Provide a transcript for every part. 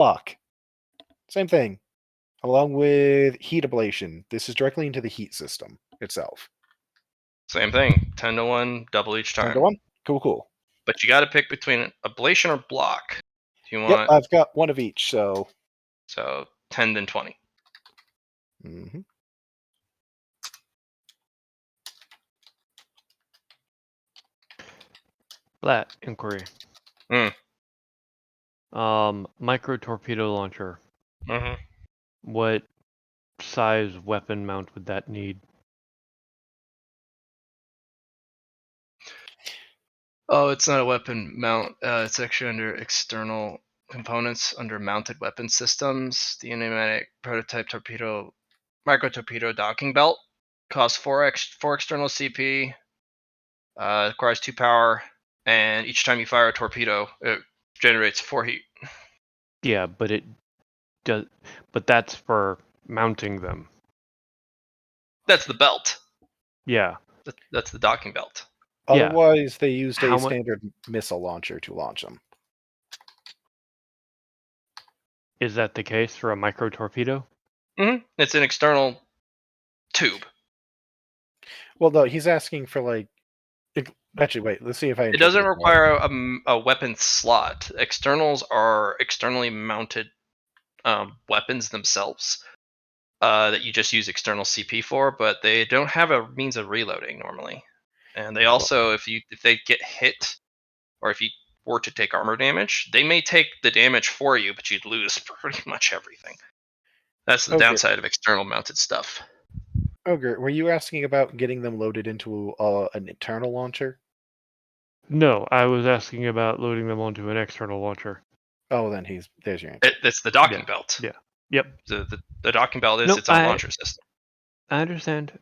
block. Same thing. Along with heat ablation. This is directly into the heat system itself. Same thing. 10 to 1, double each 10 time. to 1? Cool. But you got to pick between ablation or block. Do you Yep, want? I've got one of each, so 10 then 20. Mhm. Flat inquiry. Micro torpedo launcher. Mm-hmm. What size weapon mount would that need? Oh, it's not a weapon mount. It's actually under external components under mounted weapon systems. The enigmatic prototype torpedo, micro torpedo docking belt costs 4 external CP. Requires 2 power, and each time you fire a torpedo, it generates 4 heat. Yeah, but it does. But that's for mounting them. That's the belt. Yeah. That's the docking belt. Otherwise, they used How a standard missile launcher to launch them. Is that the case for a micro torpedo? Mm-hmm. It's an external tube. Well, no, he's asking for like. Actually, wait. Let's see if I. It doesn't require a weapon slot. Externals are externally mounted weapons themselves that you just use external CP for, but they don't have a means of reloading normally. And they also, if they get hit, or if you were to take armor damage, they may take the damage for you, but you'd lose pretty much everything. That's the downside of external mounted stuff. Ogre, were you asking about getting them loaded into an internal launcher? No, I was asking about loading them onto an external launcher. Oh, then there's your answer. It's the docking belt. Yeah. Yep. The docking belt is its own launcher system. I understand.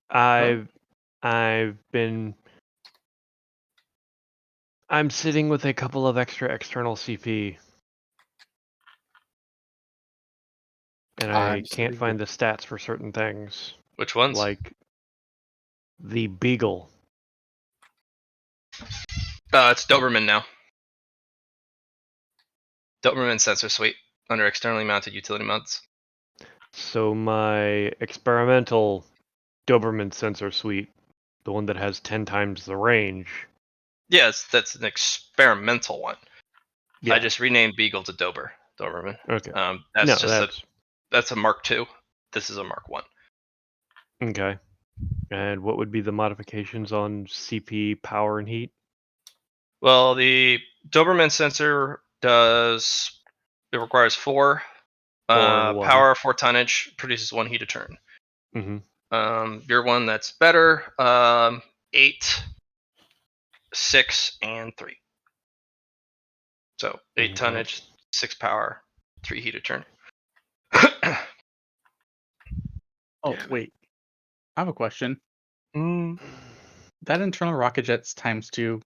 I'm sitting with a couple of extra external CP. And I can't find the stats for certain things. Which ones? Like the Beagle. It's Doberman now. Doberman sensor suite under externally mounted utility mounts. So my experimental Doberman sensor suite, the one that has 10 times the range. Yes, that's an experimental one. Yeah. I just renamed Beagle to Doberman. Okay. That's a Mark II. This is a Mark I. Okay. And what would be the modifications on CP, power, and heat? Well, the Doberman sensor requires 4 power, 4 tonnage, produces 1 heat a turn. Mm-hmm. Your one that's better, 8, 6, and 3. So 8 tonnage, 6 power, 3 heat a turn. Oh, wait. I have a question. That internal rocket jets times 2,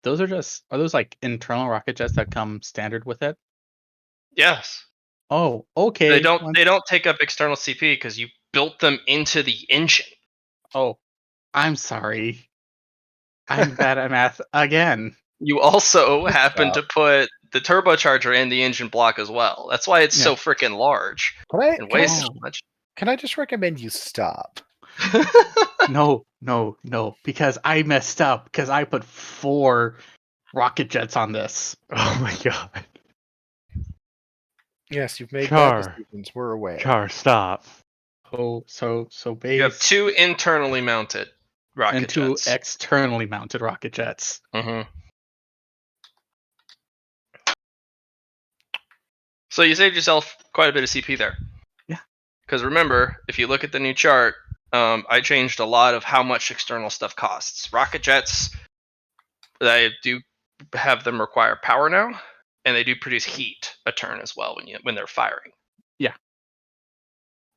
are those like internal rocket jets that come standard with it? Yes. Oh, okay. They don't take up external CP because you built them into the engine. Oh, I'm sorry. I'm bad at math again. You also happen to put the turbocharger in the engine block as well. That's why it's so freaking large and weighs so much. Can I just recommend you stop? No, because I messed up because I put 4 rocket jets on this. Oh my god. Yes, you've made bad decisions. We're aware. Char, stop. Oh, so base. You have 2 internally mounted rocket jets. And 2 externally mounted rocket jets. Mm-hmm. So you saved yourself quite a bit of CP there. Yeah. Because remember, if you look at the new chart, I changed a lot of how much external stuff costs. Rocket jets, I do have them require power now, and they do produce heat a turn as well when they're firing. Yeah.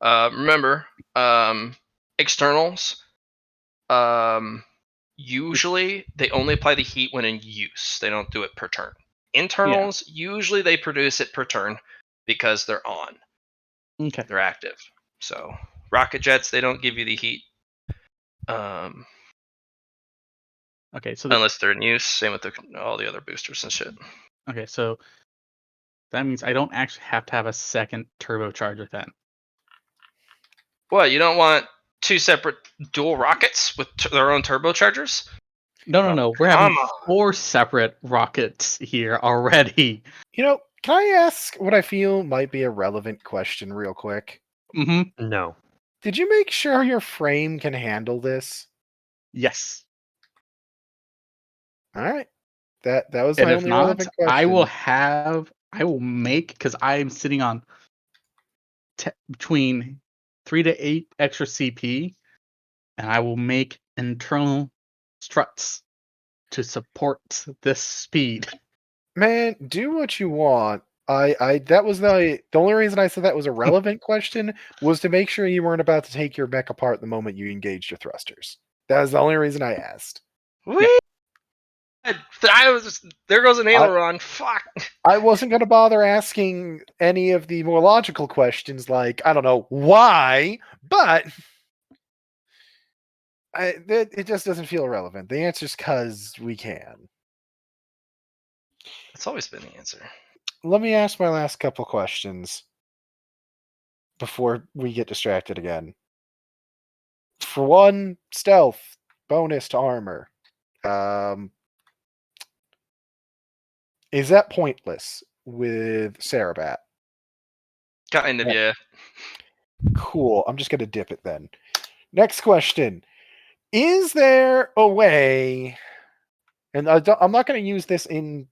Remember, externals, usually they only apply the heat when in use. They don't do it per turn. Internals, usually they produce it per turn because they're on. Okay. They're active. So rocket jets, they don't give you the heat. Okay, so unless they're in use. Same with all the other boosters and shit. Okay, so That means I don't actually have to have a second turbocharger then. What, you don't want two separate dual rockets with their own turbochargers? No. We're Come having on. 4 separate rockets here already. Can I ask what I feel might be a relevant question real quick? Mm-hmm. No. Did you make sure your frame can handle this? Yes. All right. That was And my if only not, relevant question. I will make, because I'm sitting on between 3 to 8 extra CP, and I will make internal struts to support this speed. Man, do what you want. I that was the only reason I said that was a relevant question was to make sure you weren't about to take your mech apart the moment you engaged your thrusters. That was the only reason I asked. Whee! There goes an I- aileron. Fuck. I wasn't going to bother asking any of the more logical questions like, I don't know, why, but it just doesn't feel relevant. The answer's because we can. That's always been the answer. Let me ask my last couple questions before we get distracted again. For one, stealth, bonus to armor. Is that pointless with Sarabat? Kind of, yeah. Cool. I'm just going to dip it then. Next question. Is there a way, and I'm not going to use this in,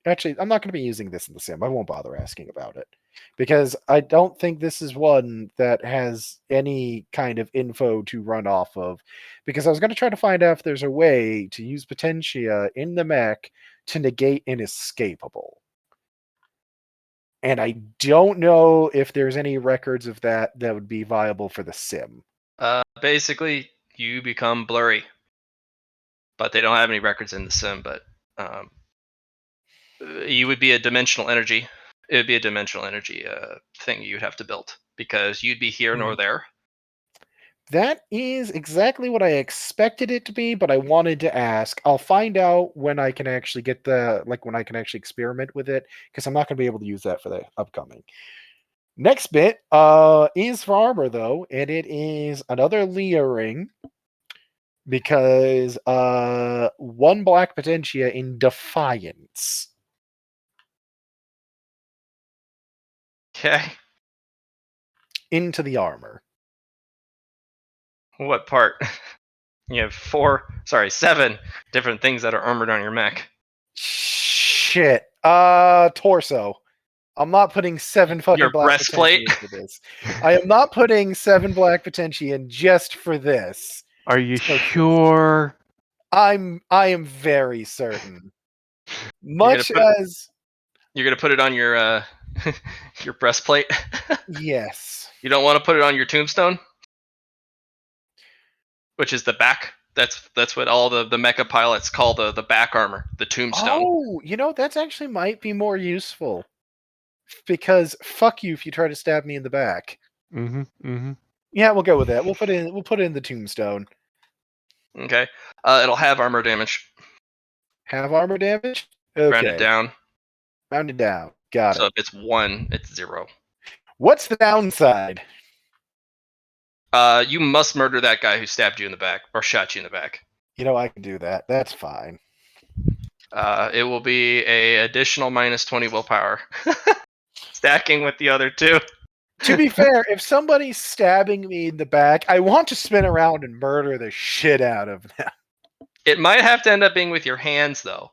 actually, I'm not going to be using this in the sim. I won't bother asking about it because I don't think this is one that has any kind of info to run off of, because I was going to try to find out if there's a way to use Potentia in the mech to negate inescapable. And I don't know if there's any records of that would be viable for the sim. Basically, you become blurry, but they don't have any records in the sim. But you would be a dimensional energy. It would be a dimensional energy thing you'd have to build because you'd be here nor there. That is exactly what I expected it to be, but I wanted to ask. I'll find out when I can actually get when I can actually experiment with it, because I'm not going to be able to use that for the upcoming. Next bit is for armor, though, and it is another Leah ring, because one black Potentia in Defiance. Okay. Into the armor. What part? You have 7 different things that are armored on your mech. Shit. Torso. I'm not putting 7 fucking Your black breastplate? Potentia into this. I am not putting 7 black Potentia in just for this. Are you So sure? I am very certain. Much as You're gonna put it on your your breastplate. yes. You don't want to put it on your tombstone, which is the back. That's what all the mecha pilots call the back armor, the tombstone. Oh, that's actually might be more useful. Because fuck you if you try to stab me in the back. Mm-hmm. Mm-hmm. Yeah, we'll go with that. We'll put it in the tombstone. Okay. It'll have armor damage. Have armor damage? Rounded Okay. down. Rounded down. Got So it. if it's 1, it's 0. What's the downside? You must murder that guy who stabbed you in the back or shot you in the back. I can do that. That's fine. It will be a additional minus 20 willpower, stacking with the other 2. To be fair, if somebody's stabbing me in the back, I want to spin around and murder the shit out of them. It might have to end up being with your hands, though.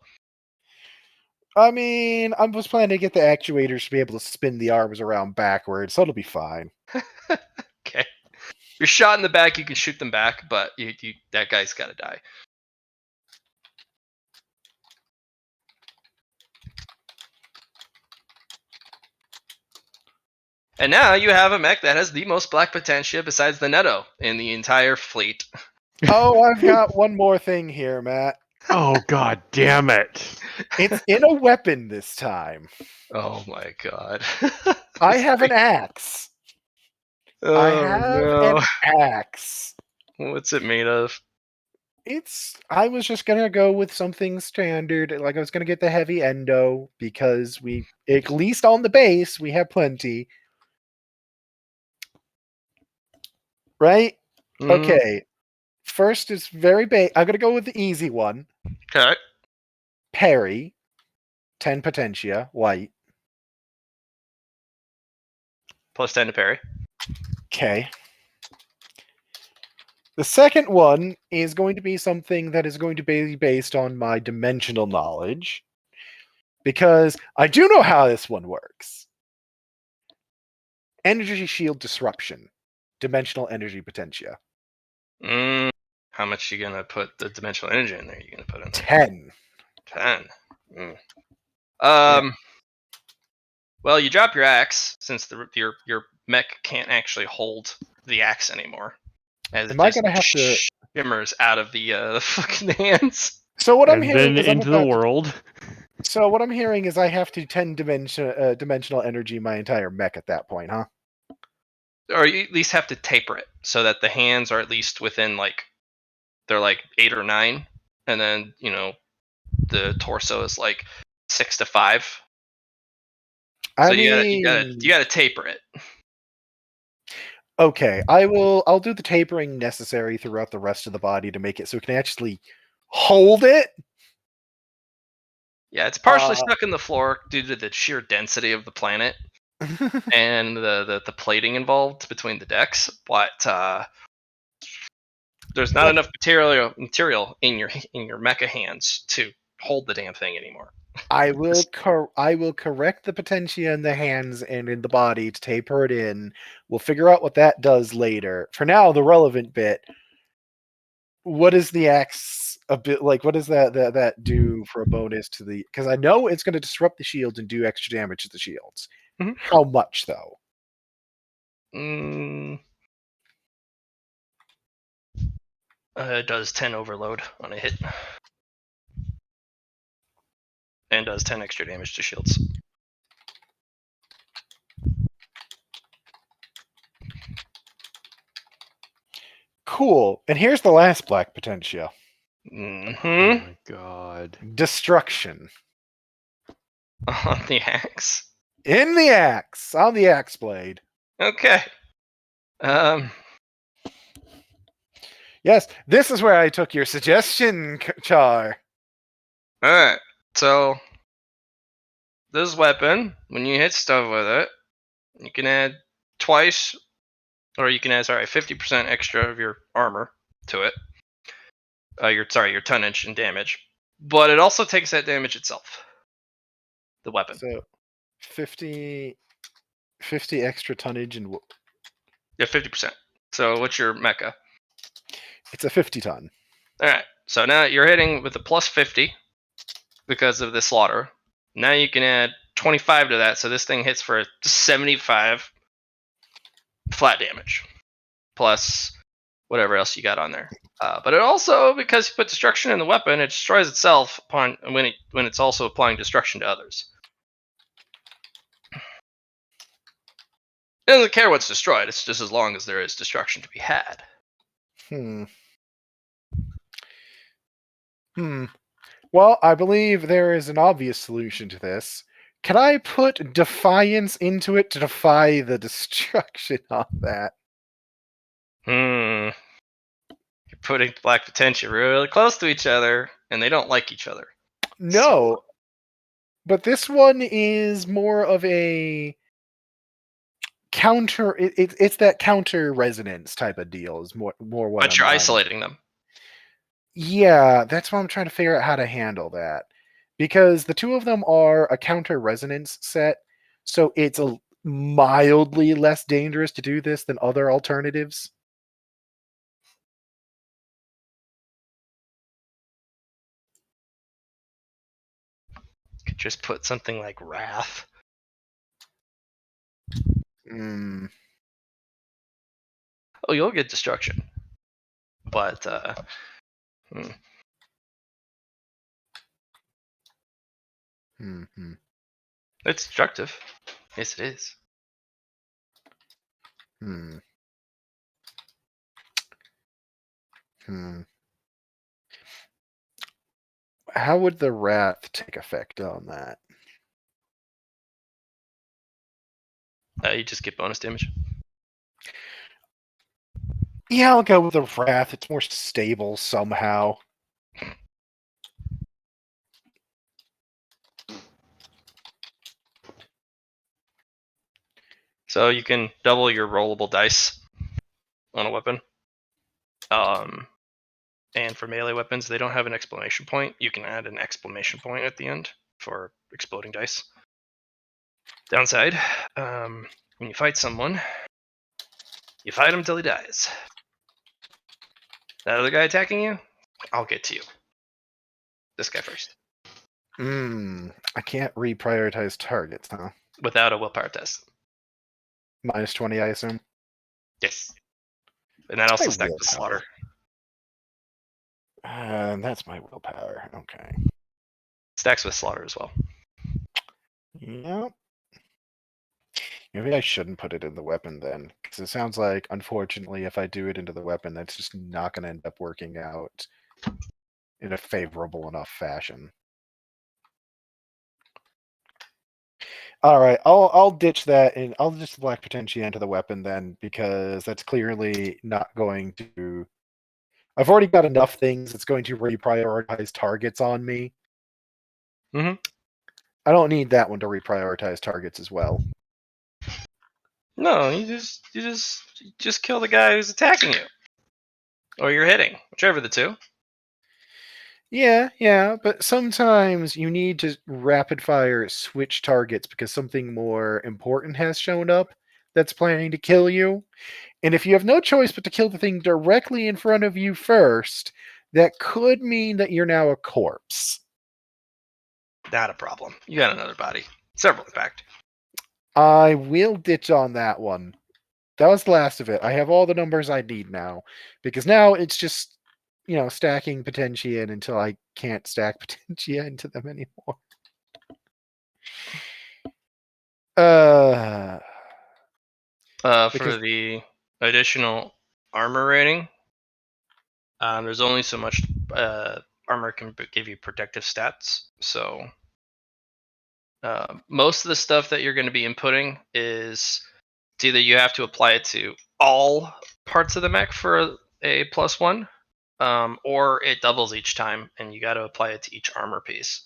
I mean, I'm just planning to get the actuators to be able to spin the arms around backwards, so it'll be fine. Okay. If you're shot in the back, you can shoot them back, but that guy's got to die. And now you have a mech that has the most black potentia besides the Netto in the entire fleet. Oh, I've got one more thing here, Matt. Oh, god damn it. It's in a weapon this time. Oh my god. I have an axe. Oh I have no. an axe. What's it made of? I was just gonna go with something standard. Like I was gonna get the heavy endo because we, at least on the base, we have plenty. Right? Okay. First is very big. I'm gonna go with the easy one. Okay. Parry, 10 potentia, white. Plus 10 to parry. Okay. The second one is going to be something that is going to be based on my dimensional knowledge, because I do know how this one works. Energy shield disruption, dimensional energy potentia. How much you gonna put the dimensional energy in there? You gonna put in there? 10. 10. Yeah. Well, you drop your axe since your mech can't actually hold the axe anymore, as Am it I just gonna have to? shimmers out of the fucking hands. So what I'm And hearing then is I'm into the about to- world. So what I'm hearing is I have to 10 dimensional energy my entire mech at that point, huh? Or you at least have to taper it so that the hands are at least within they're like 8 or 9, and then the torso is like 6 to 5. So I you mean, gotta taper it. okay, I'll do the tapering necessary throughout the rest of the body to make it so it can actually hold it. Yeah, it's partially stuck in the floor due to the sheer density of the planet and the plating involved between the decks, but there's not enough material in your mecha hands to hold the damn thing anymore. I will correct the potentia in the hands and in the body to taper it in. We'll figure out what that does later. For now, the relevant bit: what is the axe a bit like? What does that do for a bonus to the? Because I know it's going to disrupt the shields and do extra damage to the shields. Mhm. How much though? It does 10 overload on a hit, and does 10 extra damage to shields. Cool. And here's the last black potentia: Oh Mm-hmm. my god. destruction. On the axe. In the axe, on the axe blade. Okay. Yes, this is where I took your suggestion, Char. Alright. So this weapon, when you hit stuff with it, you can add twice, or you can add 50% extra of your armor to it. Your tonnage and damage. But it also takes that damage itself. The weapon. So 50 extra tonnage and Yeah, 50%. So what's your mecha? it's a 50 ton. Alright. So now you're hitting with a plus 50 because of the slaughter. Now you can add 25 to that, so this thing hits for 75 flat damage. Plus whatever else you got on there. But it also, because you put destruction in the weapon, it destroys itself upon when it's also applying destruction to others. It doesn't care what's destroyed. It's just as long as there is destruction to be had. Well, I believe there is an obvious solution to this. Can I put defiance into it to defy the destruction on that? You're putting black potentia really close to each other, and they don't like each other. No. But this one is more of a counter. It's that counter resonance type of deal. Is more what. But you're isolating them. Yeah, that's why I'm trying to figure out how to handle that, because the two of them are a counter resonance set, so it's a mildly less dangerous to do this than other alternatives. Could just put something like Wrath. Oh, you'll get destruction. But it's destructive. Yes, it is. How would the wrath take effect on that? You just get bonus damage. Yeah, I'll go with the wrath. It's more stable somehow. So you can double your rollable dice on a weapon. And for melee weapons, they don't have an exclamation point. You can add an exclamation point at the end for exploding dice. Downside, when you fight someone, you fight him till he dies. That other guy attacking you, I'll get to you. This guy first. I can't reprioritize targets, huh? Without a willpower test. Minus 20, I assume. Yes. And that also My stacks with willpower. slaughter. That's my willpower. Okay. Stacks with slaughter as well. Yep. Maybe I shouldn't put it in the weapon then, because it sounds like, unfortunately, if I do it into the weapon, that's just not going to end up working out in a favorable enough fashion. All right, I'll ditch that and I'll just black Potentia into the weapon then, because that's clearly not going to. I've already got enough things that's going to reprioritize targets on me. Mm-hmm. I don't need that one to reprioritize targets as well. No, you just kill the guy who's attacking you, or you're hitting, whichever the two. Yeah, but sometimes you need to rapid fire switch targets because something more important has shown up that's planning to kill you. And if you have no choice but to kill the thing directly in front of you first, that could mean that you're now a corpse. Not a problem. You got another body. Several, in fact. I will ditch on that one. That was the last of it. I have all the numbers I need now, because now it's just, stacking Potentia in until I can't stack Potentia into them anymore. For Because the additional armor rating, there's only so much armor can give you protective stats. So most of the stuff that you're going to be inputting is it's either you have to apply it to all parts of the mech for a +1, or it doubles each time, and you got to apply it to each armor piece.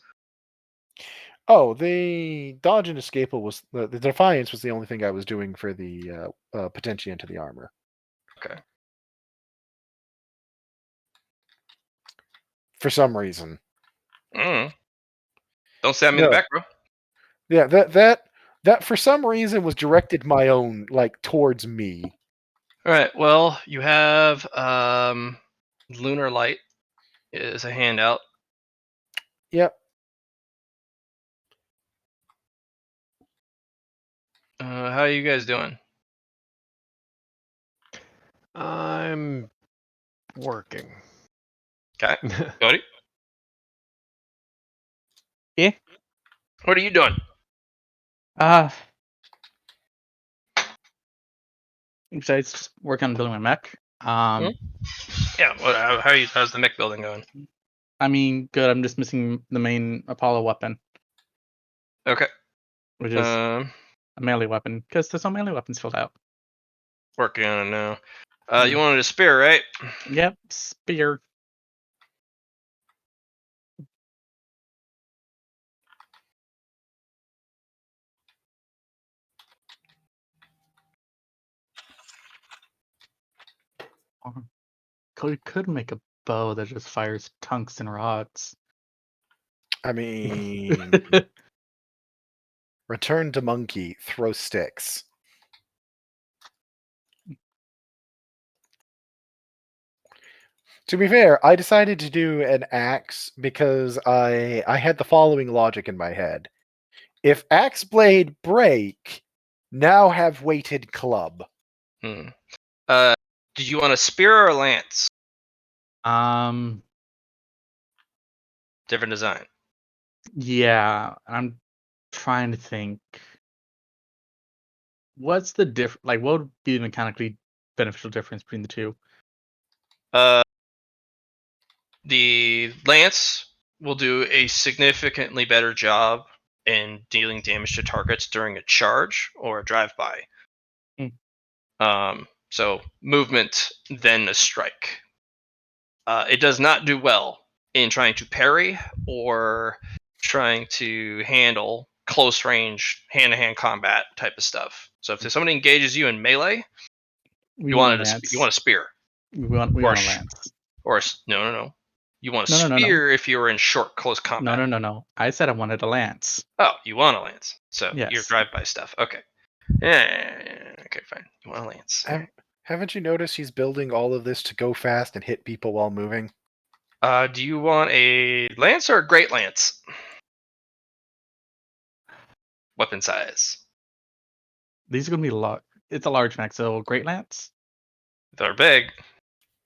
the dodge and escape was the Defiance was the only thing I was doing for the Potentia into the armor. Okay. For some reason. Don't stab me in No. the back, bro. Yeah, that for some reason was directed my own, towards me. All right. Well, you have Lunar Light is a handout. Yep. How are you guys doing? I'm working. Okay. Cody? Yeah. What are you doing? Besides just working on building my mech. Yeah. How's the mech building going? I mean, good. I'm just missing the main Apollo weapon, Okay. which is a melee weapon, because there's no melee weapons filled out. Working on it now. You wanted a spear, right? Yep, spear. Could make a bow that just fires tungsten rods. I mean, return to monkey, throw sticks. To be fair, I decided to do an axe because I had the following logic in my head. If axe blade break, now have weighted club. Did you want a spear or a lance? Different design. Yeah, I'm trying to think. What's the what would be the mechanically beneficial difference between the two? The lance will do a significantly better job in dealing damage to targets during a charge or a drive-by. So movement, then a strike. It does not do well in trying to parry or trying to handle close range, hand-to-hand combat type of stuff. So if somebody engages you in melee, you want a spear. We want a lance. Or no. You want a No. spear if you were in short, close combat. No. I said I wanted a lance. Oh, you want a lance. So Yes. your drive-by stuff. Okay. Yeah. Okay, fine. You want a lance. Haven't you noticed he's building all of this to go fast and hit people while moving? Do you want a lance or a great lance? Weapon size. These are gonna be it's a large mech, so great lance. They're big.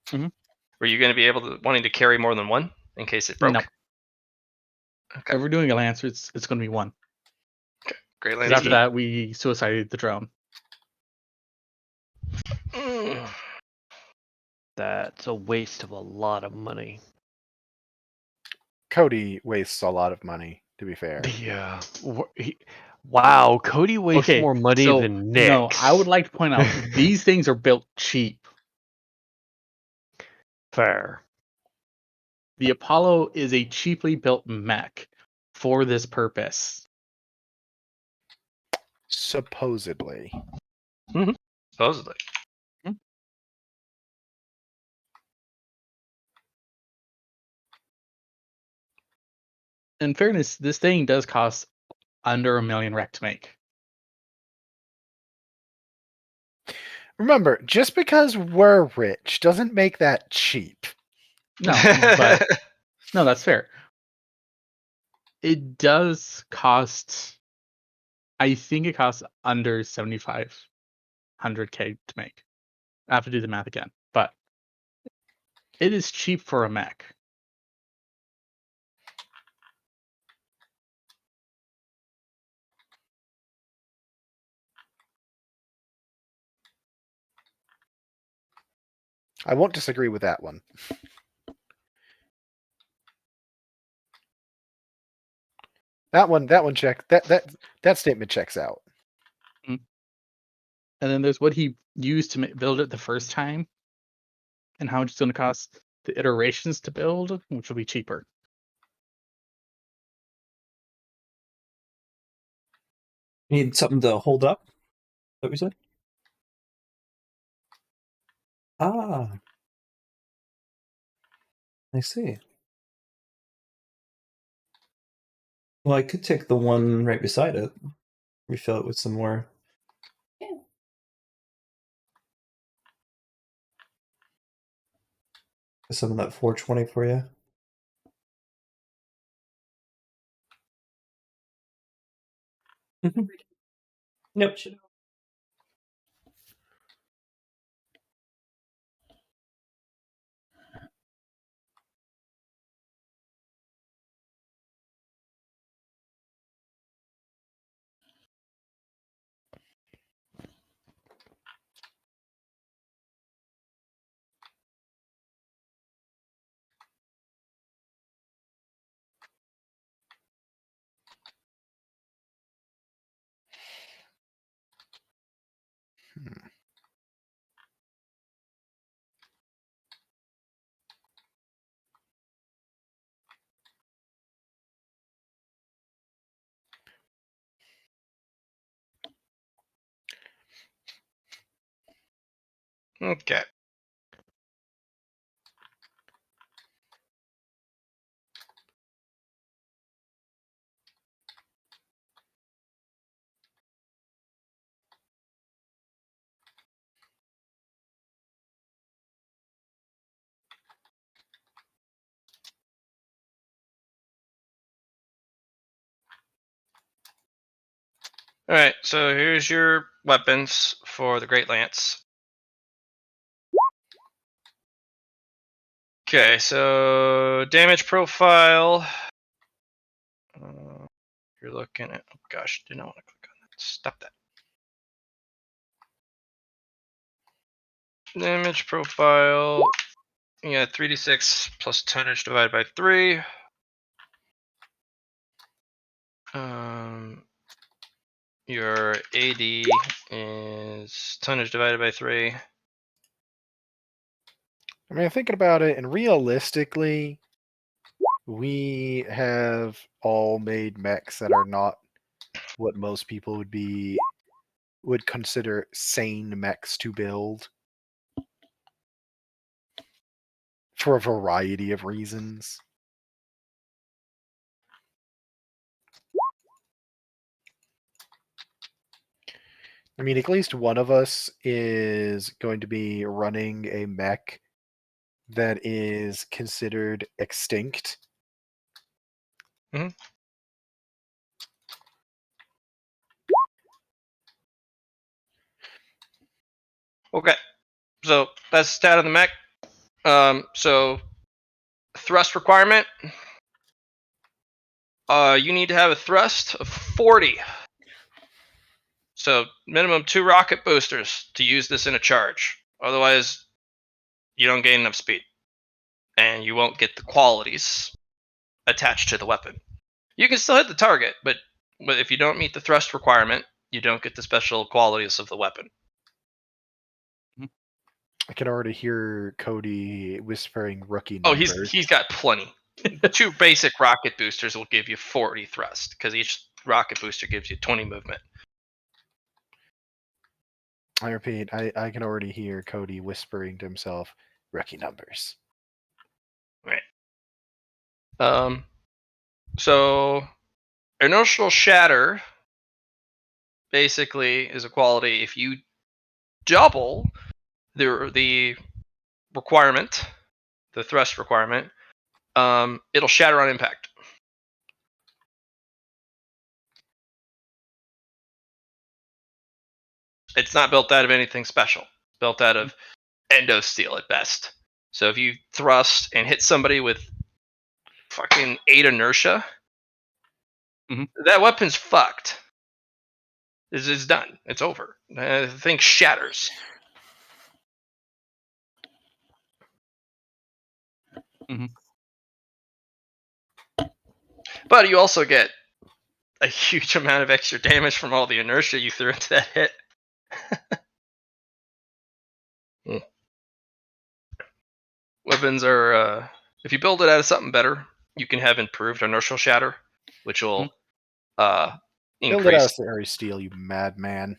Mhm. Were you going to be wanting to carry more than one in case it broke? No. Okay. If we're doing a lance, it's gonna be one. Okay. Great lance. Because after that, we suicided the drone. That's a waste of a lot of money. Cody wastes a lot of money, to be fair. Yeah. Wow, Cody wastes more money than Nick. No, I would like to point out these things are built cheap. Fair. The Apollo is a cheaply built mech for this purpose. Supposedly. Supposedly. In fairness, this thing does cost under $1 million rec to make. Remember, just because we're rich doesn't make that cheap. No, but no, that's fair. It does cost. I think it costs under 7,500K to make. I have to do the math again, but it is cheap for a mech. I won't disagree with that one. That one that statement checks out. And then there's what he used to build it the first time, and how much it's going to cost the iterations to build, which will be cheaper. Need something to hold up? Is that what we said? Ah. I see. Well, I could take the one right beside it, refill it with some more. Yeah. Some of that 420 for you. Yep. Okay. All right, so here's your weapons for the Great Lance. Okay, so damage profile. You're looking at. Oh gosh, did not want to click on that. Stop that. Damage profile. Yeah, 3d6 plus tonnage divided by 3. Your AD is tonnage divided by 3. I mean, thinking about it, and realistically, we have all made mechs that are not what most people would consider sane mechs to build for a variety of reasons. I mean, at least one of us is going to be running a mech that is considered extinct. Okay, so that's the stat of the mech. So thrust requirement. You need to have a thrust of 40. So minimum 2 rocket boosters to use this in a charge. Otherwise, you don't gain enough speed, and you won't get the qualities attached to the weapon. You can still hit the target, but if you don't meet the thrust requirement, you don't get the special qualities of the weapon. I can already hear Cody whispering rookie Oh, numbers. he's got plenty. 2 basic rocket boosters will give you 40 thrust, because each rocket booster gives you 20 movement. I repeat, I can already hear Cody whispering to himself, rookie numbers. Right. So inertial shatter basically is a quality. If you double the requirement, the thrust requirement, it'll shatter on impact. It's not built out of anything special. It's built out of endo steel at best. So if you thrust and hit somebody with fucking 8 inertia, that weapon's fucked. It's done. It's over. The thing shatters. But you also get a huge amount of extra damage from all the inertia you threw into that hit. Weapons are, if you build it out of something better, you can have improved inertial shatter, which will Build it out of increase. Sari Steel, you madman.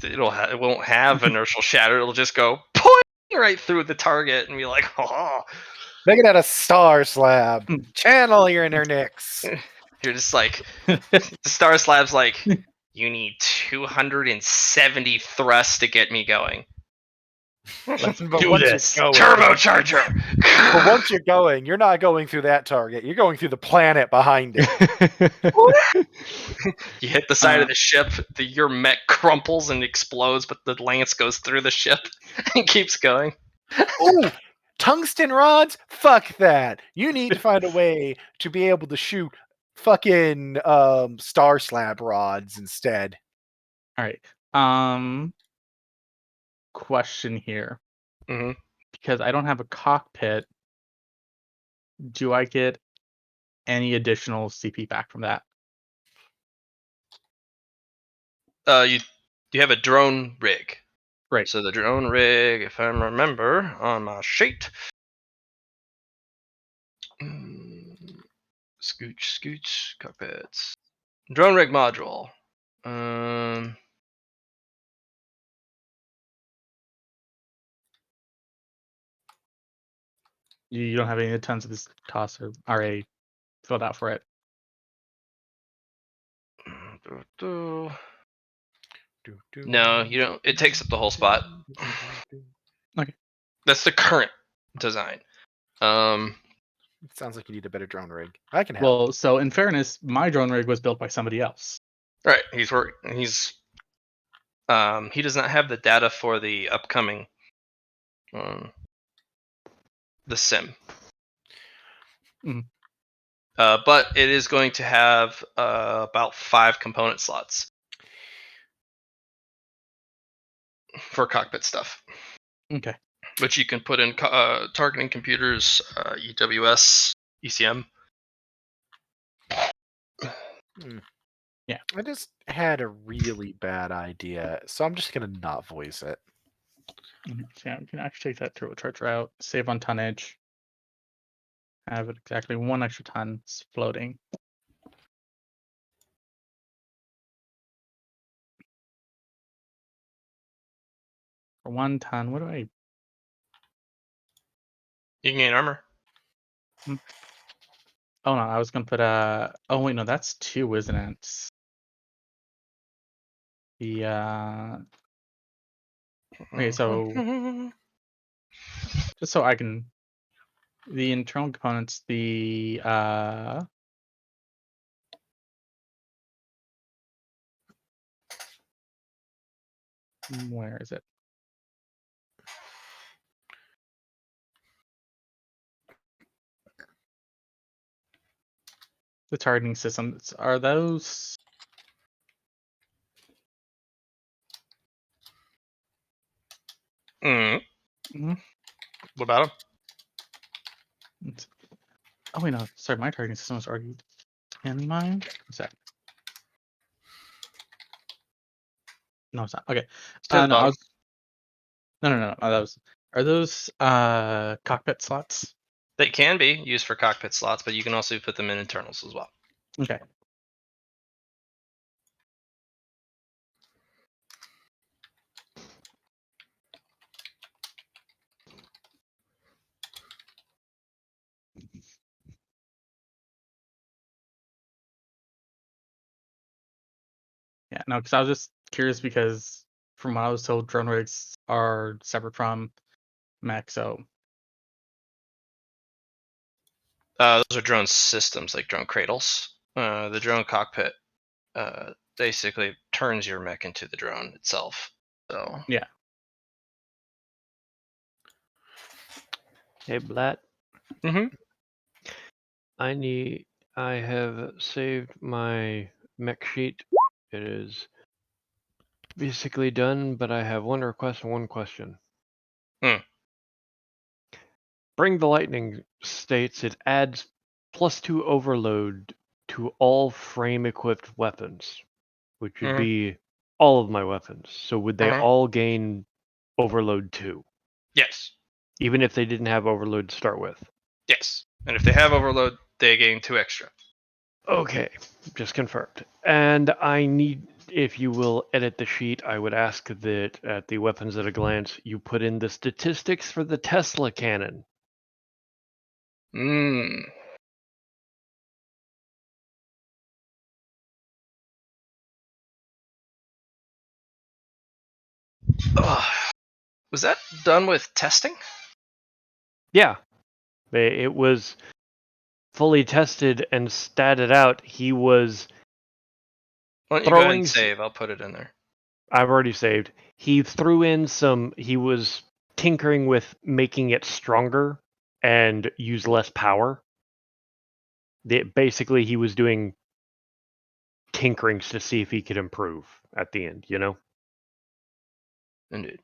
It won't have inertial shatter. It'll just go point right through the target and be like, oh. Make it out of Star Slab. Channel your inner Nyx. You're just like, the Star Slab's like, you need 270 thrust to get me going. Let's do this. Turbocharger! But once you're going, you're not going through that target. You're going through the planet behind it. You hit the side of the ship, your mech crumples and explodes, but the lance goes through the ship and keeps going. Ooh, tungsten rods? Fuck that. You need to find a way to be able to shoot fucking Star Slab rods instead. All right. Question here. Because I don't have a cockpit, do I get any additional CP back from that? You have a drone rig. Right. So the drone rig, if I remember on my sheet. Scooch, cockpits. Drone rig module. You don't have any tons of this cost or RA filled out for it. No, you don't. It takes up the whole spot. Okay. That's the current design. It sounds like you need a better drone rig. I can help. Well, so in fairness, my drone rig was built by somebody else. Right. He does not have the data for the upcoming the sim. But it is going to have about 5 component slots for cockpit stuff. Okay. Which you can put in targeting computers, EWS, ECM. I just had a really bad idea, so I'm just gonna not voice it. So yeah, we can actually take that turbocharge route, save on tonnage, have it exactly 1 extra ton floating. For 1 ton, what do I? You can gain armor. Oh no, I was gonna put Oh wait, no, that's 2, isn't it? The okay, so just so I can, the internal components, the where is it? The targeting systems, are those? Mhm. Mhm. What about him? Oh wait, no, sorry, my targeting system is already in mine. What's that? No, it's not. Okay. Stay at the No, I bottom. was. No. That was. Are those cockpit slots? They can be used for cockpit slots, but you can also put them in internals as well. Okay. Yeah, no, because I was just curious because from what I was told, drone rigs are separate from mech. So Those are drone systems, like drone cradles. The drone cockpit basically turns your mech into the drone itself. So yeah. Hey, Blat. Mhm. I have saved my mech sheet. It is basically done, but I have one request and one question. Hmm. Bring the Lightning states it adds +2 overload to all frame-equipped weapons, which would Mhm. be all of my weapons. So would they Mhm. all gain overload 2, Yes. even if they didn't have overload to start with? Yes. And if they have overload, they gain 2 extra. Okay, just confirmed. And I need, if you will edit the sheet, I would ask that at the weapons at a glance, you put in the statistics for the Tesla cannon. Mm. Ugh. Was that done with testing? Yeah, it was fully tested and statted out. He was Why don't you go ahead throwing. and save? I'll put it in there. I've already saved. He threw in some. He was tinkering with making it stronger and use less power. Basically, he was doing tinkerings to see if he could improve at the end. You know. Indeed.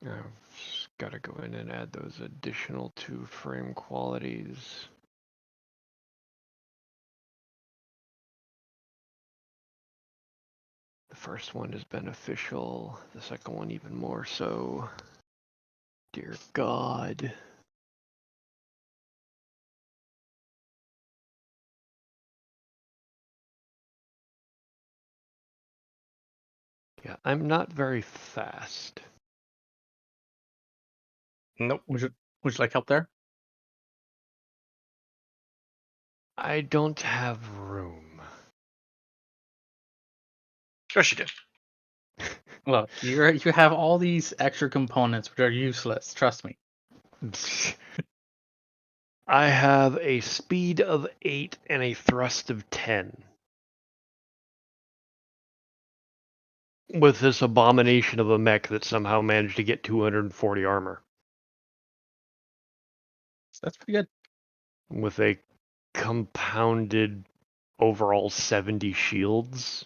I've got to go in and add those additional 2 frame qualities. The first one is beneficial, the second one even more so. Dear God. Yeah, I'm not very fast. Nope. Would you like help there? I don't have room. Of course you do. Look, you have all these extra components which are useless. Trust me. I have a speed of 8 and a thrust of 10. With this abomination of a mech that somehow managed to get 240 armor. That's pretty good. with a compounded overall 70 shields.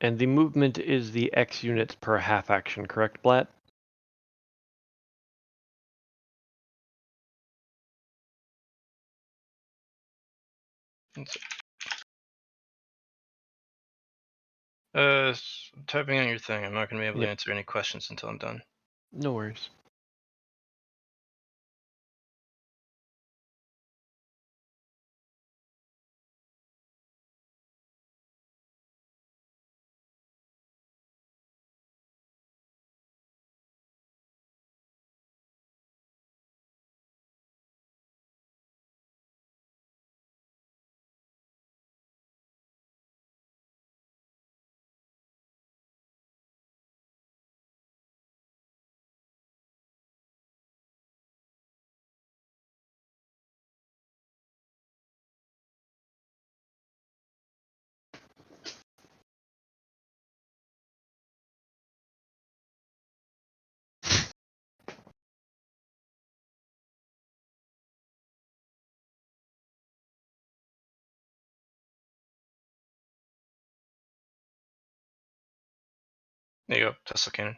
And the movement is the X units per half action, correct, Blatt? Typing on your thing. I'm not going to be able to Yep. answer any questions until I'm done. No worries. There you go, Tesla cannon.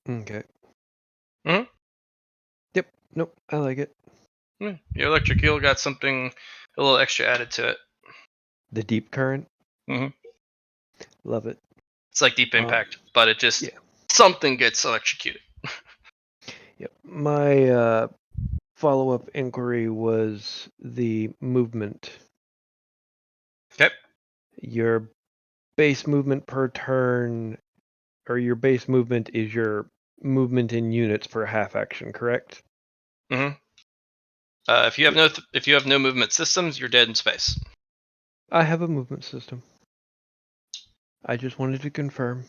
Okay. Mhm. Yep. Nope. I like it. Yeah, your electric eel got something a little extra added to it. The deep current. Mhm. Love it. It's like Deep Impact, but it just yeah. something gets electrocuted. Yep. My follow-up inquiry was the movement. Okay. Your base movement per turn, or your base movement is your movement in units per half action, correct? Mm-hmm. If you have no movement systems, you're dead in space. I have a movement system. I just wanted to confirm.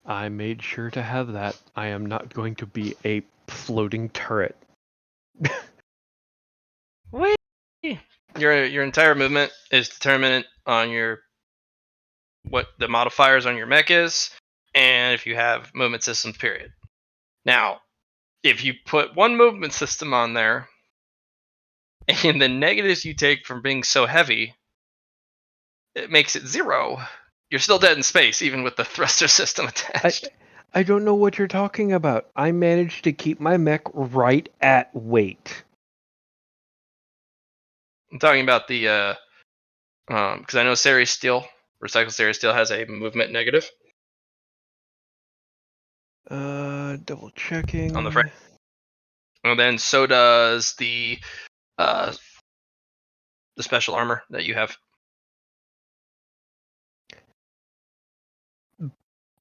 I made sure to have that. I am not going to be a floating turret. Whee! Your entire movement is determined on what the modifiers on your mech is, and if you have movement systems. Period. Now, if you put one movement system on there, and the negatives you take from being so heavy, it makes it 0. You're still dead in space, even with the thruster system attached. I don't know what you're talking about. I managed to keep my mech right at weight. I'm talking about the because I know Series Steel, recycled Series Steel has a movement negative Double checking. on the frame, and then so does the special armor that you have.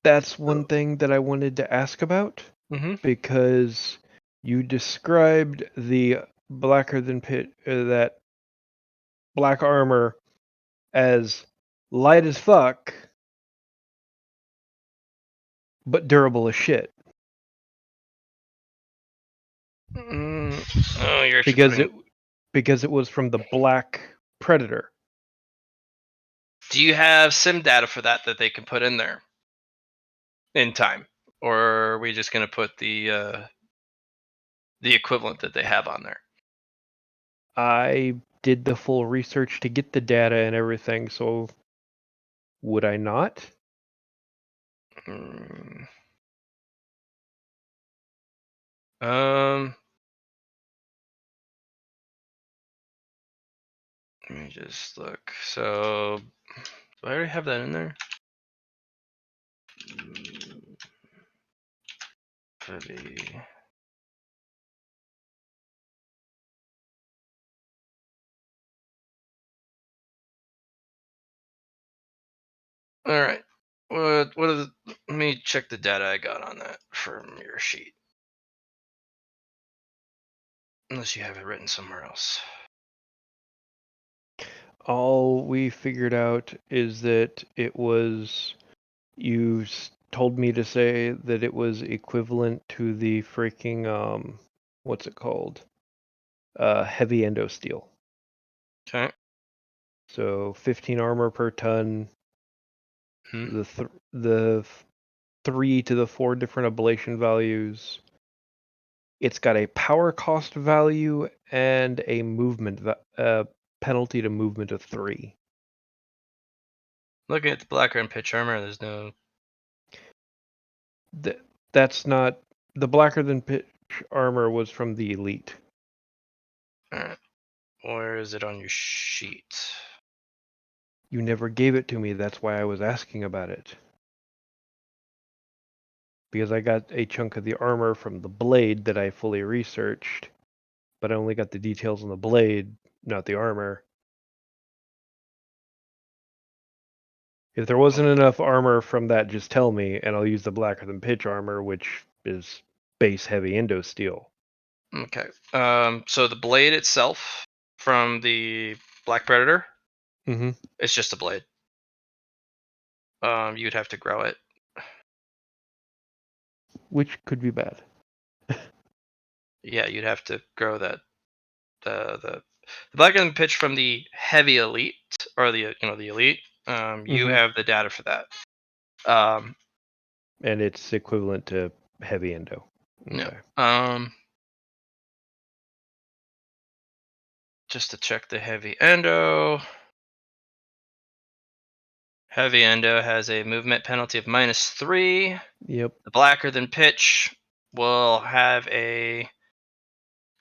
That's one thing that I wanted to ask about, because you described the blacker than pit that black armor as light as fuck, but durable as shit. Oh, you're actually because it was from the Black Predator. Do you have sim data for that they can put in there in time, or are we just gonna put the equivalent that they have on there? I did the full research to get the data and everything, so would I not? Let me just look. So, do I already have that in there? Heavy. All right. What are the, let me check the data I got on that from your sheet. Unless you have it written somewhere else. All we figured out is that it was, told me to say that it was equivalent to the freaking, what's it called? Heavy endo steel. Okay. So 15 armor per ton. Hmm. The 3 to the 4 different ablation values. It's got a power cost value and a movement penalty to movement of 3. Looking at the blacker and pitch armor, there's no. That's not the blacker than pitch armor was from the elite. Alright. Where is it on your sheet? You never gave it to me, that's why I was asking about it. Because I got a chunk of the armor from the blade that I fully researched, but I only got the details on the blade, not the armor. If there wasn't enough armor from that, just tell me, and I'll use the blacker than pitch armor, which is base heavy endo steel. Okay. So the blade itself from the Black Predator, Mm-hmm. it's just a blade. You'd have to grow it. Which could be bad. Yeah, you'd have to grow that. The blacker than pitch from the heavy elite or the the elite. You Mhm. have the data for that. Um, And it's equivalent to heavy endo. no. Okay. Just to check the heavy endo. Heavy endo has a movement penalty of -3. Yep. The blacker than pitch will have a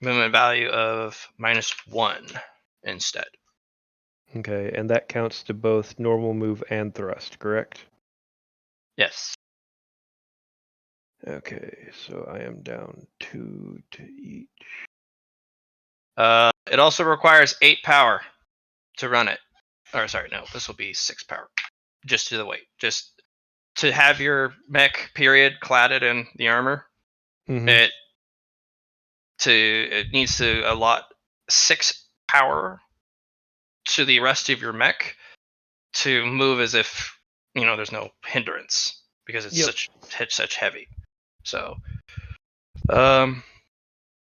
movement value of -1 instead. Okay, and that counts to both normal move and thrust, correct? Yes. Okay, so I am down 2 to each. It also requires 8 power to run it. Or sorry, no, this will be 6 power. Just to the weight. Just to have your mech period cladded in the armor. Mm-hmm. It needs to allot 6 power to the rest of your mech to move as if there's no hindrance because it's such heavy. So I've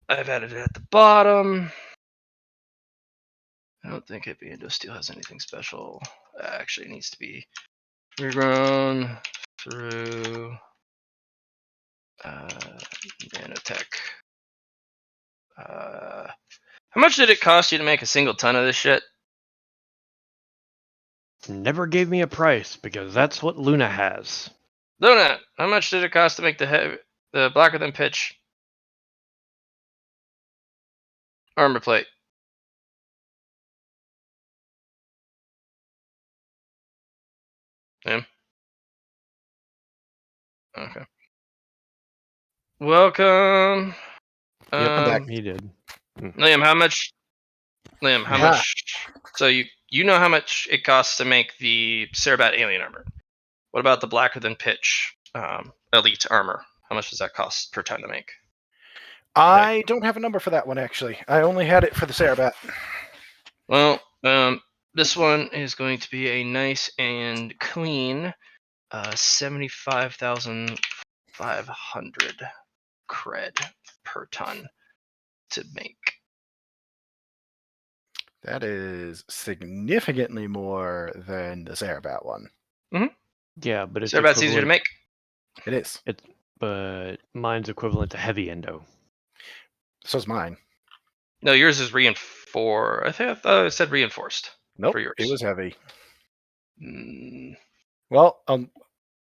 added it at the bottom. I don't think heavy endo steel has anything special. Actually, it needs to be regrown through nanotech. How much did it cost you to make a single ton of this shit? Never gave me a price because that's what Luna has. Luna, how much did it cost to make the blacker than pitch armor plate? Yeah. Okay. Welcome. Yep, he did. Liam, how much? Liam, how Yeah. much? So you know how much it costs to make the Cerebat alien armor. What about the blacker than pitch elite armor? How much does that cost per ton to make? I don't have a number for that one, actually. I only had it for the Cerebat. Well, this one is going to be a nice and clean 75,500 cred per ton to make. That is significantly more than the Cerebat one. Yeah, but it's Cerebat's easier to make. It is. But mine's equivalent to heavy endo. So's mine. No, yours is reinforced. I thought it said reinforced. Nope, For yours. it was heavy. Mm, Well,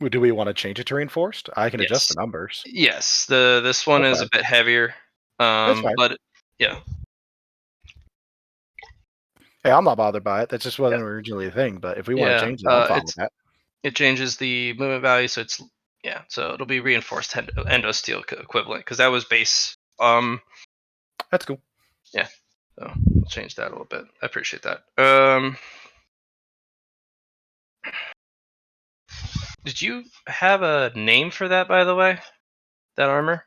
do we want to change it to reinforced? I can adjust yes. the numbers. Yes, this one That's is fine. a bit heavier. That's fine. But yeah. Hey, I'm not bothered by it. That just wasn't originally a thing. But if we want to change it, I'm fine with that. It changes the movement value, so it's Yeah, so it'll be reinforced endosteel equivalent because that was base. That's cool. So we'll change that a little bit. I appreciate that. Did you have a name for that, by the way? That armor?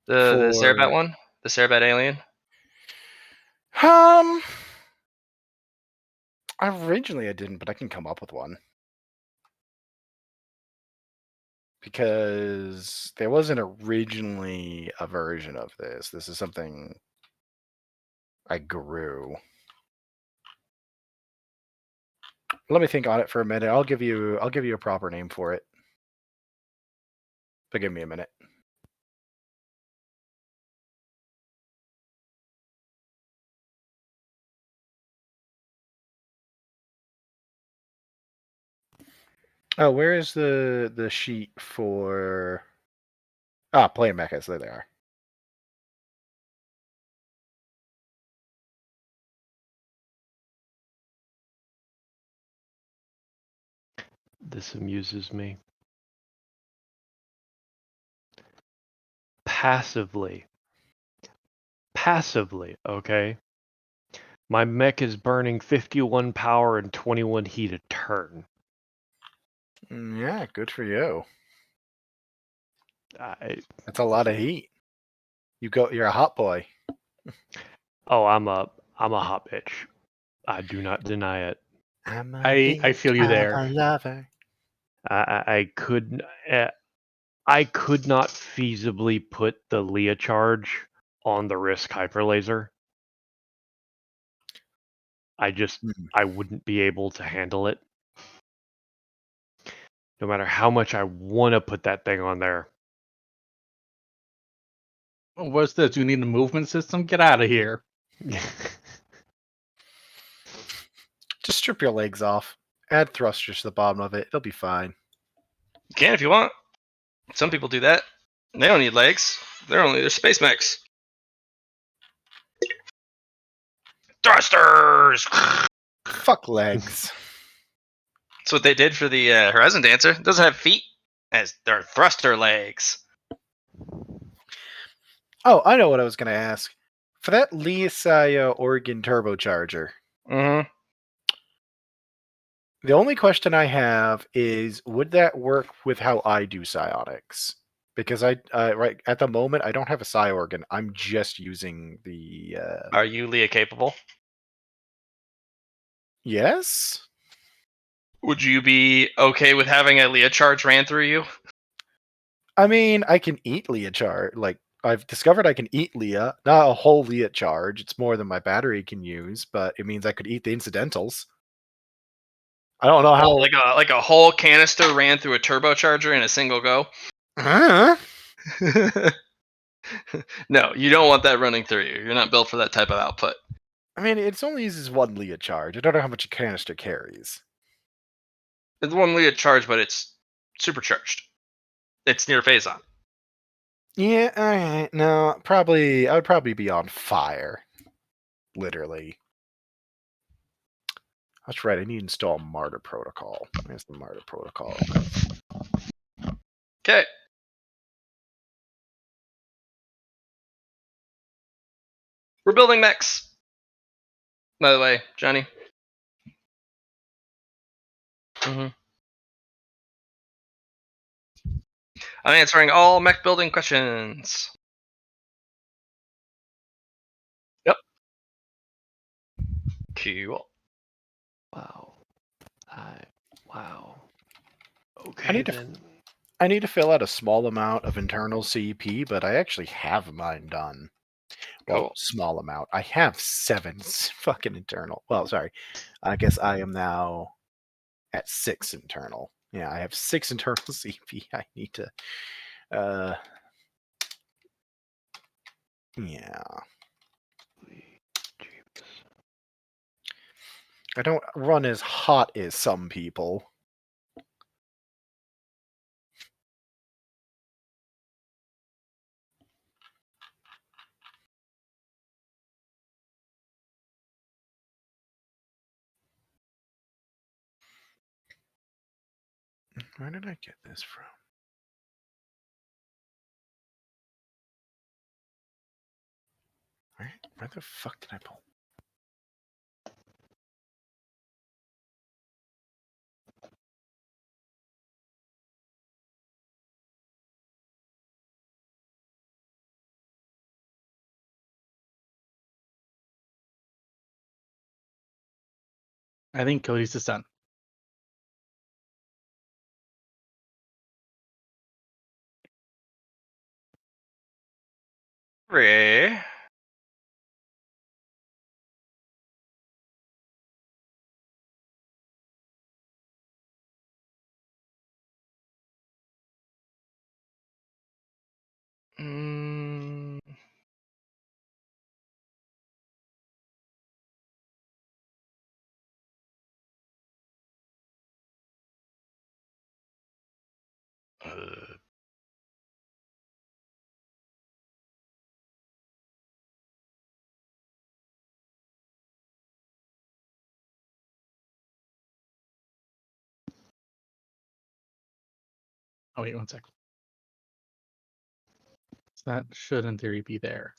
The Cerebat one? The Cerebat alien? Originally I didn't, but I can come up with one. Because there wasn't originally a version of this. This is something I grew. Let me think on it for a minute. I'll give you a proper name for it. But give me a minute. Oh, where is the sheet for player mechas? There they are. This amuses me. Passively, okay? My mech is burning 51 power and 21 heat a turn. Yeah, good for you. That's a lot of heat. You're a hot boy. Oh, I'm a hot bitch. I do not deny it. I feel you there. I'm a lover. I could not feasibly put the Leah charge on the Risk hyper laser. I wouldn't be able to handle it. No matter how much I want to put that thing on there. What's this? You need a movement system? Get out of here. Just strip your legs off. Add thrusters to the bottom of it. It'll be fine. You can if you want. Some people do that. They don't need legs. They're space mechs. Thrusters! Fuck legs. That's what they did for the Horizon Dancer. It doesn't have feet. As their thruster legs. Oh, I know what I was going to ask. For that Leasaya Oregon turbocharger, the only question I have is, would that work with how I do psionics? Because I right at the moment I don't have a psi organ. I'm just using the. Are you Leah capable? Yes. Would you be okay with having a Leah charge ran through you? I mean, I can eat Leah charge. Like, I've discovered I can eat Leah. Not a whole Leah charge. It's more than my battery can use, but it means I could eat the incidentals. I don't know how. Like a whole canister ran through a turbocharger in a single go? Huh? No, you don't want that running through you. You're not built for that type of output. I mean, it only uses one Leah charge. I don't know how much a canister carries. It's one Leah charge, but it's supercharged. It's near phase on. Yeah, alright. No, I would probably be on fire. Literally. That's right, I need to install Martyr Protocol. Where's the Martyr Protocol? Okay. We're building mechs. By the way, Johnny. I'm answering all mech building questions. Yep. Cool. Wow. Wow. Okay, I need to fill out a small amount of internal CP, but I actually have mine done. Well, Cool. small amount. I have 7 fucking internal. Well, sorry. I guess I am now at 6 internal. Yeah, I have 6 internal CP. I need to yeah. I don't run as hot as some people. Where did I get this from? Where the fuck did I pull? I think Cody's the son. Ray. Mm. Oh wait, 1 sec. So that should, in theory, be there.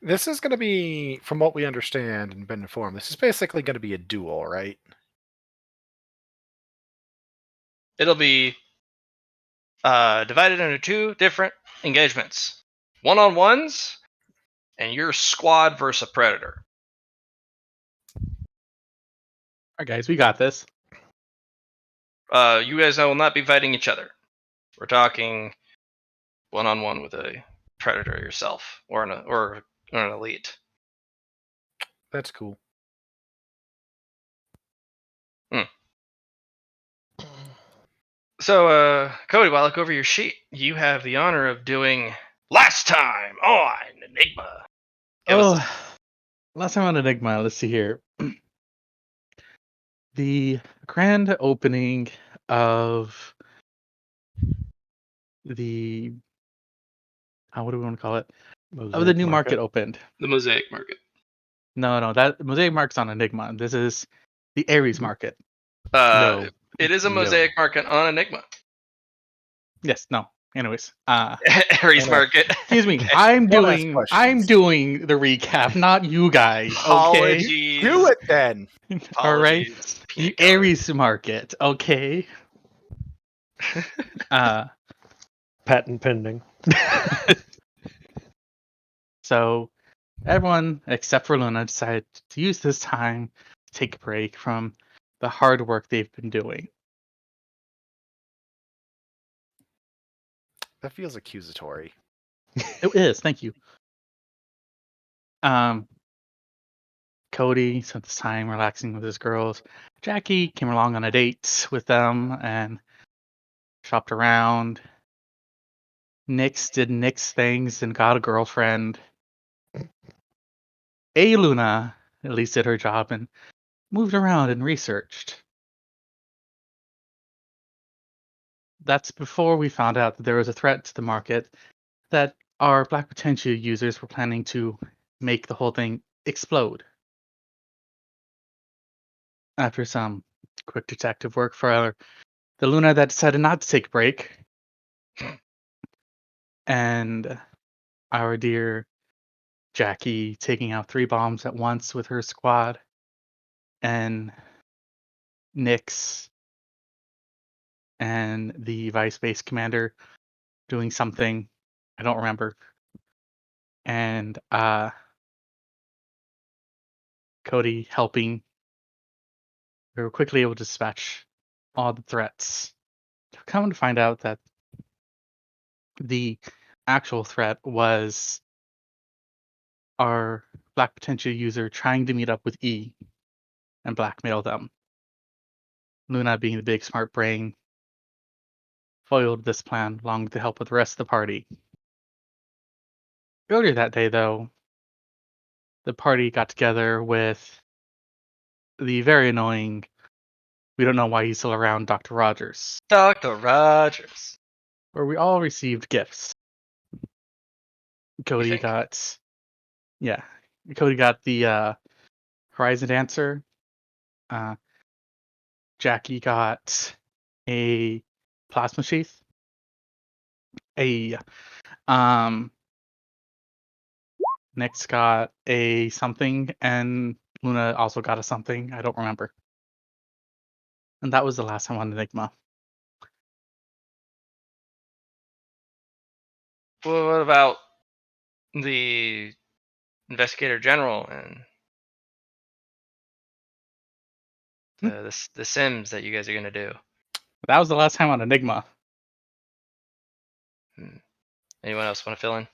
This is going to be, from what we understand and been informed, this is basically going to be a duel, right? It'll be divided into 2 different engagements: 1-on-1s and your squad versus a predator. All right, guys, we got this. You guys will not be fighting each other. We're talking 1-on-1 with a predator yourself, or an elite. That's cool. So, Cody, while I look over your sheet, you have the honor of doing last time on Enigma. Give us Last time on Enigma, let's see here. The grand opening of the what do we want to call it? Of the new market opened. the Mosaic Market. No, that Mosaic Market's on Enigma. This is the Ares Market. No. It is a No. Mosaic Market on Enigma. Yes, no. Anyways, Ares Market. excuse me. Don't I'm ask doing questions. the recap, not you guys. Okay. Apologies. Do it then. All right. Apologies. The Peanut gallery. Ares Market. Okay. Patent pending. So everyone except for Luna decided to use this time to take a break from the hard work they've been doing. That feels accusatory. It is, thank you. Cody spent this time relaxing with his girls. Jackie came along on a date with them and shopped around. Nyx did Nyx things and got a girlfriend. Luna at least did her job and moved around and researched. That's before we found out that there was a threat to the market, that our Black Potential users were planning to make the whole thing explode. After some quick detective work for the Luna that decided not to take a break, and our dear Jackie taking out 3 bombs at once with her squad, and Nyx and the Vice Base Commander doing something I don't remember, and Cody helping. We were quickly able to dispatch all the threats. Come to find out that the actual threat was our Black Potential user trying to meet up with E and blackmail them. Luna, being the big smart brain, foiled this plan along with the help of the rest of the party. Earlier that day, though, the party got together with the very annoying, we don't know why he's still around, Dr. Rogers, Dr. Rogers. where we all received gifts. Cody think? got, yeah, Cody got the Horizon Dancer. Jackie got a plasma sheath. A Nick's got a something, and Luna also got a something. I don't remember. And that was the last time on Enigma. Well, what about the investigator general and the Sims that you guys are gonna do? That was the last time on Enigma. Anyone else want to fill in?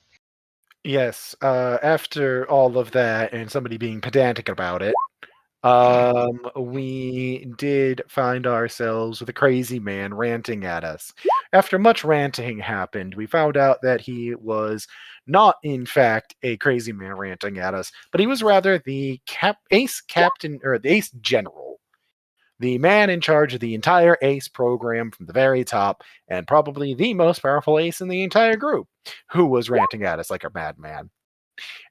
Yes, after all of that and somebody being pedantic about it, we did find ourselves with a crazy man ranting at us. After much ranting happened, we found out that he was not, in fact, a crazy man ranting at us, but he was rather the ace captain or the ace general, the man in charge of the entire ace program from the very top, and probably the most powerful ace in the entire group, who was ranting at us like a madman.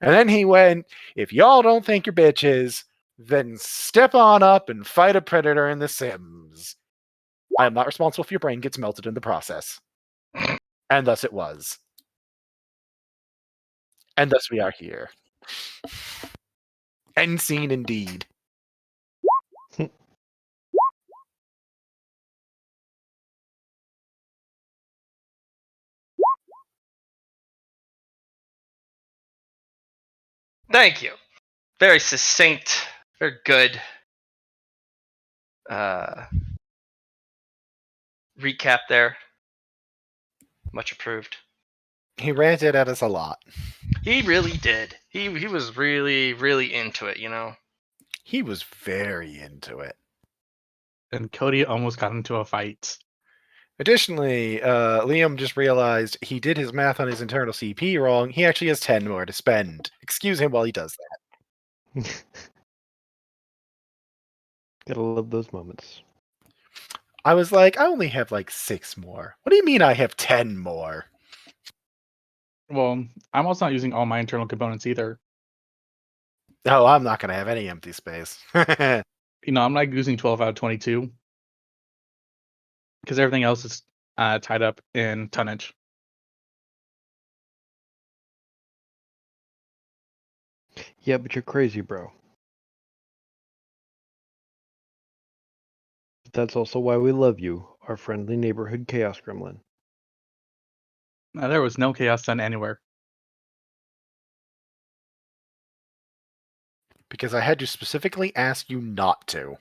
And then he went, if y'all don't think you're bitches, then step on up and fight a predator in The Sims. I am not responsible if your brain gets melted in the process. And thus it was. And thus we are here. End scene indeed. Thank you. Very succinct. Very good. Recap there. Much approved. He ranted at us a lot. He really did. He was really, really into it, you know? He was very into it. And Cody almost got into a fight. Additionally, Liam just realized he did his math on his internal CP wrong. He actually has 10 more to spend. Excuse him while he does that. Gotta love those moments. I was like, I only have like 6 more. What do you mean I have 10 more? Well, I'm also not using all my internal components either. Oh, I'm not going to have any empty space. I'm like using 12 out of 22 because everything else is tied up in tonnage. Yeah, but you're crazy, bro. That's also why we love you, our friendly neighborhood chaos gremlin. There was no chaos done anywhere. Because I had to specifically ask you not to.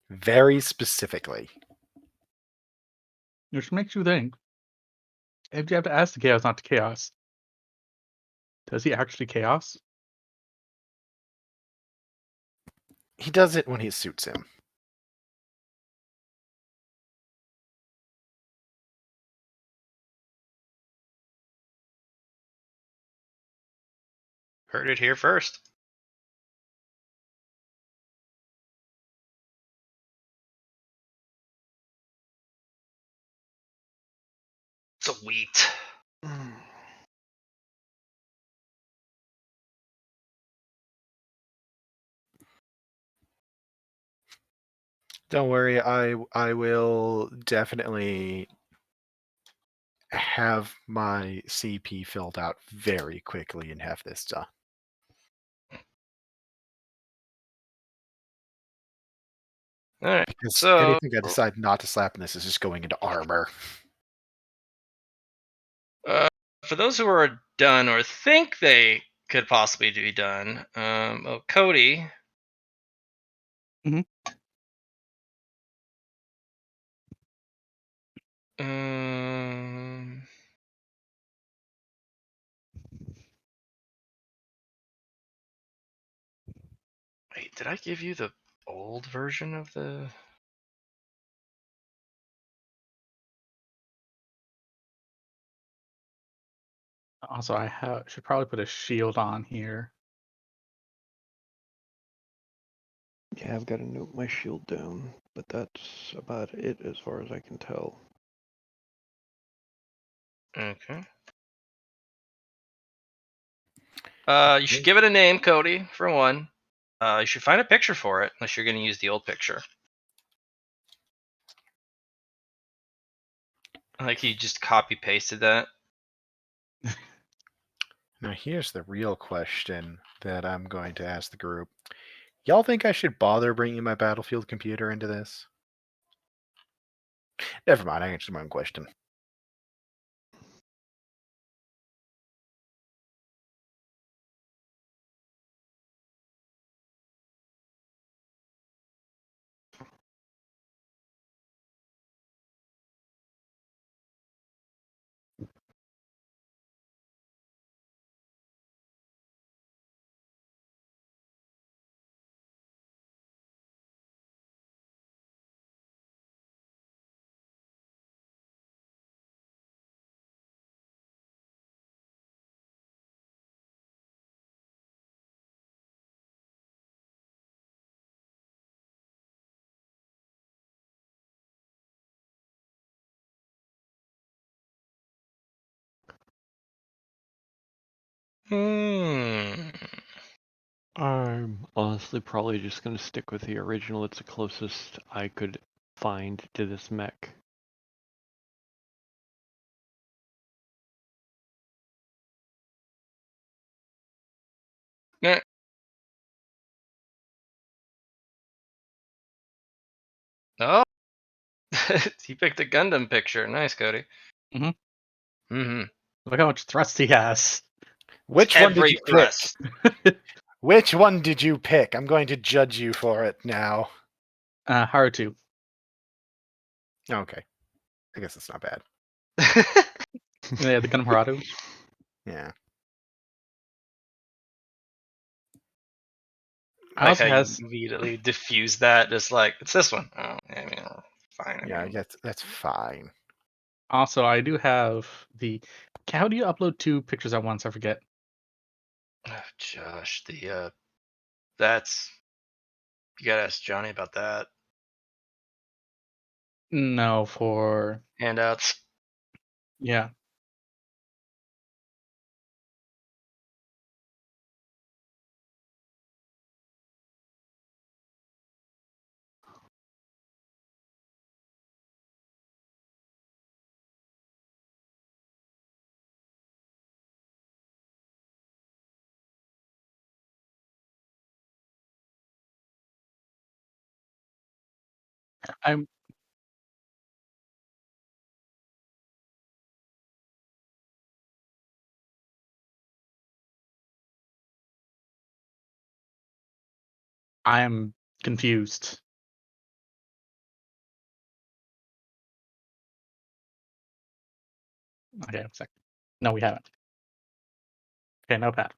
Very specifically. Which makes you think, if you have to ask the chaos not to chaos, does he actually chaos? He does it when he suits him. Heard it here first. Sweet. Don't worry, I will definitely have my CP filled out very quickly and have this done. All right. Because So anything I decide not to slap in this is just going into armor. for those who are done or think they could possibly be done, Cody. Mhm. Wait, did I give you the old version of the? Also, should probably put a shield on here. Yeah, I've got to note my shield down, but that's about it as far as I can tell. Okay. You should give it a name, Cody, for one. You should find a picture for it, unless you're going to use the old picture. Like you just copy pasted that. Now here's the real question that I'm going to ask the group. Y'all think I should bother bringing my Battlefield computer into this? Never mind, I answered my own question. I'm honestly probably just going to stick with the original. It's the closest I could find to this mech. Yeah. Oh, he picked a Gundam picture. Nice, Cody. Mhm. Mm-hmm. Look how much thrust he has. Which one did Every you pick? thrust. Which one did you pick? I'm going to judge you for it now. Haruto. Okay. I guess it's not bad. Yeah, the Gundam Haruto. Yeah. I like Also how has you immediately diffuse that, just like, it's this one. Oh, I mean, fine. I Yeah, mean. that's fine. also I do have the. How do you upload 2 pictures at once? I forget. Oh, Josh, that's, you gotta ask Johnny about that. No, for Handouts. yeah. I'm I am confused. Okay, a second. No, we haven't. Okay, no bad.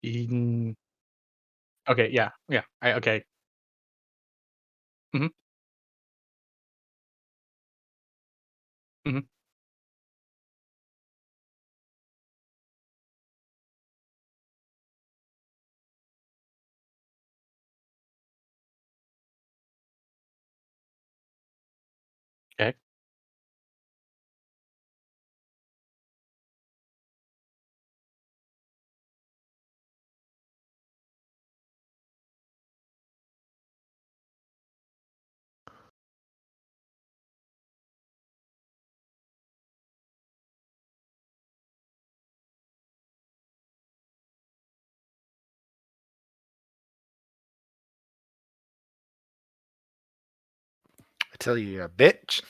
Mm, okay, yeah. Okay. Mhm. Mhm. Okay. I tell you, you bitch.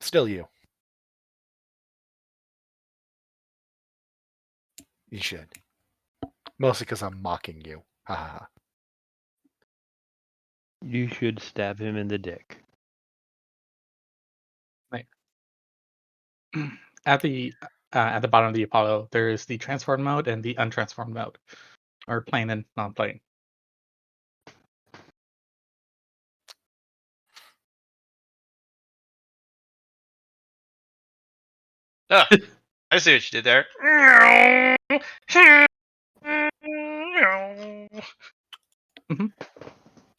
Still you. You should. Mostly because I'm mocking you. Ha ha ha. You should stab him in the dick. Right. At the bottom of the Apollo, there is the transform mode and the untransformed mode, or plane and non-plane. Oh, I see what you did there.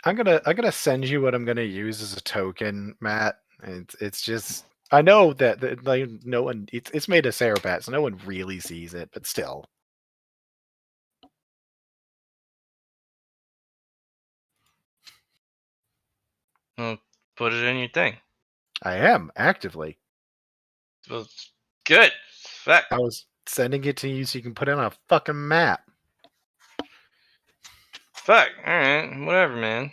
I'm gonna send you what I'm gonna use as a token, Matt. It's just I know that like no one it's made a Cerebat, so no one really sees it, but still. Well, put it in your thing. I am actively. Well, good. Fact. I was sending it to you so you can put it on a fucking map. Fuck. Alright. Whatever, man.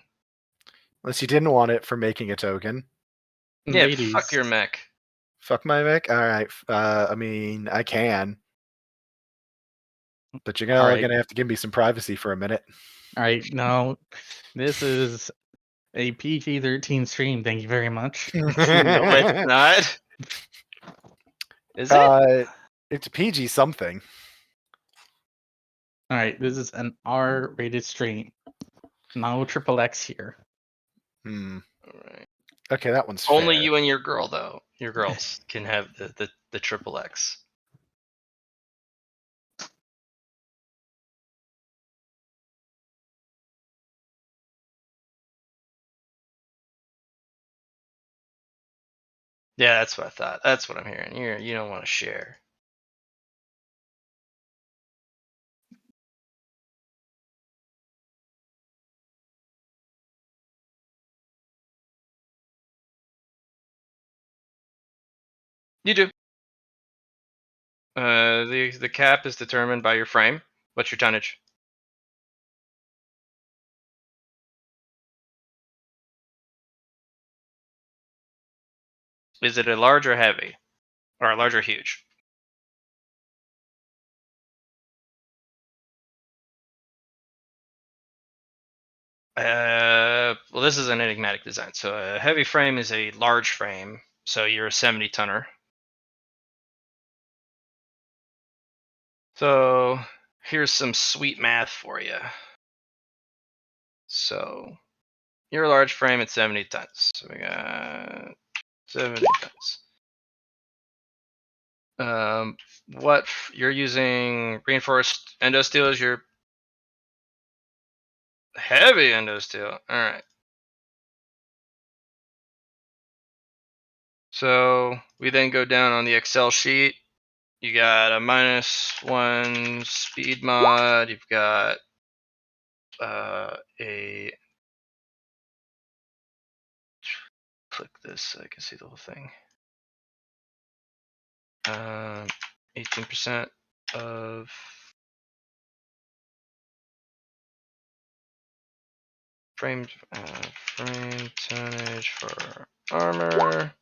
Unless you didn't want it for making a token. Yeah, Ladies. fuck your mech. Fuck my mech? Alright. I mean, I can. But you're All right. gonna have to give me some privacy for a minute. All right, no, this is a PG-13 stream. Thank you very much. No, it's not. Is it? It's PG something. All right, this is an R-rated stream. No triple X here. Hmm. Alright. Okay, that one's Only fair. you and your girl, though. Your girls can have the triple X. Yeah, that's what I thought. That's what I'm hearing. You don't want to share. You do. The cap is determined by your frame. What's your tonnage? Is it a large or heavy? Or a large or huge? Well, this is an enigmatic design. So a heavy frame is a large frame. So you're a 70 tonner. So here's some sweet math for you. So you're a large frame at 70 tons. So we got 70 tons. What you're using reinforced endo steel as your heavy endo steel. All right. So we then go down on the Excel sheet. You got a -1 speed mod. You've got a click this so I can see the whole thing. 18% of frame tonnage for armor.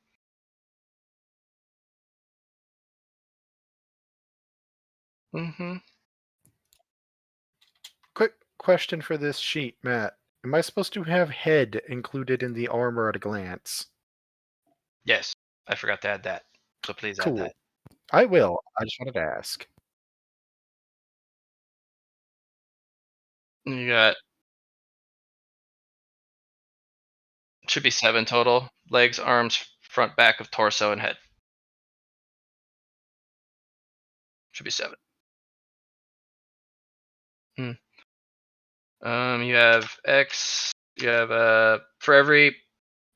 Quick question for this sheet, Matt. Am I supposed to have head included in the armor at a glance? Yes, I forgot to add that. So please add Cool. that. I will. I just wanted to ask. You got should be 7 total: legs, arms, front, back of torso, and head. Should be 7. You have X. You have for every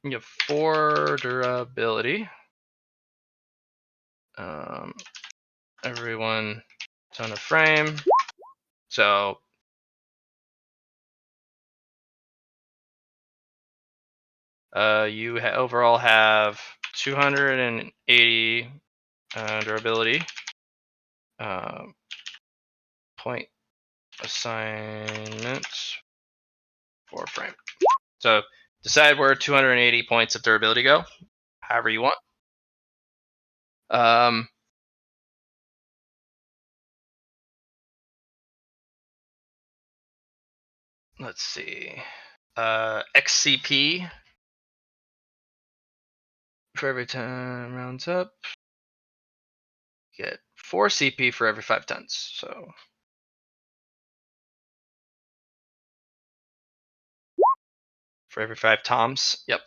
you have 4 durability. Every 1 ton of frame. So you overall have 280 durability. Point assignment for frame. So decide where 280 points of durability go, however you want. Let's see. XCP for every time rounds up. Get 4 CP for every 5 tons. So for every 5 toms. Yep.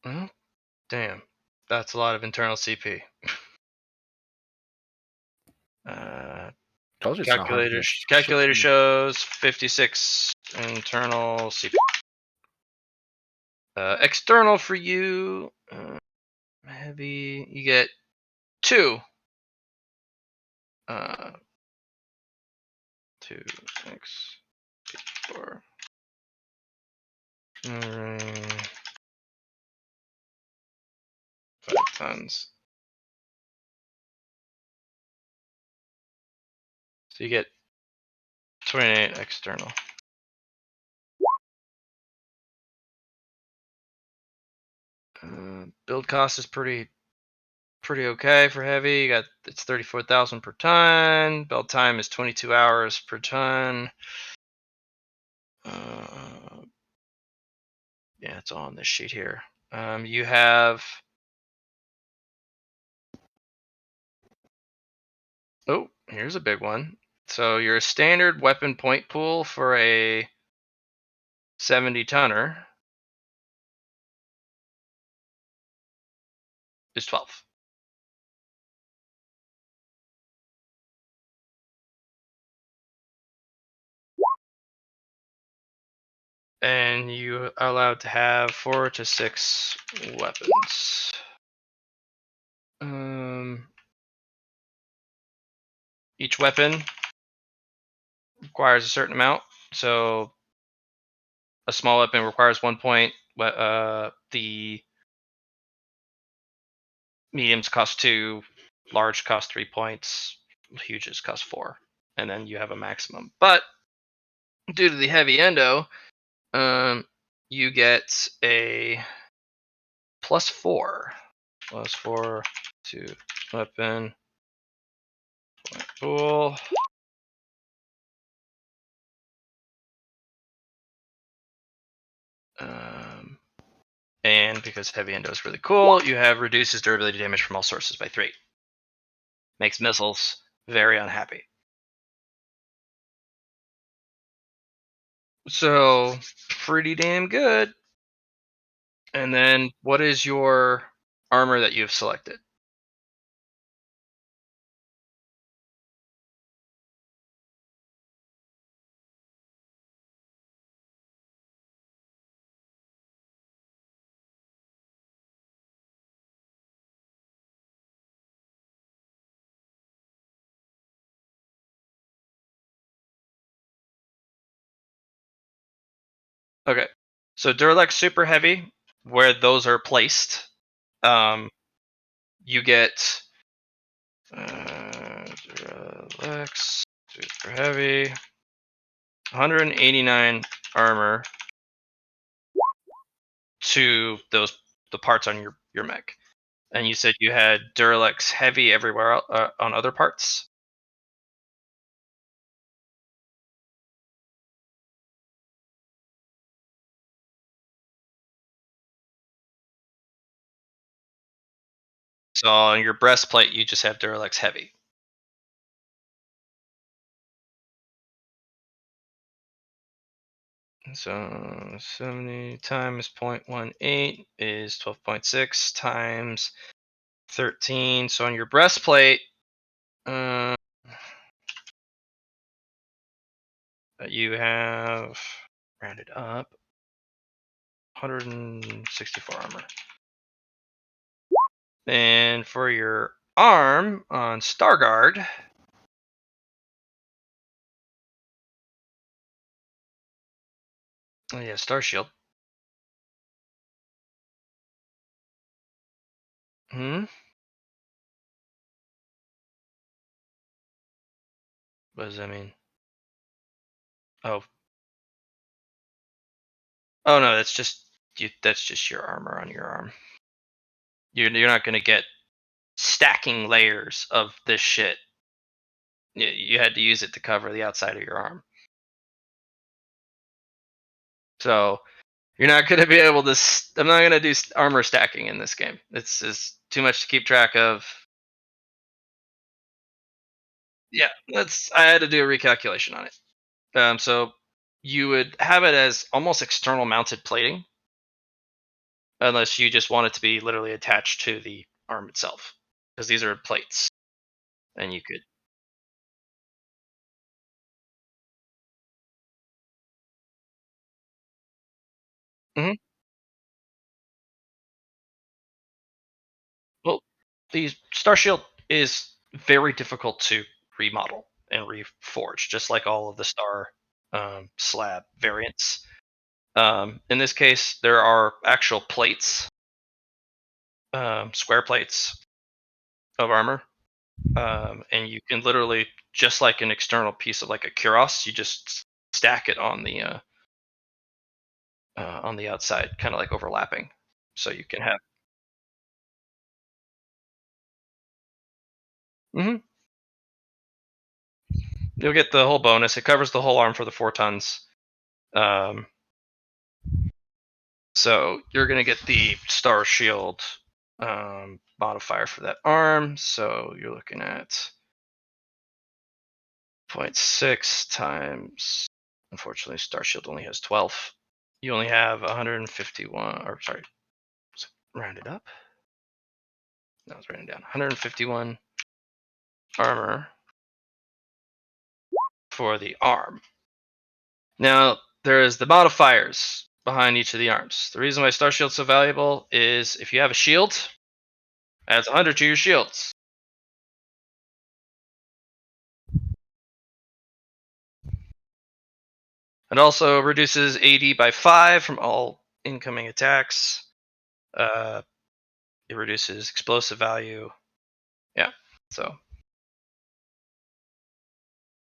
Well, damn. That's a lot of internal CP. Told you it's not hard to get Calculator shit. shows 56 internal CP. External for you, heavy. You get 2. 2, 6, 4. 5 tons. So you get 28 external. Build cost is pretty okay for heavy. You got it's 34,000 per ton. Build time is 22 hours per ton. Yeah, it's all on this sheet here. You have. Oh, here's a big one. So your standard weapon point pool for a 70 tonner is 12. And you are allowed to have 4 to 6 weapons. Each weapon requires a certain amount. So a small weapon requires 1 point. The mediums cost 2. Large cost 3 points. Huges cost 4. And then you have a maximum. But due to the heavy endo, you get a +4. +4 to weapon pool. And because heavy endo is really cool, you have reduces durability damage from all sources by 3. Makes missiles very unhappy. So pretty damn good. And then what is your armor that you've selected? Okay. So Duralex Super Heavy, where those are placed, you get Duralex Super Heavy, 189 armor to the parts on your mech. And you said you had Duralex Heavy everywhere on other parts? So on your breastplate, you just have Duralex Heavy. So 70 times 0.18 is 12.6 times 13. So on your breastplate, you have rounded up 164 armor. And for your arm on Starguard, oh yeah, Star Shield. What does that mean? Oh. Oh no, that's just that's just your armor on your arm. You're not gonna get stacking layers of this shit. You had to use it to cover the outside of your arm. So you're not going to be able to. I'm not going to do armor stacking in this game. It's too much to keep track of. Yeah, I had to do a recalculation on it. So you would have it as almost external mounted plating. unless you just want it to be literally attached to the arm itself, because these are plates, and you could. Mhm. Well, the Star Shield is very difficult to remodel and reforge, just like all of the Star slab variants. In this case, there are actual plates, square plates of armor, and you can literally, just like an external piece of like a cuirass, you just stack it on the outside, kind of like overlapping, so you can have. Mhm. You'll get the whole bonus. It covers the whole arm for the 4 tons. Um, so you're gonna get the Star Shield modifier for that arm. So you're looking at 0.6 times. Unfortunately, Star Shield only has 12. You only have 151. Or sorry, rounded up. No, it's written down. 151 armor for the arm. Now, there's the modifiers behind each of the arms. The reason why Star Shield's so valuable is if you have a shield, adds 100 to your shields. It also reduces AD by 5 from all incoming attacks. It reduces explosive value. Yeah, so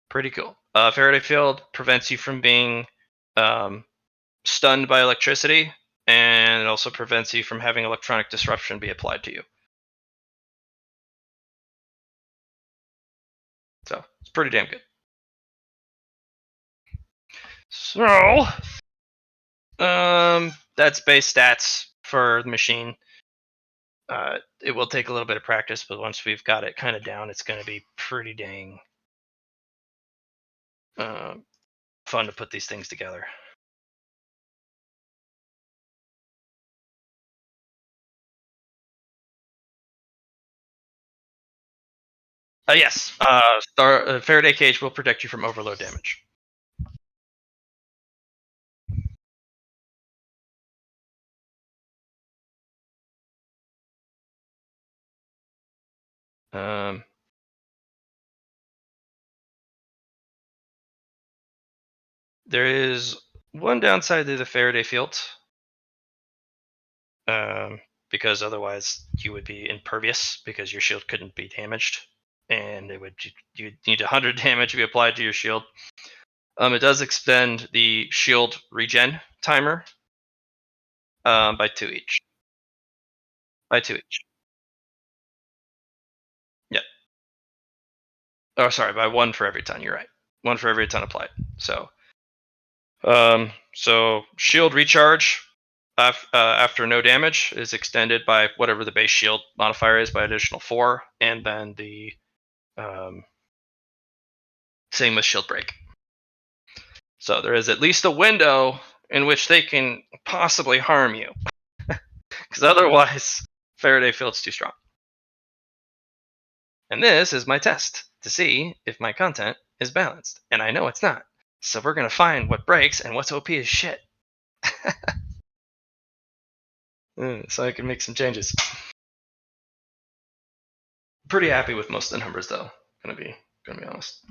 pretty cool. Faraday Field prevents you from being um, stunned by electricity, and it also prevents you from having electronic disruption be applied to you. So it's pretty damn good. So that's base stats for the machine. It will take a little bit of practice, but once we've got it kind of down, it's going to be pretty dang fun to put these things together. Yes, Faraday cage will protect you from overload damage. There is one downside to the Faraday field, because otherwise you would be impervious because your shield couldn't be damaged, and you need 100 damage to be applied to your shield. It does extend the shield regen timer by 2 each. By 2 each. Yeah. Oh, sorry, by 1 for every ton. You're right. 1 for every ton applied. So shield recharge after no damage is extended by whatever the base shield modifier is by additional 4, and then the same with shield break. So there is at least a window in which they can possibly harm you, because otherwise Faraday field's too strong. And this is my test to see if my content is balanced, and I know it's not. So we're gonna find what breaks and what's OP as shit. So I can make some changes. Pretty happy with most of the numbers though. Gonna be honest.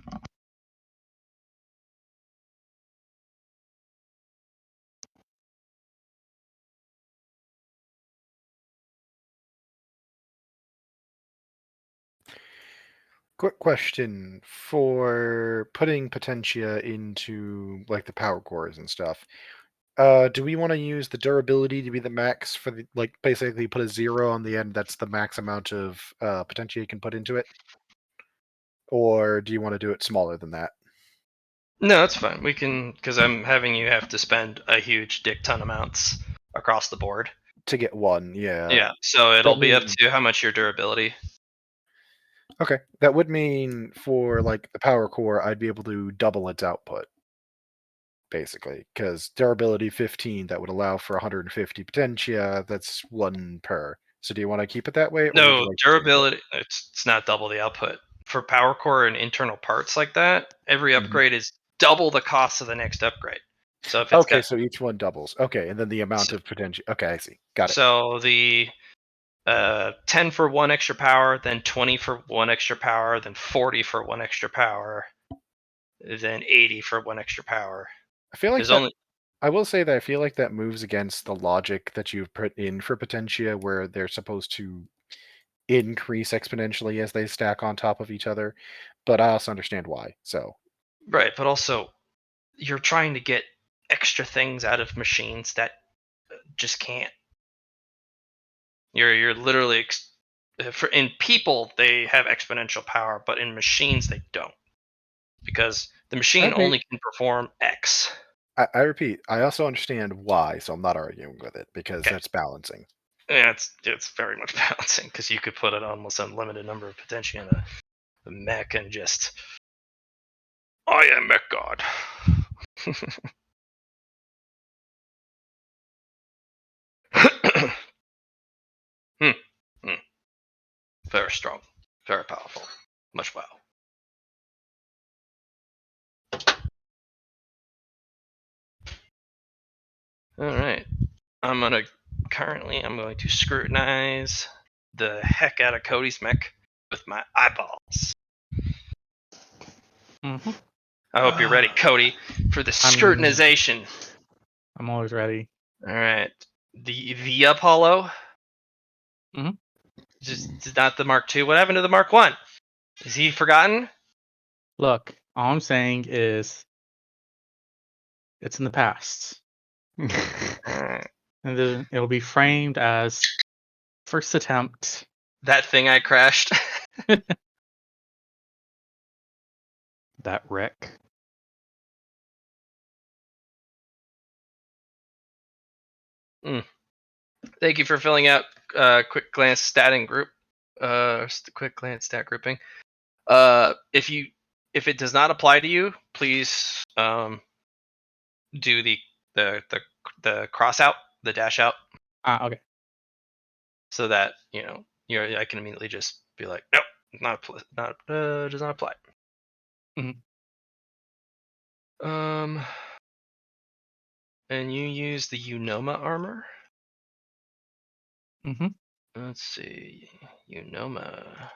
Quick question for putting Potentia into like the power cores and stuff. Do we want to use the durability to be the max for the like basically put a 0 on the end? That's the max amount of Potentia you can put into it, or do you want to do it smaller than that No, that's fine. We can, because I'm having you have to spend a huge dick ton amounts across the board. to get one? Yeah. Yeah, so it'll that be up means- to how much your durability. Okay, that would mean for like the power core, I'd be able to double its output, basically, because durability 15, that would allow for 150 potentia. That's 1 per. So do you want to keep it that way? Or would you No, like to change it? durability. It's not double the output for power core and internal parts like that. Every Mhm. upgrade is double the cost of the next upgrade. So if it's Okay, got so each one doubles. Okay, and then the amount of potential. Okay, I see. Got it. so the 10 for 1 extra power, then 20 for 1 extra power, then 40 for 1 extra power, then 80 for 1 extra power. I feel like There's that. only I will say that I feel like that moves against the logic that you've put in for potentia, where they're supposed to increase exponentially as they stack on top of each other. But I also understand why. So right, but also you're trying to get extra things out of machines that just can't. You're literally in people they have exponential power, but in machines they don't, because the machine Okay. only can perform X. I repeat, I also understand why, so I'm not arguing with it because Okay. that's balancing. Yeah, it's very much balancing, because you could put an almost unlimited number of potential in a mech and just I am mech god. Hmm. Hmm. Very strong, very powerful, much wow. All right, I'm going to scrutinize the heck out of Cody's mech with my eyeballs. Mm-hmm. I hope you're ready, Cody, for the I'm- scrutinization. I'm always ready. All right, the Apollo. Mhm. Just not the Mark II. What happened to the Mark I? Is he forgotten? Look, all I'm saying is it's in the past. Alright. And then it'll be framed as first attempt. That thing I crashed. That wreck. Thank you for filling out quick glance stat and group. Quick glance stat grouping. If it does not apply to you, please do the cross out, the dash out, Okay. so that I can immediately just be like, nope, does not apply. Mhm. And you use the Unoma armor. Mm-hmm. Let's see, Unoma.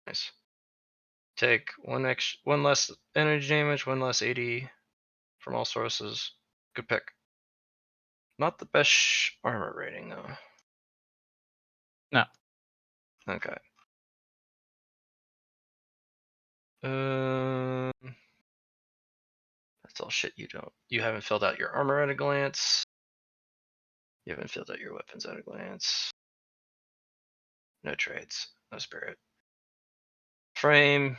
Nice. Take one less energy damage, 1 less 80 from all sources. Good pick. Not the best armor rating though. No. Okay. That's all shit you haven't filled out your armor at a glance. You haven't filled out your weapons at a glance. No trades. No spirit. Frame.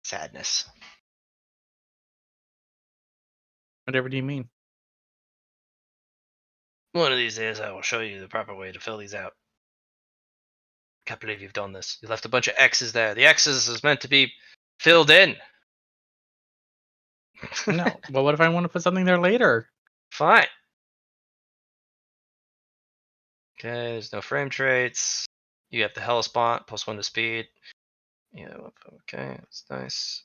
Sadness. Whatever do you mean? One of these days I will show you the proper way to fill these out. Can't believe you've done this. You left a bunch of X's there. The X's is meant to be filled in. No. Well, what if I want to put something there later? Fine. Okay, there's no frame traits. You have the Hellespont, +1 to speed. Yeah, okay, that's nice.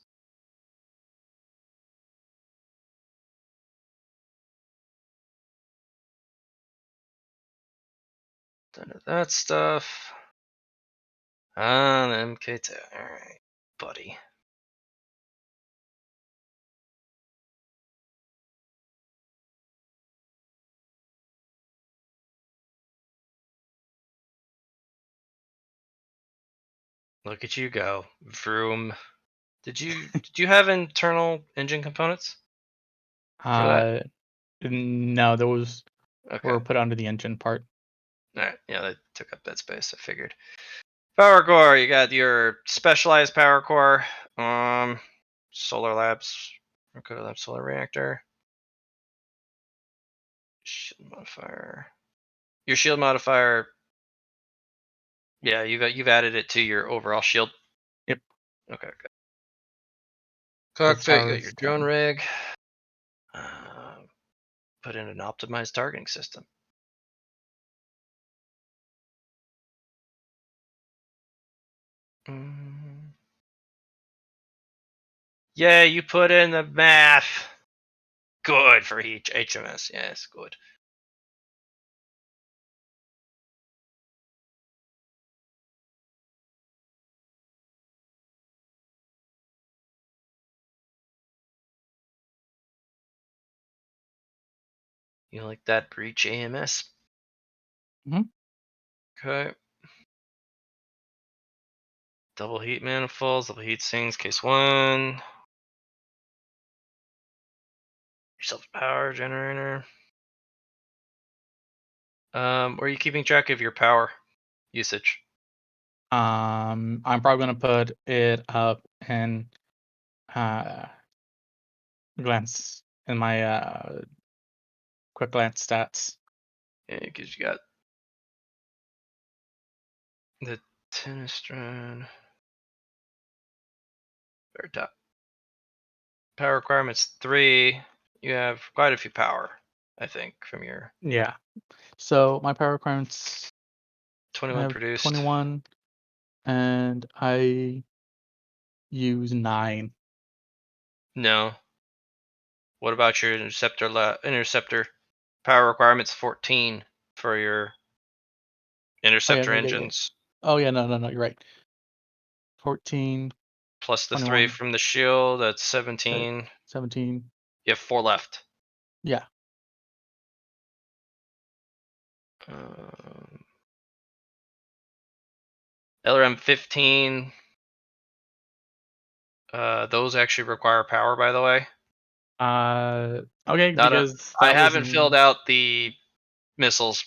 Done with that stuff. The MK2. Alright, buddy. Look at you go. Vroom. Did you have internal engine components for that? No, those Okay. were put under the engine part. Alright, yeah, that took up that space, I figured. Power core, you got your specialized power core. Solar Labs, Solar Reactor. Shield modifier. Your shield modifier. Yeah, you've added it to your overall shield. Yep. Okay. That's Cockpit. how You got it's your drone done. rig. Put in an optimized targeting system. Yeah, you put in the math. Good for each HMS. Yes, good. You like that breach AMS? Mhm. Okay. Double heat manifolds, double heat sinks, case 1. Yourself a power generator. Where are you keeping track of your power usage? I'm probably gonna put it up in glance in my quick glance stats. Yeah, because you got the Tenestron. Very top. Power requirements 3. You have quite a few power, I think, from your Yeah. So my power requirements, I 21 have produced. 21, and I use 9. No. What about your interceptor? Power requirements 14 for your interceptor yeah. engines, Oh yeah, no, you're right. 14, plus the 3 21, from the shield. That's 17. 17. You have 4 left. Yeah. LRM 15. Those actually require power, by the way. Okay, because I that was haven't filled out the missiles.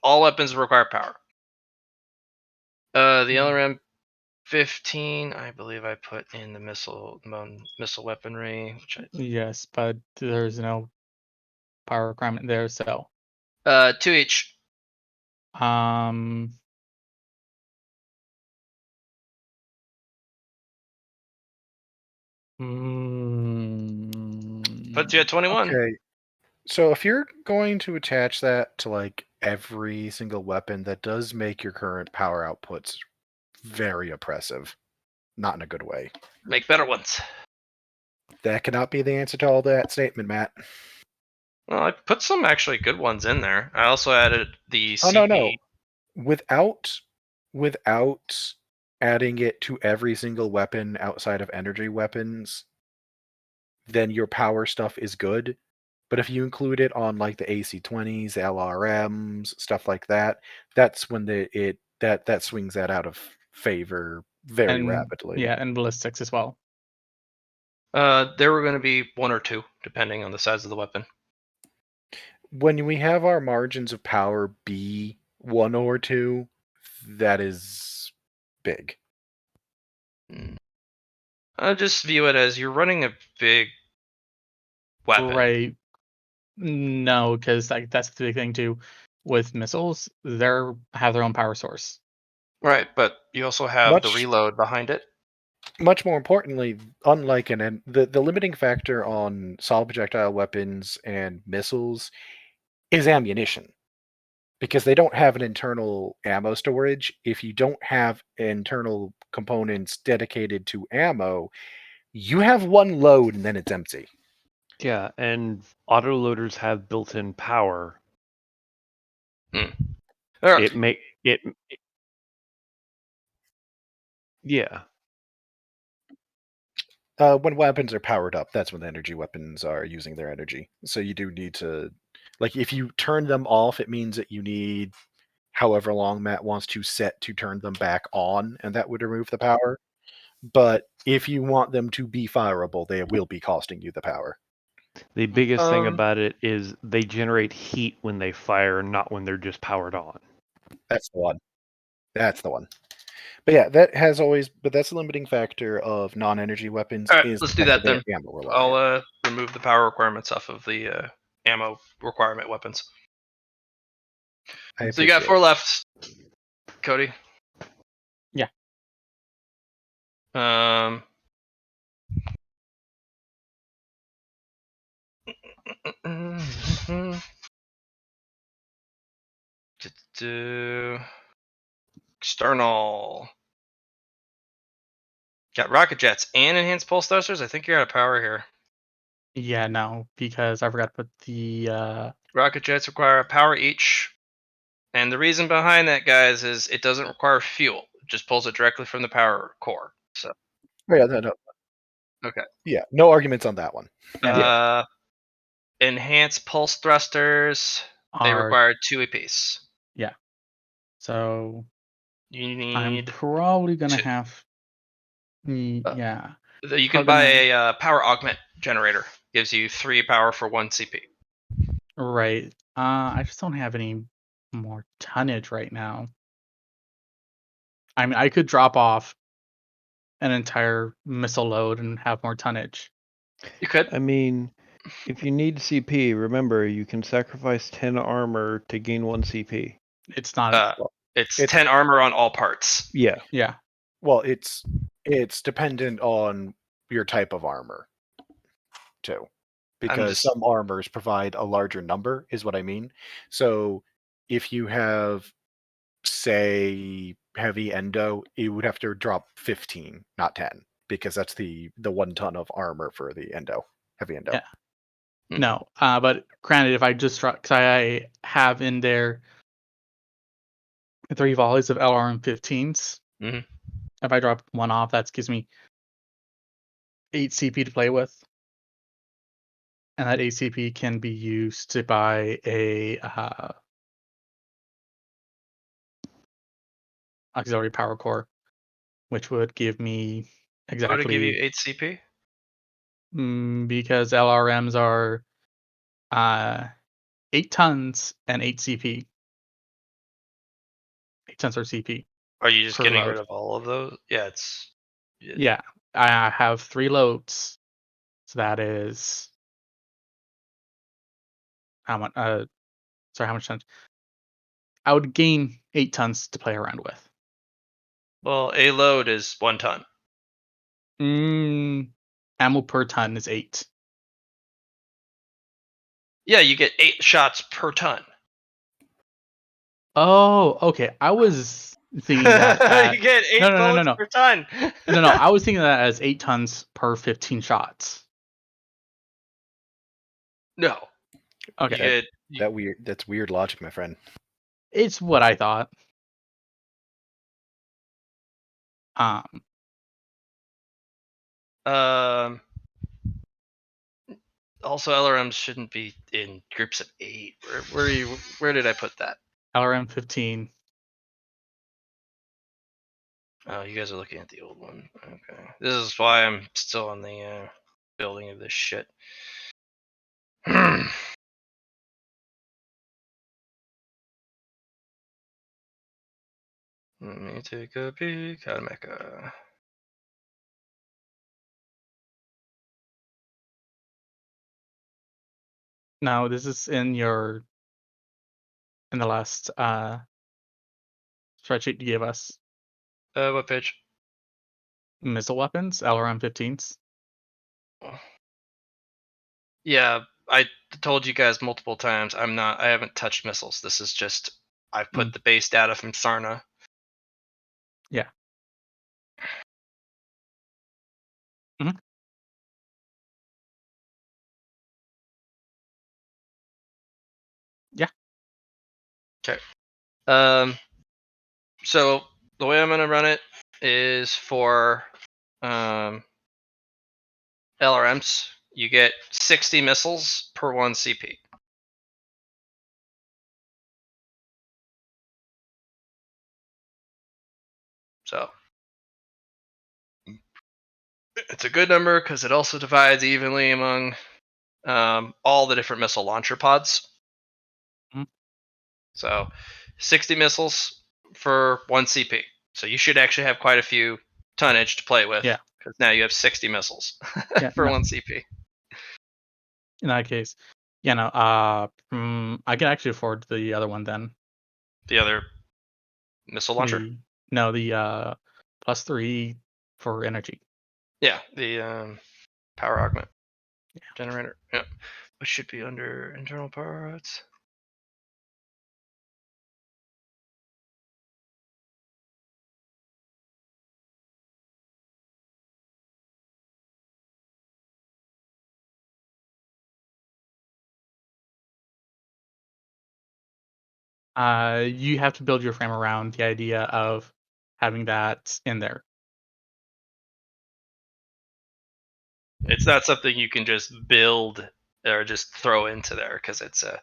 All weapons require power. The LRM 15, I believe I put in the missile weaponry, which yes, but there's no power requirement there, so 2 each. um Puts you at 21. Okay. So if you're going to attach that to like every single weapon, that does make your current power outputs very oppressive. Not in a good way. Make better ones. That cannot be the answer to all that statement, Matt. Well, I put some actually good ones in there. I also added the Oh CP. no. Without adding it to every single weapon outside of energy weapons, then your power stuff is good. But if you include it on like the AC-20s, LRMs, stuff like that, that's when that swings that out of favor very and rapidly. yeah, and ballistics as well. There were going to be 1 or 2, depending on the size of the weapon. When we have our margins of power be 1 or 2, that is big. I just view it as you're running a big weapon. Right. No, because that's the big thing too. With missiles, they have their own power source. Right, but you also have the reload behind it. Much more importantly, unlike the limiting factor on solid projectile weapons and missiles is ammunition. Because they don't have an internal ammo storage. If you don't have internal components dedicated to ammo, you have one load and then it's empty. Yeah, and autoloaders have built-in power. Right. Yeah. When weapons are powered up, that's when the energy weapons are using their energy. So you do need to, like, if you turn them off, it means that you need however long Matt wants to set to turn them back on, and that would remove the power. But if you want them to be fireable, they will be costing you the power. The biggest thing about it is they generate heat when they fire, not when they're just powered on. That's the one. That's the one. But yeah, that's the limiting factor of non-energy weapons. All right, Is let's the do fact that then. they're ammo reliant. I'll remove the power requirements off of the ammo requirement weapons. I So you got appreciate 4 it. left, Cody. Yeah. Um. External. Got rocket jets and enhanced pulse thrusters. I think you're out of power here. Yeah, no, because I forgot to put the Rocket jets require a power each, and the reason behind that, guys, is it doesn't require fuel. It just pulls it directly from the power core. So Oh, yeah, no. okay. Yeah, no arguments on that one. Enhanced pulse thrusters. They are require 2 apiece. yeah. So You I'm need. probably gonna two- have yeah. You can Probably buy gonna a power augment generator. Gives you 3 power for 1 CP. right. I just don't have any more tonnage right now. I mean, I could drop off an entire missile load and have more tonnage. You could. I mean, if you need CP, remember you can sacrifice 10 armor to gain 1 CP. It's not. It's It's- 10 armor on all parts. Yeah. Yeah. Well, it's dependent on your type of armor, too, because just- some armors provide a larger number, is what I mean. So, if you have, say, heavy endo, you would have to drop 15, not 10, because that's the 1 ton of armor for the endo, heavy endo. Yeah. No. But granted, if I just drop, because I have in there 3 volleys of LRM-15s. Mhm. If I drop one off, that gives me 8 CP to play with. And that 8 CP can be used to buy a auxiliary power core, which would give me What would it give you exactly 8 CP? because LRMs are 8 tons and 8 CP. 8 tons or CP. Are you just per getting load. rid of all of those? Yeah, it's. Yeah, I have 3 loads, so that is how much? Sorry, how much tons? I would gain 8 tons to play around with. Well, a load is 1 ton. Ammo per ton is 8. Yeah, you get 8 shots per ton. Oh, okay. I was thinking that you get 8 no. bullets per ton. No, I was thinking that as 8 tons per 15 shots. No. Okay. That's weird logic, my friend. It's what I thought. Also, LRMs shouldn't be in groups of 8. Where did I put that? LRM-15. Oh, you guys are looking at the old one. Okay. This is why I'm still on the building of this shit. Let me take a peek at Mecha. Now, this is in the last spreadsheet you gave us. What page? Missile weapons, LRM-15s. Yeah, I told you guys multiple times. I haven't touched missiles. This is just I've put the base data from Sarna. Yeah. Mm-hmm. Yeah. Okay. So the way I'm gonna run it is for LRMs. You get 60 missiles per 1 CP. So it's a good number because it also divides evenly among all the different missile launcher pods. Mm-hmm. So 60 missiles for 1 CP. So you should actually have quite a few tonnage to play with. Yeah. Because now you have 60 missiles Yeah, for no. 1 CP. In that case, Yeah, no. I can actually afford the other one then. The other missile launcher. The +3 for energy. Yeah, the power augment generator. Yeah, which should be under internal power rods. You have to build your frame around the idea of having that in there. It's not something you can just build or just throw into there because it's a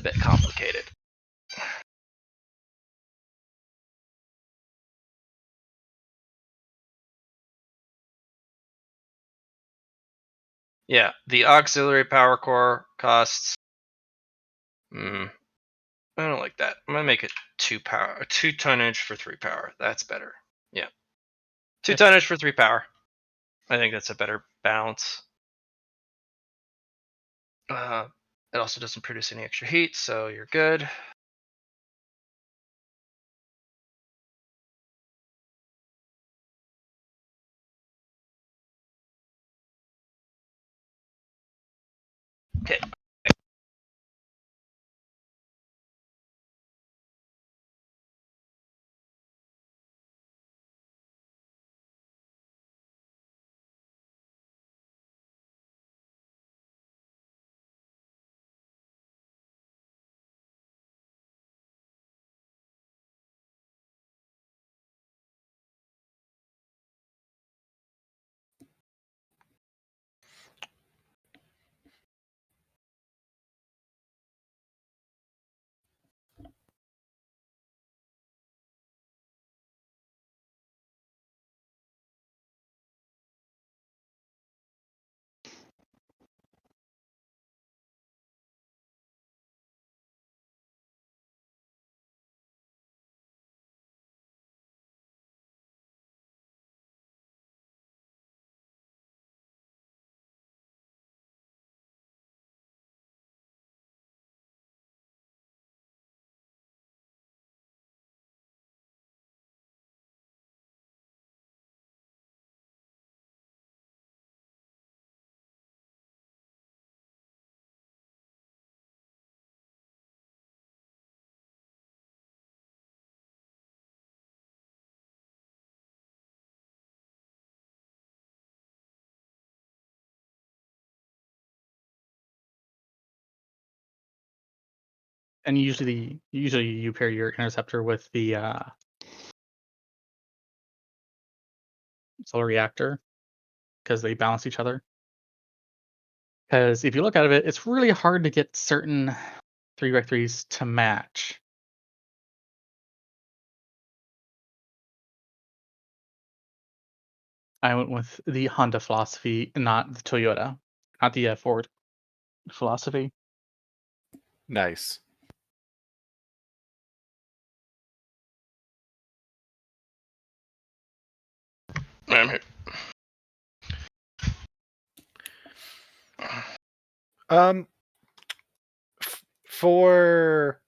bit complicated. Yeah, the auxiliary power core costs. I don't like that. I'm gonna make it 2 tonnage for 3 power. That's better. Yeah, 2 tonnage for 3 power. I think that's a better balance. It also doesn't produce any extra heat, so you're good. Okay. And usually you pair your interceptor with the solar reactor because they balance each other. Because if you look at it, it's really hard to get certain 3x3s to match. I went with the Honda philosophy, not the Toyota, not the Ford philosophy. Nice. I'm here. For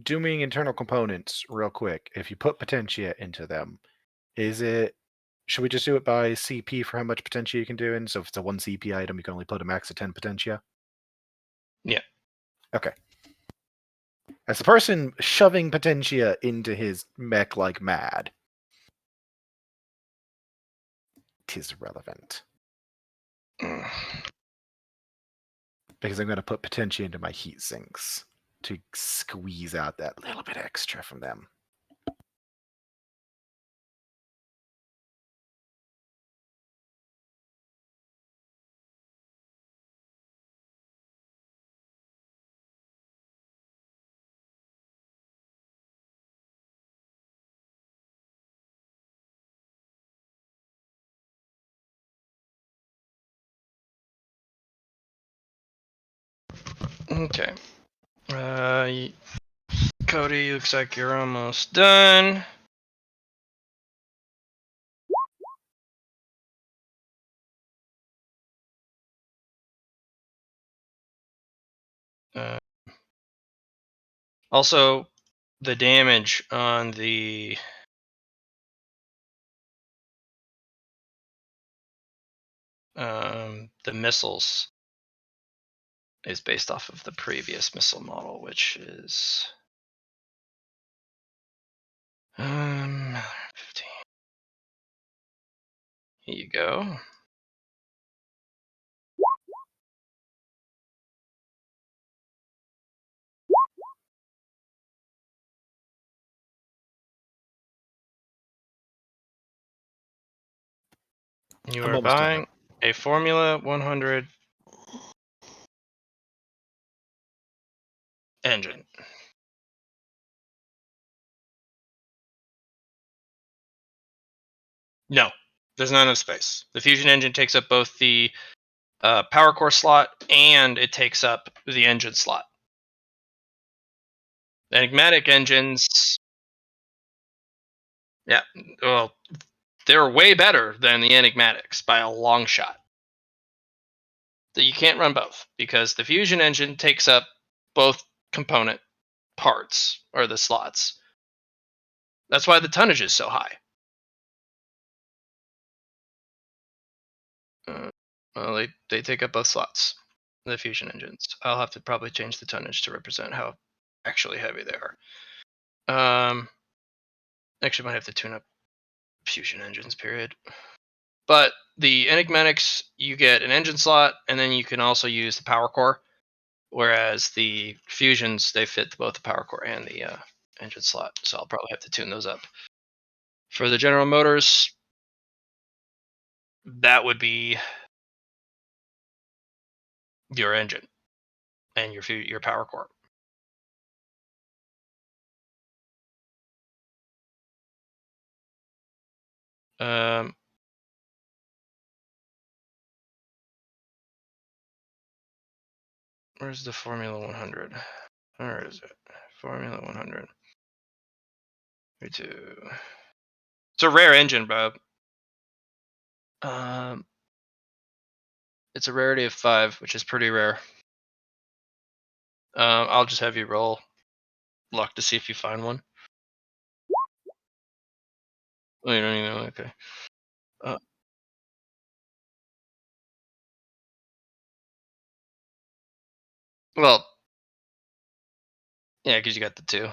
dooming internal components, real quick, if you put potentia into them, should we just do it by CP for how much potentia you can do in? So if it's a 1 CP item, you can only put a max of 10 potentia? Yeah. Okay. As the person shoving potentia into his mech like mad, 'tis relevant. Because I'm going to put potentia into my heat sinks to squeeze out that little bit extra from them. Okay. Cody, looks like you're almost done. Also, the damage on the missiles is based off of the previous missile model, which is 15. Here you go. You I'm are almost done. buying a Formula 100 engine. No, there's not enough space. The fusion engine takes up both the power core slot and it takes up the engine slot. Enigmatic engines, yeah, well, they're way better than the Enigmatics by a long shot. That you can't run both because the fusion engine takes up both component parts or the slots. That's why the tonnage is so high. Well, they take up both slots, the fusion engines. I'll have to probably change the tonnage to represent how actually heavy they are. Actually, might have to tune up fusion engines. Period. But the Enigmatics, you get an engine slot, and then you can also use the power core. Whereas the fusions, they fit both the power core and the engine slot. So I'll probably have to tune those up. For the General Motors, that would be your engine and your power core. Where's the Formula 100? Where is it? Formula 100. V2. It's a rare engine, bro. It's a rarity of 5, which is pretty rare. I'll just have you roll luck to see if you find one. Oh, you don't even know? Okay. Well, yeah, because you got the 2.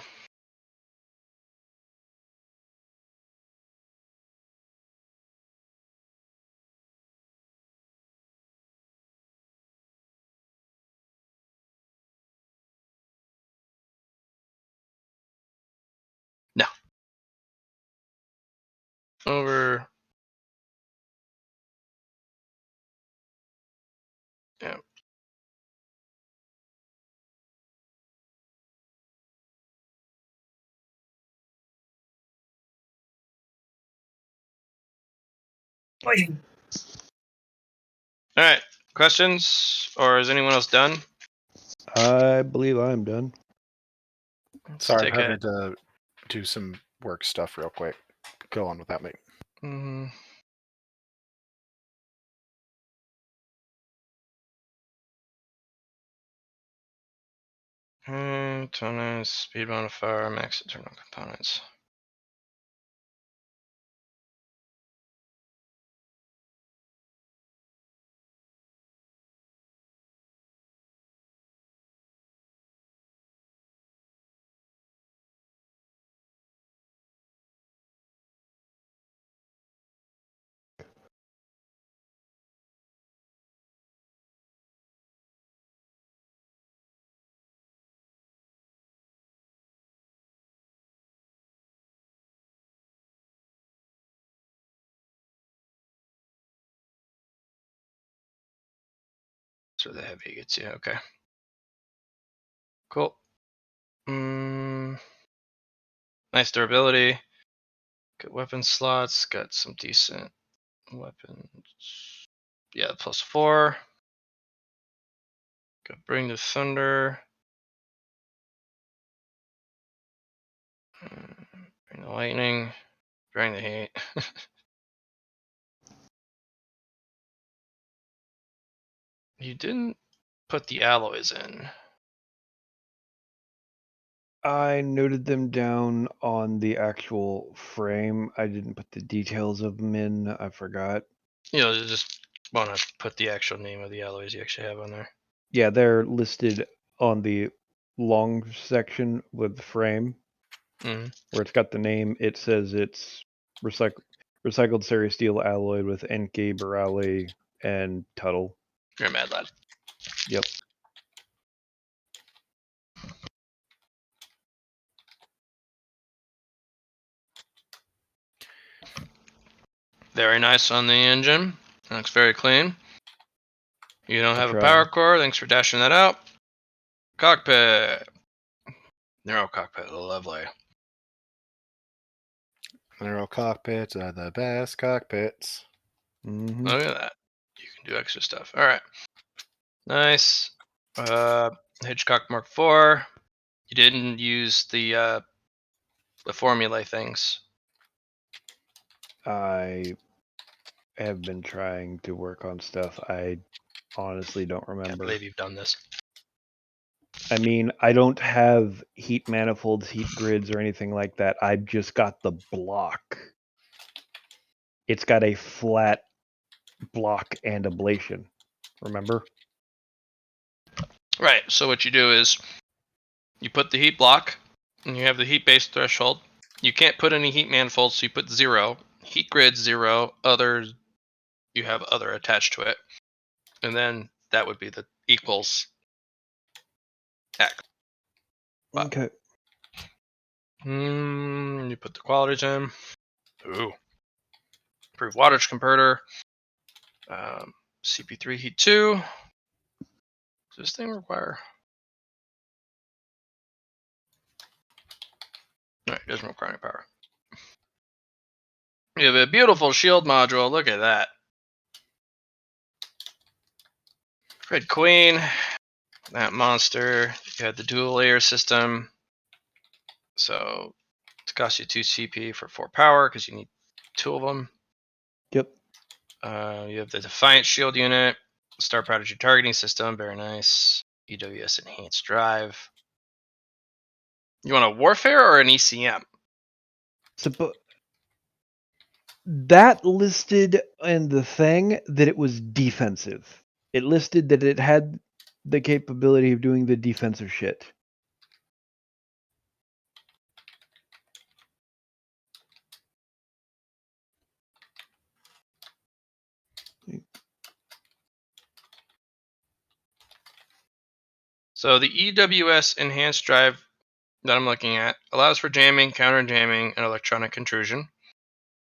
No. Over. Yeah. All right. Questions, or is anyone else done? I believe I'm done. Sorry, I'm having to do some work stuff real quick. Go on without me. Mm-hmm. Tonus, speed modifier, max internal components. So the heavy gets you. Okay. Cool. Nice durability. Good weapon slots. Got some decent weapons. Yeah, +4. Got Bring the Thunder. Bring the Lightning. Bring the Heat. You didn't put the alloys in. I noted them down on the actual frame. I didn't put the details of them in. I forgot. Just want to put the actual name of the alloys you actually have on there. Yeah, they're listed on the long section with the frame Mhm. where it's got the name. It says it's recycled Ceria steel alloyed with Enkei, Barali, and Tuttle. You're a mad lad. Yep. Very nice on the engine. Looks very clean. You don't have a tried. power core. Thanks for dashing that out. Cockpit. Narrow cockpit. Lovely. Narrow cockpits are the best cockpits. Mm-hmm. Look at that. You can do extra stuff. All right. Nice. Hitchcock Mark IV. You didn't use the formulae things. I have been trying to work on stuff. I honestly don't I remember. believe you've done this. I mean, I don't have heat manifolds, heat grids, or anything like that. I've just got the block. It's got a flat block and ablation. Remember? Right. So what you do is you put the heat block, and you have the heat base threshold. You can't put any heat manifolds, so you put 0. Heat grid 0. Others, you have other attached to it, and then that would be the equals X. Wow. Okay. You put the qualities in. Ooh. Improved wattage converter. CP3 heat 2. Does this thing require? No, it doesn't require any power. You have a beautiful shield module. Look at that. Red Queen. That monster. You had the dual layer system. So it costs you 2 CP for 4 power because you need 2 of them. Yep. You have the Defiant Shield unit, Star Prodigy targeting system, very nice. EWS Enhanced Drive. You want a Warfare or an ECM? That listed in the thing that it was defensive. It listed that it had the capability of doing the defensive shit. So the EWS Enhanced Drive that I'm looking at allows for jamming, counter jamming, and electronic intrusion.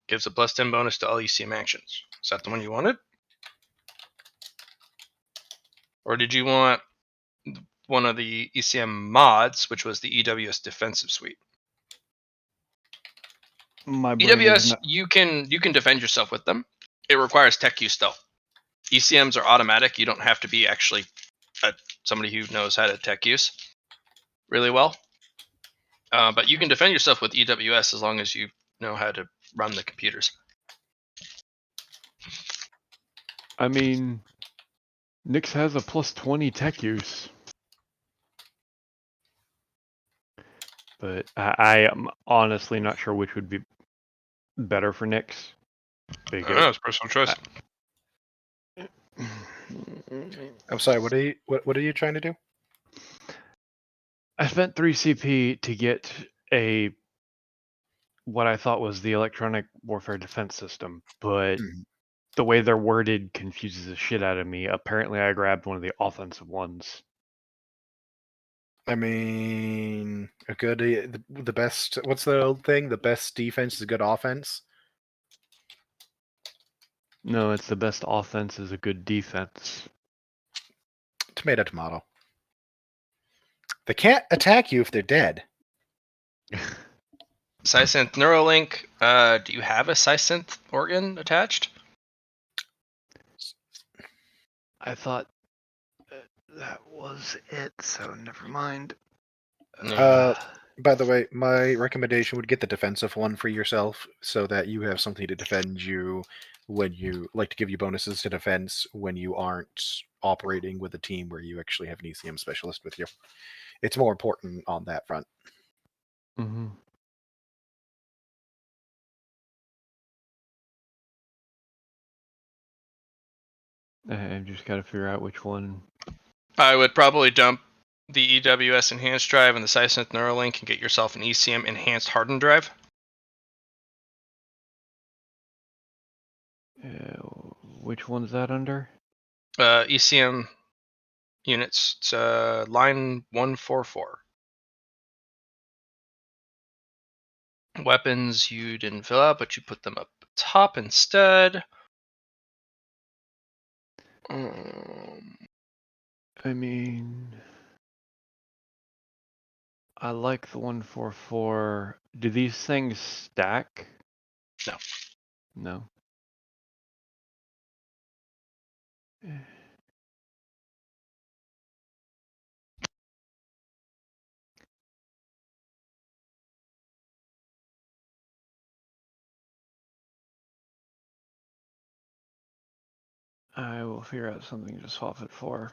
Gives a +10 bonus to all ECM actions. Is that the one you wanted? Or did you want one of the ECM mods, which was the EWS Defensive Suite? My brain is EWS, not. you can defend yourself with them. It requires tech use though. ECMs are automatic. You don't have to be actually somebody who knows how to tech use really well. But you can defend yourself with EWS as long as you know how to run the computers. I mean, Nyx has a +20 tech use. But I am honestly not sure which would be better for Nyx. It's personal choice. I'm sorry. What are you trying to do? I spent 3 CP to get what I thought was the electronic warfare defense system, but the way they're worded confuses the shit out of me. Apparently, I grabbed one of the offensive ones. I mean, the best. What's the old thing? The best defense is a good offense. No, it's the best offense is a good defense. Tomato, tomato. They can't attack you if they're dead. Sysynth Neuralink. Do you have a Sysynth organ attached? I thought that was it, so never mind. By the way, my recommendation would get the defensive one for yourself so that you have something to defend you when you like to give you bonuses to defense when you aren't operating with a team where you actually have an ECM specialist with you. It's more important on that front. Mm-hmm. I've just got to figure out which one. I would probably dump the EWS enhanced drive and the Sysynth Neuralink and get yourself an ECM enhanced hardened drive. Which one's that under? ECM units. It's line 144. Weapons you didn't fill out, but you put them up top instead. I mean, I like the 144. Do these things stack? No. No. I will figure out something to swap it for.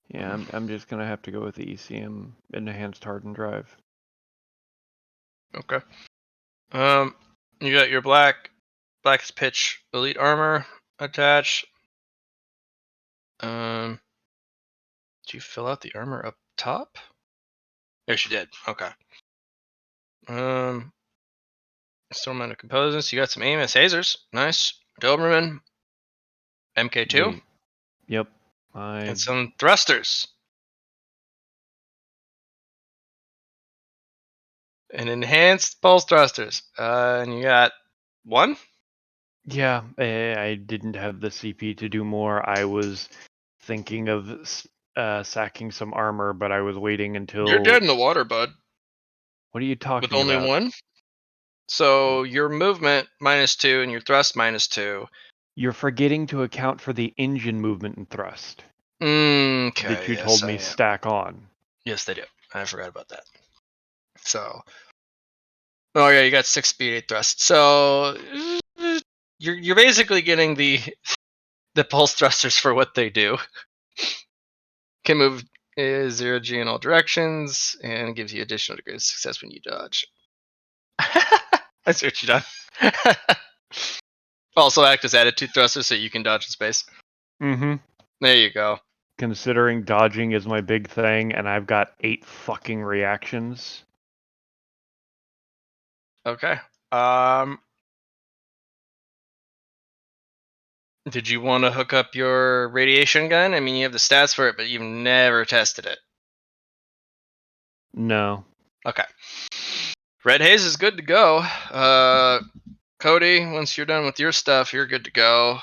Yeah, I'm just gonna have to go with the ECM enhanced hardened drive. Okay. You got your black's pitch elite armor attached. Did you fill out the armor up top? Yes, you did. Okay. Still amount of components. You got some AMS hazers. Nice. Doberman. MK2. Wait. Yep. And some thrusters. And enhanced pulse thrusters. And you got one? Yeah, I didn't have the CP to do more. I was thinking of sacking some armor, but I was waiting until... You're dead in the water, bud. What are you talking with only about? one? So your movement -2 and your thrust -2. You're forgetting to account for the engine movement and thrust Okay. that you yes, told I me am. stack on. Yes, they do. I forgot about that. So, oh yeah, you got 6 speed, 8 thrust. So you're basically getting the pulse thrusters for what they do. Can move 0G in all directions and gives you additional degrees of success when you dodge. I see what you done. Also act as attitude thrusters so you can dodge in space. Mm-hmm. There you go. Considering dodging is my big thing, and I've got 8 fucking reactions. Okay. Did you want to hook up your radiation gun? I mean, you have the stats for it, but you've never tested it. No. Okay. Red Haze is good to go. Cody, once you're done with your stuff, you're good to go.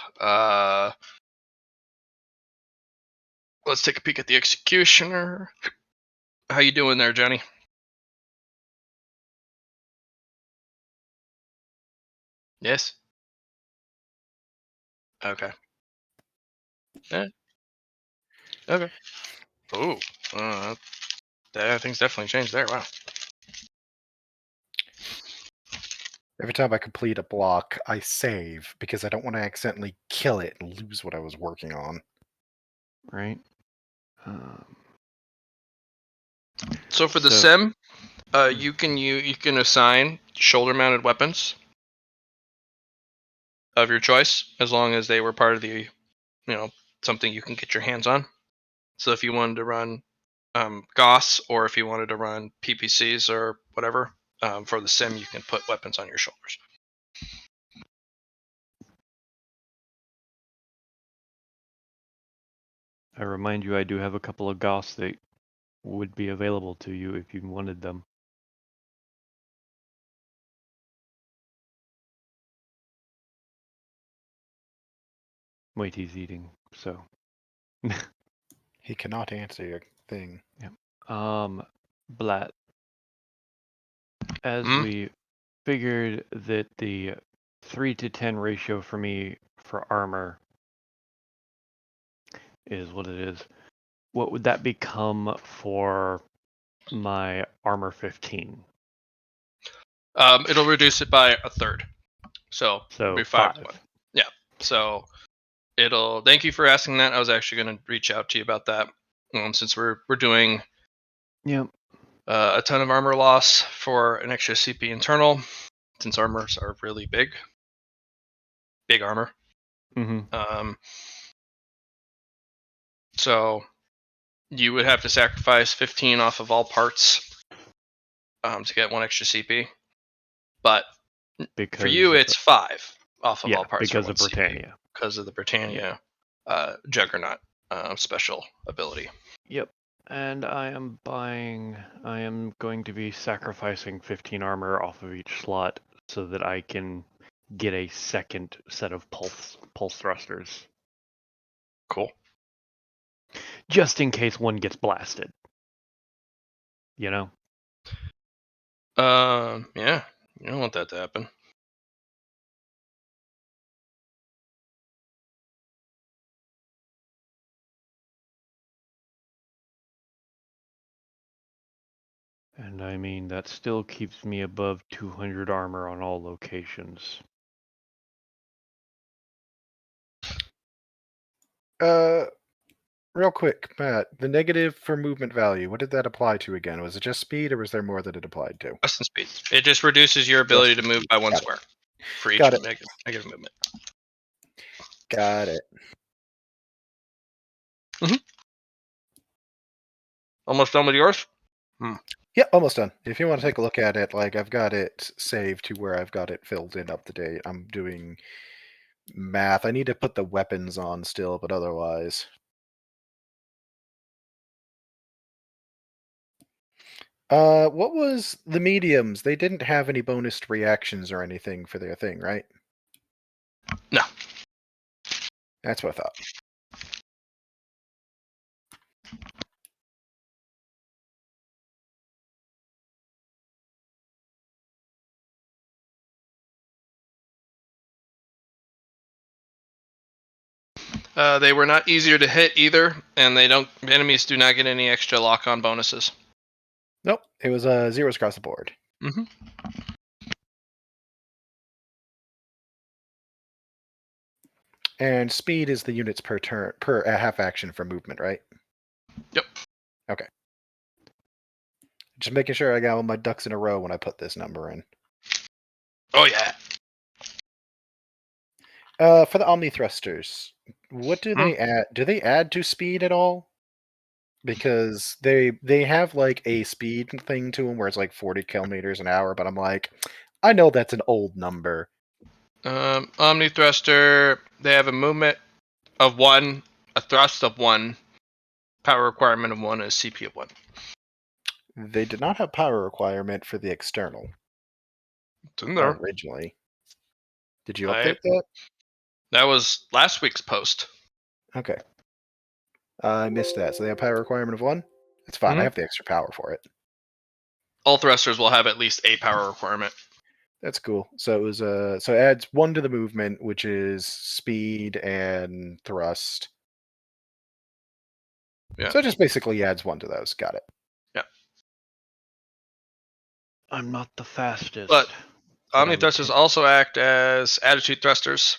Let's take a peek at the Executioner. How you doing there, Johnny? Yes? Okay. Yeah. Okay. Ooh. Things definitely changed there. Wow. Every time I complete a block, I save because I don't want to accidentally kill it and lose what I was working on. Right? So for the sim, you can assign shoulder-mounted weapons of your choice as long as they were part of the, something you can get your hands on. So if you wanted to run GOS or if you wanted to run PPCs or whatever, for the sim, you can put weapons on your shoulders. I remind you, I do have a couple of GOS that would be available to you if you wanted them. Wait, he's eating, so. He cannot answer your thing. Blatt. As we figured that the 3-to-10 ratio for me for armor is what it is, what would that become for my armor 15? It'll reduce it by a third. So it'll be 5 to 1. Yeah. So thank you for asking that. I was actually going to reach out to you about that. Since we're doing Yep. a ton of armor loss for an extra CP internal, since armors are really big armor. Mm-hmm. So you would have to sacrifice 15 off of all parts to get 1 extra CP. But Because for you, it's 5 off of all parts because for 1 of Britannia. CP, because of the Britannia Juggernaut special ability. Yep. And I am going to be sacrificing 15 armor off of each slot so that I can get a second set of pulse thrusters. Cool. Just in case one gets blasted. You know? Yeah, you don't want that to happen. And I mean, that still keeps me above 200 armor on all locations. Real quick, Matt, the negative for movement value, what did that apply to again? Was it just speed, or was there more that it applied to? Less than speed. It just reduces your ability to move by 1 Got it. square for each Got it. negative movement. Got it. Almost done with yours? Yeah, almost done. If you want to take a look at it, like I've got it saved to where I've got it filled in up to date. I'm doing math. I need to put the weapons on still, but otherwise. What was the mediums? They didn't have any bonus reactions or anything for their thing, right? No. That's what I thought. They were not easier to hit either, and enemies do not get any extra lock-on bonuses. Nope, it was zeros across the board. Mm-hmm. And speed is the units per turn per half action for movement, right? Yep. Okay. Just making sure I got all my ducks in a row when I put this number in. Oh yeah. For the Omni Thrusters, what do they add? Do they add to speed at all? Because they have like a speed thing to them where it's like 40 kilometers an hour, but I'm like, I know that's an old number. Omni Thruster, they have a movement of 1, a thrust of 1, power requirement of 1, and a CP of 1. They did not have power requirement for the external It's in there. originally. Did you update that? That was last week's post. Okay. I missed that. So they have power requirement of 1? It's fine. I have the extra power for it. All thrusters will have at least a power requirement. That's cool. So it was so it adds 1 to the movement, which is speed and thrust. Yeah. So it just basically adds 1 to those. Got it. Yeah. I'm not the fastest. But Omni Thrusters also act as attitude thrusters.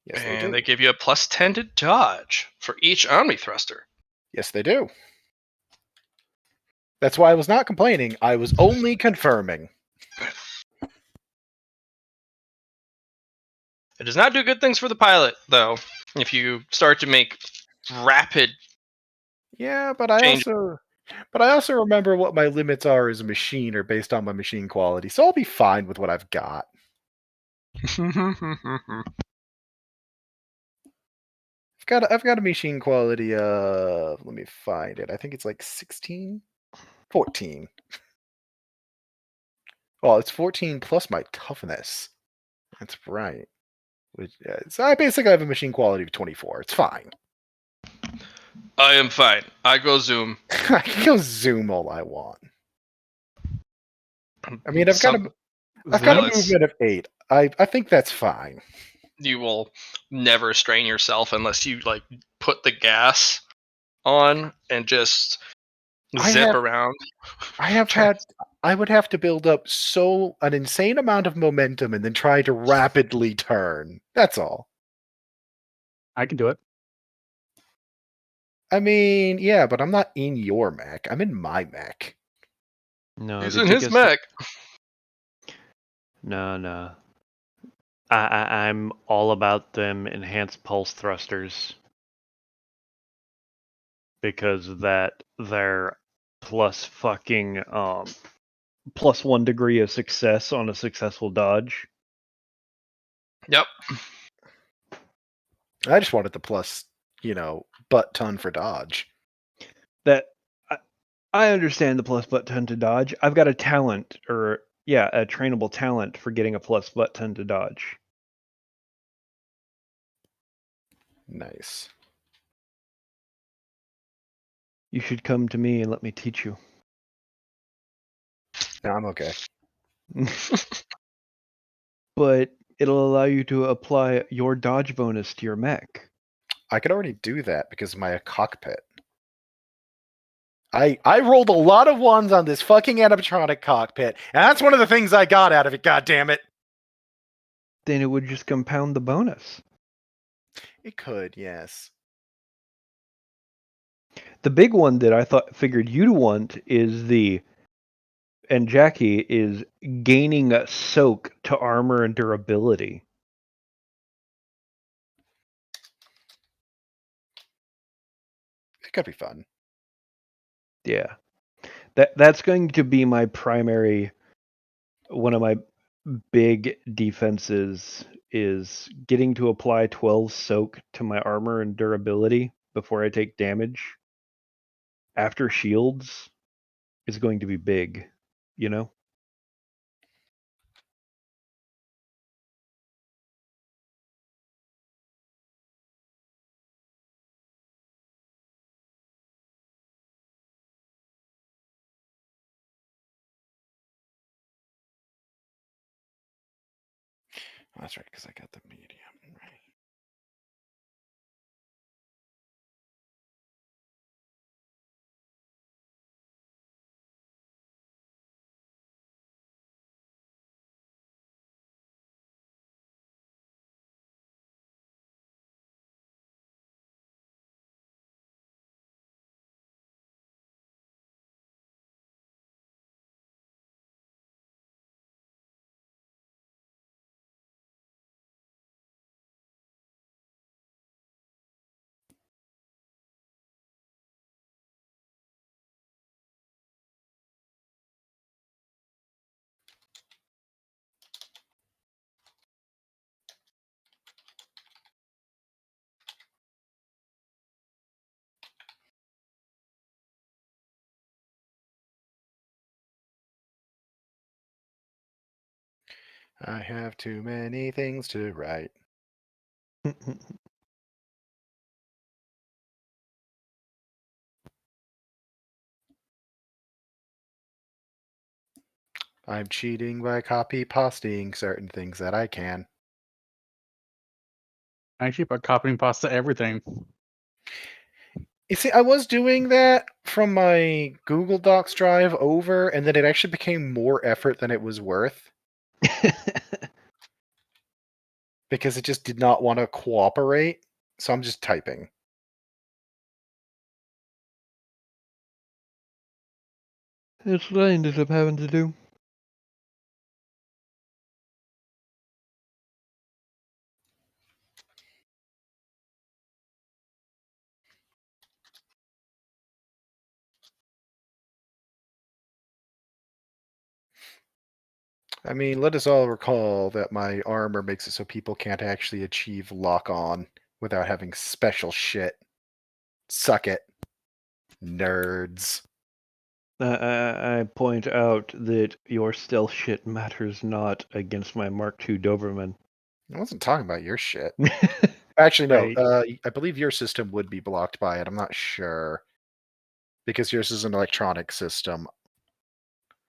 Yes, they and do. they give you a plus 10 to dodge for each Omni Thruster. Yes, they do. That's why I was not complaining. I was only confirming. It does not do good things for the pilot, though, if you start to make rapid. Yeah, but I also remember what my limits are as a machine are based on my machine quality, so I'll be fine with what I've got. I've got a machine quality of, let me find it. I think it's like 16? 14. Well, it's 14 plus my toughness. That's right. So I basically have a machine quality of 24. It's fine. I am fine. I go zoom. I can go zoom all I want. I mean, I've got a movement of 8. I think that's fine. You will never strain yourself unless you like put the gas on and just zip around. I would have to build up an insane amount of momentum and then try to rapidly turn. That's all. I can do it. I mean, yeah, but I'm not in your mech. I'm in my mech. No, He's the in his tickets- mech. No. I'm all about them enhanced pulse thrusters. Because they're plus fucking plus 1 degree of success on a successful dodge. Yep. I just wanted the plus, butt ton for dodge. That I understand the plus butt ton to dodge. I've got a talent, or a trainable talent for getting a plus butt ton to dodge. Nice. You should come to me and let me teach you. No, I'm okay. But it'll allow you to apply your dodge bonus to your mech. I could already do that because of my cockpit. I rolled a lot of ones on this fucking animatronic cockpit, and that's one of the things I got out of it, goddammit. Then it would just compound the bonus. It could, yes. The big one that I figured you'd want is and Jackie is gaining a soak to armor and durability. It could be fun. Yeah. That's going to be my primary, one of my big defenses is getting to apply 12 soak to my armor and durability before I take damage. After shields is going to be big, you know? Oh, that's right, because I got the medium. Right. I have too many things to write. I'm cheating by copy pasting certain things that I can. I keep a copying pasta everything. You see, I was doing that from my Google Docs drive over, and then it actually became more effort than it was worth because it just did not want to cooperate. So I'm just typing. That's what I ended up having to do. I mean, let us all recall that my armor makes it so people can't actually achieve lock on without having special shit. Suck it. Nerds. I point out that your stealth shit matters not against my Mark II Doberman. I wasn't talking about your shit. Actually, no. Right. I believe your system would be blocked by it. I'm not sure. Because yours is an electronic system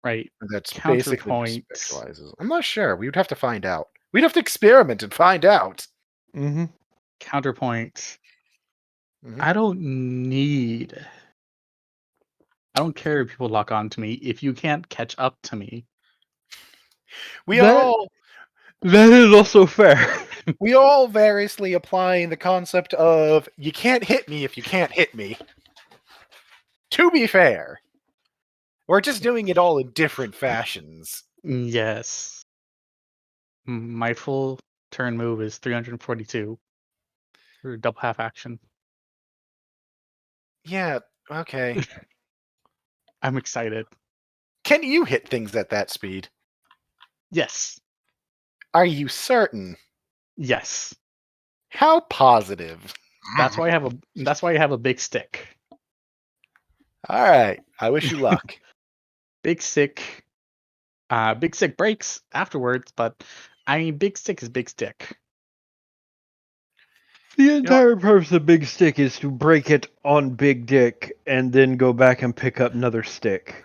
Right. that's basically Counterpoint. specializes. I'm not sure. We would have to find out. We'd have to experiment and find out. Mm-hmm. Counterpoint. Mhm. I don't care if people lock on to me if you can't catch up to me. We are That- all That is also fair. we all variously applying the concept of you can't hit me if you can't hit me. To be fair, we're just doing it all in different fashions. Yes. My full turn move is 342 for double half action. Yeah, okay. I'm excited. Can you hit things at that speed? Yes. Are you certain? Yes. How positive? That's why I have a big stick. All right. I wish you luck. Big stick. Big stick breaks afterwards, but I mean, big stick is big stick. The entire purpose of Big Stick is to break it on Big Dick and then go back and pick up another stick.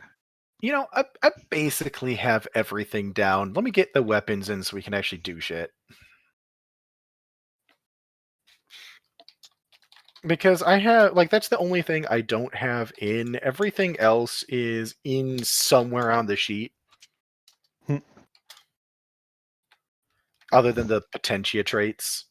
I basically have everything down. Let me get the weapons in so we can actually do shit. Because I have, that's the only thing I don't have in. Everything else is in somewhere on the sheet. Hmm. Other than the potentia traits.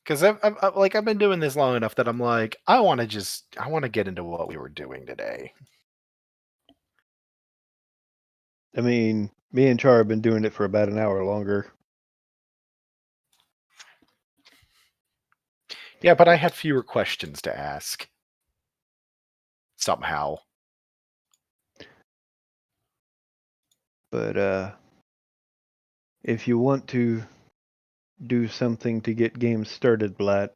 Because I've been doing this long enough that I'm like, I want to get into what we were doing today. I mean, me and Char have been doing it for about an hour longer. Yeah, but I had fewer questions to ask. Somehow. But if you want to do something to get games started, Blatt,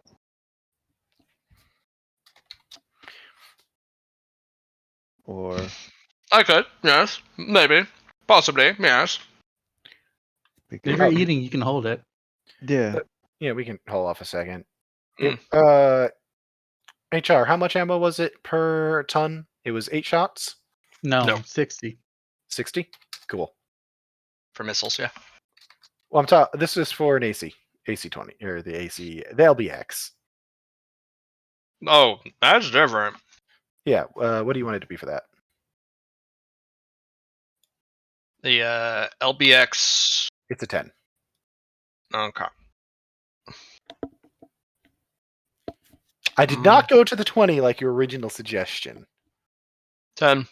or I could, yes, maybe, possibly, yes. If because you're eating, you can hold it. yeah, Yeah, we can hold off a second. Mm. HR, how much ammo was it per ton? It was 8 shots? No, 60. 60? Cool. For missiles, yeah. Well, this is for an AC-20, or the the LBX. Oh, that's different. Yeah, what do you want it to be for that? The LBX. It's a 10. Okay. I did not go to the 20 like your original suggestion. 10.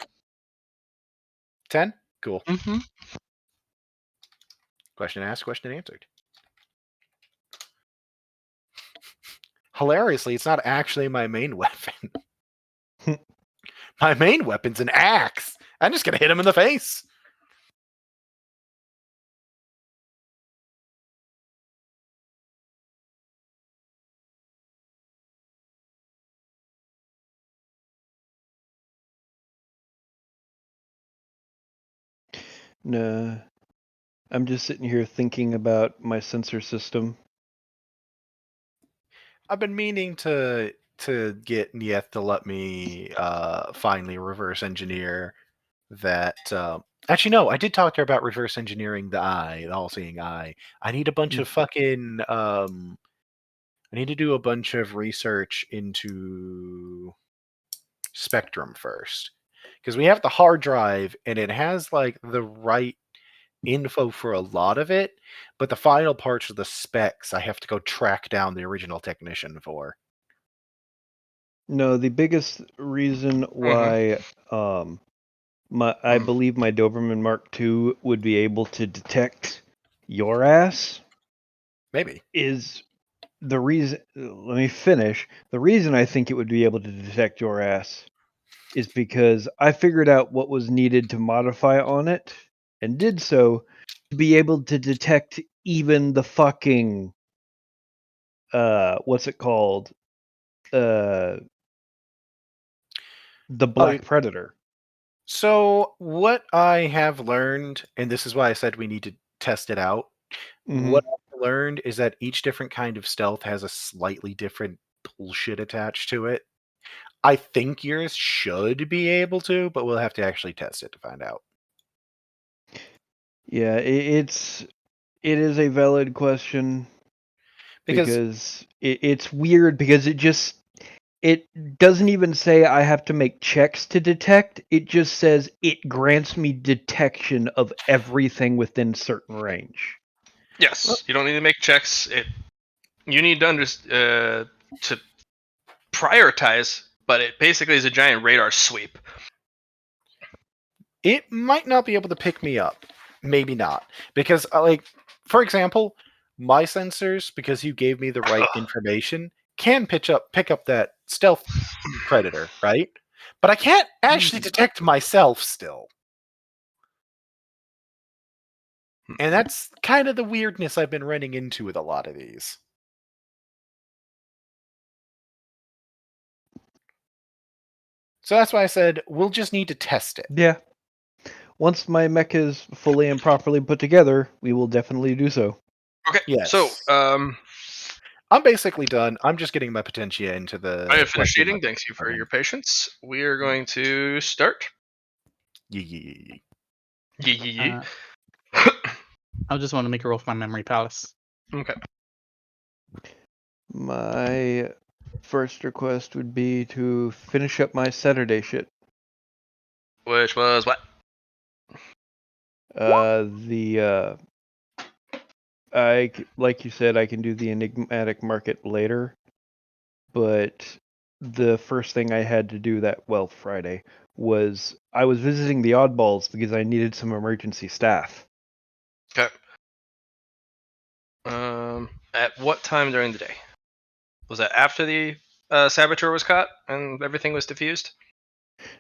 10? Cool. Mm-hmm. Question asked, question answered. Hilariously, it's not actually my main weapon. My main weapon's an axe. I'm just gonna hit him in the face. nah. I'm just sitting here thinking about my sensor system. I've been meaning to get Nieth to let me finally reverse engineer that. Actually, no, I did talk to her about reverse engineering the eye, the all-seeing eye. I need a bunch of fucking. I need to do a bunch of research into Spectrum first, because we have the hard drive and it has the right info for a lot of it, but the final parts of the specs I have to go track down the original technician for. No, the biggest reason why I believe my Doberman Mark II would be able to detect your ass Maybe. is the reason. Let me finish. The reason I think it would be able to detect your ass is because I figured out what was needed to modify on it and did so to be able to detect even the fucking what's it called? The Black Predator. So what I have learned, and this is why I said we need to test it out. Mhm. What I've learned is that each different kind of stealth has a slightly different bullshit attached to it. I think yours should be able to, but we'll have to actually test it to find out. Yeah, it is a valid question Because it's weird because it doesn't even say I have to make checks to detect. It just says it grants me detection of everything within certain range. Yes, you don't need to make checks. You need to to prioritize, but it basically is a giant radar sweep. it might not be able to pick me up. Maybe not. Because, for example, my sensors, because you gave me the right information, can pick up that stealth predator, right? But I can't actually detect myself still. And that's kind of the weirdness I've been running into with a lot of these. So that's why I said we'll just need to test it. Yeah. Once my mech is fully and properly put together, we will definitely do so. Okay. Yes. So, I'm basically done. I'm just getting my potentia into the. I have finished eating. Thanks you for your patience. We are going to start. Yee. Yee. I just want to make a roll for my memory palace. Okay. My first request would be to finish up my Saturday shit. Which was what? Like you said, I can do the enigmatic market later, but the first thing I had to do Friday, was I was visiting the oddballs because I needed some emergency staff. Okay. At what time during the day? Was that after the saboteur was caught and everything was diffused?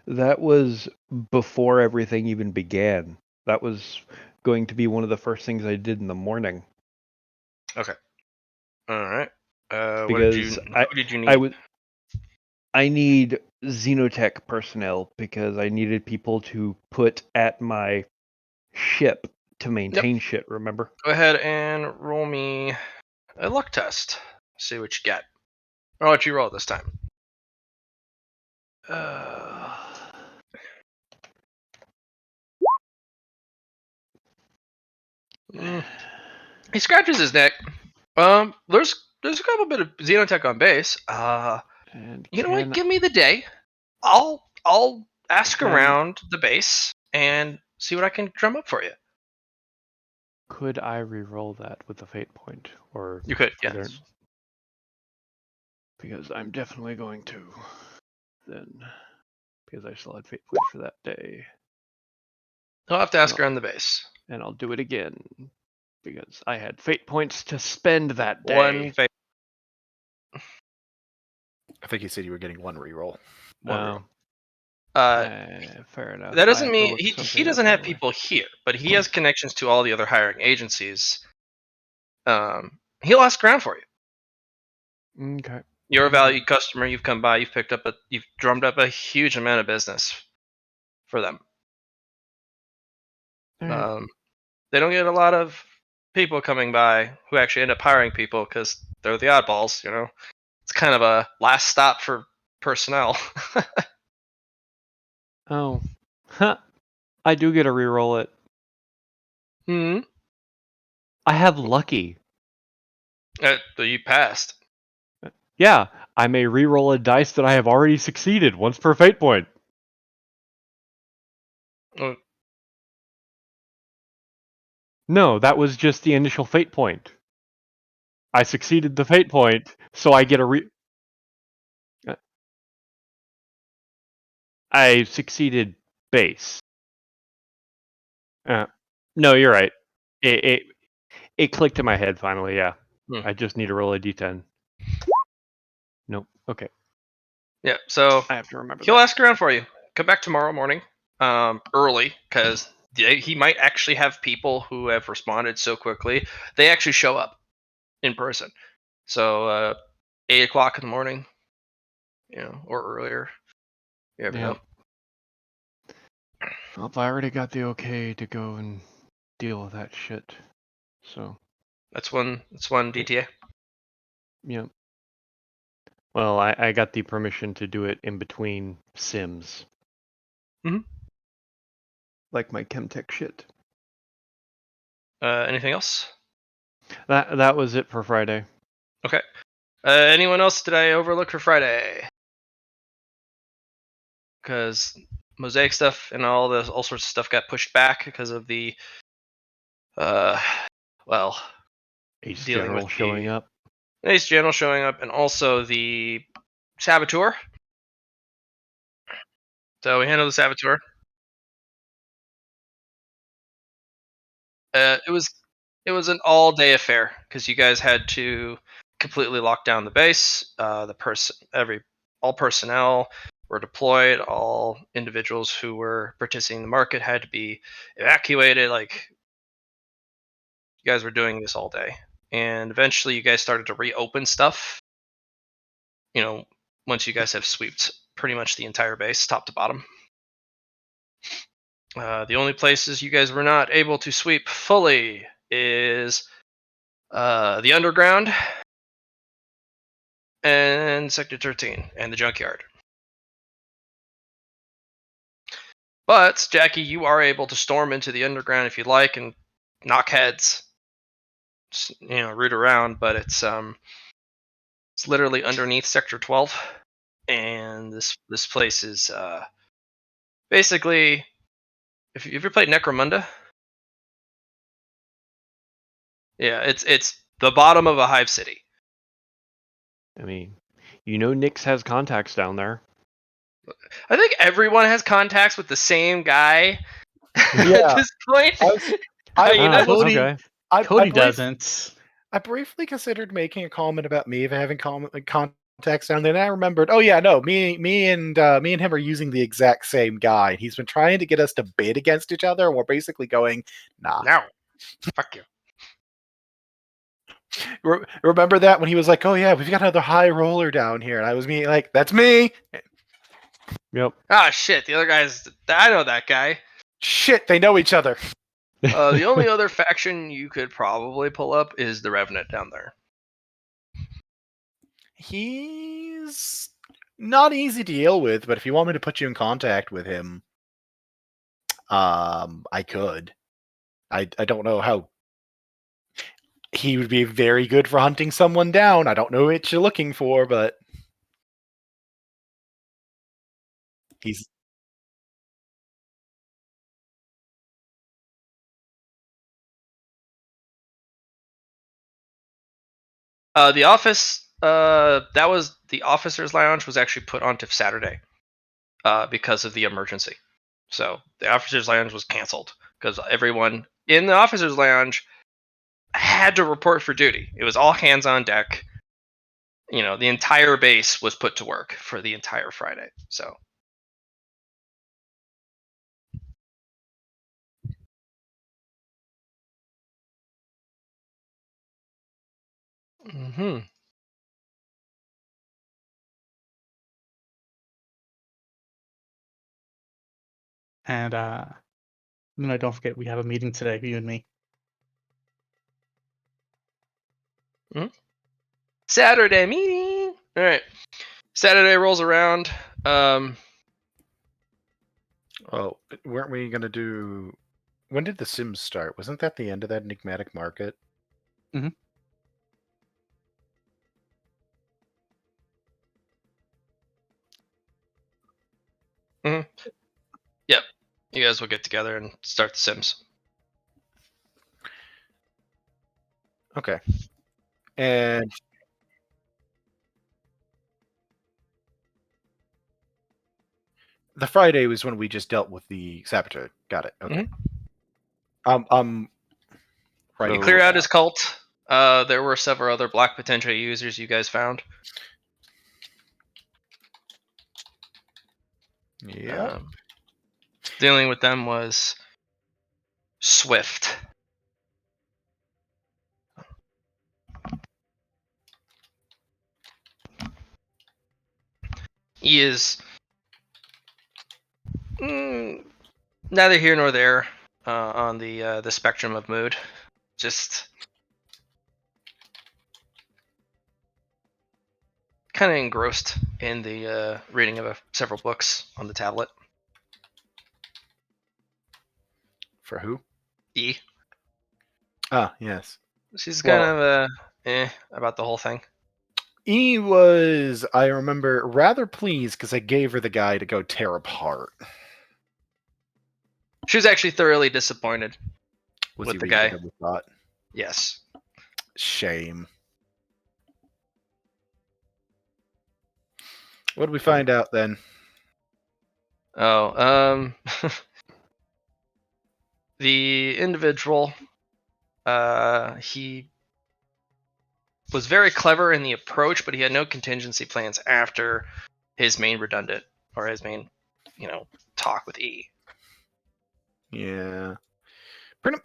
That was before everything even began. That was going to be one of the first things I did in the morning. Okay. All right. Because who did you need? I need Xenotech personnel because I needed people to put at my ship to maintain shit, remember? Go ahead and roll me a luck test. See what you get. I'll let you roll this time. He scratches his neck. There's a couple bit of Xenotech on base. And You know what? Give me the day. I'll ask around the base and see what I can drum up for you. could I re-roll that with a fate point, or You could, are there- yes. Because I'm definitely going to then, because I still had fate points for that day, I'll have to ask around the base. and I'll do it again because I had fate points to spend that day. One fate. I think you said you were getting one reroll. One Oh. roll. Fair enough. That I doesn't have to mean look he something up doesn't have anyway. people here, but he has connections to all the other hiring agencies. He'll ask around for you. Okay. You're a valued customer. You've come by. You've drummed up a huge amount of business for them. All right. They don't get a lot of people coming by who actually end up hiring people because they're the oddballs. You know, it's kind of a last stop for personnel. Oh. Huh. I do get to re-roll it. Hmm. I have lucky. You passed. Yeah, I may re-roll a dice that I have already succeeded once per fate point. Oh. No, that was just the initial fate point. I succeeded the fate point, so I get a I succeeded base. No, you're right. It clicked in my head finally. Yeah, I just need to roll a d10. Nope. Okay. Yeah. So I have to remember. He'll ask around for you. Come back tomorrow morning, early, because he might actually have people who have responded so quickly. They actually show up in person. So 8 o'clock in the morning, or earlier. You never know. Well, I already got the okay to go and deal with that shit. So That's one DTA. yeah. Well, I got the permission to do it in between sims. Mhm. Like my Chemtech shit. Anything else? That was it for Friday. Okay. Anyone else did I overlook for Friday? Because mosaic stuff and all sorts of stuff got pushed back because of the well, Ace dealing General with showing the up. Ace General showing up, and also the Saboteur. So we handled the Saboteur. It was an all day affair because you guys had to completely lock down the base. All personnel were deployed. All individuals who were participating in the market had to be evacuated. Like, you guys were doing this all day, and eventually you guys started to reopen stuff. You know, once you guys have swept pretty much the entire base, top to bottom. The only places you guys were not able to sweep fully is the underground and Sector 13 and the junkyard. But Jackie, you are able to storm into the underground if you'd like and knock heads. Just, root around, but it's literally underneath Sector 12, and this place is basically, if you ever played Necromunda, yeah, it's the bottom of a hive city. I mean, Nyx has contacts down there. I think everyone has contacts with the same guy at Yeah. this point. Cody- okay. Cody doesn't. I briefly considered making a comment about me having contacts down there, and I remembered. Oh yeah, no, me and him are using the exact same guy. He's been trying to get us to bid against each other, and we're basically going, nah. No, fuck you. Remember that when he was like, "Oh yeah, we've got another high roller down here," and I was like, "That's me." Yep. Ah, shit. The other guy's. I know that guy. Shit, they know each other. The only other faction you could probably pull up is the Revenant down there. He's not easy to deal with, but if you want me to put you in contact with him, I could. I don't know how. He would be very good for hunting someone down. I don't know what you're looking for, but he's. The office. That was the officers' lounge was actually put onto Saturday, because of the emergency. So the officers' lounge was canceled because everyone in the officers' lounge had to report for duty. It was all hands on deck. The entire base was put to work for the entire Friday. So. Mm-hmm. And no, don't forget we have a meeting today, you and me. Saturday meeting. All right. Saturday rolls around. Oh, weren't we gonna do? When did the Sims start? Wasn't that the end of that enigmatic market? Mm-hmm. Yep. You guys will get together and start the Sims. Okay. And the Friday was when we just dealt with the saboteur. Got it. Okay. Right. You clear out his cult. There were several other black potential users you guys found. Yeah. Dealing with them was swift. He is neither here nor there on the spectrum of mood. Just kind of engrossed in the reading of several books on the tablet. For who? E. Ah, yes. She's Well- kind of about the whole thing. E was, I remember, rather pleased because I gave her the guy to go tear apart. She was actually thoroughly disappointed. Was With he the guy. reasonably thought? Yes. Shame. What did we find out then? Oh, the individual, he was very clever in the approach, but he had no contingency plans after his main redundant or his main, talk with E. Yeah.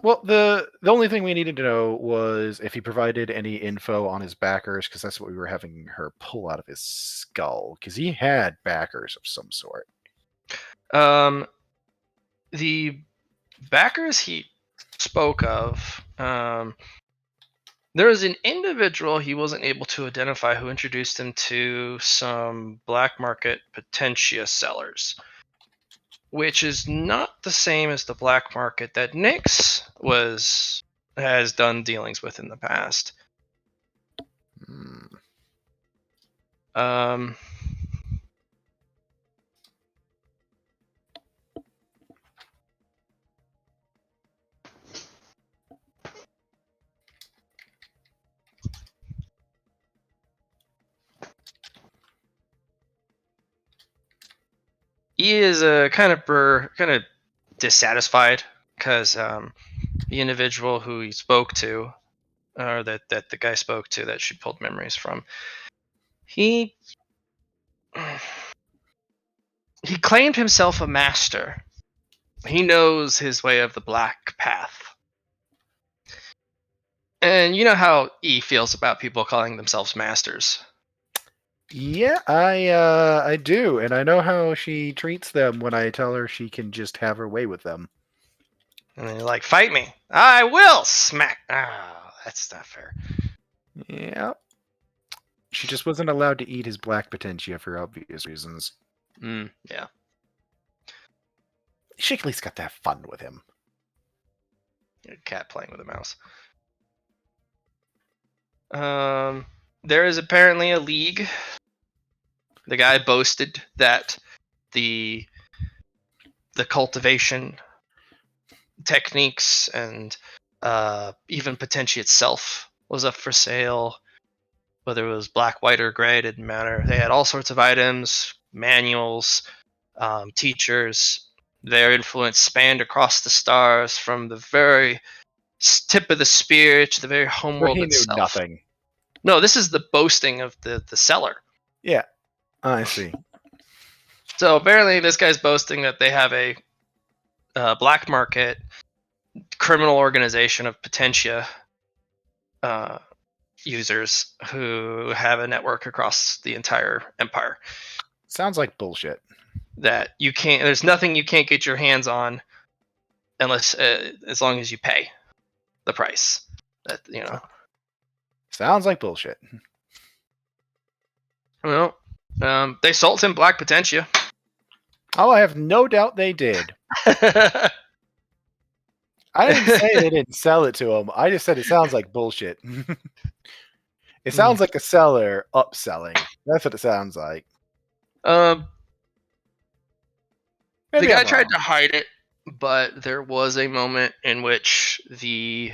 Well, the only thing we needed to know was if he provided any info on his backers, because that's what we were having her pull out of his skull, because he had backers of some sort. The backers he spoke of, there was an individual he wasn't able to identify who introduced him to some black market potentia sellers, which is not the same as the black market that Nyx has done dealings with in the past. Hmm. He is kind of dissatisfied because the individual who he spoke to, or that the guy spoke to, that she pulled memories from, he claimed himself a master. He knows his way of the black path. And you know how E feels about people calling themselves masters. Yeah, I do, and I know how she treats them when I tell her she can just have her way with them. And they're like, fight me. I will smack. Ah, that's not fair. Yeah. She just wasn't allowed to eat his black potentia for obvious reasons. Yeah. She at least got to have fun with him. A cat playing with a mouse. There is apparently a league. The guy boasted that the cultivation techniques and even potentia itself was up for sale. Whether it was black, white, or gray, didn't matter. They had all sorts of items, manuals, teachers. Their influence spanned across the stars, from the very tip of the spear to the very Where homeworld he knew itself. nothing. No, this is the boasting of the seller. Yeah, I see. So apparently, this guy's boasting that they have a black market criminal organization of potentia users who have a network across the entire empire. Sounds like bullshit. That you can't. There's nothing you can't get your hands on unless, as long as you pay the price. That Sounds like bullshit. Well, they sold him black potentia. Oh, I have no doubt they did. I didn't say they didn't sell it to him. I just said it sounds like bullshit. It sounds like a seller upselling. That's what it sounds like. The Maybe guy I'm tried wrong. to hide it, but there was a moment in which the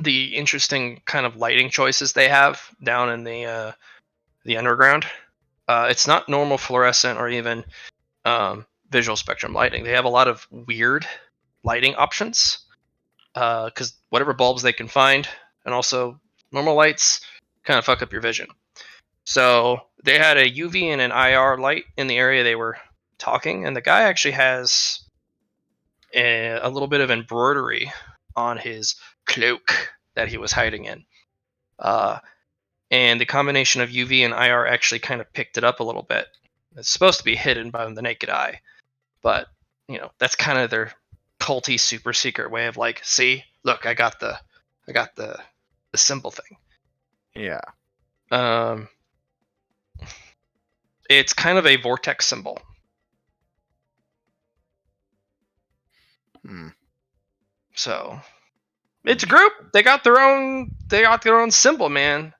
interesting kind of lighting choices they have down in the underground. It's not normal fluorescent or even visual spectrum lighting. They have a lot of weird lighting options because whatever bulbs they can find, and also normal lights kind of fuck up your vision. So they had a UV and an IR light in the area they were talking, and the guy actually has a little bit of embroidery on his cloak that he was hiding in. And the combination of UV and IR actually kind of picked it up a little bit. It's supposed to be hidden by the naked eye, but that's kind of their culty super secret way of like, see, look, I got the symbol thing. Yeah. It's kind of a vortex symbol. Hmm. So it's a group. They got their own. They got their own symbol, man.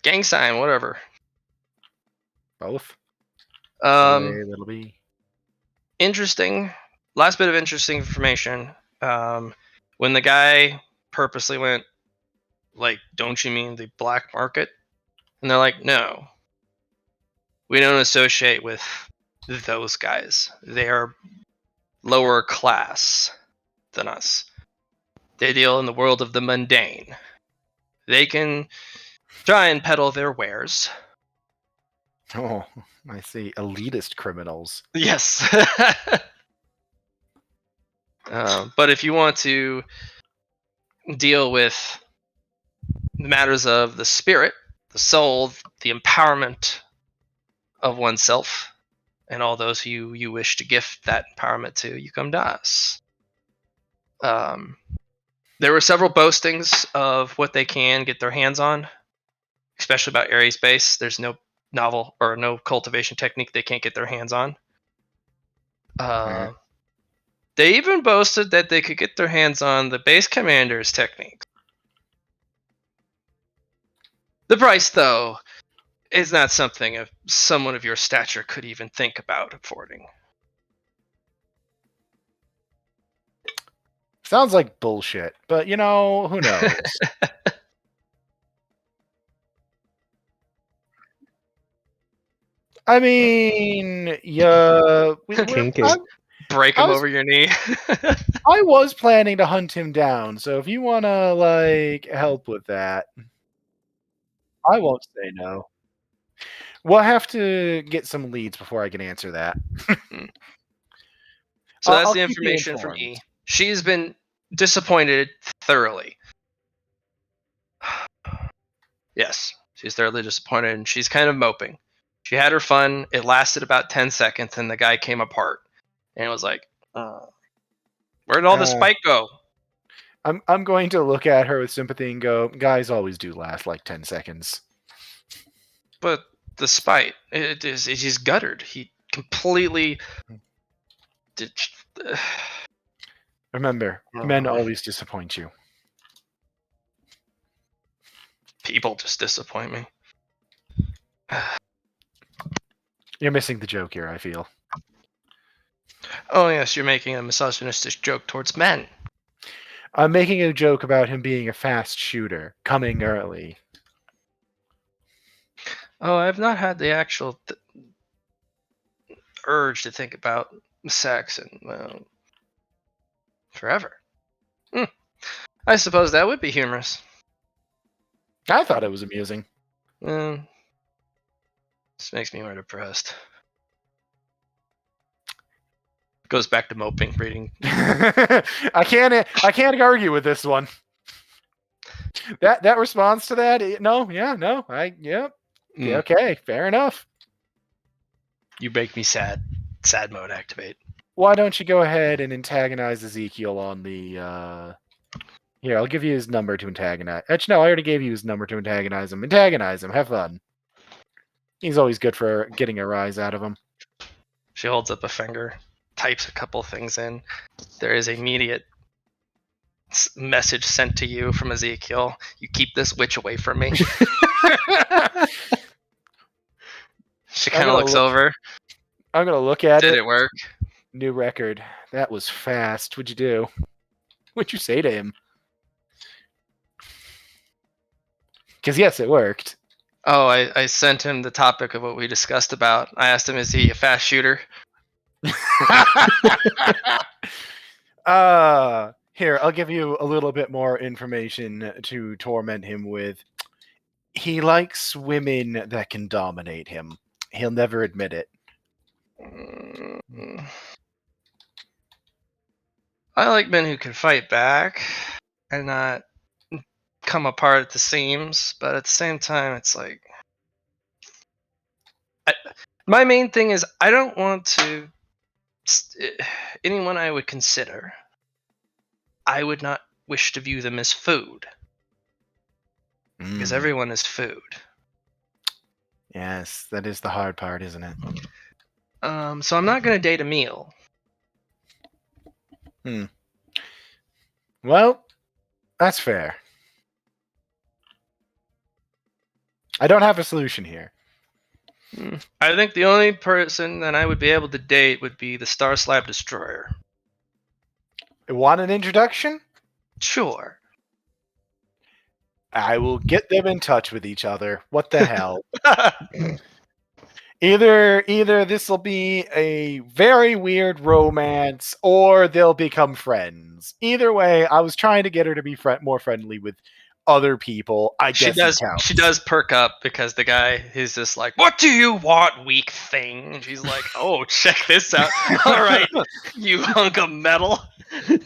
Gang sign, whatever. Both. Um, That'll be. Interesting. Last bit of interesting information. When the guy purposely went, like, "Don't you mean the black market?" And they're like, "No, we don't associate with those guys. They are lower class than us. They deal in the world of the mundane. They can try and peddle their wares." Oh, I see. Elitist criminals. Yes. But if you want to deal with matters of the spirit, the soul, the empowerment of oneself, and all those who you wish to gift that empowerment to, you come to us. There were several boastings of what they can get their hands on, especially about Ares base. There's no novel or no cultivation technique they can't get their hands on. They even boasted that they could get their hands on the base commander's techniques. The price, though, is not something someone of your stature could even think about affording. Sounds like bullshit, but who knows? I mean, yeah, Kink it. Break I him was- over your knee. I was planning to hunt him down, so if you want to help with that, I won't say no. We'll have to get some leads before I can answer that. So that's I'll the keep you information from informed. me. She's been disappointed thoroughly. Yes, she's thoroughly disappointed, and she's kind of moping. She had her fun. It lasted about 10 seconds, and the guy came apart. And it was like, where'd all the spike go? I'm going to look at her with sympathy and go, guys always do last like 10 seconds. But the spite, he's guttered. He completely did. Remember, men always disappoint you. People just disappoint me. You're missing the joke here, I feel. Oh yes, you're making a misogynistic joke towards men. I'm making a joke about him being a fast shooter, coming early. Oh, I've not had the actual urge to think about sex in forever. I suppose that would be humorous. I thought it was amusing. This makes me more depressed. Goes back to moping, reading. I can't argue with this one. That response to that, yeah, okay, fair enough. You make me sad. Sad mode activate. Why don't you go ahead and antagonize Ezekiel on the Here, I'll give you his number to antagonize. Actually, no, I already gave you his number to antagonize him. Antagonize him. Have fun. He's always good for getting a rise out of him. She holds up a finger, types a couple things in. There is immediate message sent to you from Ezekiel. You keep this witch away from me. She kind of looks over. I'm going to look at it. Did it work? New record. That was fast. What'd you do? What'd you say to him? Because yes, it worked. Oh, I sent him the topic of what we discussed about. I asked him, is he a fast shooter? Here, I'll give you a little bit more information to torment him with. He likes women that can dominate him. He'll never admit it. I like men who can fight back and not come apart at the seams, but at the same time, it's like... my main thing is I don't want to... anyone I would consider, I would not wish to view them as food. because Mm. everyone is food. Yes, that is the hard part, isn't it? So I'm not gonna date a meal. Well, that's fair. I don't have a solution here. I think the only person that I would be able to date would be the Star Slab Destroyer. Want an introduction? Sure. I will get them in touch with each other. What the hell? Either this will be a very weird romance, or they'll become friends. Either way, I was trying to get her to be more friendly with other people. I She guess does. it counts. She does perk up because the guy is just like, "What do you want, weak thing?" And she's like, "Oh, check this out. All right, you hunk of metal. I'll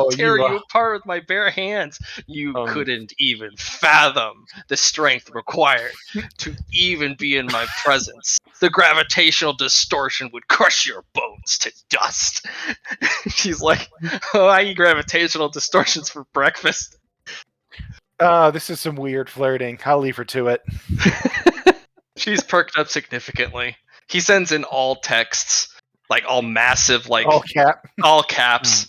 Oh, tear you, you apart with my bare hands. You couldn't even fathom the strength required to even be in my presence. The gravitational distortion would crush your bones to dust." She's like, "Oh, I eat gravitational distortions for breakfast." this is some weird flirting. I'll leave her to it. She's perked up significantly. He sends in all texts, like all massive, like Oh, cat. all caps.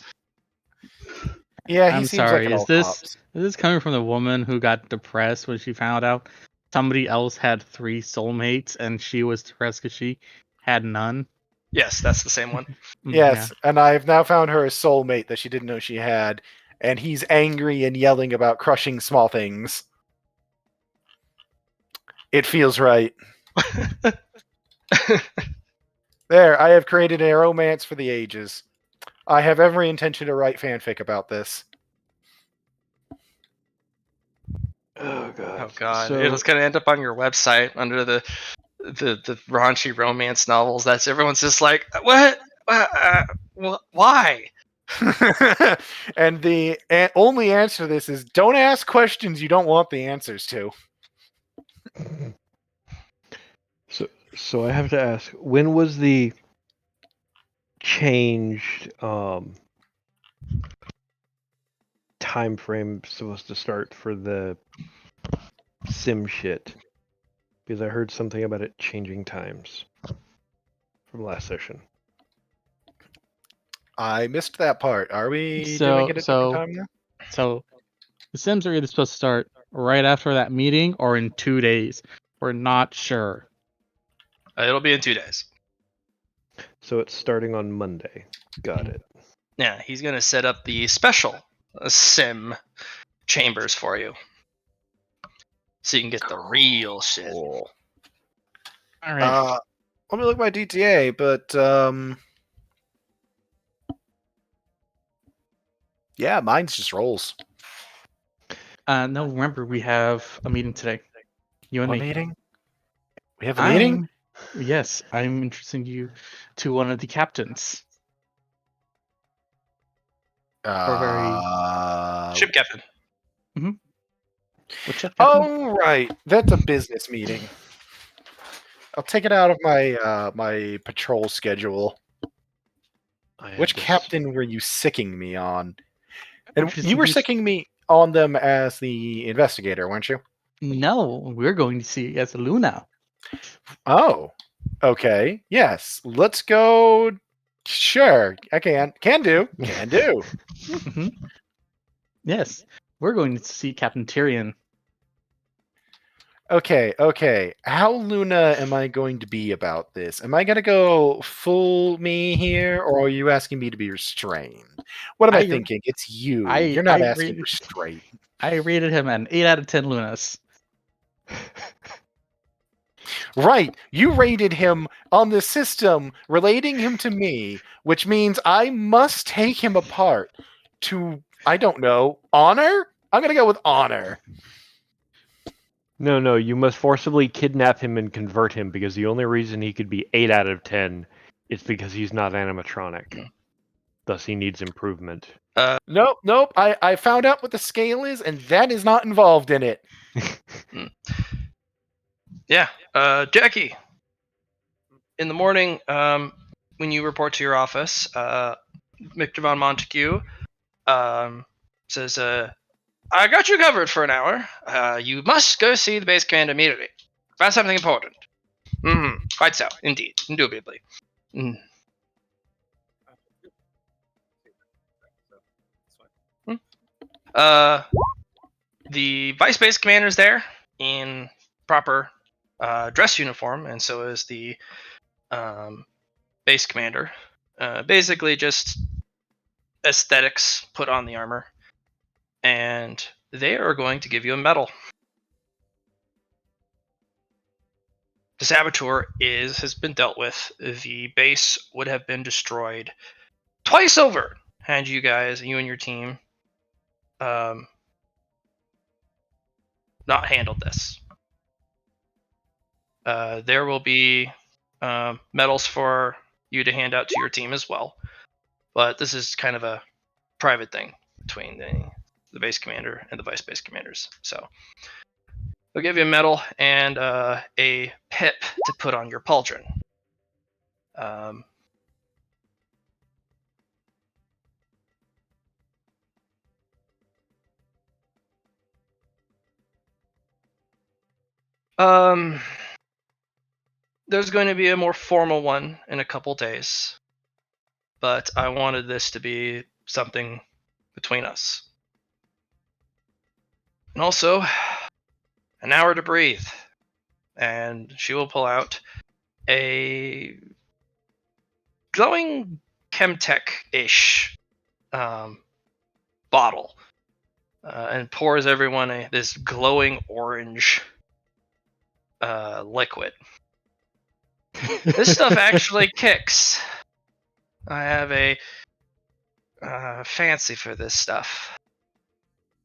Yeah, he I'm seems sorry. like an Is all this cops. is this coming from the woman who got depressed when she found out somebody else had 3 soulmates and she was depressed because she had none? Yes, that's the same one. Yes, and I've now found her a soulmate that she didn't know she had, and he's angry and yelling about crushing small things. It feels right. There, I have created a romance for the ages. I have every intention to write fanfic about this. Oh god. Oh god, So it's gonna end up on your website under the raunchy romance novels. That's everyone's just like, what? Why? And the only answer to this is don't ask questions you don't want the answers to. So I have to ask, when was the changed time frame supposed to start for the sim shit? Because I heard something about it changing times from last session. I missed that part. Are we So- doing it at a so- different time now? So the Sims are either supposed to start right after that meeting or in 2 days. We're not sure. It'll be in 2 days. So it's starting on Monday. Got it. Yeah, he's gonna set up the special sim chambers for you, so you can get the real shit. Cool. All right. Let me look at my DTA, but yeah, mine's just rolls. No, remember we have a meeting today. You and What me. meeting? We have a meeting? Yes, I'm introducing you to one of the captains. Ship captain. What's up, captain? Oh, right. That's a business meeting. I'll take it out of my my patrol schedule. Which captain were you sicking me on? And Introducing you were you- sicking me on them as the investigator, weren't you? No, we're going to see as Luna. Oh, okay. Yes, let's go. Sure, I can. Can do. Can do. Yes, we're going to see Captain Tyrion. Okay. How Luna am I going to be about this? Am I going to go full me here, or are you asking me to be restrained? What am I thinking? It's you. You're not asking restraint. I rated him an 8 out of 10 Lunas. Right. You rated him on the system relating him to me, which means I must take him apart to, I don't know, honor? I'm going to go with honor. No, you must forcibly kidnap him and convert him, because the only reason he could be 8 out of 10 is because he's not animatronic. Thus, he needs improvement. Nope. I found out what the scale is, and that is not involved in it. Yeah, Jackie. In the morning, when you report to your office, Mr. Von Montague says, I got you covered for an hour. You must go see the base command immediately. About something important. Quite so, indeed. Indubitably. The vice base commander's there in proper dress uniform, and so is the base commander. Basically, just aesthetics put on the armor, and they are going to give you a medal. The saboteur has been dealt with. The base would have been destroyed twice over had you and your team, not handled this. There will be medals for you to hand out to your team as well, but this is kind of a private thing between the base commander and the vice base commanders. So they'll give you a medal and a pip to put on your pauldron. There's going to be a more formal one in a couple days, but I wanted this to be something between us. And also, an hour to breathe. And she will pull out a glowing Chemtech-ish bottle and pours everyone this glowing orange liquid. This stuff actually kicks. I have a fancy for this stuff.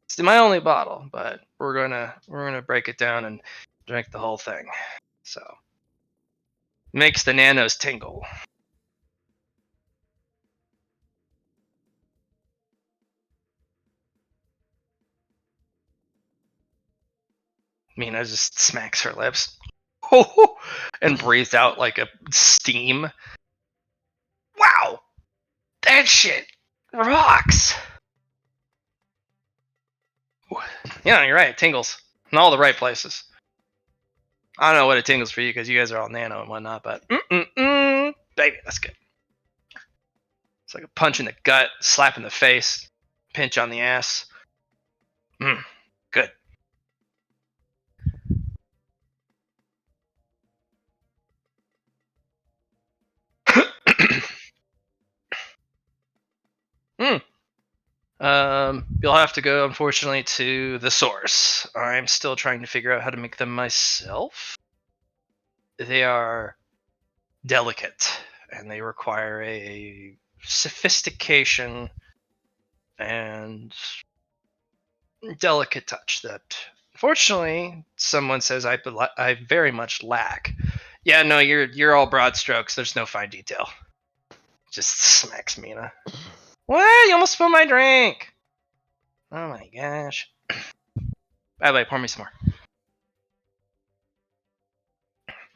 It's my only bottle, but we're gonna break it down and drink the whole thing. So makes the nanos tingle. Mina just smacks her lips and breathes out like a steam. Wow, that shit rocks. Yeah, you're right. It tingles in all the right places. I don't know what it tingles for you because you guys are all nano and whatnot, but baby, that's good. It's like a punch in the gut, slap in the face, pinch on the ass. Good. You'll have to go, unfortunately, to the source. I'm still trying to figure out how to make them myself. They are delicate, and they require a sophistication and delicate touch that, unfortunately, someone says I very much lack. Yeah, no, you're all broad strokes. There's no fine detail. Just smacks Mina. What? You almost spilled my drink. Oh my gosh. By the way, pour me some more.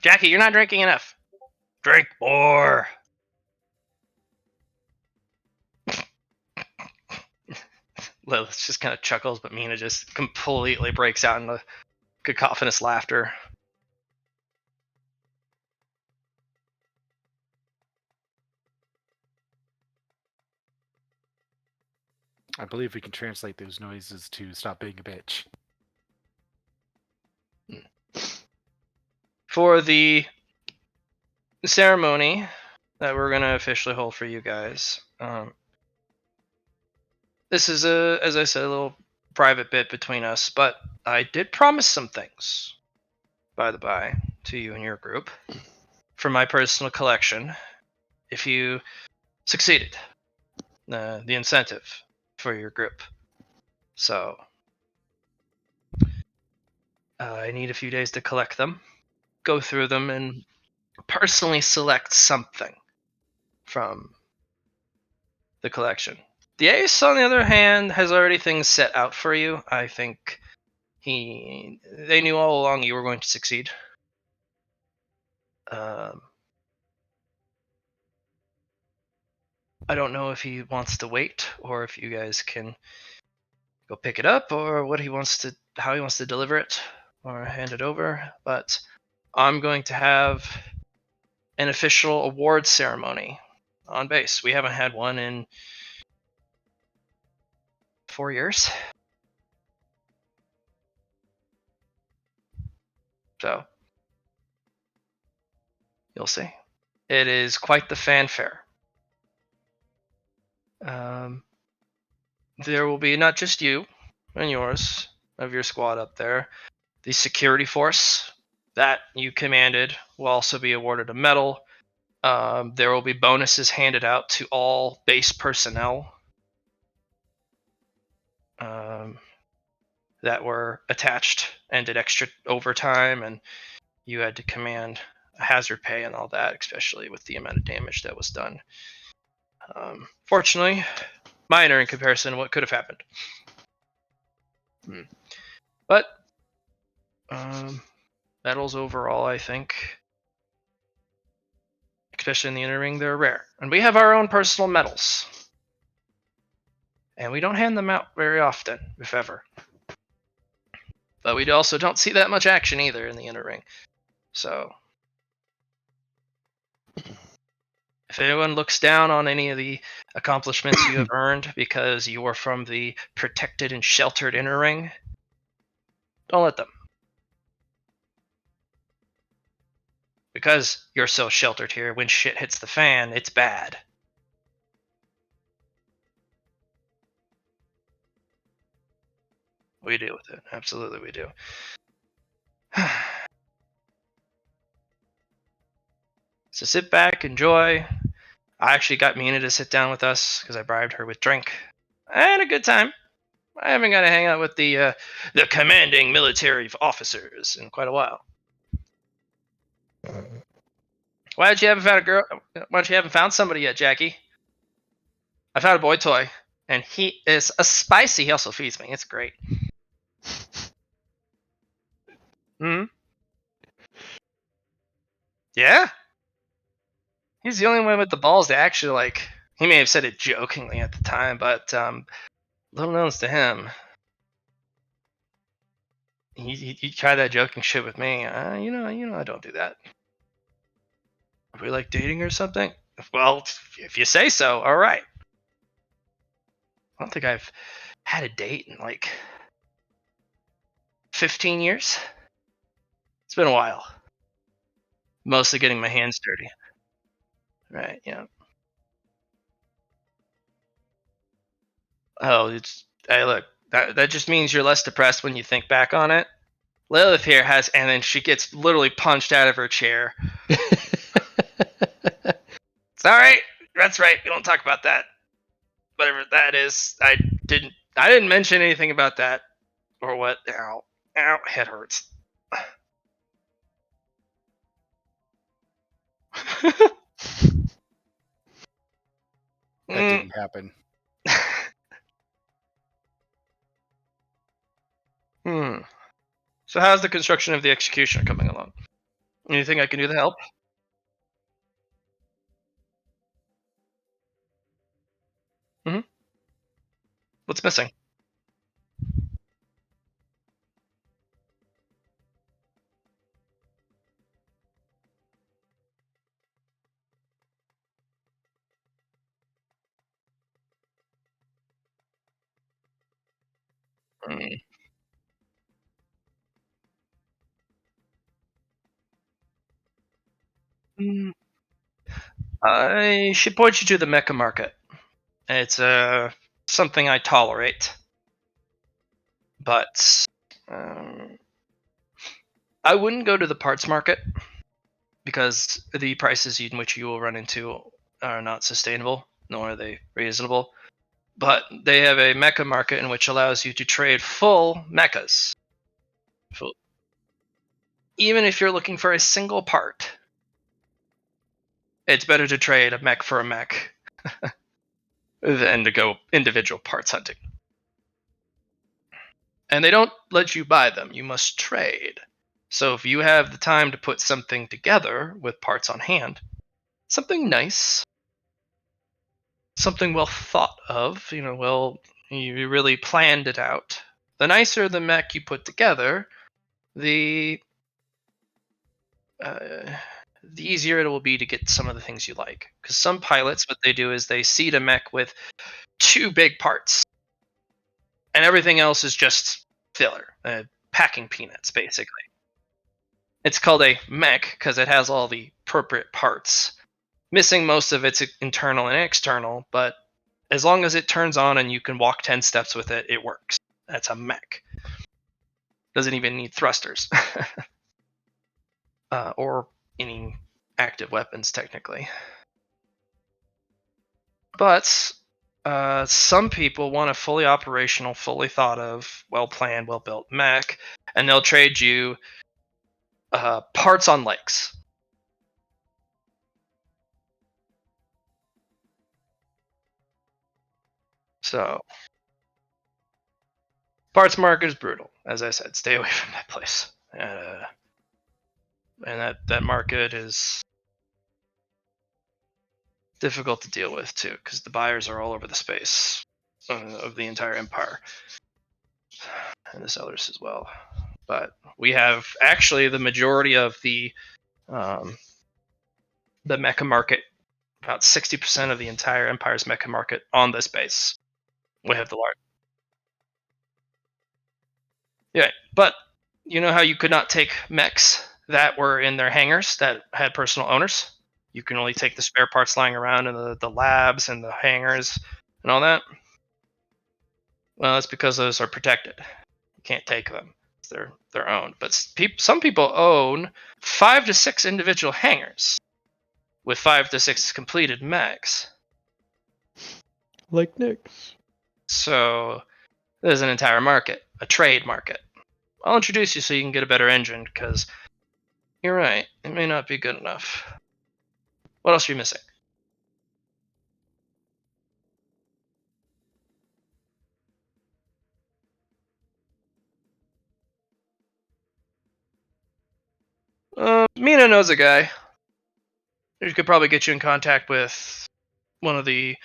Jackie, you're not drinking enough. Drink more. Lilith just kind of chuckles, but Mina just completely breaks out into cacophonous laughter. I believe we can translate those noises to stop being a bitch. For the ceremony that we're going to officially hold for you guys, this is, as I said, a little private bit between us, but I did promise some things, by the by, to you and your group for my personal collection if you succeeded. The incentive for your group. So I need a few days to collect them, go through them, and personally select something from the collection. The Ace, on the other hand, has already things set out for you. I think they knew all along you were going to succeed. I don't know if he wants to wait or if you guys can go pick it up or how he wants to deliver it or hand it over. But I'm going to have an official award ceremony on base. We haven't had one in 4 years. So you'll see. It is quite the fanfare. There will be not just you and yours of your squad up there. The security force that you commanded will also be awarded a medal. There will be bonuses handed out to all base personnel that were attached and did extra overtime, and you had to command a hazard pay and all that, especially with the amount of damage that was done. Fortunately, minor in comparison to what could have happened. But medals overall, I think, especially in the inner ring, they're rare. And we have our own personal medals. And we don't hand them out very often, if ever. But we also don't see that much action either in the inner ring. So if anyone looks down on any of the accomplishments you have earned because you are from the protected and sheltered inner ring, don't let them. Because you're so sheltered here, when shit hits the fan, it's bad. We deal with it. Absolutely, we do. So sit back, enjoy. I actually got Mina to sit down with us because I bribed her with drink. I had a good time. I haven't got to hang out with the commanding military officers in quite a while. Why you haven't found a girl? Why you haven't found somebody yet, Jackie? I found a boy toy, and he is a spicy. He also feeds me. It's great. Yeah. He's the only one with the balls to actually like. He may have said it jokingly at the time, but little known to him. He tried that joking shit with me. You know, I don't do that. Are we like dating or something? Well, if you say so, all right. I don't think I've had a date in like 15 years. It's been a while. Mostly getting my hands dirty. Right, yeah. Oh, hey, look, that just means you're less depressed when you think back on it. Lilith here has, and then she gets literally punched out of her chair. It's all right. That's right. We don't talk about that. Whatever that is, I didn't mention anything about that or what. Ow, head hurts. That didn't happen. So how's the construction of the executioner coming along? Anything I can do to help? What's missing? I should point you to the mecha market. It's something I tolerate, but I wouldn't go to the parts market because the prices in which you will run into are not sustainable, nor are they reasonable. But they have a mecha market in which allows you to trade full mechas. Even if you're looking for a single part, it's better to trade a mech for a mech than to go individual parts hunting. And they don't let you buy them. You must trade. So if you have the time to put something together with parts on hand, something nice, something well thought of, well You really planned it out. The nicer the mech you put together, the easier it will be to get some of the things you like. Because some pilots, what they do is they seed a mech with 2 big parts, and everything else is just filler, packing peanuts, basically. It's called a mech because it has all the appropriate parts, missing most of its internal and external, but as long as it turns on and you can walk 10 steps with it, it works. That's a mech. Doesn't even need thrusters. Or any active weapons, technically. But some people want a fully operational, fully thought of, well planned, well built mech, and they'll trade you parts on legs. So, parts market is brutal. As I said, stay away from that place. And that market is difficult to deal with too, because the buyers are all over the space of the entire empire, and the sellers as well. But we have actually the majority of the mecha market, about 60% of the entire empire's mecha market on this base. We have the large. Yeah, but you know how you could not take mechs that were in their hangars that had personal owners? You can only take the spare parts lying around in the labs and the hangars and all that. Well, that's because those are protected. You can't take them. They're owned. But some people own 5 to 6 individual hangars with 5 to 6 completed mechs. Like Nick's. So there's an entire market, a trade market. I'll introduce you so you can get a better engine, because you're right, it may not be good enough. What else are you missing? Mina knows a guy who could probably get you in contact with one of the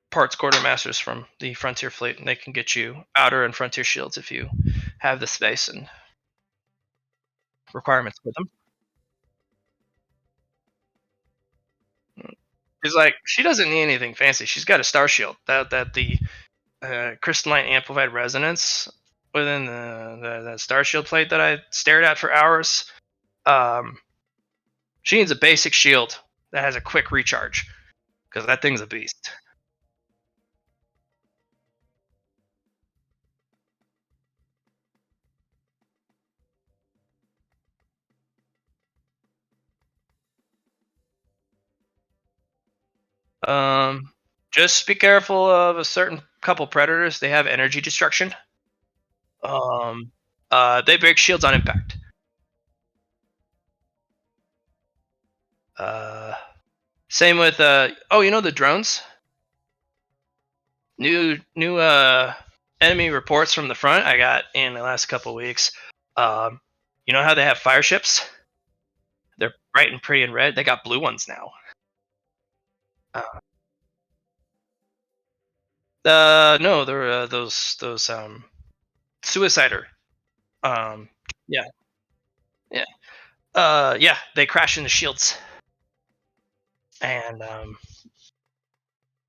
parts quartermasters from the Frontier Fleet, and they can get you outer and frontier shields if you have the space and requirements with them. She's like, she doesn't need anything fancy. She's got a star shield that the crystalline amplified resonance within the star shield plate that I stared at for hours. She needs a basic shield that has a quick recharge, because that thing's a beast. Just be careful of a certain couple predators. They have energy destruction. They break shields on impact. Same with you know the drones? New enemy reports from the front I got in the last couple weeks. You know how they have fire ships? They're bright and pretty and red. They got blue ones now. No, they're those suicider. Yeah, yeah, yeah. They crash into shields, and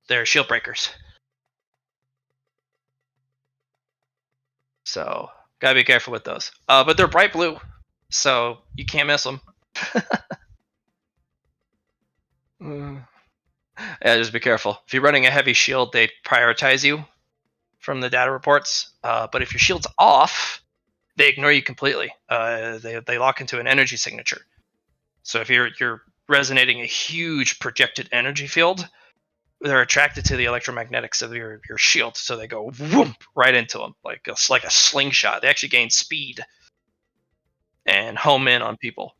they're shield breakers. So gotta be careful with those. But they're bright blue, so you can't miss them. Yeah, just be careful. If you're running a heavy shield, they prioritize you from the data reports. But if your shield's off, they ignore you completely. They lock into an energy signature. So if you're resonating a huge projected energy field, they're attracted to the electromagnetics of your shield, so they go whoop right into them like a slingshot. They actually gain speed and home in on people.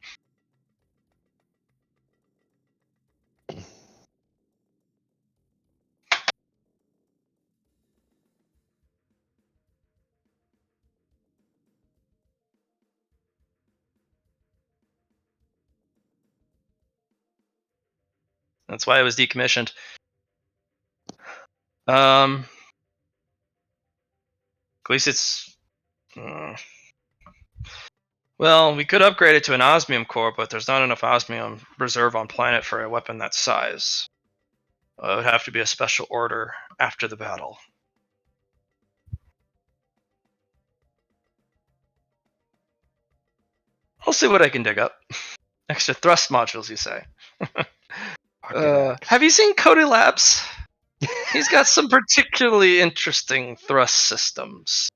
That's why it was decommissioned. At least it's. Well, we could upgrade it to an osmium core, but there's not enough osmium reserve on planet for a weapon that size. It would have to be a special order after the battle. I'll see what I can dig up. Extra thrust modules, you say? Have you seen Cody Labs? He's got some particularly interesting thrust systems.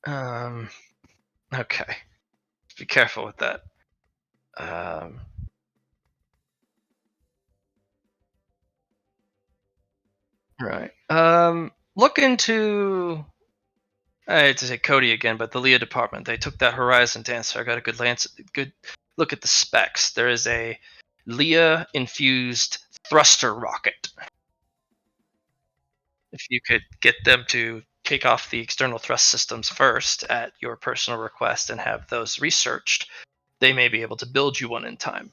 Okay. Be careful with that. Right. Look into. I hate to say Cody again, but the Leah department. They took that Horizon dancer. I got a good look at the specs. There is a Leah infused thruster rocket. If you could get them to take off the external thrust systems first at your personal request and have those researched, they may be able to build you one in time.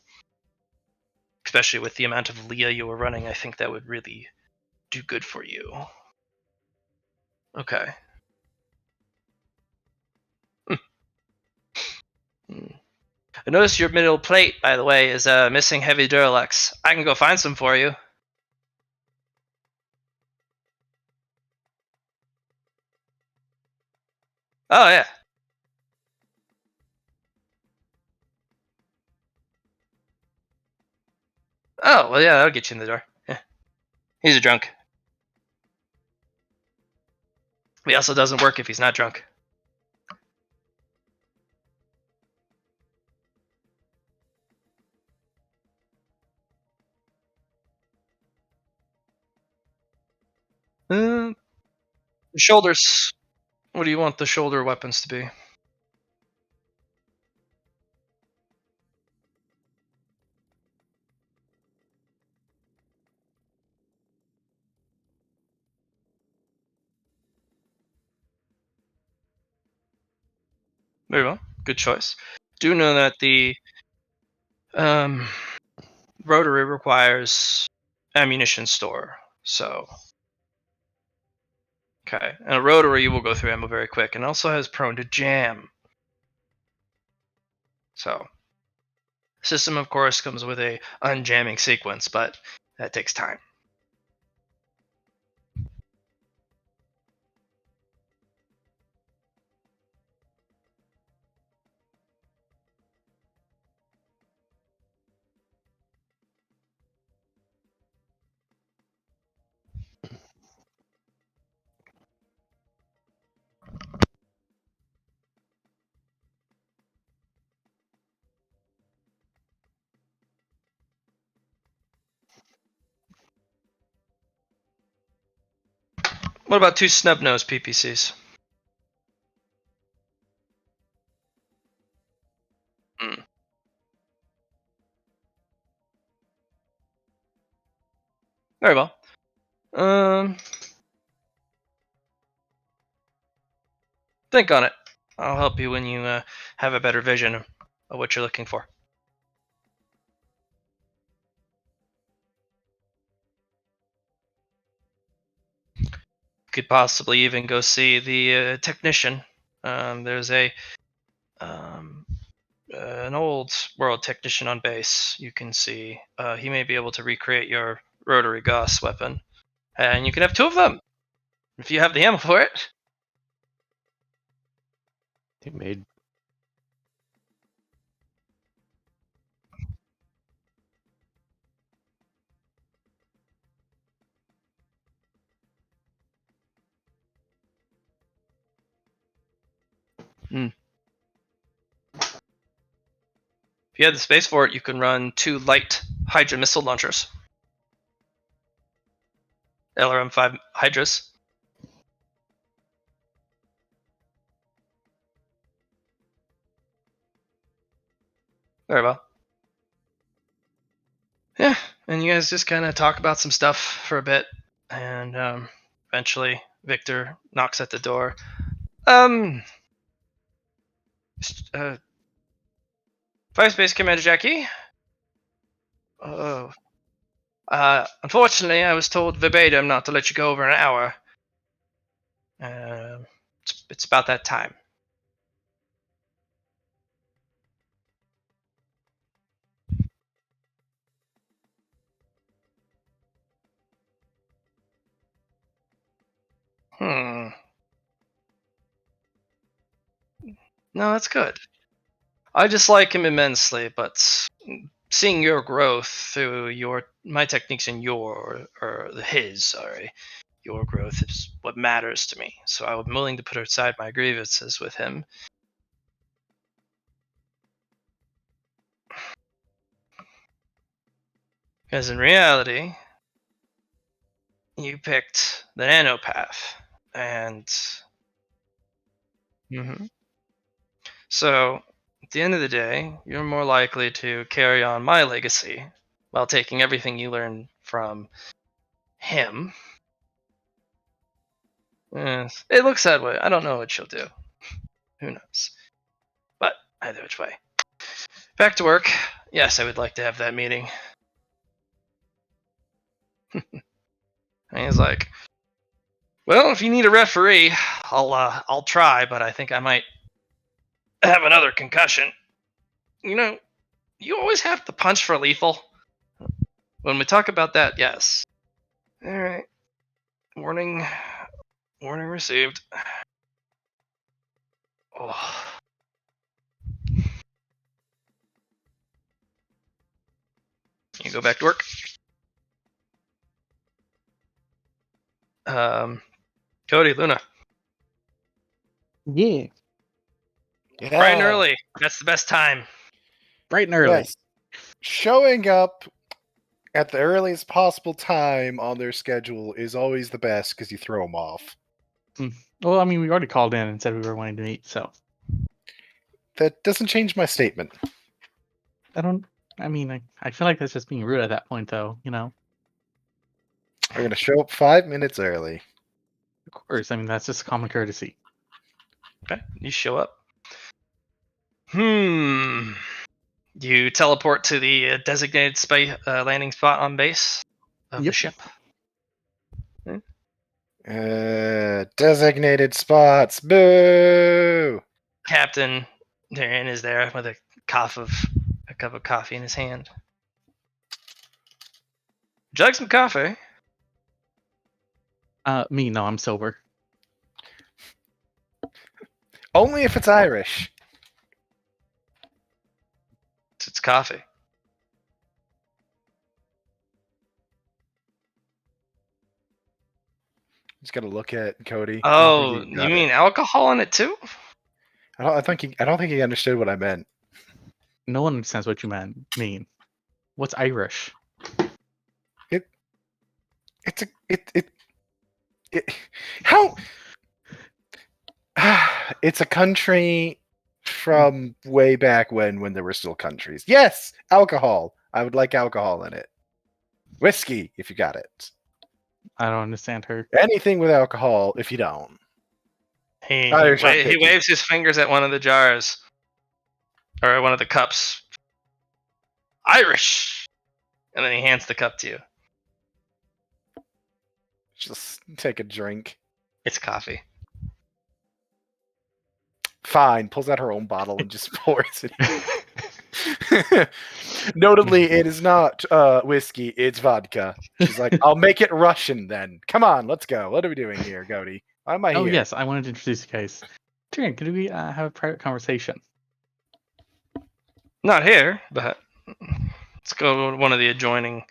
Especially with the amount of Leah you were running, I think that would really do good for you. Okay. I noticed your middle plate, by the way, is missing heavy Duralex. I can go find some for you. Oh, yeah. Oh, well, yeah, that'll get you in the door. Yeah. He's a drunk. He also doesn't work if he's not drunk. The shoulders. What do you want the shoulder weapons to be? Very well. Good choice. Do know that the rotary requires ammunition store, so okay. And a rotary will go through ammo very quick, and also has prone to jam. So, system of course comes with a unjamming sequence, but that takes time. What about 2 snub nose PPCs? Very well. Think on it. I'll help you when you have a better vision of what you're looking for. Could possibly even go see the technician. There's an old world technician on base. You can see he may be able to recreate your rotary Gauss weapon, and you can have 2 of them if you have the ammo for it. It made. If you have the space for it, you can run 2 light Hydra missile launchers. LRM-5 Hydras. Very well. Yeah, and you guys just kind of talk about some stuff for a bit, and eventually Victor knocks at the door. Fire Space Commander Jackie? Oh. Unfortunately, I was told verbatim not to let you go over an hour. It's about that time. No, that's good. I dislike him immensely, but seeing your growth through my techniques and your growth is what matters to me. So I'm willing to put aside my grievances with him. Because in reality, you picked the nanopath, and so at the end of the day, you're more likely to carry on my legacy while taking everything you learned from him. It looks that way. I don't know what she'll do. Who knows? But either which way. Back to work. Yes, I would like to have that meeting. And he's like, well, if you need a referee, I'll try, but I think I might have another concussion. You know, you always have to punch for lethal. When we talk about that, yes. All right. Warning received. Oh. You go back to work. Cody, Luna. Yeah. Yeah. Bright and early. That's the best time. Bright and early. Yes. Showing up at the earliest possible time on their schedule is always the best because you throw them off. Well, I mean, we already called in and said we were wanting to meet, so That doesn't change my statement. I feel like that's just being rude at that point, though. You know, I'm going to show up 5 minutes early. of course. I mean, that's just common courtesy. Okay, you show up. You teleport to the designated landing spot on base of the ship. Designated spots. Boo! Captain Darren is there with a cup of coffee in his hand. Would you like some coffee? Me, no, I'm sober. Only if it's Irish. It's coffee. Just gotta look at Cody. Oh, you mean alcohol in it too? I don't think he understood what I meant. No one understands what you mean. What's Irish? How? It's a country from way back when there were still countries. Yes, alcohol. I would like alcohol in it. Whiskey, if you got it. I don't understand her. Anything with alcohol, if you don't. He waves his fingers at one of the jars. Or one of the cups. Irish! And then he hands the cup to you. Just take a drink. It's coffee. Fine. Pulls out her own bottle and just pours it. Notably, it is not whiskey, it's vodka. She's like, I'll make it Russian then. Come on, let's go. What are we doing here, Cody? Why am I here? Oh, yes, I wanted to introduce you guys. Tyrion, could we have a private conversation? Not here, but let's go to one of the adjoining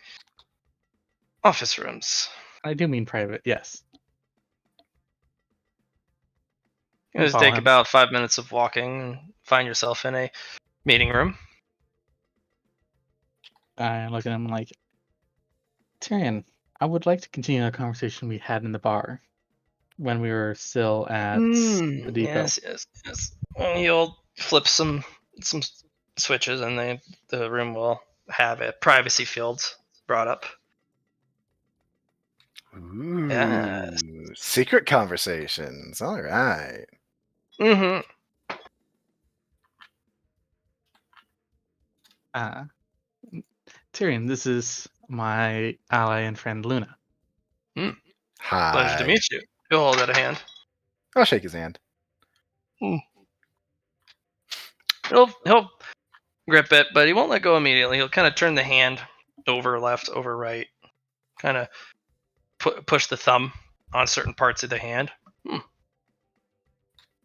office rooms. I do mean private, yes. You just take about 5 minutes of walking and find yourself in a meeting room. I look at him like, Tyrion, I would like to continue the conversation we had in the bar when we were still at the depot. Yes. And you'll flip some switches, and the room will have a privacy field brought up. Ooh, yes. Secret conversations. All right. Tyrion, this is my ally and friend Luna. Hi. Pleasure to meet you. You'll hold out a hand. I'll shake his hand. He'll grip it, but he won't let go immediately. He'll kind of turn the hand over left, over right, kind of push the thumb on certain parts of the hand.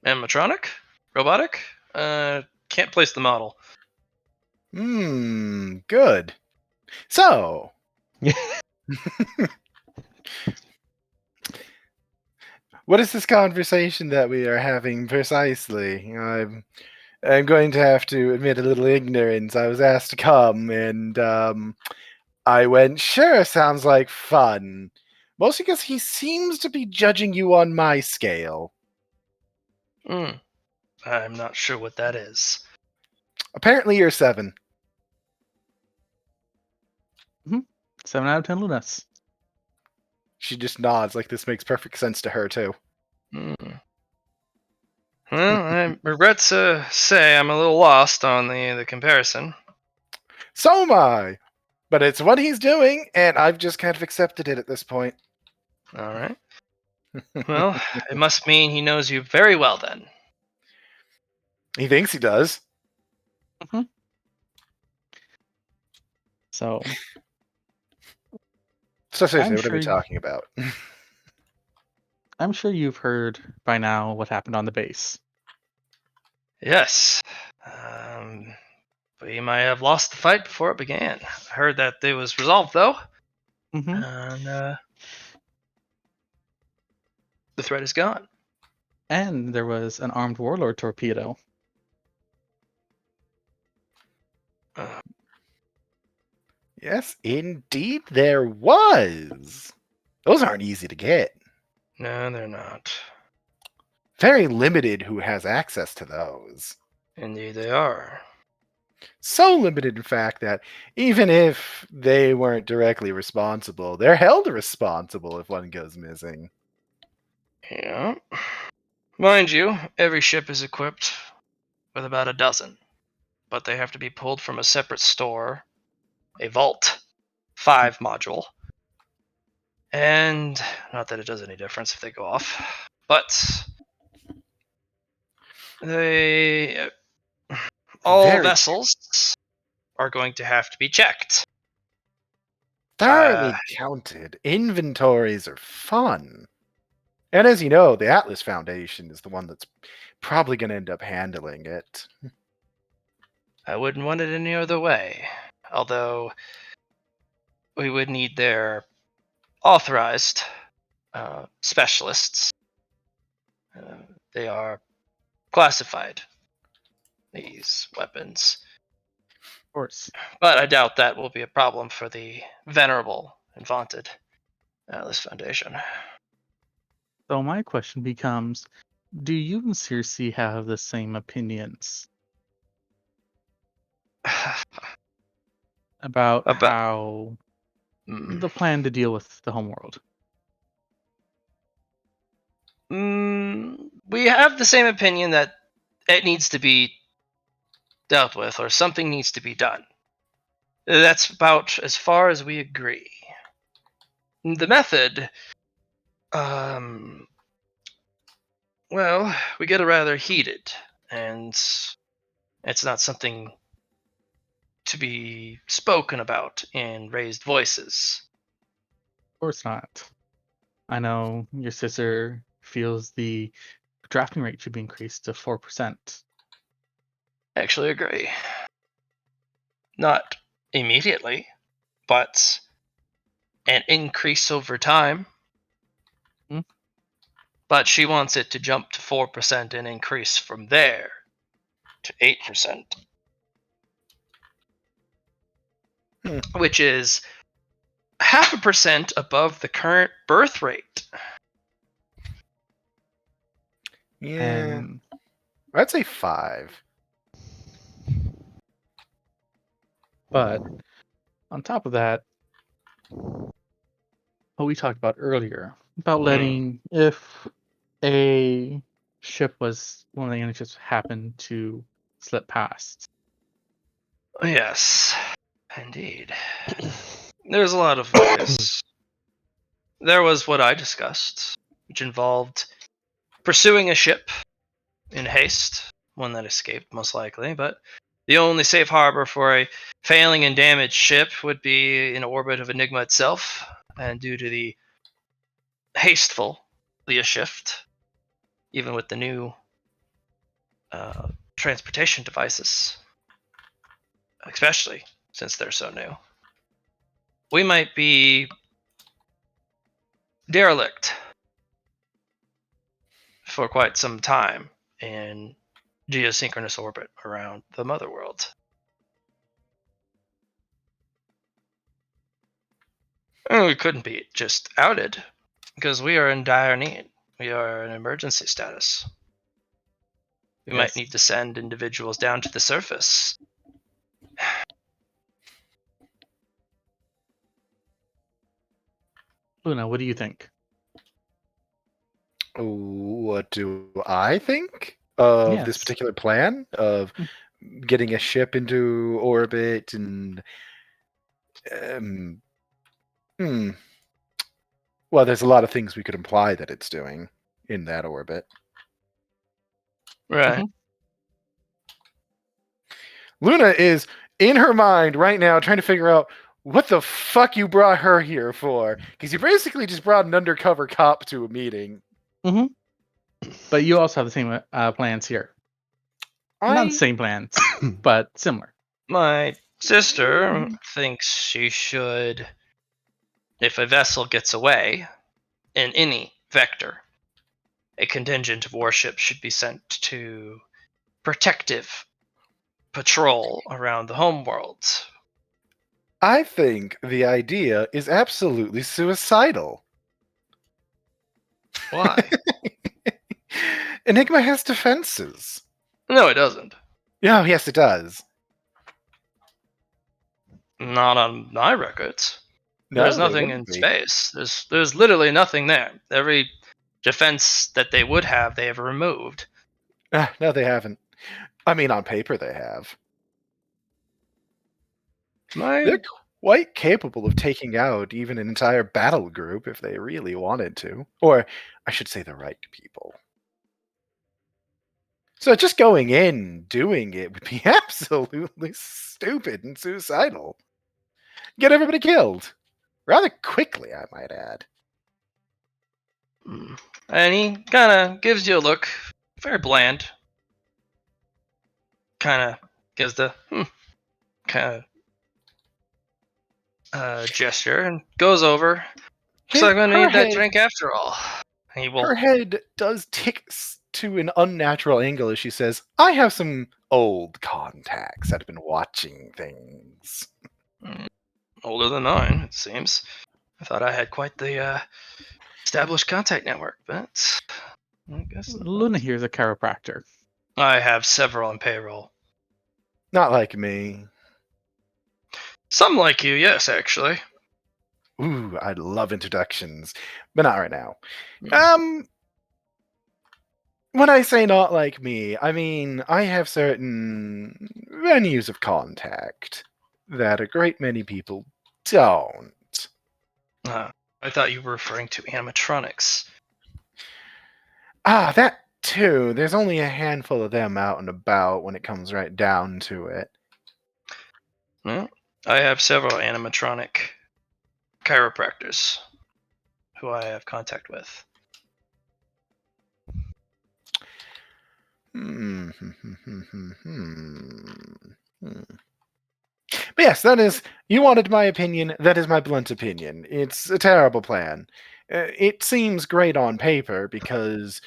Animatronic? Robotic? Can't place the model. Good. So, what is this conversation that we are having precisely? I'm going to have to admit a little ignorance. I was asked to come, and I went, sure, sounds like fun. Mostly because he seems to be judging you on my scale. I'm not sure what that is. Apparently you're 7. 7 out of 10 Lunas. She just nods like this makes perfect sense to her, too. Well, I regret to say I'm a little lost on the comparison. So am I! But it's what he's doing, and I've just kind of accepted it at this point. All right. Well, it must mean he knows you very well then. He thinks he does. So seriously, I'm what are we sure talking about? I'm sure you've heard by now what happened on the base. Yes. We might have lost the fight before it began. I heard that it was resolved, though. And the threat is gone. And there was an armed warlord torpedo. Yes, indeed there was. Those aren't easy to get. No, they're not. Very limited who has access to those. Indeed, they are. So limited, in fact, that even if they weren't directly responsible, they're held responsible if one goes missing. Yeah. Mind you, every ship is equipped with about a dozen, but they have to be pulled from a separate store, a Vault 5 module. And not that it does any difference if they go off, but all Very vessels are going to have to be checked. thoroughly counted. Inventories are fun. And as you know, the Atlas Foundation is the one that's probably going to end up handling it. I wouldn't want it any other way. Although we would need their authorized specialists. They are classified, these weapons. Of course. But I doubt that will be a problem for the venerable and vaunted Atlas Foundation. So my question becomes, do you and Circe have the same opinions about how the plan to deal with the homeworld? We have the same opinion that it needs to be dealt with, or something needs to be done. That's about as far as we agree. The method, well, we get rather heated, and it's not something to be spoken about in raised voices. Of course not. I know your sister feels the drafting rate should be increased to 4%. I actually agree. Not immediately, but an increase over time. But she wants it to jump to 4% and increase from there to 8%. Which is 0.5% above the current birth rate. Yeah. And I'd say 5. but on top of that, what we talked about earlier, about letting, if a ship was one of the enemy ships happened to slip past. Yes, indeed. There's a lot of ways. There was what I discussed, which involved pursuing a ship in haste, one that escaped most likely, but the only safe harbor for a failing and damaged ship would be in orbit of Enigma itself, and due to the hasteful Leah shift, even with the new transportation devices, especially since they're so new, we might be derelict for quite some time in geosynchronous orbit around the mother world. And we couldn't be just outed because we are in dire need. We are in emergency status. We might Yes. need to send individuals down to the surface. Luna, what do you think? What do I think of this Yes. particular plan of getting a ship into orbit and hmm. Well, there's a lot of things we could imply that it's doing in that orbit. Right. Mhm. Luna is in her mind right now trying to figure out what the fuck you brought her here for, because you basically just brought an undercover cop to a meeting. But you also have the same plans here. Not the same plans, but similar. My sister thinks she should, if a vessel gets away in any vector, a contingent of warships should be sent to protective patrol around the homeworld. I think the idea is absolutely suicidal. Why? Enigma has defenses. No, it doesn't. Yeah, yes, it does. Not on my records. No, There's they nothing wouldn't in be. space. There's literally nothing there. Every defense that they would have, they have removed. No, they haven't. I mean, on paper, they have. They're quite capable of taking out even an entire battle group if they really wanted to. Or, I should say, the right people. So just going in, doing it would be absolutely stupid and suicidal. Get everybody killed. Rather quickly, I might add. And he kind of gives you a look, very bland. Kind of gives the kind of gesture and goes over. Looks like I'm gonna need that drink after all. And he will. Her head does tick to an unnatural angle as she says, I have some old contacts that have been watching things. Older than mine, it seems. I thought I had quite the established contact network, but I guess not. Luna here is a chiropractor. I have several on payroll. Not like me. Some like you, yes, actually. Ooh, I love introductions, but not right now. When I say not like me, I mean I have certain venues of contact that a great many people don't. I thought you were referring to animatronics. Ah, that too. There's only a handful of them out and about when it comes right down to it. Well, I have several animatronic chiropractors who I have contact with. But yes, that is. You wanted my opinion. That is my blunt opinion. It's a terrible plan. It seems great on paper because,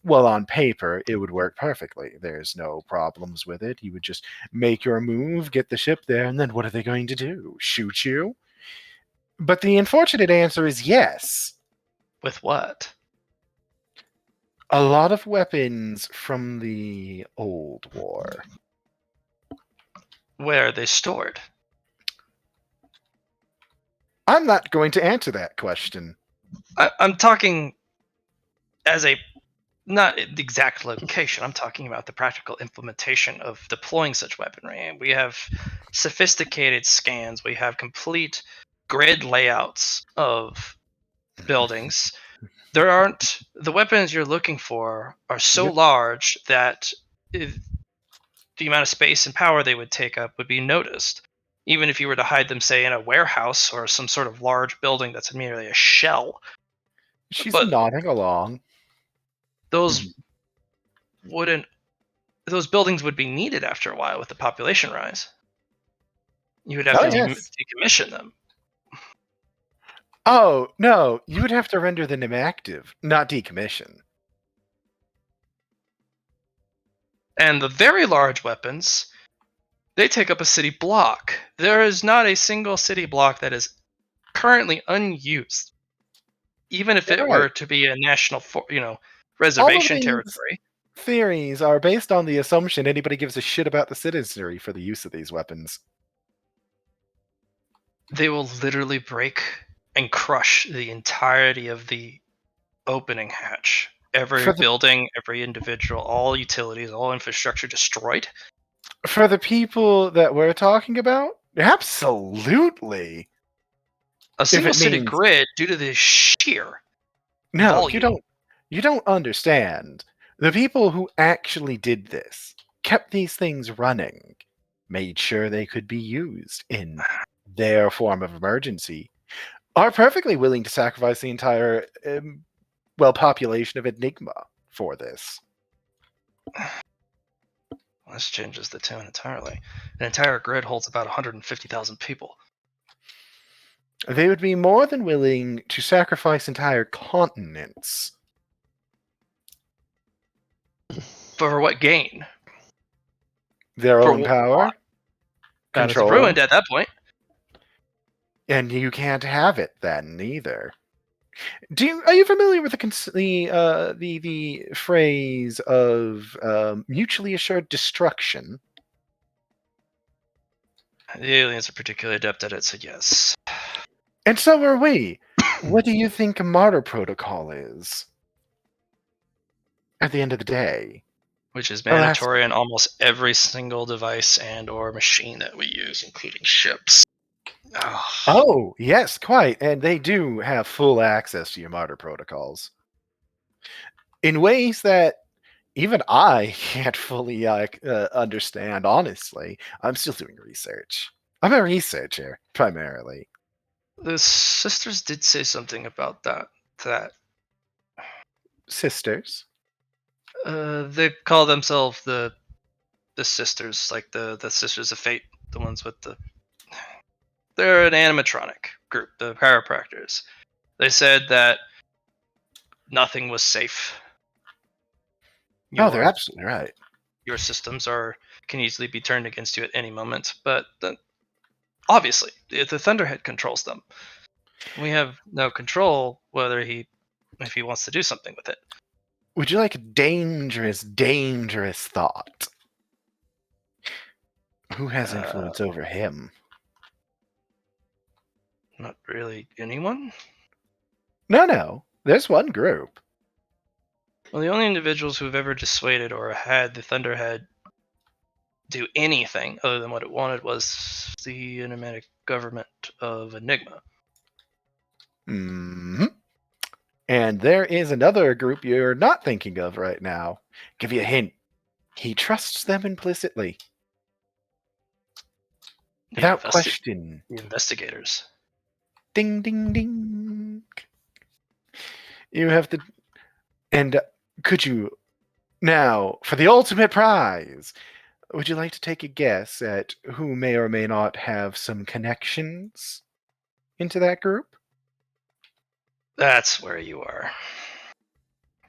well, on paper it would work perfectly. There's no problems with it. You would just make your move, get the ship there, and then what are they going to do? Shoot you? But the unfortunate answer is yes. With what? A lot of weapons from the old war. Where are they stored? I'm not going to answer that question. I'm talking as a not the exact location. I'm talking about the practical implementation of deploying such weaponry. And we have sophisticated scans. We have complete grid layouts of buildings. there aren't the weapons you're looking for are so Yep. large that the amount of space and power they would take up would be noticed. Even if you were to hide them, say, in a warehouse or some sort of large building that's merely a shell, She's but nodding along. those wouldn't. Those buildings would be needed after a while with the population rise. You would have Oh, to yes. decommission them. Oh, no, you would have to render them inactive, not decommission. And the very large weapons, they take up a city block. There is not a single city block that is currently unused. Even if it were Right. to be a national, All of reservation these territory, theories are based on the assumption anybody gives a shit about the citizenry for the use of these weapons. they will literally break and crush the entirety of the opening hatch. Every For the building, every individual, all utilities, all infrastructure destroyed. for the people that we're talking about, absolutely. A single it city means- grid, due to the sheer No, volume. you don't understand. The people who actually did this kept these things running, made sure they could be used in their form of emergency, are perfectly willing to sacrifice the entire population of Enigma for this. Well, this changes the tune entirely. An entire grid holds about 150,000 people. They would be more than willing to sacrifice entire continents. For what gain? Their For own power, That is control, Ruined at that point. and you can't have it then either. Are you familiar with the phrase of mutually assured destruction? The aliens are particularly adept at it, so yes. And so are we. What do you think a martyr protocol is? At the end of the day, Which is Alas- mandatory in almost every single device and or machine that we use, including ships. oh yes, quite, and they do have full access to your martyr protocols in ways that even I can't fully understand. Honestly, I'm still doing research. I'm a researcher primarily. The sisters did say something about that. Sisters. They call themselves the sisters, like the sisters of fate, the ones with the. They're an animatronic group, the chiropractors. They said that nothing was safe. They're absolutely right. Your systems can easily be turned against you at any moment, but obviously the Thunderhead controls them. We have no control if he wants to do something with it. Would you like a dangerous, dangerous thought? Who has influence over him? Not really anyone. No. There's one group. Well, the only individuals who have ever dissuaded or had the Thunderhead do anything other than what it wanted was the enigmatic government of Enigma. Hmm. And there is another group you're not thinking of right now. Give you a hint. He trusts them implicitly. Without question. The investigators. Ding, ding, ding. You have to. And could you. Now, for the ultimate prize, would you like to take a guess at who may or may not have some connections into that group? That's where you are.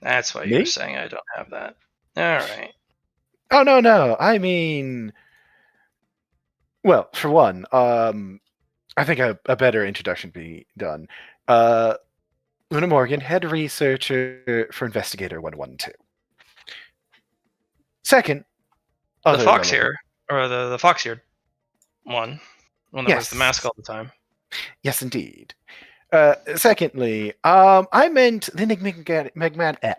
That's why you were saying I don't have that. All right. Oh, no. I mean, well, for one, I think a better introduction be done. Una Morgan, head researcher for Investigator 112. Second, The fox here, or the fox-eared one that wears the mask all the time. Yes, indeed. Secondly, I meant the Enigmatic.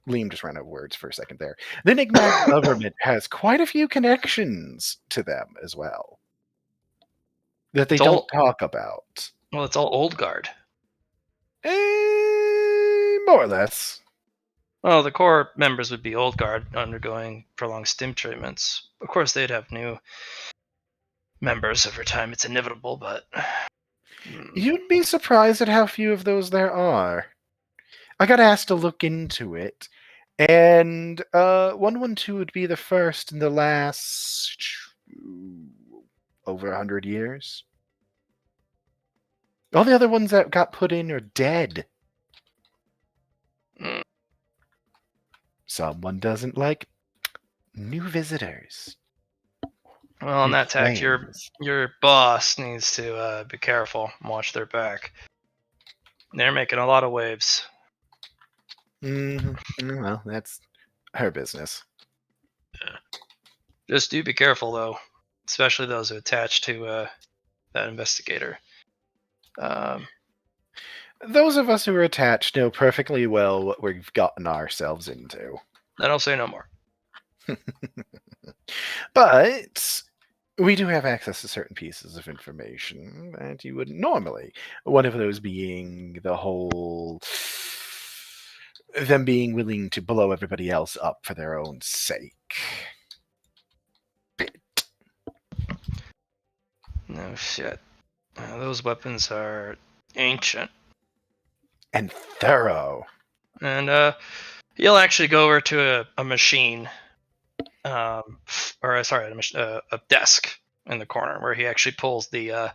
Liam just ran out of words for a second there. The Enigmatic government has quite a few connections to them as well that they don't talk about. Well, it's all old guard. More or less. Well, the core members would be old guard undergoing prolonged stim treatments. Of course, they'd have new members over time. It's inevitable, but You'd be surprised at how few of those there are. I got asked to look into it, and 112 would be the first in the last over 100 years. All the other ones that got put in are dead. Mm. Someone doesn't like new visitors. well, on New that tack, friends. your boss needs to be careful and watch their back. They're making a lot of waves. Well, that's her business. Just do be careful, though, especially those who attach to that investigator. Those of us who are attached know perfectly well what we've gotten ourselves into. I don't say no more. But we do have access to certain pieces of information that you wouldn't normally. One of those being the whole them being willing to blow everybody else up for their own sake. No shit. Those weapons are ancient. And thorough. And he'll actually go over to a machine, a desk in the corner where he actually pulls the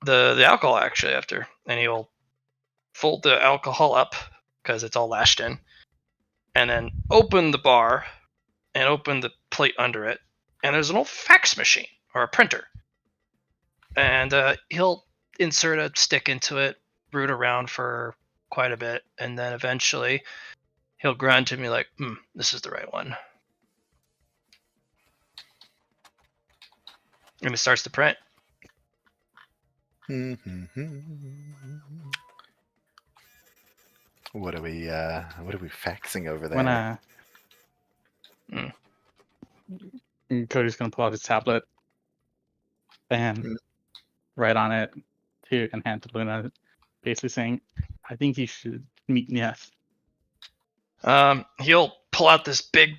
alcohol actually after, and he'll fold the alcohol up because it's all lashed in, and then open the bar and open the plate under it, and there's an old fax machine or a printer, and he'll insert a stick into it, root around for quite a bit, and then eventually he'll grunt to me like, this is the right one. And he starts to print. What are we faxing over there? Cody's gonna pull out his tablet and write on it and hand to Luna, basically saying, "I think you should meet Neth." He'll pull out this big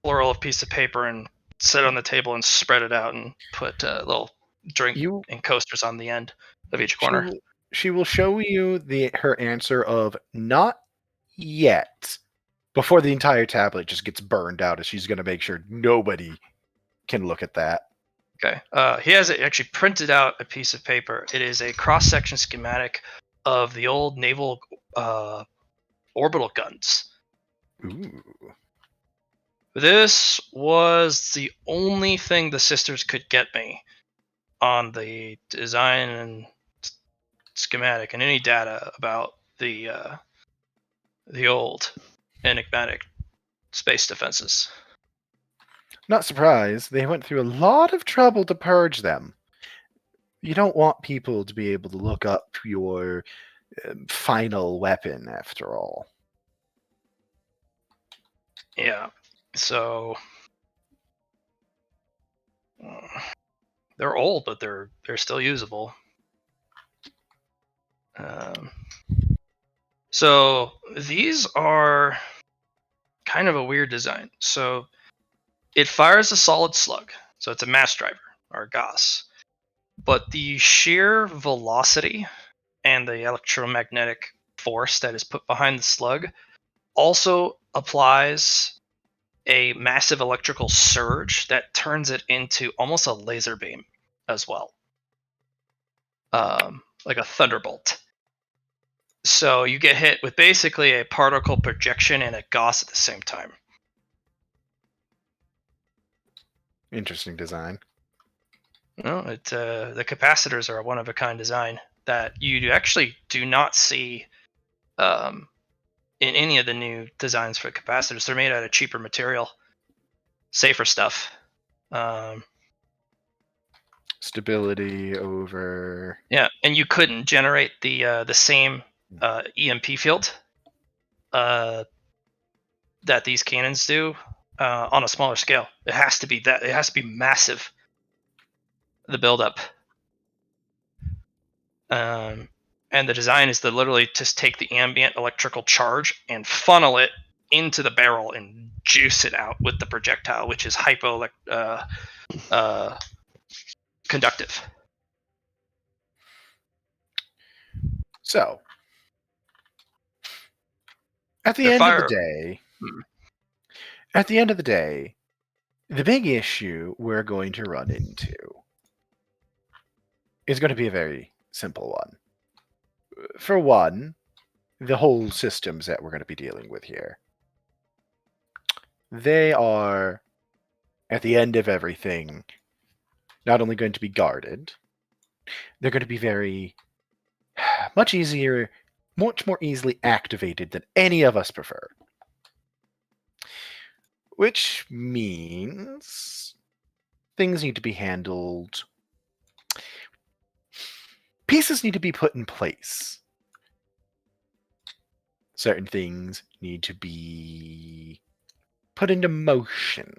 floral of piece of paper and sit on the table and spread it out and put little drink and coasters on the end of each corner. She will show you her answer of not yet before the entire tablet just gets burned out, as she's going to make sure nobody can look at that. Okay. He has it actually printed out a piece of paper. It is a cross-section schematic of the old naval orbital guns. Ooh. This was the only thing the sisters could get me on the design and schematic and any data about the old enigmatic space defenses. Not surprised. They went through a lot of trouble to purge them. You don't want people to be able to look up your final weapon, after all. Yeah. So they're old, but they're still usable. So these are kind of a weird design. So it fires a solid slug, so it's a mass driver or gas. But the sheer velocity and the electromagnetic force that is put behind the slug also applies a massive electrical surge that turns it into almost a laser beam as well, like a thunderbolt. So you get hit with basically a particle projection and a gas at the same time. Interesting design. No, the capacitors are a one-of-a-kind design that you actually do not see in any of the new designs for capacitors. They're made out of cheaper material, safer stuff. Stability over. Yeah, and you couldn't generate the same EMP field that these cannons do on a smaller scale. It has to be that. It has to be massive. The buildup. And the design is to literally just take the ambient electrical charge and funnel it into the barrel and juice it out with the projectile, which is conductive. So, at the They're end of fire- the day, the big issue we're going to run into is going to be a very simple one. For one, the whole systems that we're going to be dealing with here. They are, at the end of everything, not only going to be guarded, they're going to be very much more easily activated than any of us prefer. Which means things need to be handled. Pieces need to be put in place. Certain things need to be put into motion.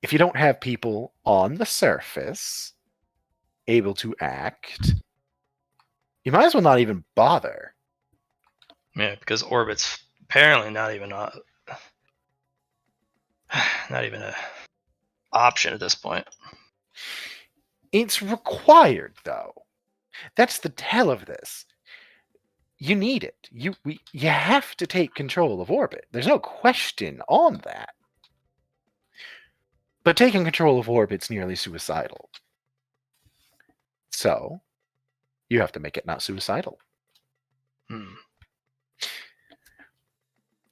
If you don't have people on the surface able to act, you might as well not even bother. Yeah, because orbit's apparently not even a option at this point. It's required, though. That's the tell of this. You need it. You have to take control of orbit. There's no question on that. But taking control of orbit's nearly suicidal. So, you have to make it not suicidal.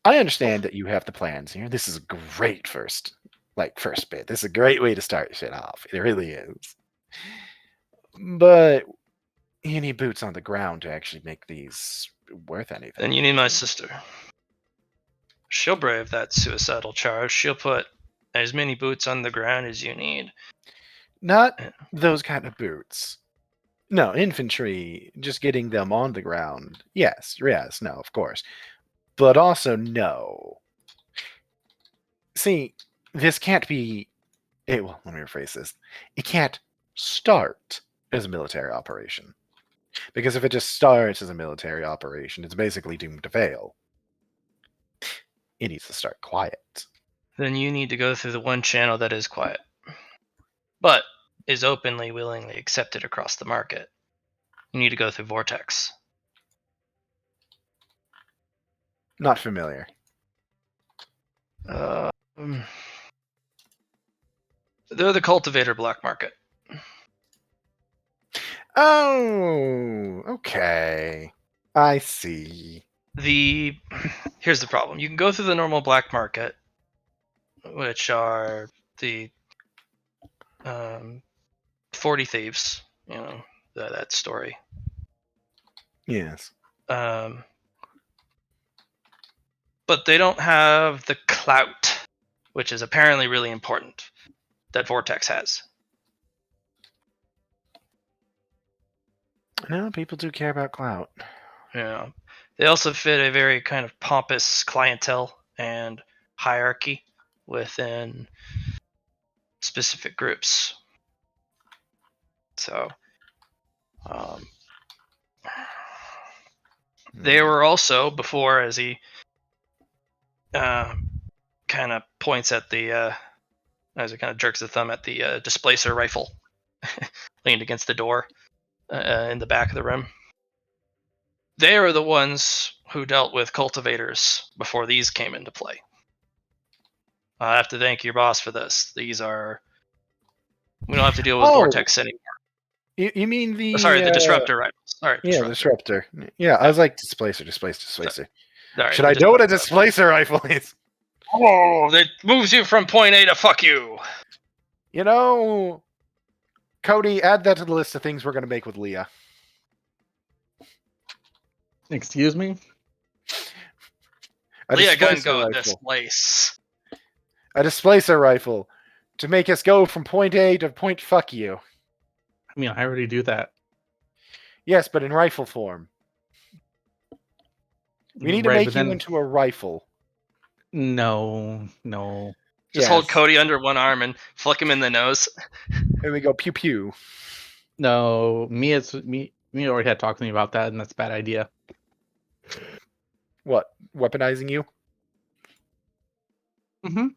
I understand that you have the plans here. This is a great first bit. This is a great way to start shit off. It really is. But you need boots on the ground to actually make these worth anything. Then you need my sister. She'll brave that suicidal charge. She'll put as many boots on the ground as you need. Not those kind of boots. No, infantry, just getting them on the ground. Yes, no, of course. But also, no. See, this can't be... well, let me rephrase this. It can't start as a military operation. Because if it just starts as a military operation, it's basically doomed to fail. It needs to start quiet. Then you need to go through the one channel that is quiet, but is openly, willingly accepted across the market. You need to go through Vortex. Not familiar. They're the cultivator black market. Oh, okay. I see. Here's the problem. You can go through the normal black market, which are the 40 thieves, that story. Yes. But they don't have the clout, which is apparently really important, that Vortex has. No, people do care about clout. Yeah. They also fit a very kind of pompous clientele and hierarchy within specific groups. So, they were also, before, as he kind of points at the, as he kind of jerks the thumb at the displacer rifle leaned against the door in the back of the room. They were the ones who dealt with cultivators before these came into play. I have to thank your boss for this. We don't have to deal with Vortex anymore. You mean the... the disruptor rifles. Sorry, yeah, disruptor. Yeah, I was like displacer. Sorry, should I know what a displacer rifle is? Oh, that moves you from point A to fuck you. Cody, add that to the list of things we're going to make with Leah. Excuse me? Leah gun go displace. A displacer rifle to make us go from point A to point fuck you. I mean, I already do that. Yes, but in rifle form. We need to make you into a rifle. No. Just hold Cody under one arm and flick him in the nose. And we go pew pew. No, me already had talked to me about that, and that's a bad idea. What? Weaponizing you? Mm-hmm.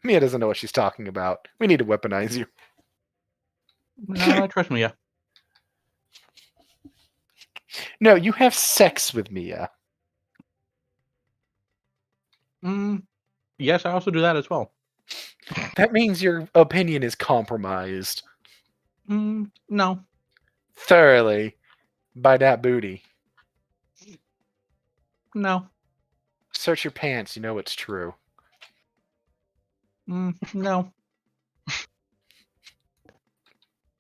Mia doesn't know what she's talking about. We need to weaponize you. No, I trust Mia. No, you have sex with Mia. Yes, I also do that as well. That means your opinion is compromised No. thoroughly by that booty. No. Search your pants, you know it's true. No.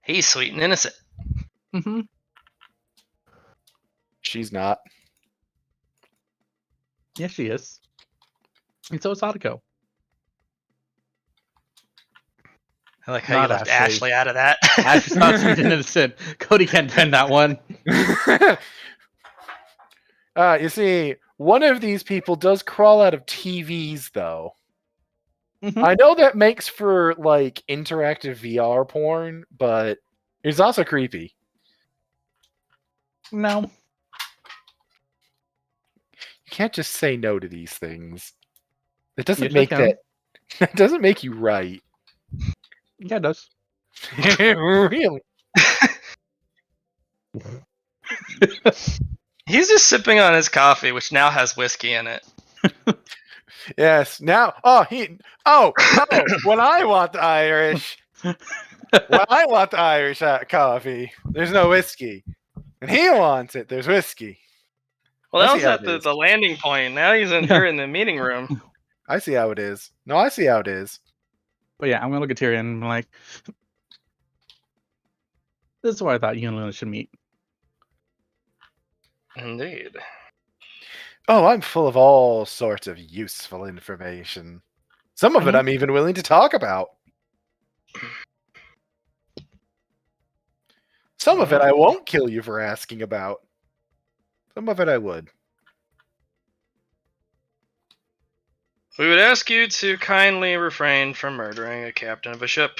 He's sweet and innocent. Mm-hmm. She's not. Yes, she is. And so is Sadako. I like how you Not left Ashley. Ashley out of that. Ashley's not sweet and innocent. Cody can't defend that one. You see, one of these people does crawl out of TVs, though. Mhm. I know that makes for, like, interactive VR porn, but it's also creepy. No. You can't just say no to these things. It doesn't Yes, I make can. that. That doesn't make you right. Yeah, it does. Really? He's just sipping on his coffee, which now has whiskey in it. Yes. Now, when I want the Irish, coffee, there's no whiskey, and he wants it. There's whiskey. Well, I that see was how at it is. the landing point. Now you're in the meeting room. I see how it is. No, I see how it is. But yeah, I'm gonna look at Tyrion and be like, this is why I thought you and Luna should meet. Indeed. Oh, I'm full of all sorts of useful information. Some of it I'm even willing to talk about. Some of it I won't kill you for asking about. Some of it I would. We would ask you to kindly refrain from murdering a captain of a ship.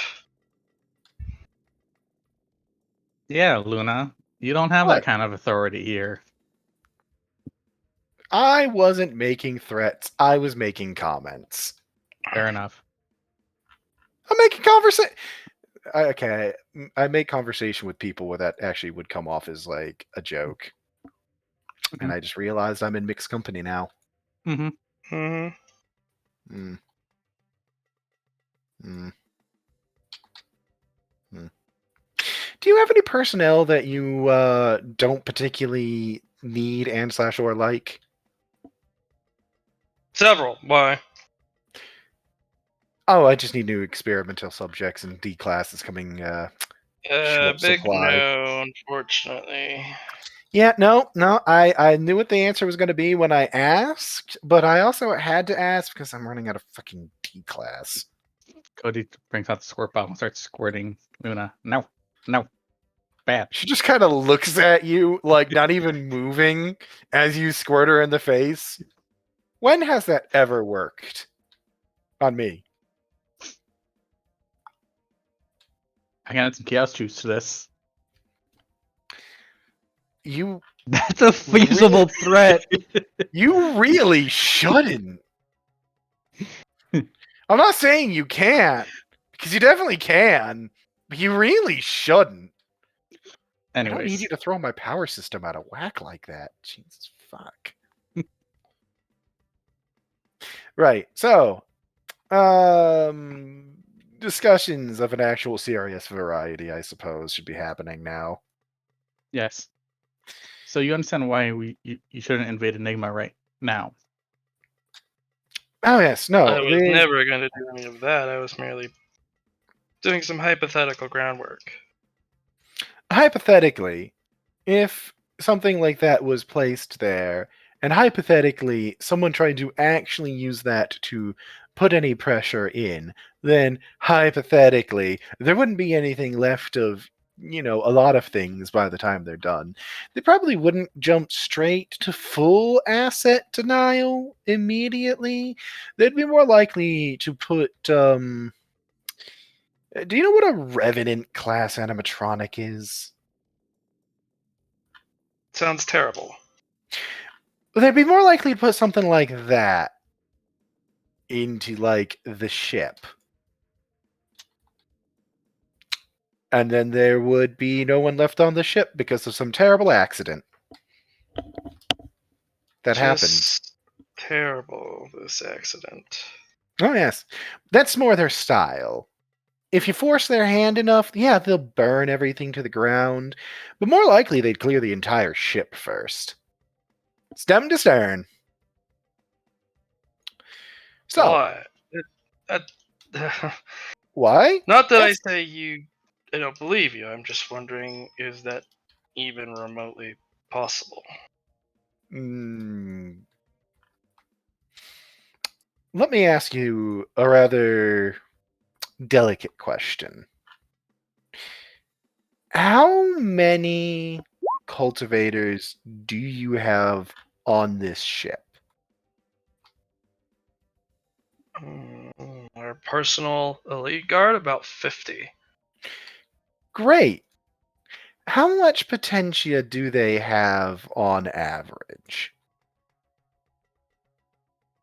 Yeah, Luna, you don't have What? that kind of authority here. I wasn't making threats. I was making comments. Fair enough. I'm making conversation. Okay, I make conversation with people where that actually would come off as like a joke, and I just realized I'm in mixed company now. Mm-hmm. Mm-hmm. Mm. Mm. Mm. Do you have any personnel that you don't particularly need and/or like? Several. Why? Oh, I just need new experimental subjects, and D class is coming short Big supply. no, unfortunately. Yeah, no. I knew what the answer was going to be when I asked, but I also had to ask because I'm running out of fucking D class. Cody brings out the squirt bottle and starts squirting Luna. No. Bad. She just kind of looks at you, like not even moving, as you squirt her in the face. When has that ever worked? On me. I can add some chaos juice to this. You That's a feasible threat. You really shouldn't. I'm not saying you can't, because you definitely can, but you really shouldn't. I don't need Anyways, you to throw my power system out of whack like that. Jesus fuck. Right. So, discussions of an actual serious variety, I suppose, should be happening now. yes. So you understand why you shouldn't invade Enigma right now. Oh yes, no. I was never going to do any of that. I was merely doing some hypothetical groundwork. Hypothetically, if something like that was placed there, and hypothetically someone tried to actually use that to put any pressure in, then hypothetically there wouldn't be anything left of, a lot of things by the time they're done. They probably wouldn't jump straight to full asset denial immediately. They'd be more likely to put Do you know what a Revenant class animatronic is? Sounds terrible. They'd be more likely to put something like that into, like, the ship. And then there would be no one left on the ship because of some terrible accident that happened. Just terrible, this accident. Oh, yes. That's more their style. If you force their hand enough, yeah, they'll burn everything to the ground. But more likely, they'd clear the entire ship first. Stem to stern. So, Why? why? Not that I Yes. say I don't believe you. I'm just wondering, is that even remotely possible? Mm, let me ask you a rather delicate question. How many cultivators do you have on this ship? Our personal elite guard, about 50. Great. How much potentia do they have on average?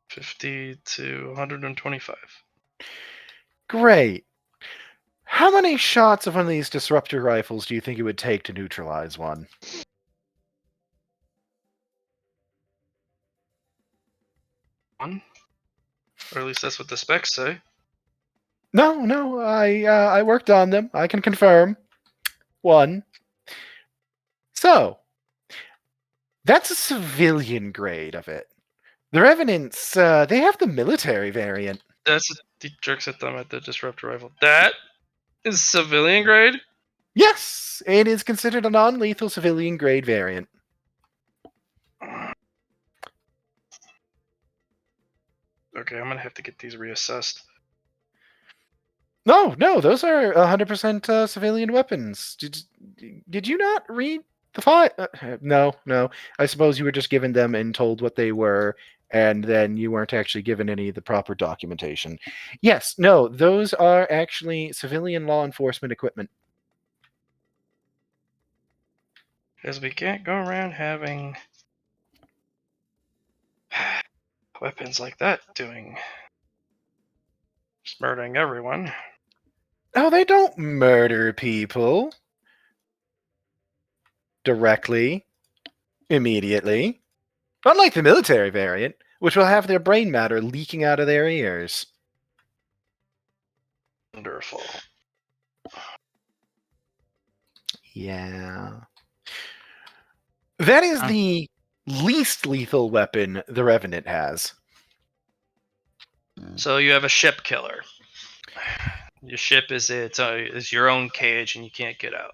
50 to 125. Great. How many shots of one of these disruptor rifles do you think it would take to neutralize one? One? Or at least that's what the specs say. No, I worked on them. I can confirm. One. So, that's a civilian grade of it. The Revenants, they have the military variant. He jerks at them at the disruptor rifle. That is civilian grade? Yes, it is considered a non-lethal civilian grade variant. Okay, I'm gonna have to get these reassessed. No, those are 100% civilian weapons. Did you not read the file? No. I suppose you were just given them and told what they were, and then you weren't actually given any of the proper documentation. Yes, no, those are actually civilian law enforcement equipment. Because we can't go around having weapons like that just murdering everyone. Oh, they don't murder people directly, immediately. Unlike the military variant, which will have their brain matter leaking out of their ears. Wonderful. Yeah. That is the least lethal weapon the Revenant has. So you have a ship killer. Your ship is your own cage and you can't get out.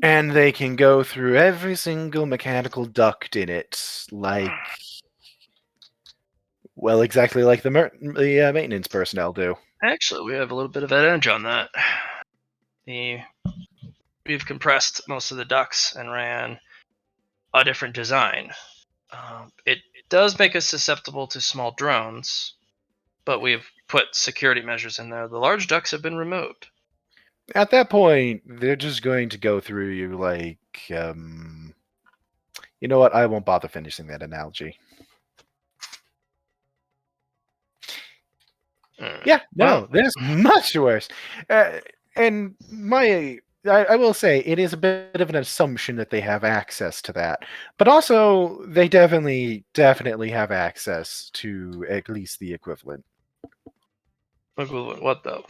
And they can go through every single mechanical duct in it, like, well, exactly like the maintenance personnel do. Actually, we have a little bit of edge on that. We've compressed most of the ducts and ran a different design. It does make us susceptible to small drones, but we've put security measures in there. The large ducts have been removed. At that point, they're just going to go through you like, you know what? I won't bother finishing that analogy. Yeah, no, there's much worse. And I will say, it is a bit of an assumption that they have access to that. But also, they definitely have access to at least the equivalent. Equivalent what, though?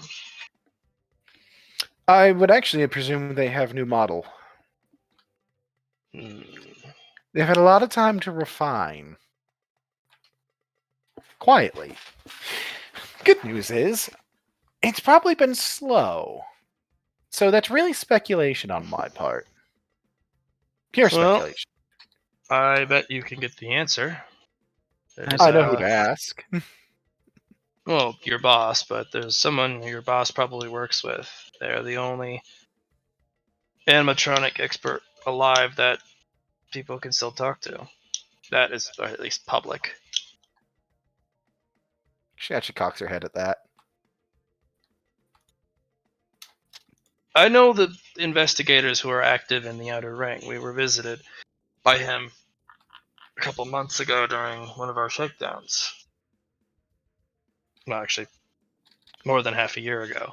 I would actually presume they have new model. They've had a lot of time to refine. Quietly. Good news is, it's probably been slow. So that's really speculation on my part. Pure speculation. I bet you can get the answer. I know who to ask. Well, your boss, but there's someone your boss probably works with. They're the only animatronic expert alive that people can still talk to. That is, or at least public. She actually cocks her head at that. I know the investigators who are active in the Outer Ring. We were visited by him a couple months ago during one of our shakedowns. Well, actually, more than half a year ago.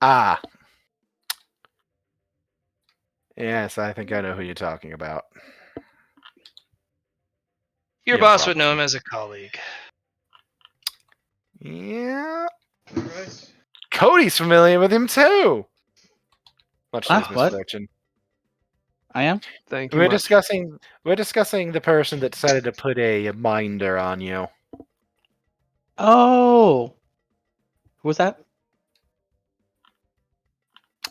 Ah. Yes, I think I know who you're talking about. Your Yeah, boss would know probably. him as a colleague. Yeah. Right. Cody's familiar with him too. Much to his What? misfortune. I am? Thank you We're much. discussing the person that decided to put a minder on you. Oh! Who was that?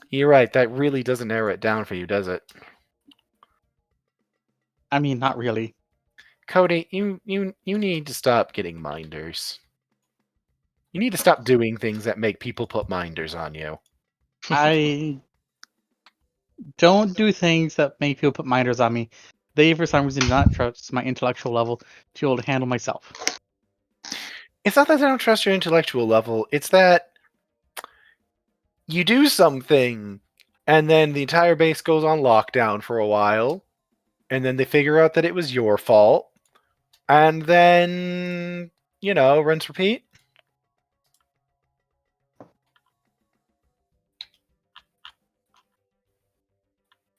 You're right, that really doesn't narrow it down for you, does it? I mean, not really. Cody, you need to stop getting minders. You need to stop doing things that make people put minders on you. I don't do things that make people put minders on me. They, for some reason, do not trust my intellectual level to be able to handle myself. It's not that I don't trust your intellectual level, it's that you do something and then the entire base goes on lockdown for a while, and then they figure out that it was your fault, and then, rinse repeat.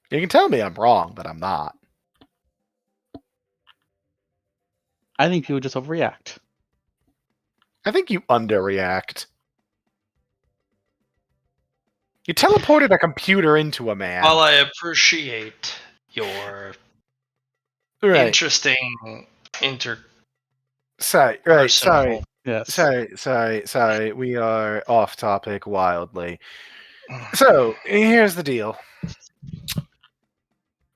You can tell me I'm wrong, but I'm not. I think people just overreact. I think you underreact. You teleported a computer into a man. While I appreciate your Right. interesting interpersonal. Sorry. Right. Yes. Sorry. We are off topic wildly. So, here's the deal.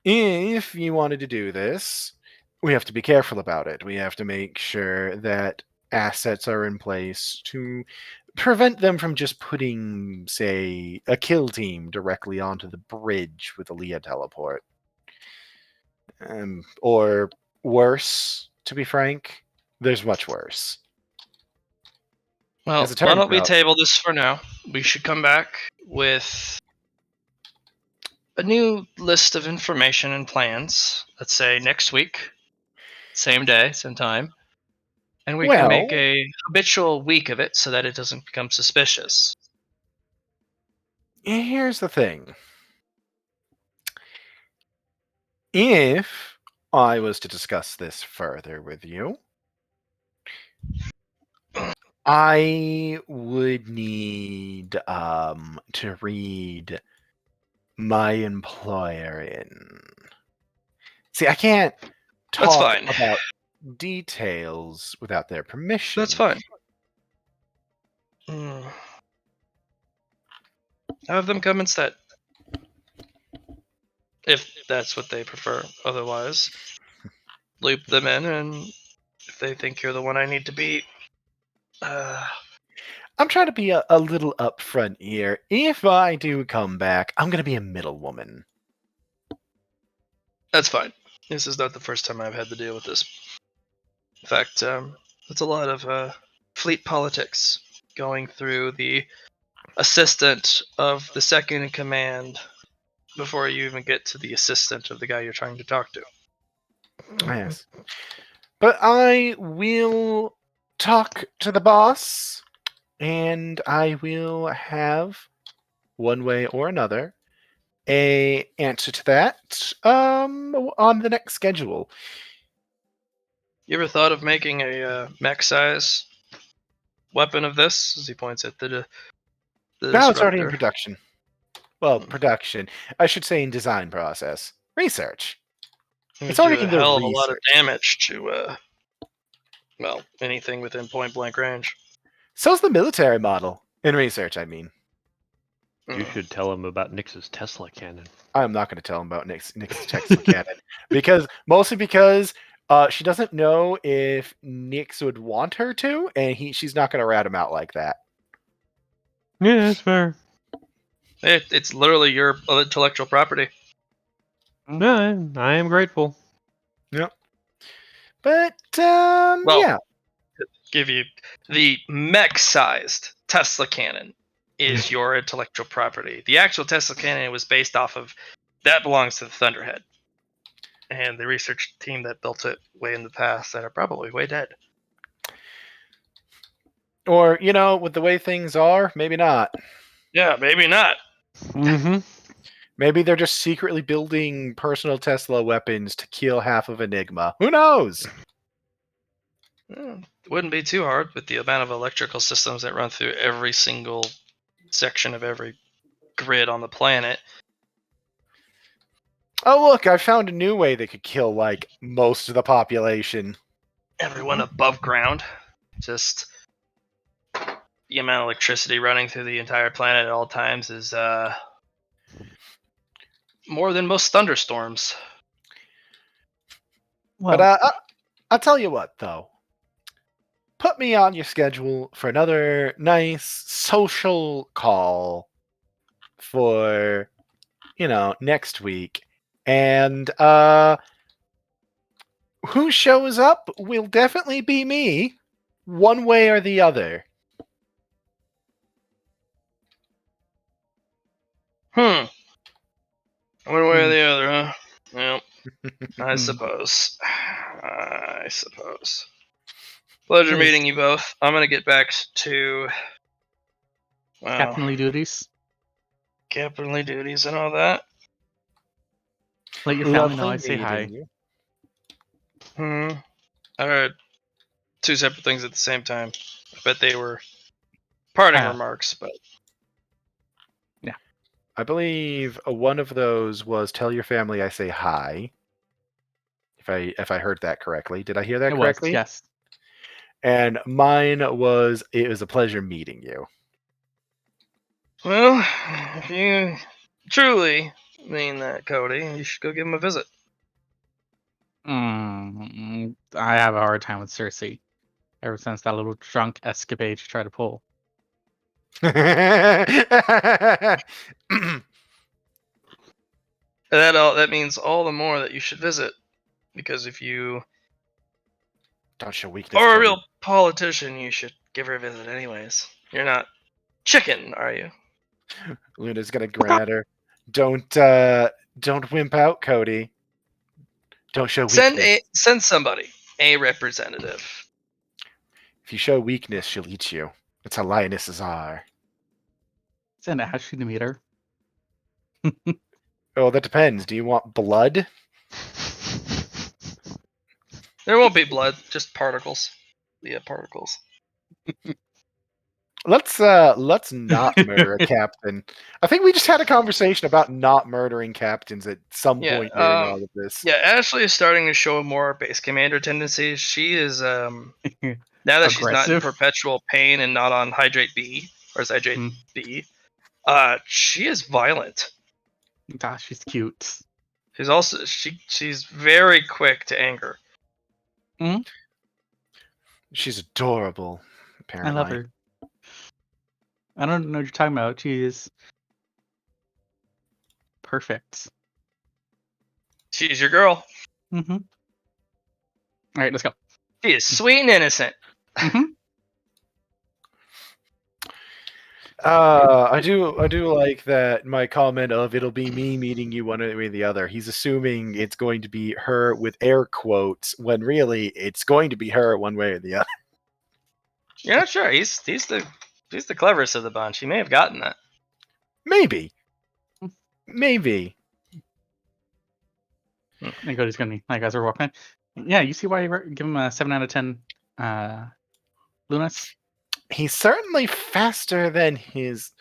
If you wanted to do this, we have to be careful about it. We have to make sure that assets are in place to prevent them from just putting, say, a kill team directly onto the bridge with a Leah teleport. Or worse, to be frank. There's much worse. Well, As it why turns don't we out, table this for now? We should come back with a new list of information and plans. Let's say next week, same day, same time. And we can make well, a habitual week of it so that it doesn't become suspicious. here's the thing. If I was to discuss this further with you, I would need to read my employer in. See, I can't That's talk fine. about details without their permission. That's fine. Have them come instead. If that's what they prefer. Otherwise, loop them in, and if they think you're the one I need to be, I'm trying to be a little upfront here. If I do come back, I'm going to be a middle woman. that's fine. This is not the first time I've had to deal with this. In fact, it's a lot of fleet politics going through the assistant of the second in command before you even get to the assistant of the guy you're trying to talk to. Yes. But I will talk to the boss, and I will have, one way or another, a answer to that on the next schedule. You ever thought of making a mech size weapon of this? As he points at the Now it's already in disruptor. production. Well, production. I should say in design process. Research. It It's would do already a in the hell of a lot of research. damage to anything within point blank range. So's the military model. In research, I mean. You should tell him about Nix's Tesla cannon. I'm not going to tell him about Nick's Tesla cannon. Mostly because she doesn't know if Nix would want her to, and she's not going to rat him out like that. Yeah, that's fair. It's literally your intellectual property. No, I am grateful. Yep. But, Well, yeah. give you the mech-sized Tesla cannon is your intellectual property. The actual Tesla cannon was based off of that belongs to the Thunderhead and the research team that built it way in the past that are probably way dead. Or, with the way things are, maybe not. Yeah, maybe not. Mm-hmm. Maybe they're just secretly building personal Tesla weapons to kill half of Enigma. Who knows? It wouldn't be too hard with the amount of electrical systems that run through every single section of every grid on the planet. Oh, look, I found a new way they could kill, most of the population. Everyone above ground. Just the amount of electricity running through the entire planet at all times is more than most thunderstorms. Well, But I'll tell you what, though. Put me on your schedule for another nice social call for, next week. And who shows up will definitely be me, one way or the other. One way or the other, huh? Well, I suppose. I suppose. Pleasure meeting you both. I'm gonna get back to captainly duties. captainly duties and all that. Let your family know Lovely I say hi. meeting I heard two separate things at the same time. I bet they were parting remarks, but I believe one of those was tell your family I say hi. If I heard that correctly. Did I hear that It correctly? was, yes. And mine was it was a pleasure meeting you. well, if you truly mean that, Cody, you should go give him a visit. I have a hard time with Cersei. Ever since that little drunk escapade she tried to pull. That means all the more that you should visit, because if you Don't show weakness. are a Cody. real politician, you should give her a visit anyways. You're not chicken, are you? Luna's gonna grin at her. Don't wimp out, Cody. Don't show weakness. Send somebody, a representative. If you show weakness, she'll eat you. That's how lionesses are. Send Ashley to meet her. Oh, that depends. Do you want blood? There won't be blood, just particles. Yeah, particles. Let's not murder a captain. I think we just had a conversation about not murdering captains at some point during all of this. Yeah, Ashley is starting to show more base commander tendencies. She is now that she's not in Aggressive. perpetual pain and not on hydrate B or hydrate B, she is violent. Gosh, she's cute. She's also she's very quick to anger. She's adorable. Apparently, I love her. I don't know what you're talking about. She is perfect. She's your girl. Mm-hmm. All right, let's go. She is sweet and innocent. I do like that my comment of it'll be me meeting you one way or the other. He's assuming it's going to be her with air quotes when really it's going to be her one way or the other. You're not sure. He's the cleverest of the bunch. He may have gotten that. Maybe. And Cody's gonna be like, as we're walking. Yeah, you see why you give him a 7 out of 10. Lunas. He's certainly faster than his.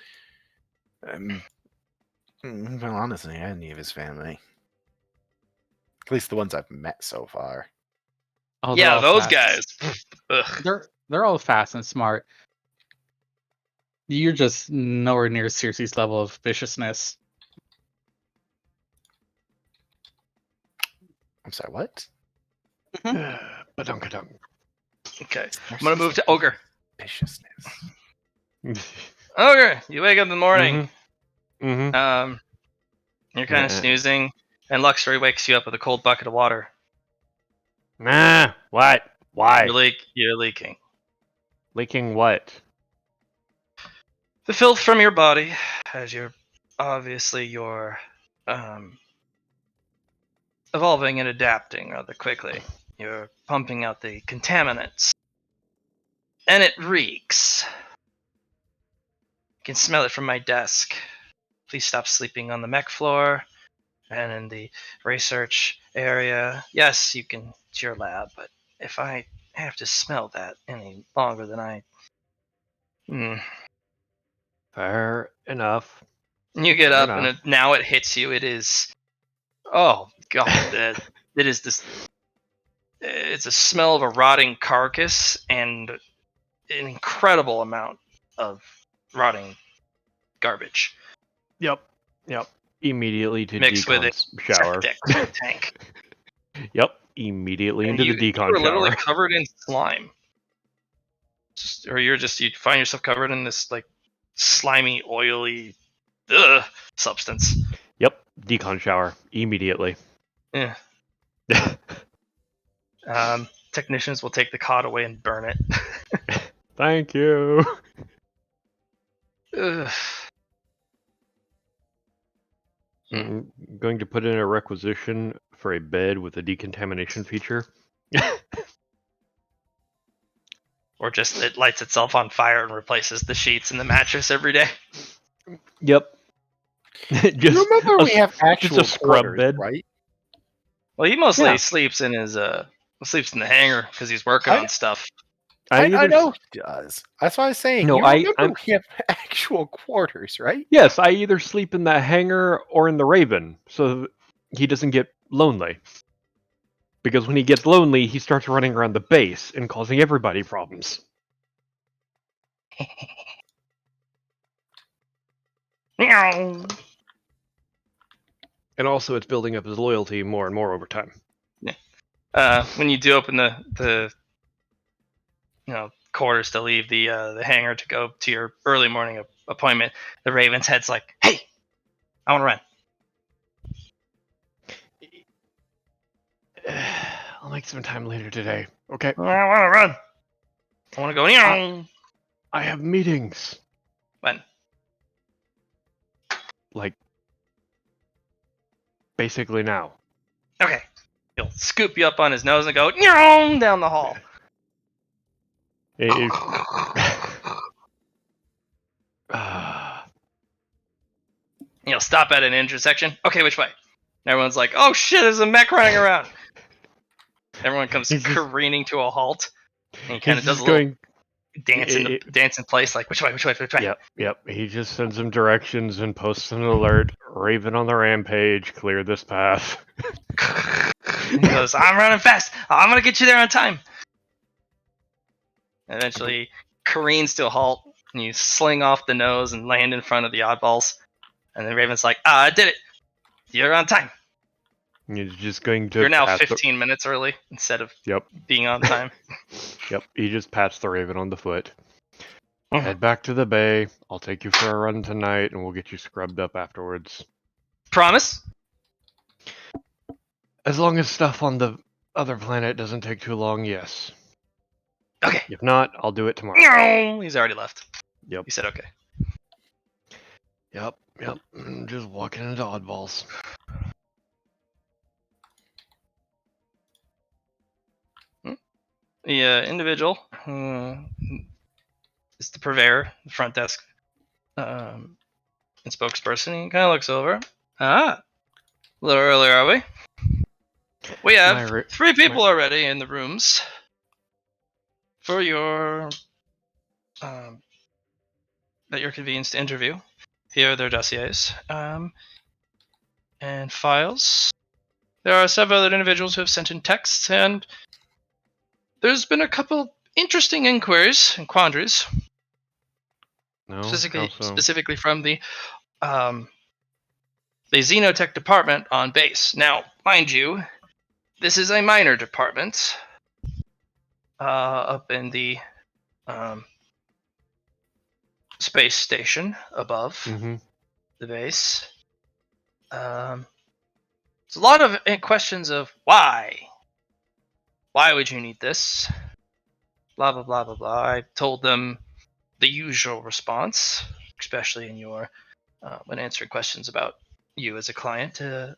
Well, honestly, any of his family. At least the ones I've met so far. Oh, Yeah, those guys. Ugh. They're all fast and smart. You're just nowhere near Cersei's level of viciousness. I'm sorry, what? Badunk-a-dunk. Okay, I'm gonna move to Ogre. Viciousness. Ogre, you wake up in the morning. Mm-hmm. You're kind of snoozing, and Luxury wakes you up with a cold bucket of water. Nah. What? Why? You're leaking. Leaking what? the filth from your body, as you're evolving and adapting rather quickly. You're pumping out the contaminants, and it reeks. You can smell it from my desk. Please stop sleeping on the mech floor and in the research area. Yes, you can to your lab, but if I have to smell that any longer than Fair enough. You get Fair up, enough. and now it hits you. It is, oh god, it is this. It's a smell of a rotting carcass and an incredible amount of rotting garbage Yep. Immediately to mixed with a decon's shower. septic tank. Yep. Immediately And into you the decon are literally shower. covered in slime. You find yourself covered in this like slimy, oily substance. Yep. Decon shower. Immediately. Yeah. Technicians will take the cod away and burn it. Thank you. Ugh. I'm going to put in a requisition for a bed with a decontamination feature. Or just it lights itself on fire and replaces the sheets and the mattress every day. Yep. You remember we have just actual a scrub quarters, bed. right? Well, he mostly Yeah. sleeps in his sleeps in the hangar because he's working I- on stuff. I either know he does. That's why I was saying. No, you remember we have actual quarters, right? Yes, I either sleep in the hangar or in the Raven, so he doesn't get lonely. Because when he gets lonely, he starts running around the base and causing everybody problems. Meow. And also, it's building up his loyalty more and more over time. When you do open the quarters to leave the hangar to go to your early morning appointment, the Raven's head's like, "Hey, I want to run." I'll make some time later today. Okay. I want to run. I want to go. Meow. I have meetings. When? Like, basically now. Okay. He'll scoop you up on his nose and go meow down the hall. He'll stop at an intersection. Okay, which way? And everyone's like, "Oh shit, there's a mech running around." Everyone comes careening to a halt. And he kind of does a little dance in place, like, which way? Yep. He just sends him directions and posts an alert. Raven on the rampage. Clear this path. And he goes, "I'm running fast. I'm gonna get you there on time." And eventually, careens to a halt, and you sling off the nose and land in front of the oddballs. And then Raven's like, "I did it. You're on time." He's just going to. You're now 15 minutes early instead of being on time. Yep. He just pats the Raven on the foot. Head back to the bay. I'll take you for a run tonight, and we'll get you scrubbed up afterwards. Promise? As long as stuff on the other planet doesn't take too long, yes. Okay. If not, I'll do it tomorrow. He's already left. Yep. He said okay. Yep. Just walking into oddballs. The individual is the purveyor, the front desk and spokesperson. He kind of looks over. A little earlier, are we? We have 3 people already in the rooms for your at your convenience to interview. Here are their dossiers and files. There are several other individuals who have sent in texts, and there's been a couple interesting inquiries and quandaries. No, specifically from the Xenotech department on base. Now, mind you, this is a minor department up in the space station above the base. There's a lot of questions of why. Why would you need this? Blah, blah, blah, blah, blah. I told them the usual response. especially in your when answering questions about you as a client to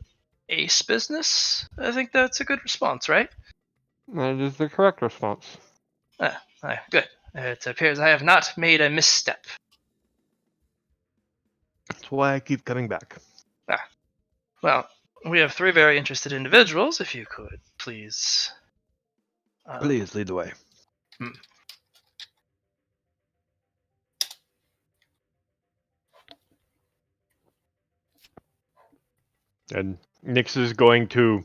Ace business. I think that's a good response, right? That is the correct response. Good. It appears I have not made a misstep. That's why I keep coming back. Well, we have 3 very interested individuals. If you could please. Please lead the way. Hmm. And Nix is going to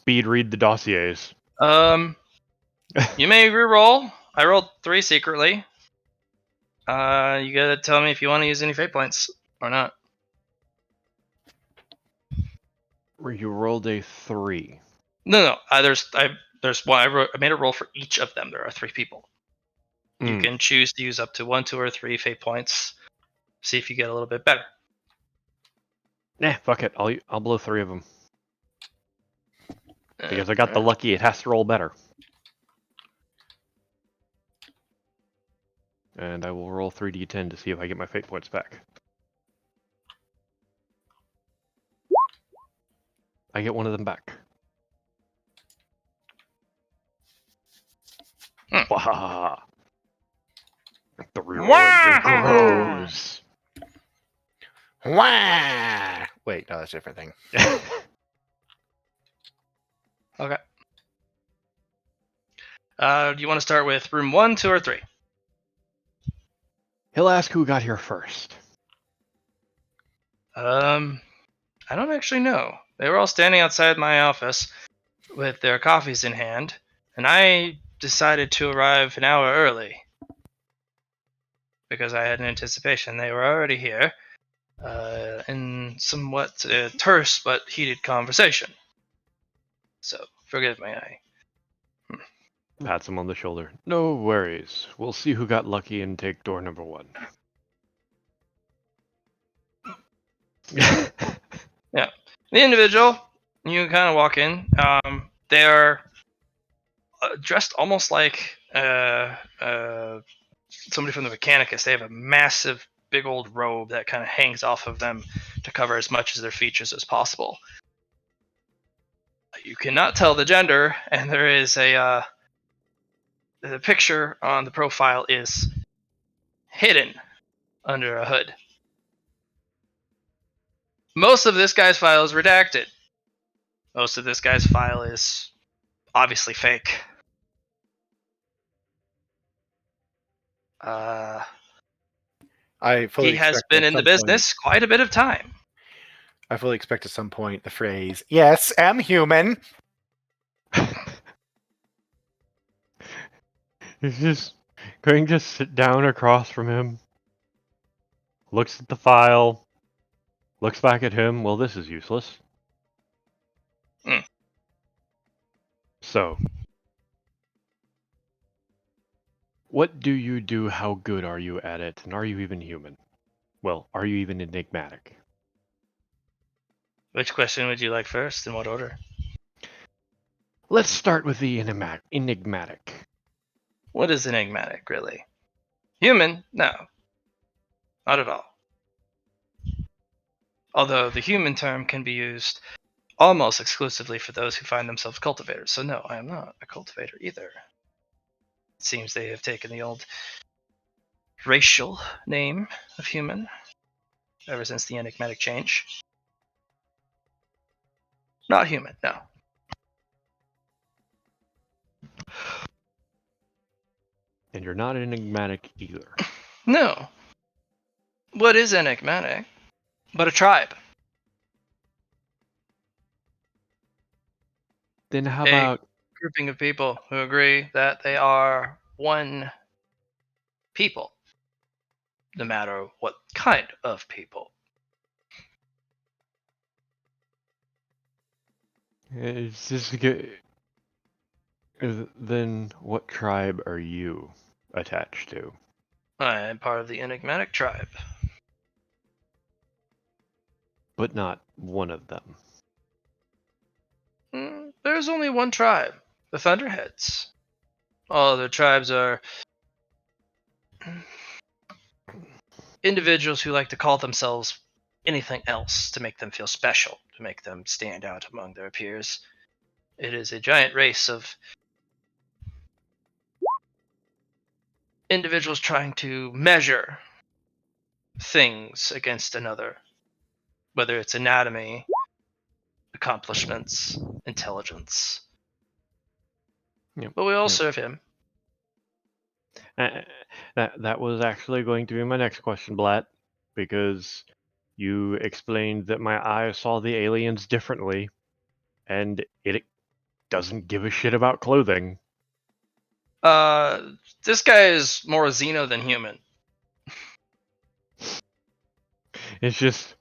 speed read the dossiers. You may re-roll. I rolled 3 secretly. You gotta tell me if you want to use any fate points or not. You rolled a 3. No. There's one. I made a roll for each of them. There are 3 people. You can choose to use up to 1, 2, or 3 fate points. See if you get a little bit better. Nah, fuck it. I'll blow 3 of them. Because I got the lucky, it has to roll better. And I will roll 3d10 to see if I get my fate points back. I get one of them back. Wahaha. The reward grows. Wah! Wait, no, that's a different thing. Okay. Do you want to start with room 1, 2, or 3? He'll ask who got here first. I don't actually know. They were all standing outside my office with their coffees in hand, and I decided to arrive an hour early because I had an anticipation they were already here in somewhat terse but heated conversation. So, forgive me. Pats him on the shoulder. No worries. We'll see who got lucky and take door number 1. Yeah. The individual, you kind of walk in. They are dressed almost like somebody from the Mechanicus. They have a massive, big old robe that kind of hangs off of them to cover as much of their features as possible. You cannot tell the gender, and there is the picture on the profile is hidden under a hood. Most of this guy's file is redacted. Most of this guy's file is obviously fake. I fully He has expect been at in the some point- business quite a bit of time. I fully expect at some point the phrase, "Yes, I'm human." He's just going to sit down across from him, looks at the file, looks back at him. Well, this is useless. Hmm. So, what do you do? How good are you at it? And are you even human? Well, are you even enigmatic? Which question would you like first? In what order? Let's start with the enigmatic. What is enigmatic, really? Human? No. Not at all. Although the human term can be used almost exclusively for those who find themselves cultivators. So no, I am not a cultivator either. It seems they have taken the old racial name of human ever since the enigmatic change. Not human, no. And you're not enigmatic either. No. What is enigmatic? But a tribe. Then how A about grouping of people who agree that they are one people, no matter what kind of people. is this good? Then what tribe are you attached to? I am part of the enigmatic tribe. But not one of them. There's only one tribe, the Thunderheads. All other tribes are individuals who like to call themselves anything else to make them feel special, to make them stand out among their peers. It is a giant race of individuals trying to measure things against another, whether it's anatomy, accomplishments, intelligence. Yep, But we all yep. serve him. That was actually going to be my next question, Blatt, because you explained that my eye saw the aliens differently, and it doesn't give a shit about clothing. This guy is more Xeno than human. It's just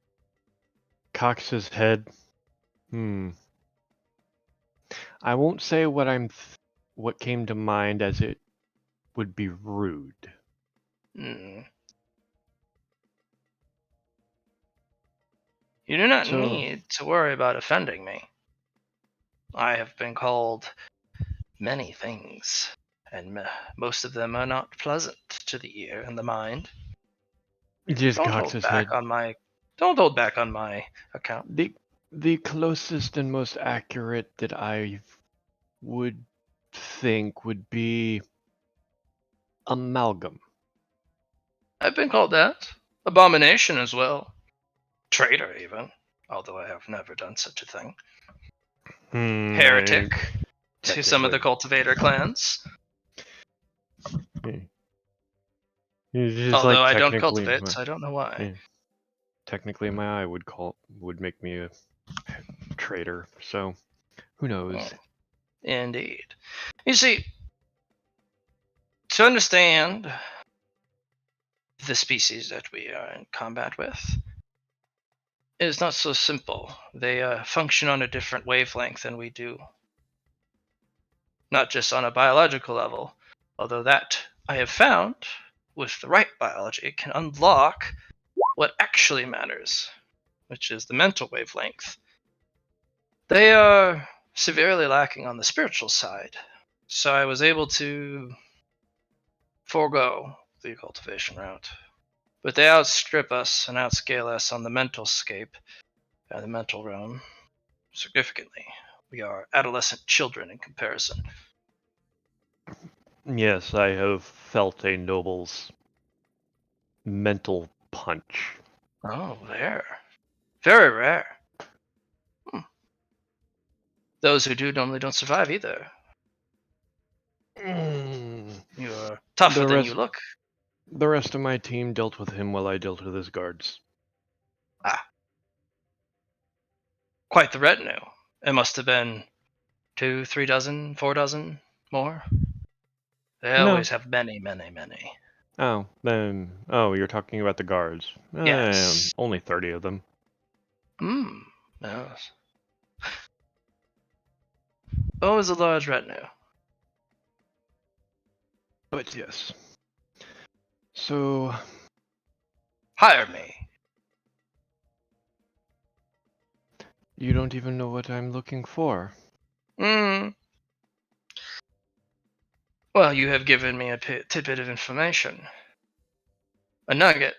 cocks his head. I won't say what came to mind, as it would be rude. Hmm. You do not So- need to worry about offending me. I have been called many things, and most of them are not pleasant to the ear and the mind. He just Don't cocks hold his back head. on my. Don't hold back on my account. The closest and most accurate that I would think would be amalgam. I've been called that. Abomination as well. Traitor even, although I have never done such a thing. Heretic to some of the cultivator clans. It's just Although like I don't technically, cultivate, so I don't know why. yeah, technically my eye would make me a traitor. So who knows? Indeed. You see, to understand the species that we are in combat with, it is not so simple. They function on a different wavelength than we do. Not just on a biological level, although that I have found, with the right biology, can unlock what actually matters, which is the mental wavelength. They are severely lacking on the spiritual side, so I was able to forego the cultivation route. But they outstrip us and outscale us on the mental scape, the mental realm, significantly. We are adolescent children in comparison. Yes, I have felt a noble's mental punch. Oh, rare. Very rare. Those who do normally don't survive either. You're tougher than you look. The rest of my team dealt with him while I dealt with his guards. Ah. Quite the retinue. It must have been 2, 3 dozen, 4 dozen more. They No. always have many, many, many. Oh, you're talking about the guards. Yes. Only 30 of them. Yes. Always a large retinue. But yes. So, Hire me. you don't even know what I'm looking for. Well, you have given me a tidbit of information. A nugget.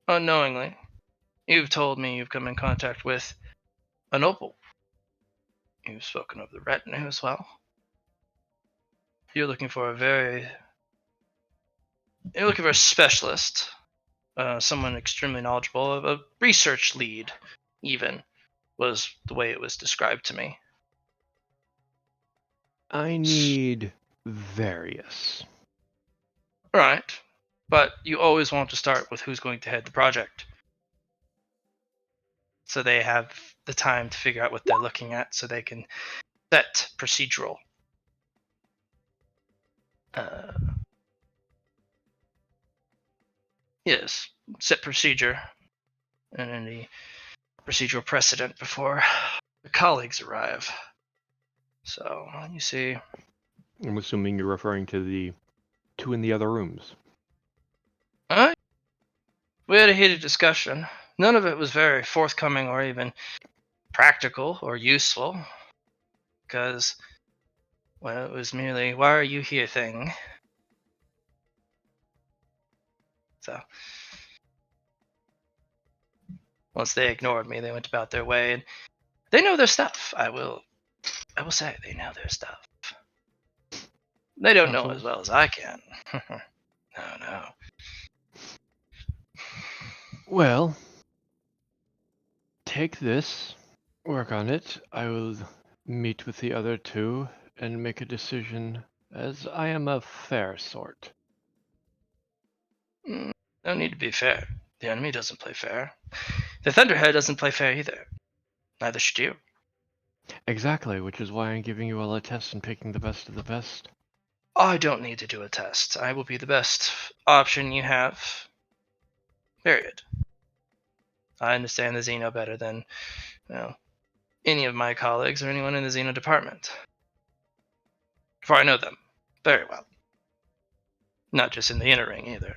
Unknowingly. You've told me you've come in contact with a noble. You've spoken of the retinue as well. You're looking for a specialist. Someone extremely knowledgeable. A research lead, even, was the way it was described to me. I need various. Right. But you always want to start with who's going to head the project. So they have the time to figure out what they're looking at so they can set procedural. Yes, set procedure and any procedural precedent before the colleagues arrive. So, you see. I'm assuming you're referring to the two in the other rooms. We had a heated discussion. None of it was very forthcoming or even practical or useful. Because, well, it was merely, why are you here thing. So, Once they ignored me, they went about their way, and they know their stuff. I will say they know their stuff. They don't know as well as I can. No. Well, take this, work on it. I will meet with the other two and make a decision, as I am a fair sort. No need to be fair. The enemy doesn't play fair. The Thunderhead doesn't play fair either. Neither should you. Exactly, which is why I'm giving you all a test and picking the best of the best. I don't need to do a test. I will be the best option you have. Period. I understand the Xeno better than, any of my colleagues or anyone in the Xeno department. For I know them very well. Not just in the inner ring either.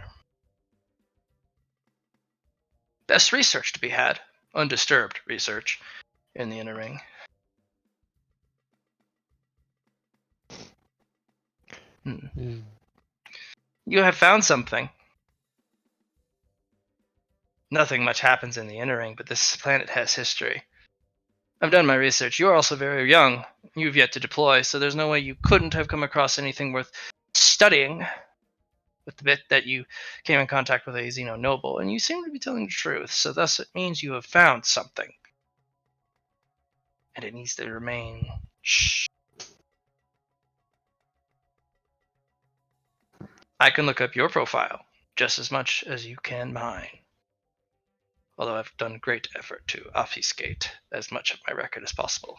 Best research to be had. Undisturbed research in the inner ring. You have found something. Nothing much happens in the inner ring, but this planet has history. I've done my research. You are also very young. You've yet to deploy, so there's no way you couldn't have come across anything worth studying with the bit that you came in contact with a Xeno noble, and you seem to be telling the truth, so thus it means you have found something. And it needs to remain shh. I can look up your profile just as much as you can mine. Although I've done great effort to obfuscate as much of my record as possible.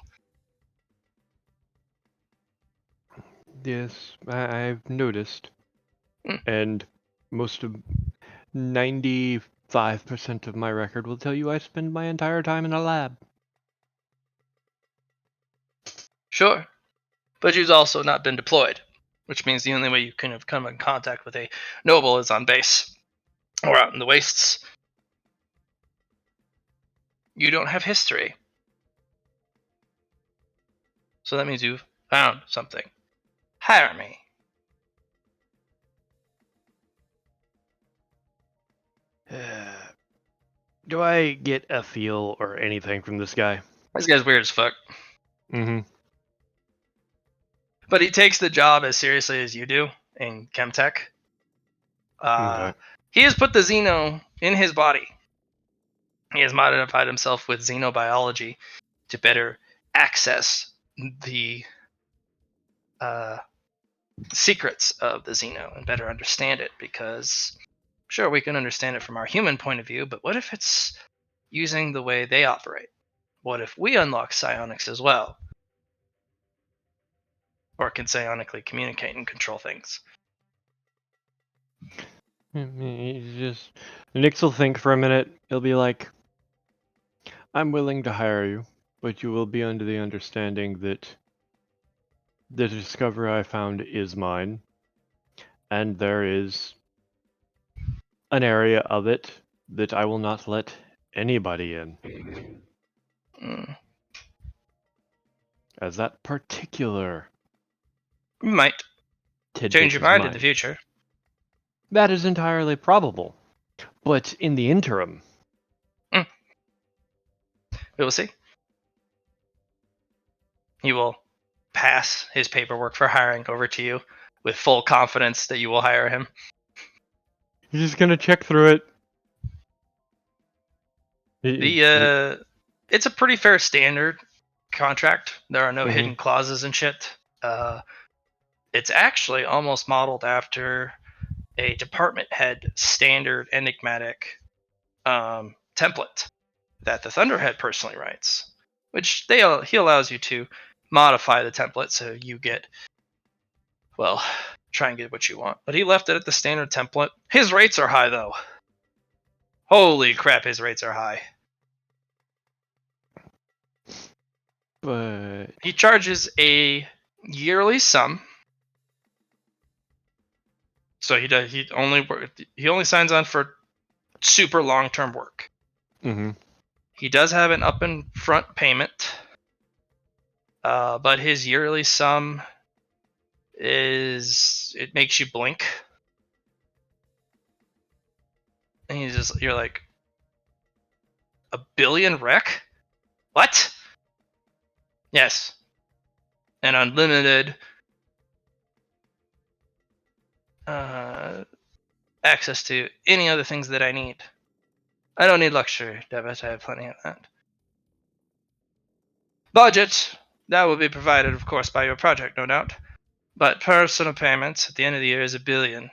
Yes, I've noticed. Hmm. And most of 95% of my record will tell you I spend my entire time in a lab. Sure, but you've also not been deployed, which means the only way you can have come in contact with a noble is on base or out in the wastes. You don't have history. So that means you've found something. Hire me. Do I get a feel or anything from this guy? This guy's weird as fuck. Mm-hmm. But he takes the job as seriously as you do in Chemtech. Okay. He has put the Xeno in his body. He has modified himself with xenobiology to better access the secrets of the Xeno and better understand it, because sure, we can understand it from our human point of view, but what if it's using the way they operate? What if we unlock psionics as well? Or can psionically communicate and control things? He's just Nix will think for a minute. He'll be like, I'm willing to hire you, but you will be under the understanding that the discovery I found is mine, and there is an area of it that I will not let anybody in. Mm. As that particular You might tidbit change your is mind in the mine. future. That is entirely probable. But in the interim, We will see. He will pass his paperwork for hiring over to you with full confidence that you will hire him. you're just gonna check through it. It's a pretty fair standard contract. There are no Mhm. hidden clauses and shit. It's actually almost modeled after a department head standard enigmatic template that the Thunderhead personally writes, which he allows you to modify the template so you get, well, try and get what you want. But he left it at the standard template. His rates are high though. Holy crap, his rates are high. But He charges a yearly sum. So he only signs on for super long-term work. mhm. He does have an up and front payment. But his yearly sum it makes you blink. And you're like, 1 billion rec? What? Yes. And unlimited access to any other things that I need. I don't need luxury debit. I have plenty of that. Budget. That will be provided, of course, by your project, no doubt. But personal payments at the end of the year is 1 billion.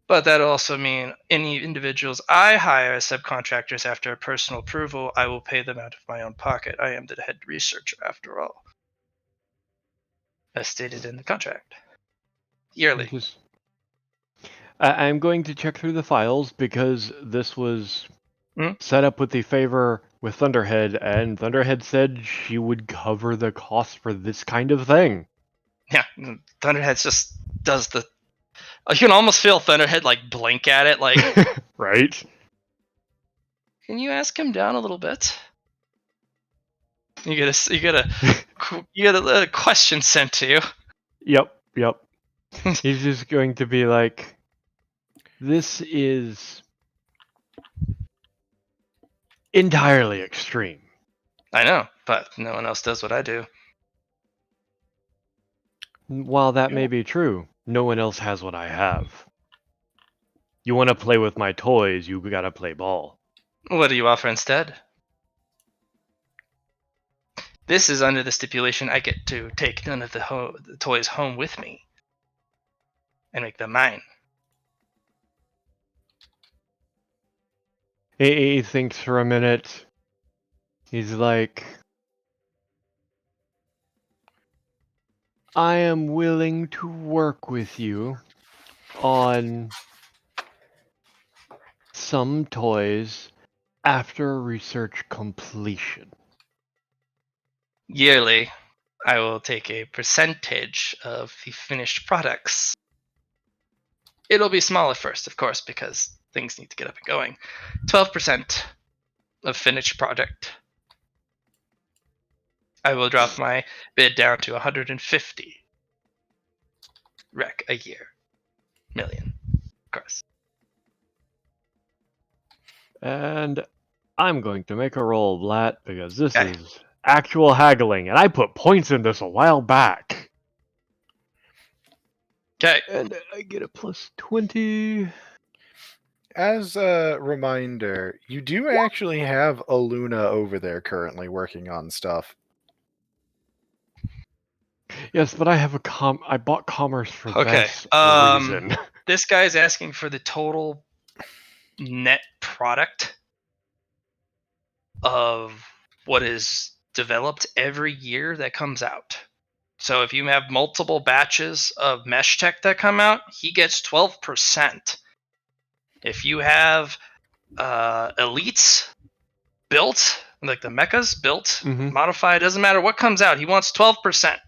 But that'll also mean any individuals I hire as subcontractors after personal approval, I will pay them out of my own pocket. I am the head researcher, after all, as stated in the contract. Yearly. I'm going to check through the files because this was set up with the favor with Thunderhead, and Thunderhead said she would cover the cost for this kind of thing. Yeah, Thunderhead just does the. You can almost feel Thunderhead like blink at it, like, right? can you ask him down a little bit? You get a question sent to you. Yep. He's just going to be like, this is entirely extreme. I know, but no one else does what I do. While that may be true, no one else has what I have. You want to play with my toys, you gotta play ball. What do you offer instead? This is under the stipulation I get to take none of the toys home with me and make them mine. He thinks for a minute. He's like, I am willing to work with you on some toys after research completion. Yearly, I will take a percentage of the finished products. It'll be small at first, of course, because things need to get up and going. 12% of finished product. I will drop my bid down to 150 rec a year. Million, of course. And I'm going to make a roll, Blat, because this Okay. is actual haggling, and I put points in this a while back. Okay. And I get a plus 20. As a reminder, you do actually have a Luna over there currently working on stuff. Yes, but I have I bought commerce for Okay. this reason. This guy is asking for the total net product of what is developed every year that comes out. So if you have multiple batches of mesh tech that come out, he gets 12%. If you have elites built, like the mechas built, modified, doesn't matter what comes out, he wants 12%.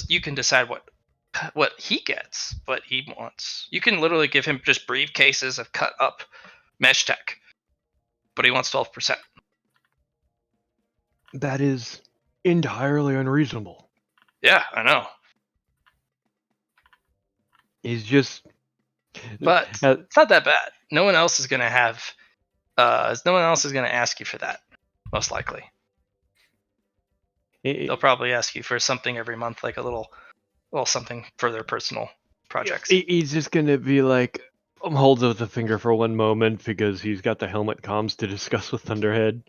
You can decide what he gets, what he wants. You can literally give him just briefcases of cut up mesh tech, but he wants 12%. That is entirely unreasonable. Yeah, I know. He's just. But it's not that bad. No one else is gonna have. No one else is gonna ask you for that, most likely. They'll probably ask you for something every month, like a little something for their personal projects. He's just gonna be like, holds up the finger for one moment because he's got the helmet comms to discuss with Thunderhead.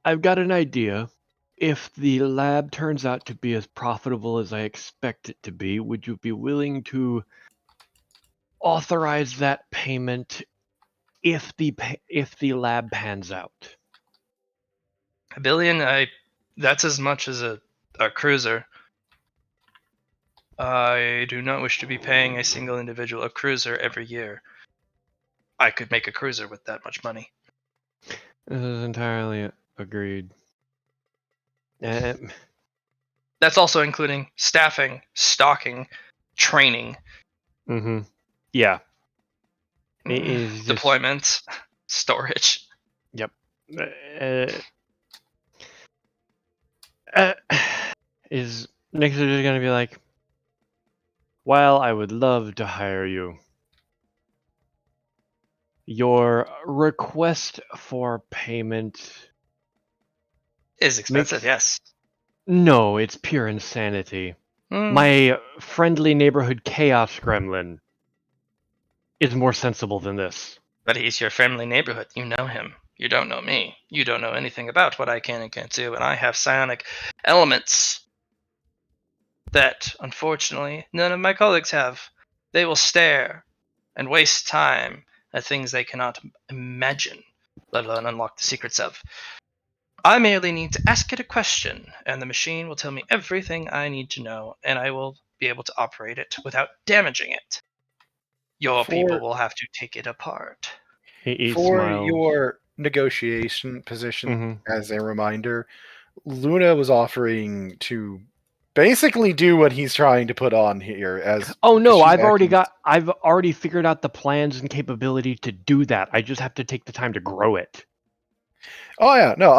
I've got an idea. If the lab turns out to be as profitable as I expect it to be, would you be willing to authorize that payment if the lab pans out? $1 billion, that's as much as a cruiser. I do not wish to be paying a single individual a cruiser every year. I could make a cruiser with that much money. This is entirely agreed. That's also including staffing, stocking, training. Yeah. Deployment, storage. Yep. Is Nick's just gonna be like, well, I would love to hire you. Your request for payment Is expensive, makes yes. no, it's pure insanity. Hmm. My friendly neighborhood chaos gremlin is more sensible than this. But he's your friendly neighborhood. You know him. You don't know me. You don't know anything about what I can and can't do, and I have psionic elements that, unfortunately, none of my colleagues have. They will stare and waste time at things they cannot imagine, let alone unlock the secrets of. I merely need to ask it a question, and the machine will tell me everything I need to know, and I will be able to operate it without damaging it. Your people For will have to take it apart. He for smiles. your negotiation position, Mhm. as a reminder, Luna was offering to basically do what he's trying to put on here. As Oh because no, she's I've acting- already figured out the plans and capability to do that. I just have to take the time to grow it. Oh yeah, no,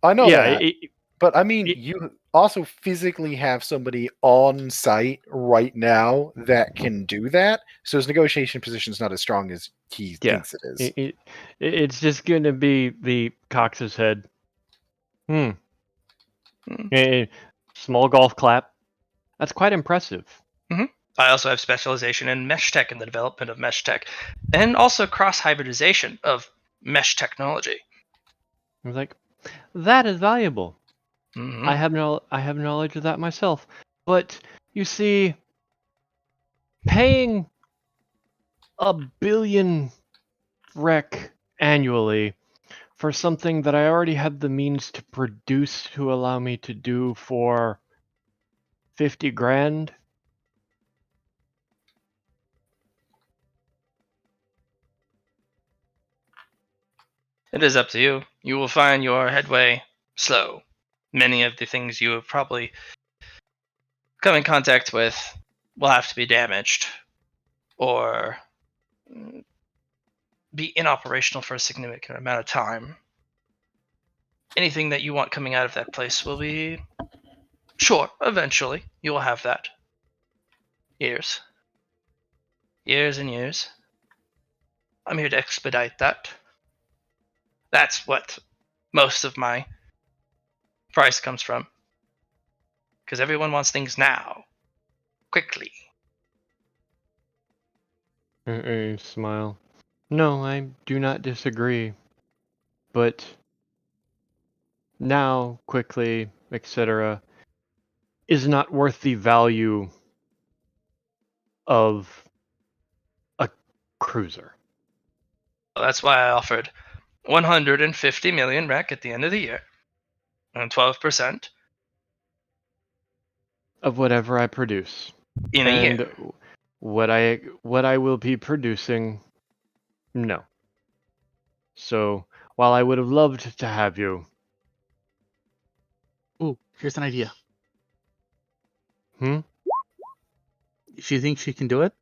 I know Yeah, that. But I mean, it- you also physically have somebody on site right now that can do that. So his negotiation position is not as strong as he yeah. thinks it is. It's just going to be the Cox's head. Hmm. Small golf clap. That's quite impressive. I also have specialization in mesh tech and the development of mesh tech, and also cross hybridization of mesh technology. I was like, that is valuable. Hmm. I have knowledge of that myself. But you see, paying $1 billion rec annually for something that I already have the means to produce to allow me to do for 50 grand. It is up to you. You will find your headway slow. Many of the things you have probably come in contact with will have to be damaged or be inoperational for a significant amount of time. Anything that you want coming out of that place will be sure, eventually. You will have that. Years. Years and years. I'm here to expedite that. That's what most of my price comes from. Because everyone wants things now. Quickly. Smile. No, I do not disagree. But now, quickly, etc., is not worth the value of a cruiser. That's why I offered 150 million rec at the end of the year. And 12% Of whatever I produce. in a And year. what I will be producing, no. So while I would have loved to have you, Ooh, here's an idea. hmm? She thinks she can do it?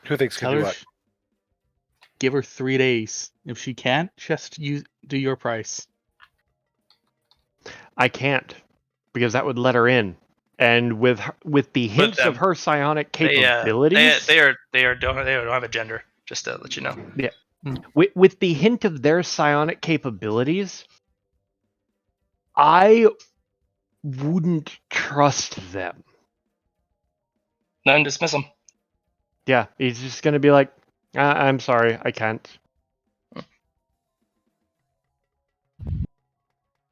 Who thinks can Tell do her, what? give her 3 days. If she can't, she has to do your price. I can't, because that would let her in. And with the hints of them. her psionic They capabilities, don't have a gender. Just to let you know. yeah, with the hint of their psionic capabilities, I wouldn't trust them. None, dismiss them. Yeah, he's just gonna be like, I'm sorry, I can't.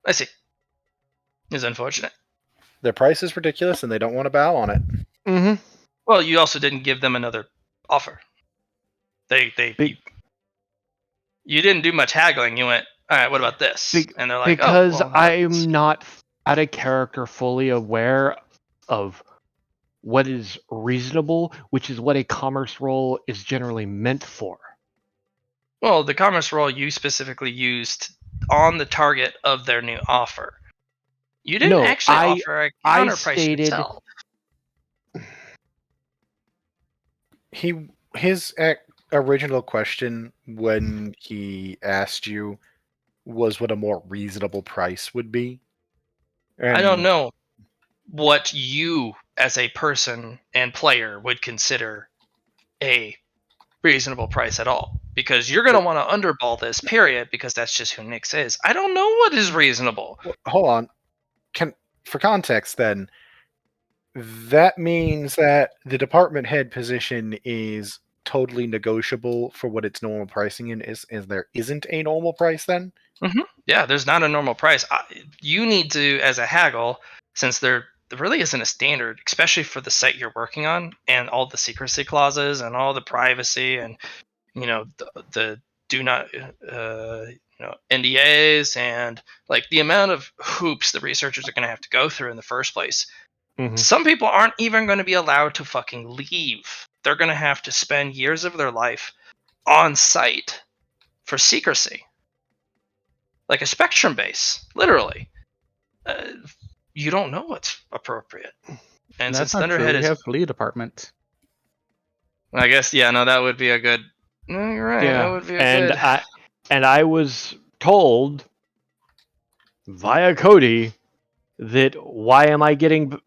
I see. It's unfortunate. Their price is ridiculous, and they don't want to bow on it. Mm-hmm. Well, you also didn't give them another offer. You didn't do much haggling. You went, all right, what about this? And they're like, because oh, well, how about this? I'm not out of character fully aware of what is reasonable, which is what a commerce role is generally meant for. Well, the commerce role you specifically used on the target of their new offer. You didn't No, actually offer a I counterprice stated yourself. His original question when he asked you was what a more reasonable price would be. I don't And know what you, as a person and player, would consider a reasonable price at all, because you're going to want to underball this, period, because that's just who Nyx is. I don't know what is reasonable. Well, hold on. For context, then, that means that the department head position is totally negotiable for what its normal pricing is there isn't a normal price then? Yeah, there's not a normal price. You need to, as a haggle, since there really isn't a standard, especially for the site you're working on and all the secrecy clauses and all the privacy and the do not NDAs and like the amount of hoops the researchers are going to have to go through in the first place. Mhm. Some people aren't even going to be allowed to fucking leave. They're going to have to spend years of their life on site for secrecy, like a spectrum base, literally. You don't know what's appropriate. And That's since not true. Thunderhead We is, have lead department. I guess, yeah, no, that would be a good. No, you're right. That would be a good. I was told via Cody that why am I getting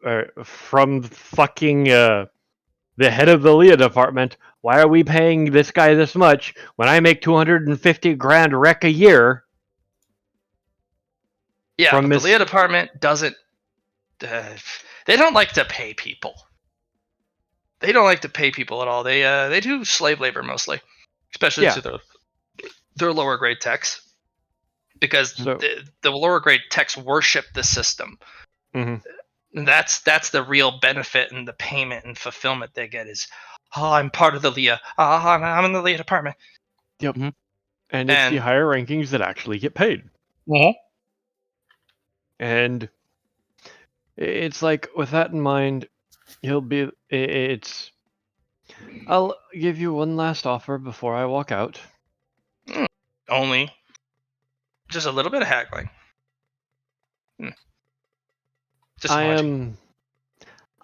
from fucking the head of the Leah department? Why are we paying this guy this much when I make 250 grand rec a year? Yeah, from but Miss- the Leah department doesn't. They don't like to pay people. They don't like to pay people at all. They do slave labor mostly, especially Yeah. to their lower grade techs, because So- the lower grade techs worship the system. Mhm. That's the real benefit and the payment and fulfillment they get is, oh, I'm part of the Leah. Oh, I'm in the Leah department. And it's the And- higher rankings that actually get paid. And it's like, with that in mind, I'll give you one last offer before I walk out. Only just a little bit of haggling. Just I one.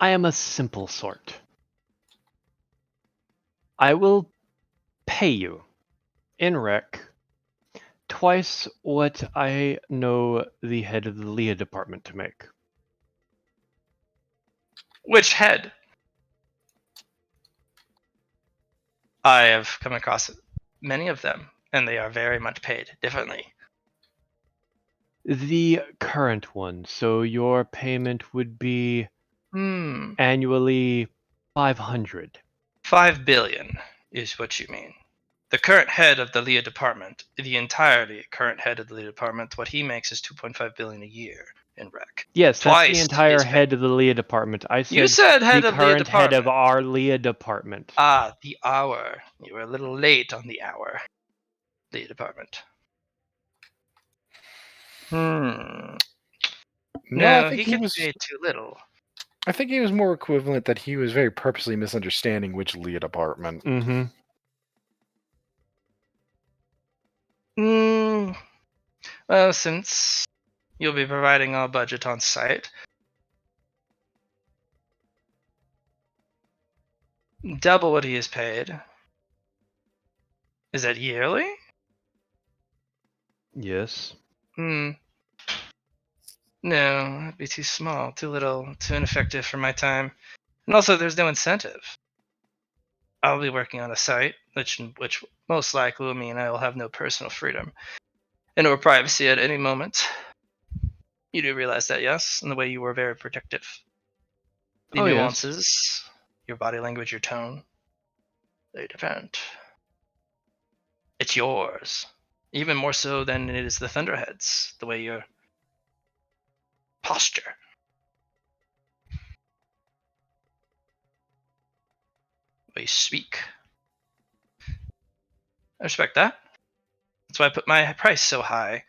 am a simple sort. I will pay you in rec twice what I know the head of the Leah department to make. Which head? I have come across many of them, and they are very much paid differently. The current one. So your payment would be annually 500. 5 billion is what you mean. The current head of the Leah department, the entirely current head of the Leah department, what he makes is 2.5 billion a year in rec. Yes, Twice that's the entire his head of the Leah department. I said You said head the of Leah current head of department. our Leah department. Ah, the hour. You were a little late on the hour. Leah department. No, No, I think he he gets was. paid too little. I think he was more equivalent that he was very purposely misunderstanding which Leah department. Mm-hmm. Well, since you'll be providing all budget on site, double what he is paid. Is that yearly? Yes. No, that'd be too small, too little, too ineffective for my time. And also, there's no incentive. I'll be working on a site, which most likely will mean I will have no personal freedom and no privacy at any moment. You do realize that, yes? In the way you were very protective. The Oh, yes. nuances, your body language, your tone, they depend. It's yours. Even more so than it is the Thunderheads, the way your posture. The way you speak. I respect that. That's why I put my price so high.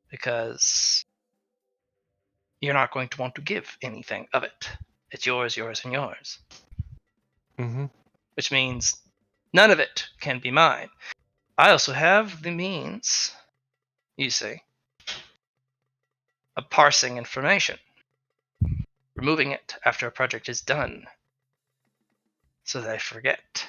Because you're not going to want to give anything of it. It's yours, yours, and yours. Mm-hmm. Which means none of it can be mine. I also have the means, you see, of parsing information, removing it after a project is done, so that I forget.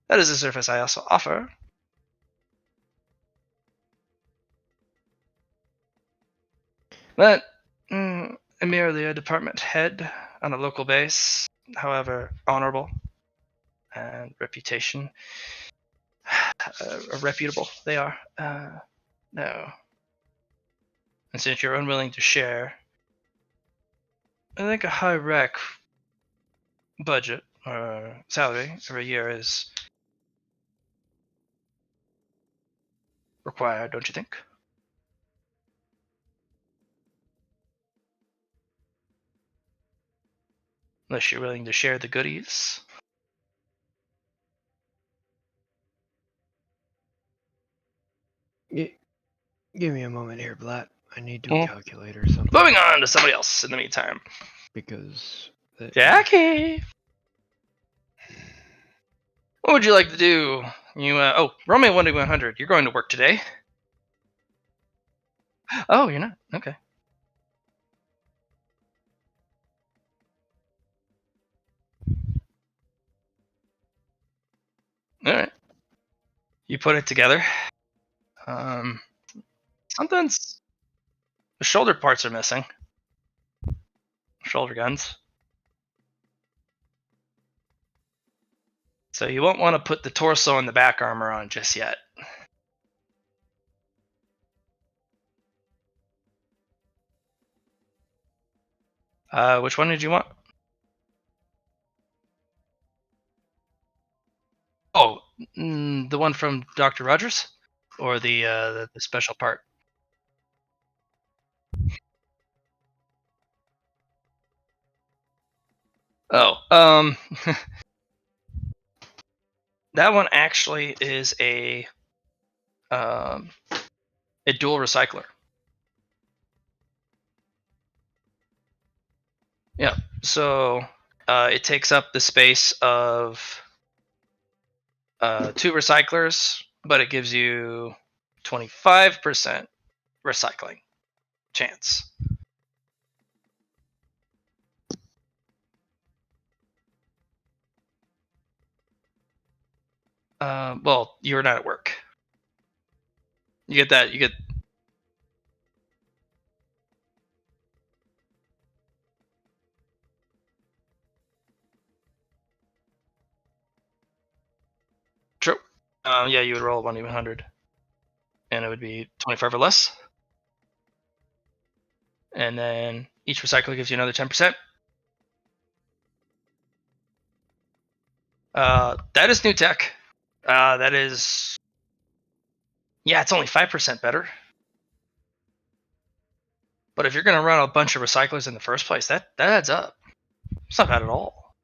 That is a service I also offer. But merely a department head on a local base, however honorable and reputable they are. No. And since you're unwilling to share, I think a high rec budget or salary every year is required, don't you think? Unless you're willing to share the goodies. Give me a moment here, Blatt. I need to Mm. calculate or something. Moving on to somebody else in the meantime. Because... Jackie! What would you like to do? Roll me a 1d100. You're going to work today. Oh, you're not? Okay. Alright. You put it together. Something's... The shoulder parts are missing. Shoulder guns. So you won't want to put the torso and the back armor on just yet. Which one did you want? Oh, the one from Dr. Rogers? Or the special part? Oh, that one actually is a dual recycler. Yeah, so it takes up the space of 2 recyclers, but it gives you 25% recycling chance. Well, you're not at work. You get that. You get. True. Yeah, you would roll 1d100, and it would be 25 or less. And then each recycler gives you another 10%. That is new tech. That is. Yeah, it's only 5% better. But if you're going to run a bunch of recyclers in the first place, that adds up. It's not bad at all.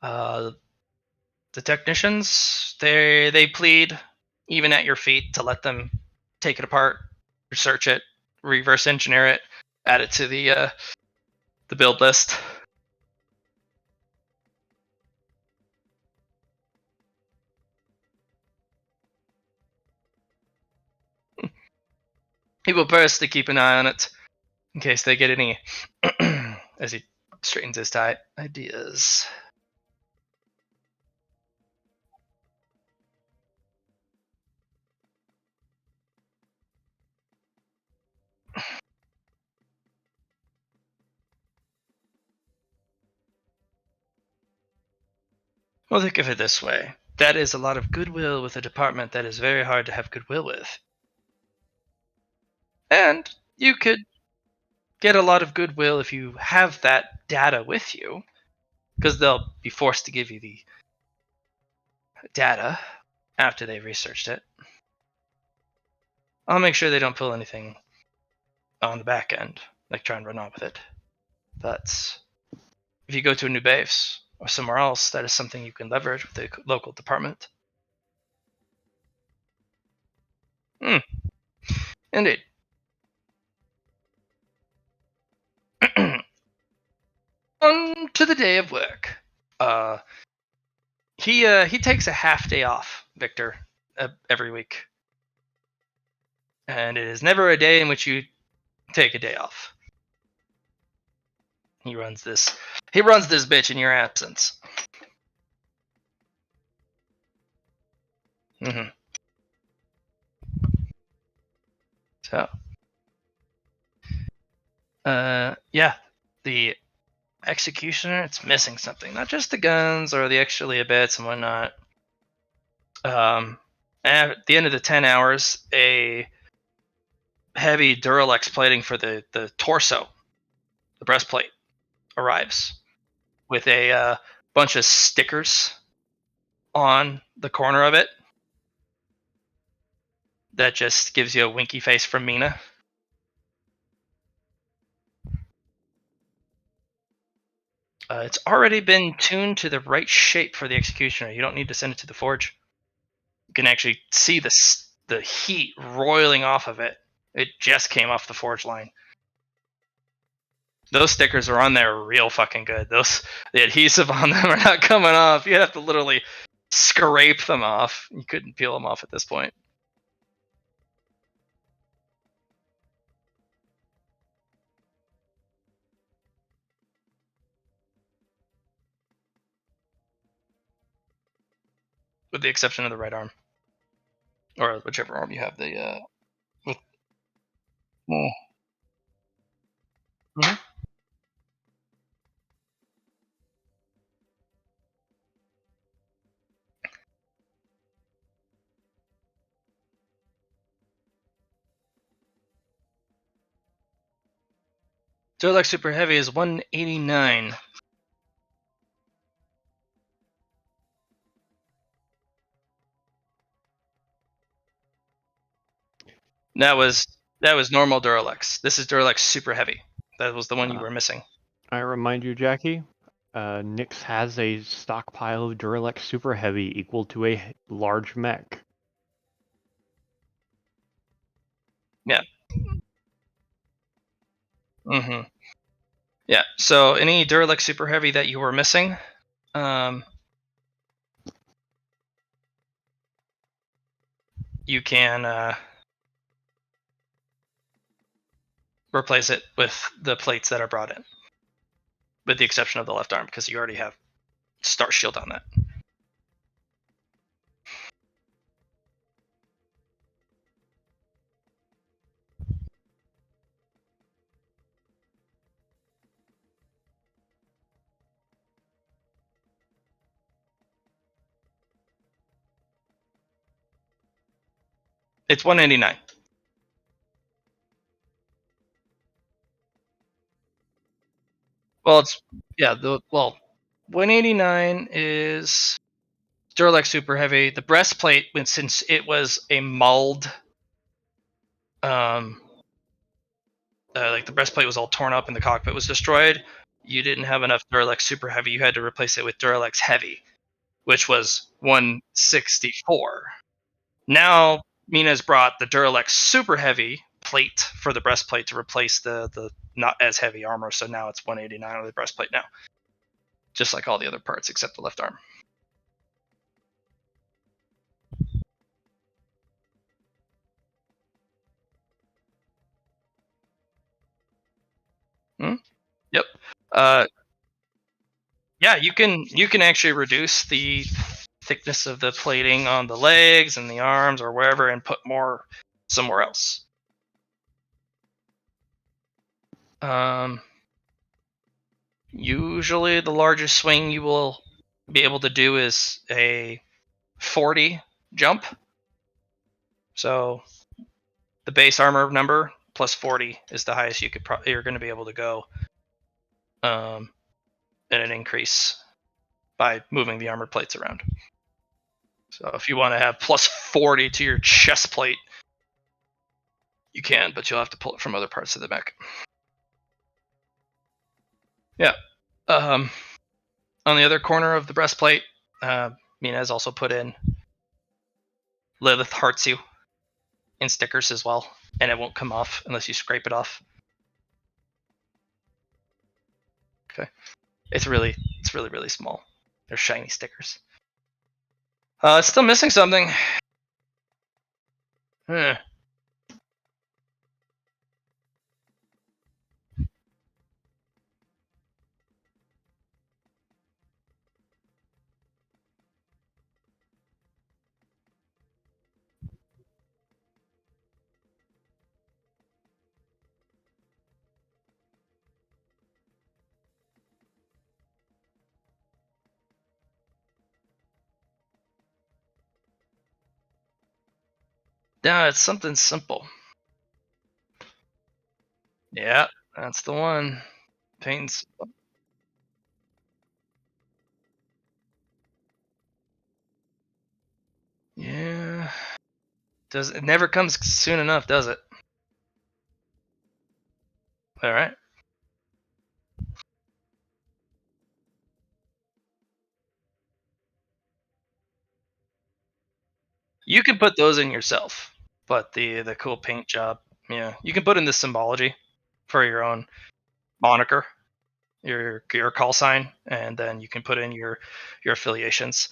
The technicians, they plead even at your feet to let them take it apart, research it, reverse engineer it, add it to the build list. He will personally keep an eye on it in case they get any, as he straightens his tie, ideas. Well, think of it this way. That is a lot of goodwill with a department that is very hard to have goodwill with. And you could get a lot of goodwill if you have that data with you, because they'll be forced to give you the data after they've researched it. I'll make sure they don't pull anything on the back end, like try and run off with it. But if you go to a new base or somewhere else, that is something you can leverage with the local department. Indeed. On to the day of work. He takes a half day off, Victor, every week, and it is never a day in which you take a day off. He runs this bitch in your absence. So, yeah, the executioner, it's missing something. Not just the guns or the extra bits and whatnot. At the end of the 10 hours, a heavy Duralex plating for the torso, the breastplate, arrives with a bunch of stickers on the corner of it that just gives you a winky face from Mina. It's already been tuned to the right shape for the executioner. You don't need to send it to the forge. You can actually see the heat roiling off of it. It just came off the forge line. Those stickers are on there real fucking good. The adhesive on them are not coming off. You have to literally scrape them off. You couldn't peel them off at this point. With the exception of the right arm. Or whichever arm you have the with. Mm-hmm. Duralex Super Heavy is 189. That was normal Duralex. This is Duralex Super Heavy. That was the one you were missing. I remind you, Jackie, Nyx has a stockpile of Duralex Super Heavy equal to a large mech. Yeah. Mm-hmm. Yeah. So any Duralex Super Heavy that you were missing, you can replace it with the plates that are brought in, with the exception of the left arm, because you already have Star Shield on that. It's 189. Well, it's 189 is Duralex Super Heavy. The breastplate, since it was a mulled, like the breastplate was all torn up and the cockpit was destroyed, you didn't have enough Duralex Super Heavy. You had to replace it with Duralex Heavy, which was 164. Now Mina's brought the Duralex Super Heavy plate for the breastplate to replace the not as heavy armor, so now it's 189 on the breastplate now. Just like all the other parts except the left arm. Yep. Yeah, you can actually reduce the thickness of the plating on the legs and the arms or wherever and put more somewhere else. Usually the largest swing you will be able to do is a 40 jump. So the base armor number plus 40 is the highest you're going to be able to go, and an increase by moving the armor plates around. So if you want to have plus 40 to your chest plate, you can, but you'll have to pull it from other parts of the mech. Yeah. On the other corner of the breastplate, Mina has also put in Lilith hearts you in stickers as well, and it won't come off unless you scrape it off. Okay. It's really small. They're shiny stickers. It's still missing something. No, it's something simple. Yeah, that's the one. Paints. Yeah. It never comes soon enough, does it? All right. You can put those in yourself, but the cool paint job, yeah, you can put in the symbology for your own moniker, your call sign, and then you can put in your affiliations.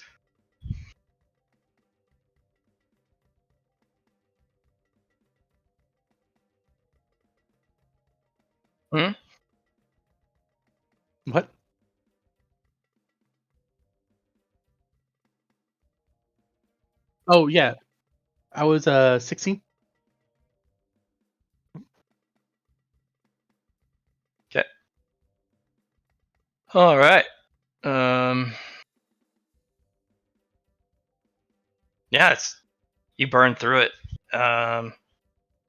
Hmm? What? Oh yeah, I was 16. Okay. All right. Um. Yeah, you burn through it.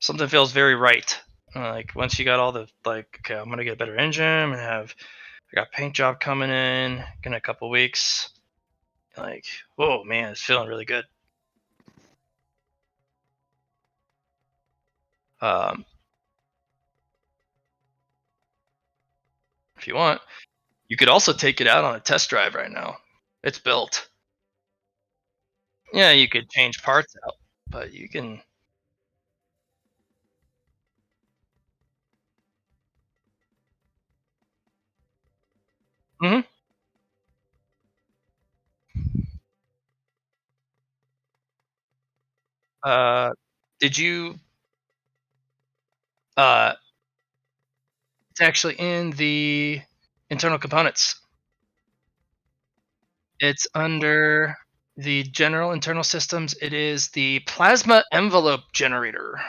Something feels very right. Like once you got all the okay, I'm gonna get a better engine. I got paint job coming in a couple weeks. Like, whoa, man, it's feeling really good. Um, if you want, you could also take it out on a test drive right now. It's built. Yeah, you could change parts out, but you can. Hmm. Uh, did you? Uh, it's actually in the internal components. It's under the general internal systems. It is the plasma envelope generator.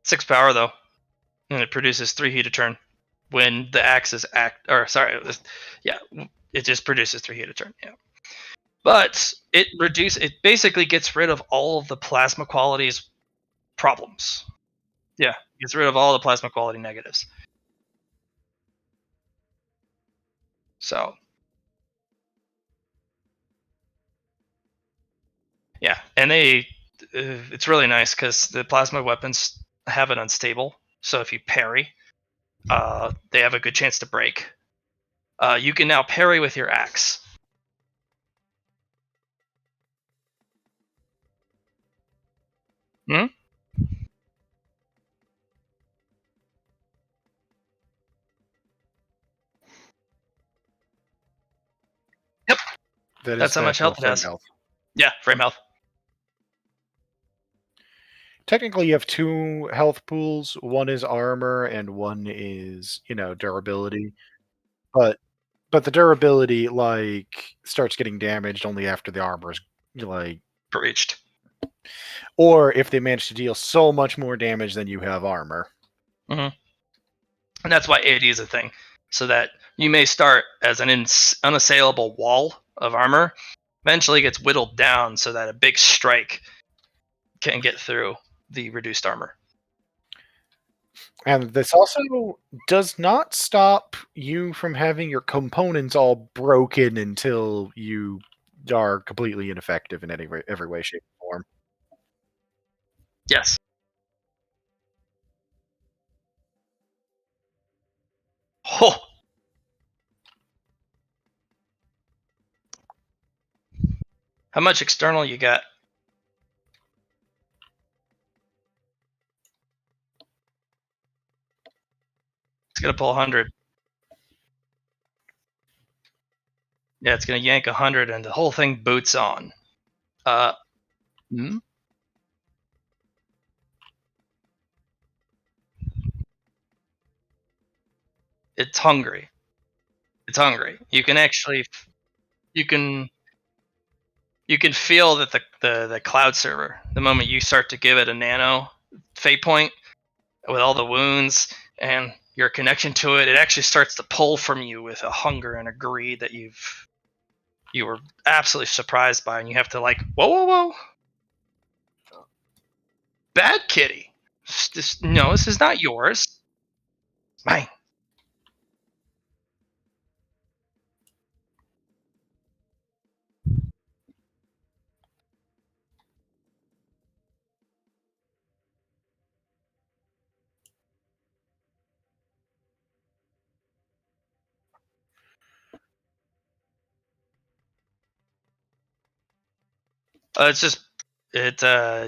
6 power though, and it produces 3 heat a turn when the axis act. Or sorry, yeah, it just produces 3 heat a turn. Yeah, but it basically gets rid of all of the plasma qualities problems. Yeah, gets rid of all the plasma quality negatives. So yeah, and it's really nice because the plasma weapons have an unstable. So if you parry, they have a good chance to break. You can now parry with your axe. Hmm? Yep, That that's is how much health it frame has. health. Yeah, frame health. Technically, you have 2 health pools. One is armor, and one is durability. But the durability starts getting damaged only after the armor is like, Breached. or if they manage to deal so much more damage than you have armor. Hmm. And that's why AD is a thing, so that you may start as an unassailable wall of armor, eventually gets whittled down so that a big strike can get through the reduced armor. And this also does not stop you from having your components all broken until you are completely ineffective in every way, shape, or form. Yes. Oh. How much external you got? It's gonna pull 100. Yeah, it's gonna yank 100, and the whole thing boots on. Uh, hmm? It's hungry. It's hungry. You can actually, you can, you can feel that the cloud server, the moment you start to give it a nano fate point with all the wounds, and your connection to it, it actually starts to pull from you with a hunger and a greed that you were absolutely surprised by, and you have to like, whoa, bad kitty. No, this is not yours. Mine. It's just it.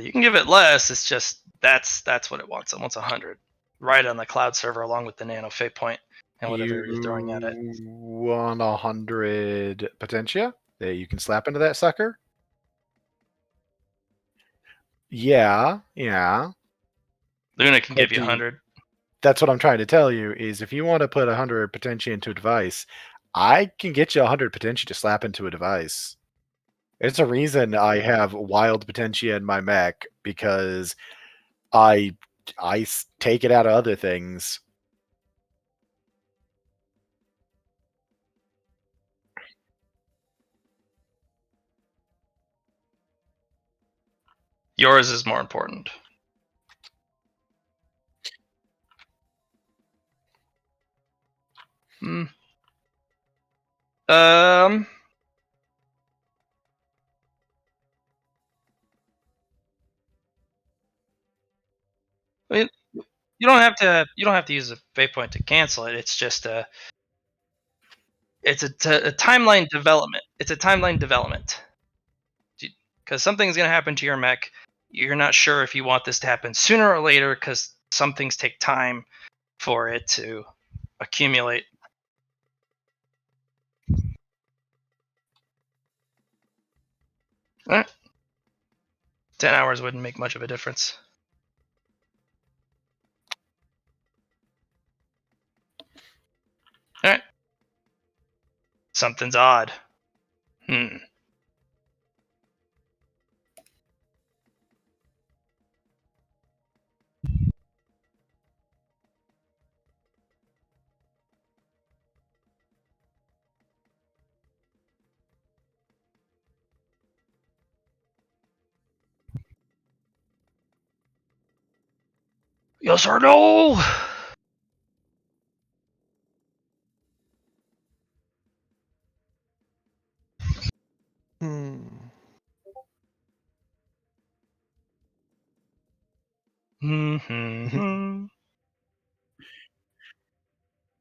You can give it less. It's just that's what it wants. It wants 100, right on the cloud server, along with the nano fate point and whatever you're throwing at it. You want 100 potentia that you can slap into that sucker? Yeah. Luna can give you the- 100. That's what I'm trying to tell you, is if you want to put 100 potentia into a device, I can get you 100 potentia to slap into a device. It's a reason I have wild potentia in my mech, because I take it out of other things. Yours is more important. Hmm. Um. I mean, you don't have to. You don't have to use a fate point to cancel it. It's just a. It's a timeline development. It's a timeline development. Because something's going to happen to your mech. You're not sure if you want this to happen sooner or later, because some things take time for it to accumulate. Eh, 10 hours wouldn't make much of a difference. Alright. Something's odd. Yes or no? Hmm.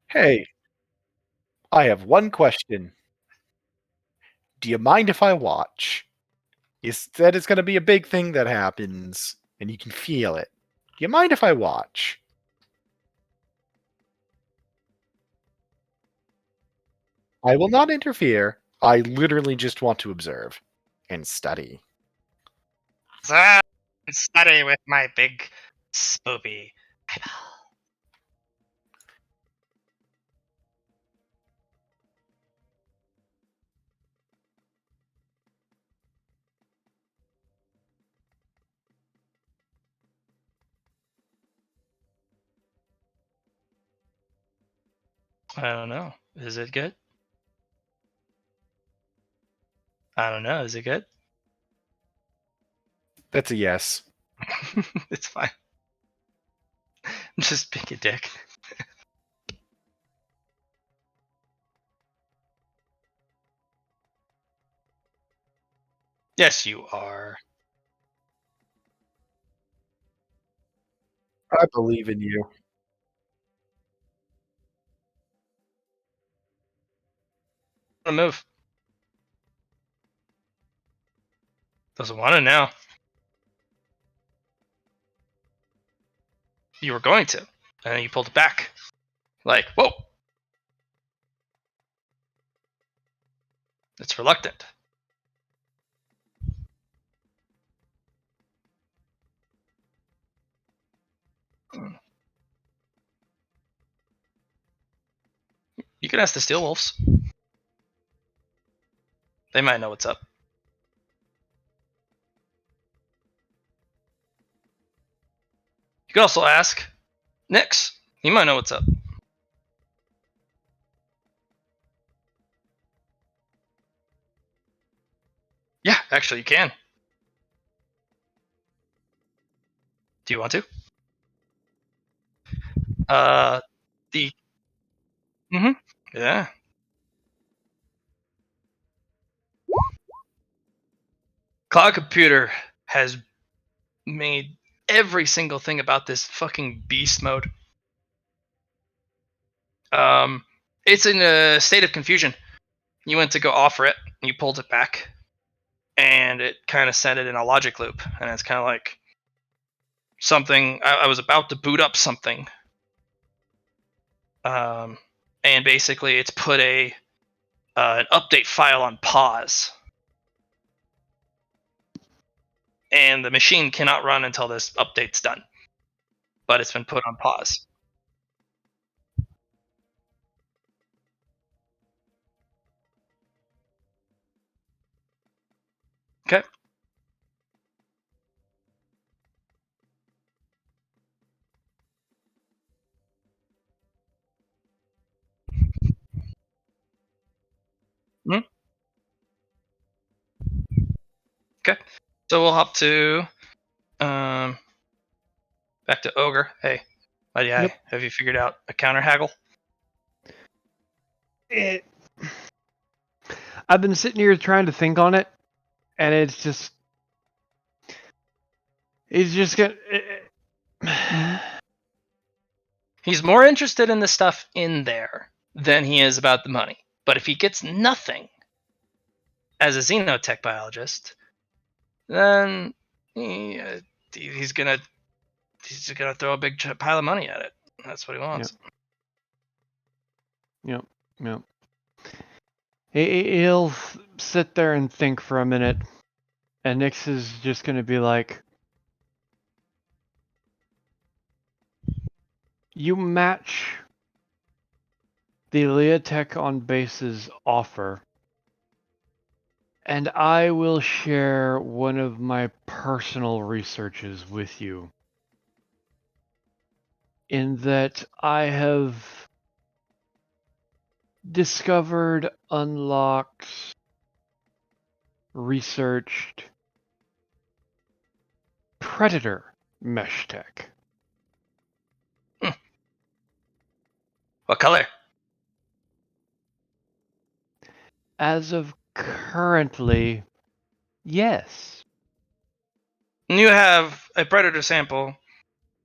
Hey, I have one question. Do you mind if I watch? You said it's going to be a big thing that happens, and you can feel it. Do you mind if I watch? I will not interfere. I literally just want to observe and study. Study with my big spoopy eyeball. I don't know. Is it good? I don't know. Is it good? That's a yes. It's fine. I'm just being a dick. Yes, you are. I believe in you. Want to move? Doesn't want to now. You were going to, and then you pulled it back. Like, whoa! It's reluctant. You can ask the Steel Wolves. They might know what's up. You can also ask Nyx. You might know what's up. Yeah, actually, you can. Do you want to? The. Yeah. Cloud computer has made every single thing about this fucking beast mode. It's in a state of confusion. You went to go offer it, and you pulled it back, and it kind of set it in a logic loop, and it's kind of like something. I was about to boot up something, and basically it's put an update file on pause, and the machine cannot run until this update's done. But it's been put on pause. Okay. Okay. So we'll hop to back to Ogre. Hey, buddy, Yep. have you figured out a counter haggle? I've been sitting here trying to think on it, and he's just gonna. He's more interested in the stuff in there than he is about the money. But if he gets nothing as a xenotech biologist, then he's gonna throw a big pile of money at it. That's what he wants. Yep. He'll sit there and think for a minute, and Nyx is just gonna be like, "You match the Leotech on base's offer, and I will share one of my personal researches with you. In that I have discovered, unlocked, researched Predator mesh tech. What color? As of currently, yes. You have a predator sample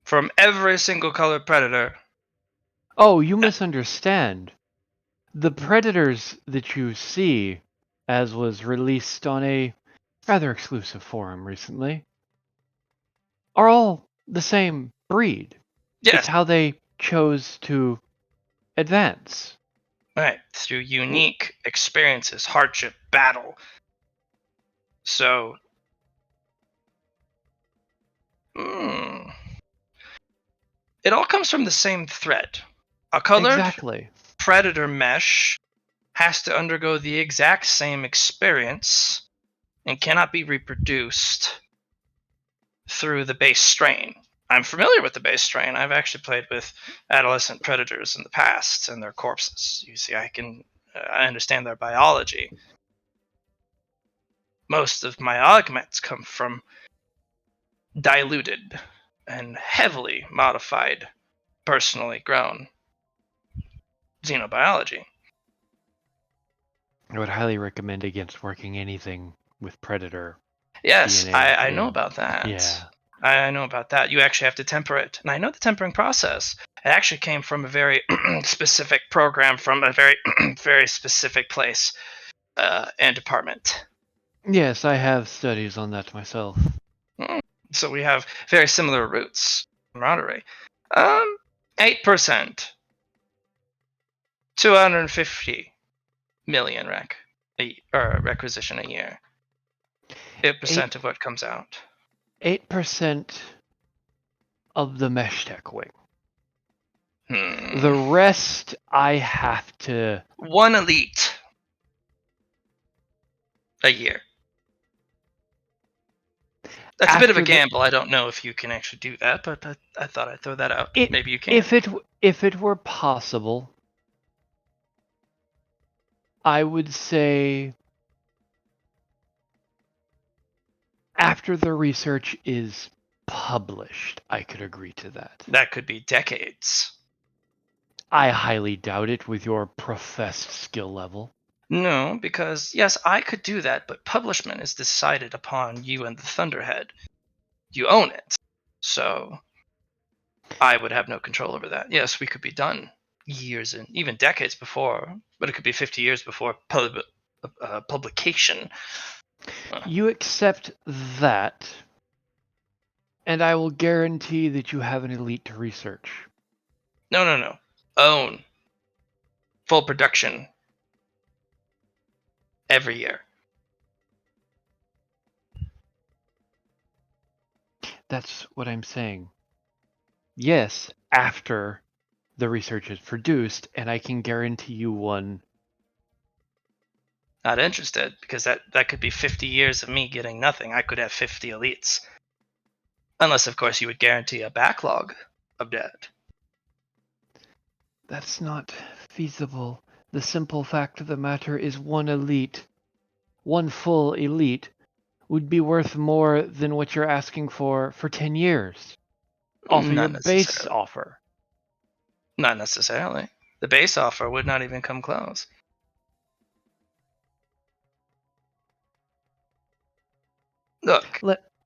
from every single color predator. Oh, you misunderstand. The predators that you see, as was released on a rather exclusive forum recently, are all the same breed. Yes. It's how they chose to advance. Right. Through unique experiences, hardship, battle. So. It all comes from the same thread. A colored Exactly. predator mesh has to undergo the exact same experience and cannot be reproduced through the base strain. I'm familiar with the base strain. I've actually played with adolescent predators in the past and their corpses. You see, I understand their biology. Most of my augments come from diluted and heavily modified, personally grown xenobiology. I would highly recommend against working anything with predator. Yes, DNA. I know about that. Yeah. I know about that. You actually have to temper it. And I know the tempering process. It actually came from a very specific program from a very, very specific place and department. Yes, I have studies on that myself. So we have very similar roots. Camaraderie. 8%. 250 million requisition a year. 8% of what comes out. 8% of the mesh tech wing. Hmm. The rest I have to... One elite a year. That's a bit of a After the- gamble. I don't know if you can actually do that, but I thought I'd throw that out. Maybe you can. If it were possible, I would say after the research is published, I could agree to that. That could be decades. I highly doubt it with your professed skill level. No, because yes, I could do that, but publishment is decided upon you and the Thunderhead. You own it. So I would have no control over that. Yes, we could be done years and even decades before, but it could be 50 years before publication. You accept that, and I will guarantee that you have an elite to research. No. Own. Full production. Every year. That's what I'm saying. Yes, after the research is produced, and I can guarantee you one. Not interested, because that could be 50 years of me getting nothing. I could have 50 elites. Unless, of course, you would guarantee a backlog of debt. That's not feasible. The simple fact of the matter is one elite, one full elite, would be worth more than what you're asking for 10 years. Off of your Not base necessarily. offer. Not necessarily. The base offer would not even come close. Look,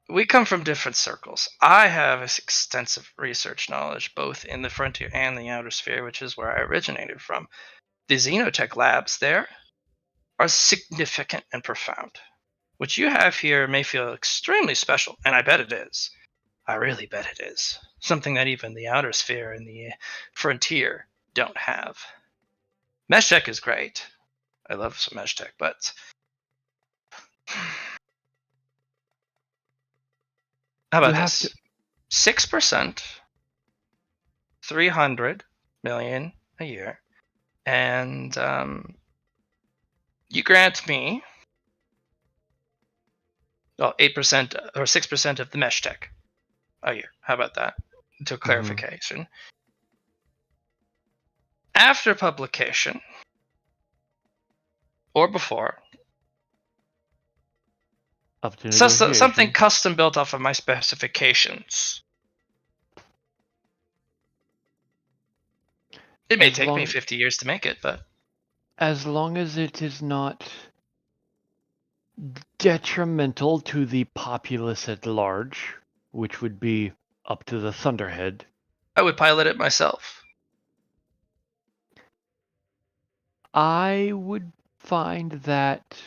we come from different circles. I have extensive research knowledge both in the frontier and the outer sphere, which is where I originated from. The Xenotech labs there are significant and profound. What you have here may feel extremely special, and I bet it is. I really bet it is. Something that even the outer sphere and the frontier don't have. Mesh tech is great. I love some mesh tech, but how about this? 6%, 300 million a year, and you grant me 8% or 6% of the mesh tech a year. How about that? To clarification. After publication or before, Up to something custom built off of my specifications. It may take me 50 years to make it, but as long as it is not detrimental to the populace at large, which would be up to the Thunderhead, I would pilot it myself. I would find that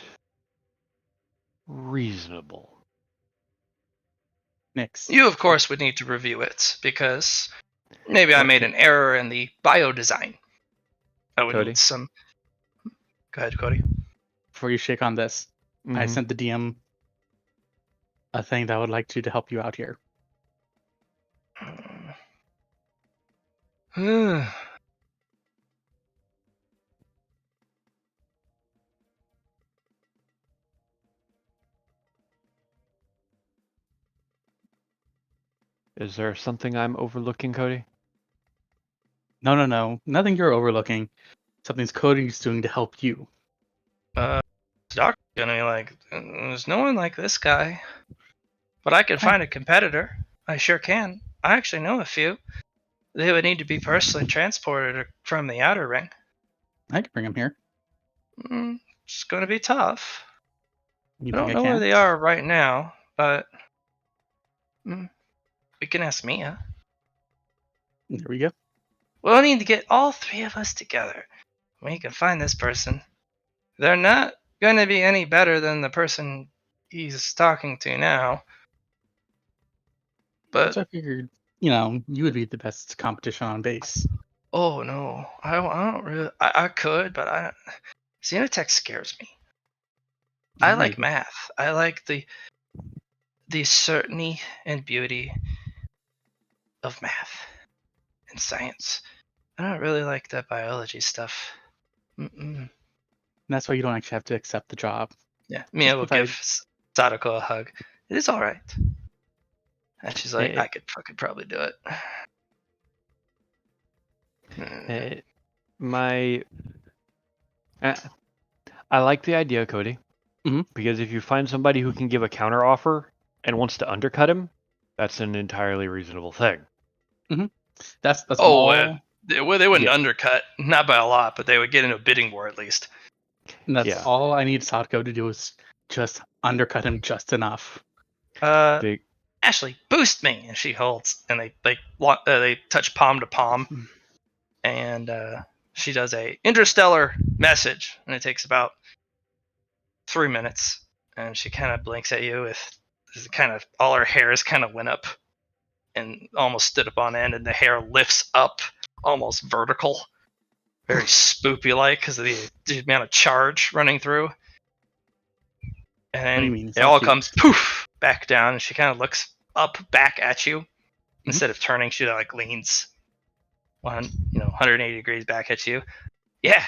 reasonable. Nix. You, of course, would need to review it because maybe I made an error in the bio design. I would need some. Go ahead, Cody. Before you shake on this, I sent the DM a thing that I would like you to help you out here. Is there something I'm overlooking, Cody? No. Nothing you're overlooking. Something's Cody's doing to help you. Doc's gonna be like, there's no one like this guy. But I can find a competitor. I sure can. I actually know a few. They would need to be personally transported from the outer ring. I can bring him here. It's gonna be tough. I don't know where they are right now, but we can ask Mia. There we go. We'll need to get all three of us together. We can find this person. They're not going to be any better than the person he's talking to now. But so I figured, you would be the best competition on base. Oh no, I don't really. I could, but I. Xenotech scares me. I like math. I like the certainty and beauty of math and science. I don't really like that biology stuff. And that's why you don't actually have to accept the job. Yeah, Mia will give Sadako a hug. It is all right. And she's like, I could fucking probably do it. I like the idea, Cody. Mhm. Because if you find somebody who can give a counter offer and wants to undercut him, that's an entirely reasonable thing. That's Oh, all. they wouldn't Yeah. undercut, not by a lot, but they would get into a bidding war at least. And that's Yeah. all I need Sadako to do is just undercut him just enough. They, Ashley, boost me, and she holds, and they touch palm to palm, and she does a interstellar message, and it takes about 3 minutes, and she kind of blinks at you with kind of all her hairs kind of went up and almost stood up on end, and the hair lifts up almost vertical, very spoopy like because of the amount of charge running through. And What do you then mean? It's it not all cute. comes poof back down, and she kind of looks up back at you instead of turning. She like leans 180 degrees back at you. Yeah,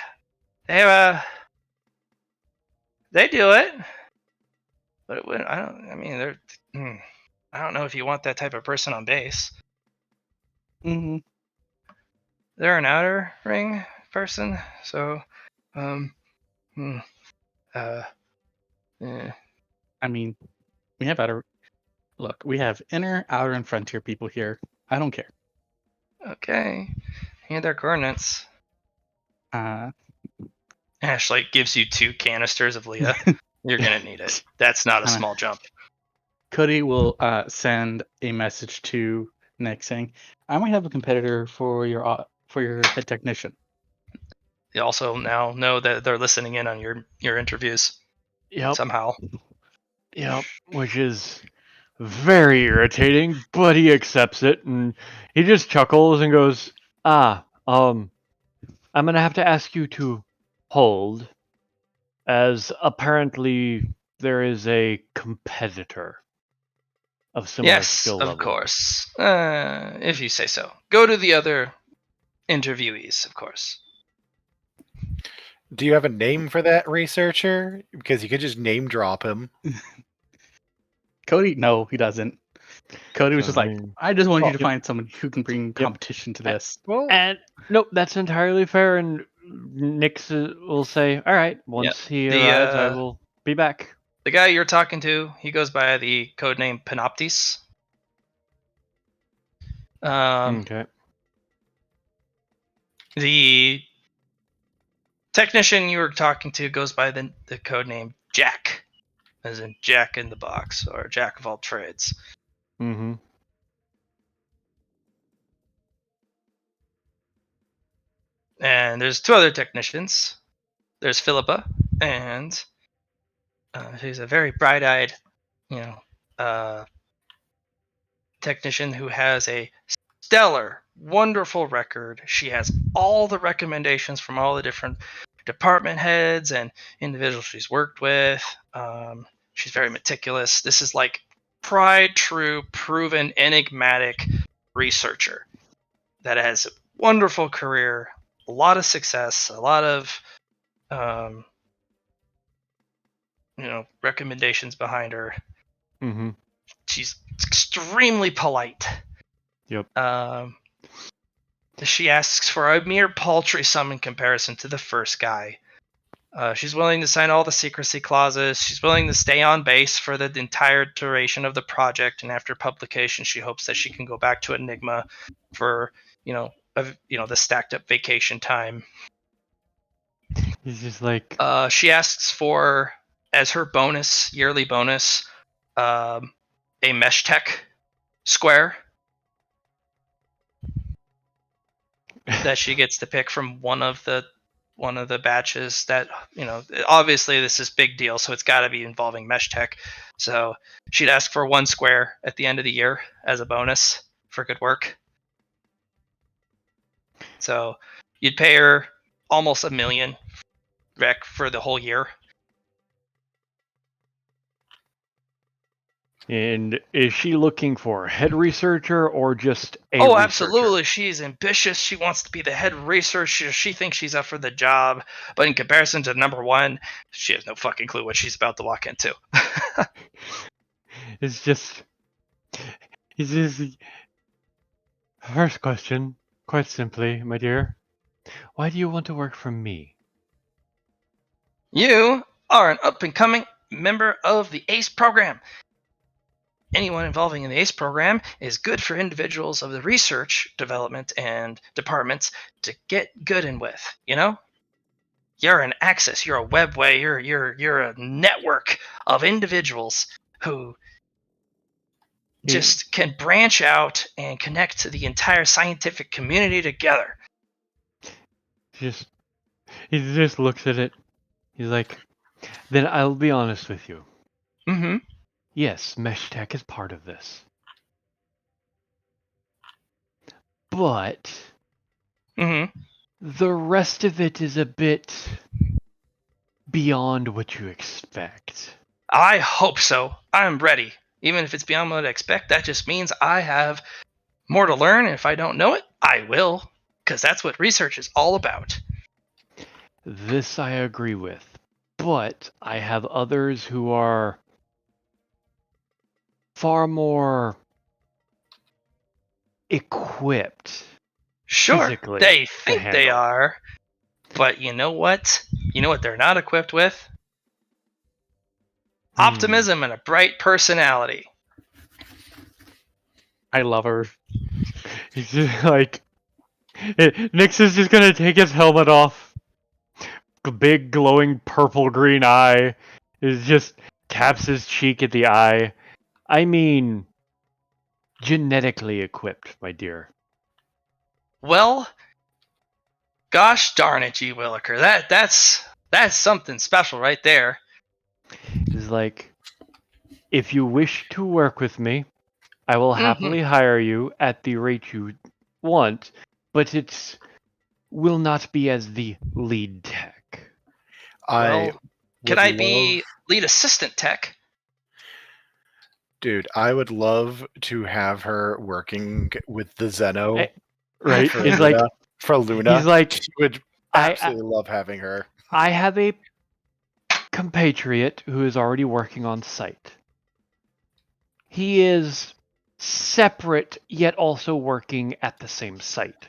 they do it, but it wouldn't. I don't know if you want that type of person on base. Mm-hmm. They're an outer ring person, so yeah. I mean, we have we have inner, outer, and frontier people here. I don't care. Okay. Hand their coordinates. Ashley gives you 2 canisters of Leah. You're gonna need it. That's not a Kinda. small jump. Cody will send a message to Nick saying, "I might have a competitor for your head technician." You also now know that they're listening in on your interviews yep, somehow. which is very irritating, but he accepts it and he just chuckles and goes, I'm gonna have to ask you to hold, as apparently there is a competitor of similar Yes, skill of level. course. If you say so. Go to the other interviewees, of course. Do you have a name for that researcher? Because you could just name drop him. Cody, no, he doesn't. Cody was So, just like, I just want you to yep. find someone who can bring competition to this. Well, And nope, that's entirely fair. And Nick will say, "All right, once he arrives, I will be back." The guy you're talking to, he goes by the codename Panoptes. Okay. The technician you were talking to goes by the codename Jack, as in Jack in the Box, or Jack of all trades. Mm-hmm. And there's 2 other technicians. There's Philippa, and she's a very bright-eyed, technician who has a stellar, wonderful record. She has all the recommendations from all the different department heads and individuals she's worked with. She's very meticulous. This is like true, proven, enigmatic researcher that has a wonderful career, a lot of success, a lot of recommendations behind her. Mm-hmm. She's extremely polite. Yep. She asks for a mere paltry sum in comparison to the first guy. She's willing to sign all the secrecy clauses. She's willing to stay on base for the entire duration of the project, and after publication, she hopes that she can go back to Enigma for the stacked up vacation time. He's just like, She asks for, as her yearly bonus, a Mesh Tech square that she gets to pick from one of the batches that, obviously this is big deal, so it's got to be involving Mesh Tech. So she'd ask for 1 square at the end of the year as a bonus for good work. So you'd pay her almost $1 million rec for the whole year. and is she looking for a head researcher or just a Oh, researcher? absolutely. She's ambitious. She wants to be the head researcher. She thinks she's up for the job. But in comparison to number 1, she has no fucking clue what she's about to walk into. It's just, He's just first question, quite simply, my dear. Why do you want to work for me? You are an up-and-coming member of the ACE program. Anyone involving in the ACE program is good for individuals of the research, development, and departments to get good in with. You know, you're an axis, you're a webway, you're a network of individuals who just can branch out and connect to the entire scientific community together. He just looks at it. He's like, then I'll be honest with you. Mm-hmm. Yes, mesh tech is part of this. But Mm-hmm. the rest of it is a bit beyond what you expect. I hope so. I'm ready. Even if it's beyond what I expect, that just means I have more to learn. And if I don't know it, I will. Because that's what research is all about. This I agree with. But I have others who are far more equipped Sure, physically they to think they handle. are. But you know what? You know what they're not equipped with? Optimism and a bright personality. I love her. He's just like, Nyx is just gonna take his helmet off. The big glowing purple green eye is just taps his cheek at the eye. I mean, genetically equipped, my dear. Well, gosh darn it, G. Williker. That's something special right there. He's like, if you wish to work with me, I will happily hire you at the rate you want, but it will not be as the lead tech. I Well, can would I love, be lead assistant tech? dude, I would love to have her working with the Zeno Right? for He's Luna. like, For Luna. he's like, She would absolutely love having her. I have a compatriot who is already working on site. He is separate yet also working at the same site.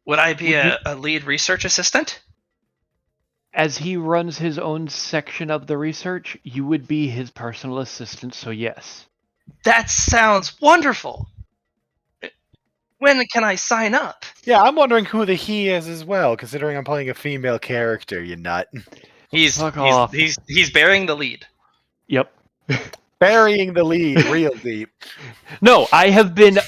Would I be Would you- a lead research assistant? As he runs his own section of the research, you would be his personal assistant, so yes. That sounds wonderful. When can I sign up? Yeah, I'm wondering who the he is as well, considering I'm playing a female character, you nut. He's Fuck off. he's bearing the lead. Yep. Burying the lead real deep. No, I have been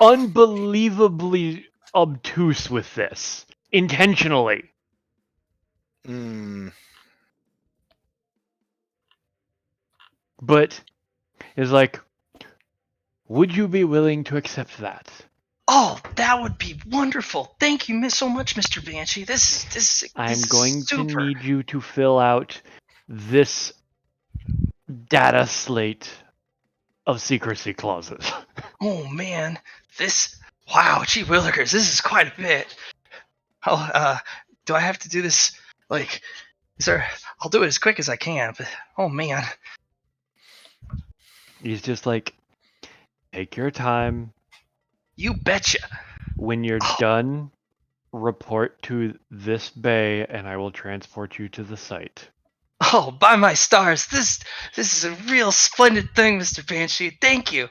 unbelievably obtuse with this. Intentionally. But is like, would you be willing to accept that? Oh, that would be wonderful. Thank you so much, Mr. Banshee. This is I'm going super. to need you to fill out this data slate of secrecy clauses. Oh man, wow, gee willikers, this is quite a bit. Do I have to do this like sir, I'll do it as quick as I can, but oh man. He's just like, take your time. You betcha. When you're done, report to this bay and I will transport you to the site. Oh, by my stars, this is a real splendid thing, Mr. Banshee. Thank you.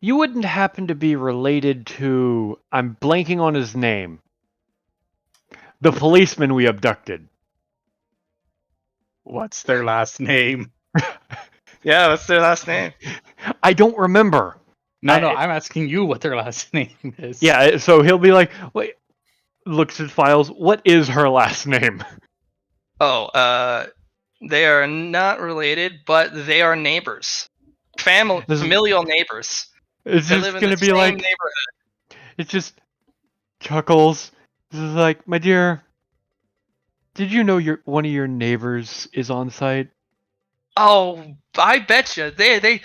You wouldn't happen to be related to, I'm blanking on his name, the policeman we abducted. What's their last name? Yeah, what's their last name? I don't remember. No, I'm asking you what their last name is. Yeah, so he'll be like, wait, looks at files, what is her last name? Oh, they are not related, but they are neighbors. Familial neighbors. It's They just live in gonna the be same like, neighborhood. it just chuckles. This is like, my dear, did you know one of your neighbors is on site? Oh, I betcha. They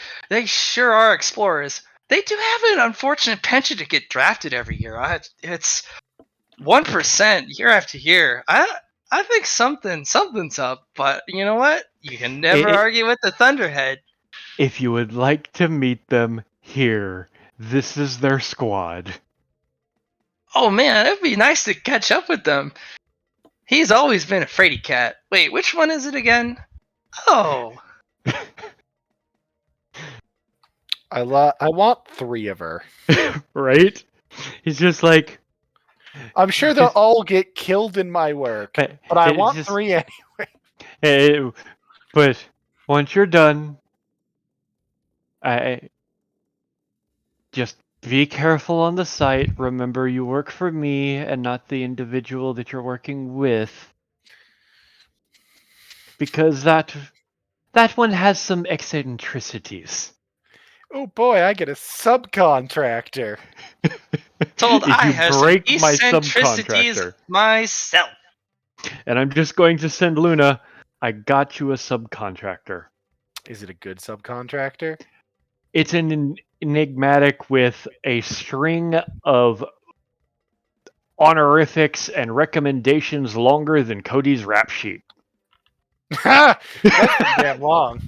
sure are explorers. They do have an unfortunate penchant to get drafted every year. It's 1% year after year. I think something's up, but you know what? You can never argue with the Thunderhead. If you would like to meet them here, this is their squad. Oh man, it'd be nice to catch up with them. He's always been a fraidy cat. Wait, which one is it again? Oh, I want 3 of her. Right? He's just like, I'm sure they'll all get killed in my work, but I it's want just- 3 anyway. hey, but once you're done, I just be careful on the site. Remember, you work for me and not the individual that you're working with, because that one has some eccentricities. Oh boy, I get a subcontractor. told If I you have some break my eccentricities subcontractor, myself. and I'm just going to send Luna, I got you a subcontractor. Is it a good subcontractor? It's an enigmatic with a string of honorifics and recommendations longer than Cody's rap sheet. Ha! That's pretty damn long.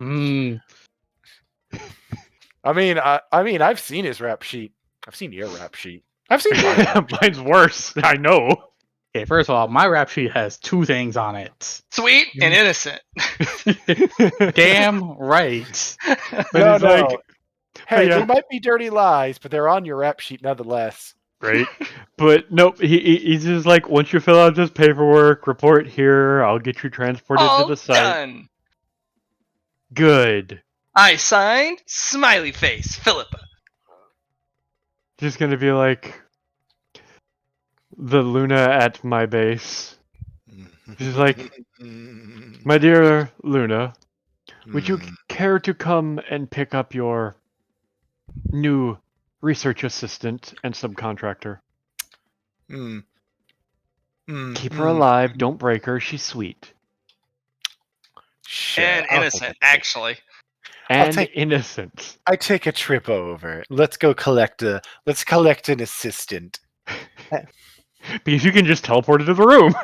Hmm. I mean, I've seen his rap sheet. I've seen your rap sheet. I've seen my rap sheet. Mine's worse. I know. Okay, first of all, my rap sheet has 2 things on it. Sweet and innocent. Damn right. But No, it's no. like, Hey, yeah. they might be dirty lies, but they're on your rap sheet nonetheless. right? But nope, he's just like, once you fill out this paperwork, report here. I'll get you transported to All the site. done. Good. I signed, smiley face, Philippa. Just gonna be like the Luna at my base. She's like, my dear Luna, would you care to come and pick up your new research assistant and subcontractor? Keep her alive. Don't break her. She's sweet Sure, And I'll innocent, take it. actually. and take- innocent. I take a trip over. Let's collect an assistant. Because you can just teleport into the room.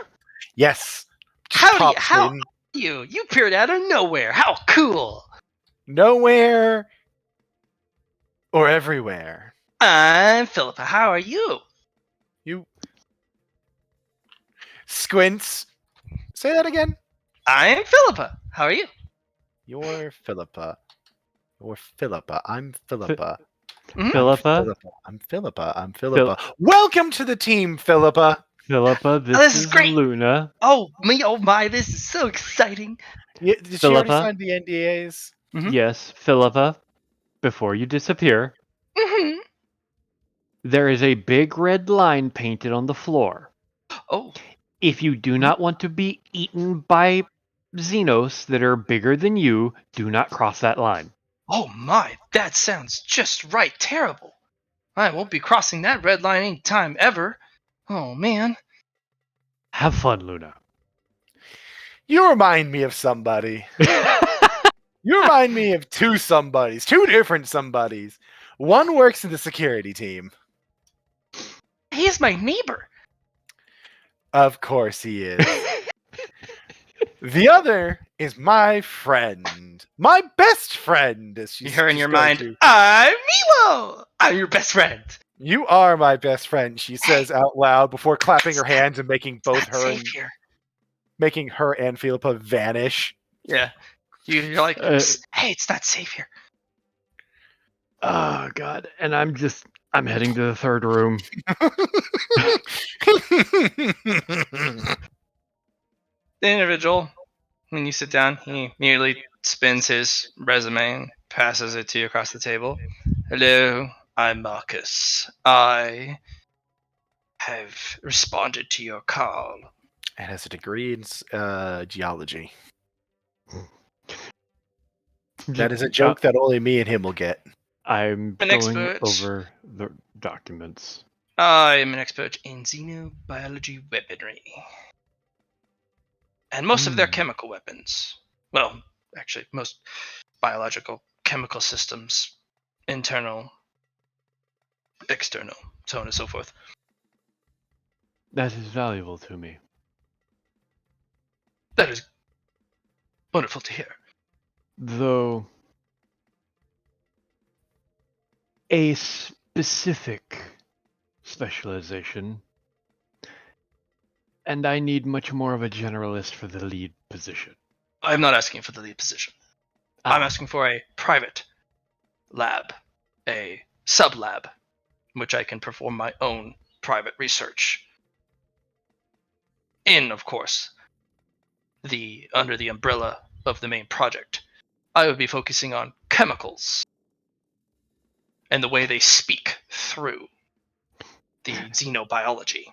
Yes. Just Howdy, pops how in. are you? You appeared out of nowhere. How cool. Nowhere or everywhere. I'm Philippa. How are you? You Squints. Say that again. I'm Philippa. How are you? You're Philippa. You're Philippa. I'm Philippa. Mhm. Philippa, I'm Philippa. I'm Philippa. Welcome to the team, Philippa. Philippa, this is great. Luna. Oh, me, oh my, this is so exciting. Did she already Philippa? sign the NDAs? Mhm. Yes, Philippa, before you disappear, hmm there is a big red line painted on the floor. Oh, If you do not want to be eaten by Xenos that are bigger than you, do not cross that line. oh my, that sounds just right terrible. I won't be crossing that red line any time ever. Oh man. Have fun, Luna. You remind me of somebody. You remind me of 2 somebodies. 2 different somebodies. One works in the security team. He's my neighbor. Of course he is. The other is my friend. My best friend, as she's You're in your described mind. to. I'm Milo. I'm your best friend. You are my best friend, she says out loud before clapping her It's hands and making both Not her safe and here. Philippa vanish. Yeah. You're like, "Psst, hey, it's not safe here. Oh God! And I'm heading to the 3rd room. The individual, when you sit down, he immediately spins his resume and passes it to you across the table. Hello, I'm Marcus. I have responded to your call. And has a degree in geology. That is a joke that only me and him will get. I'm An going expert. over the documents. I am an expert in xenobiology weaponry. And most of their chemical weapons. Well, actually, most biological chemical systems. Internal, external, so on and so forth. That is valuable to me. That is Wonderful to hear. Though a specific specialization, and I need much more of a generalist for the lead position. I'm not asking for the lead position. I'm asking for a private lab, a sub-lab, in which I can perform my own private research. Of course, under the umbrella of the main project. I would be focusing on chemicals and the way they speak through the xenobiology.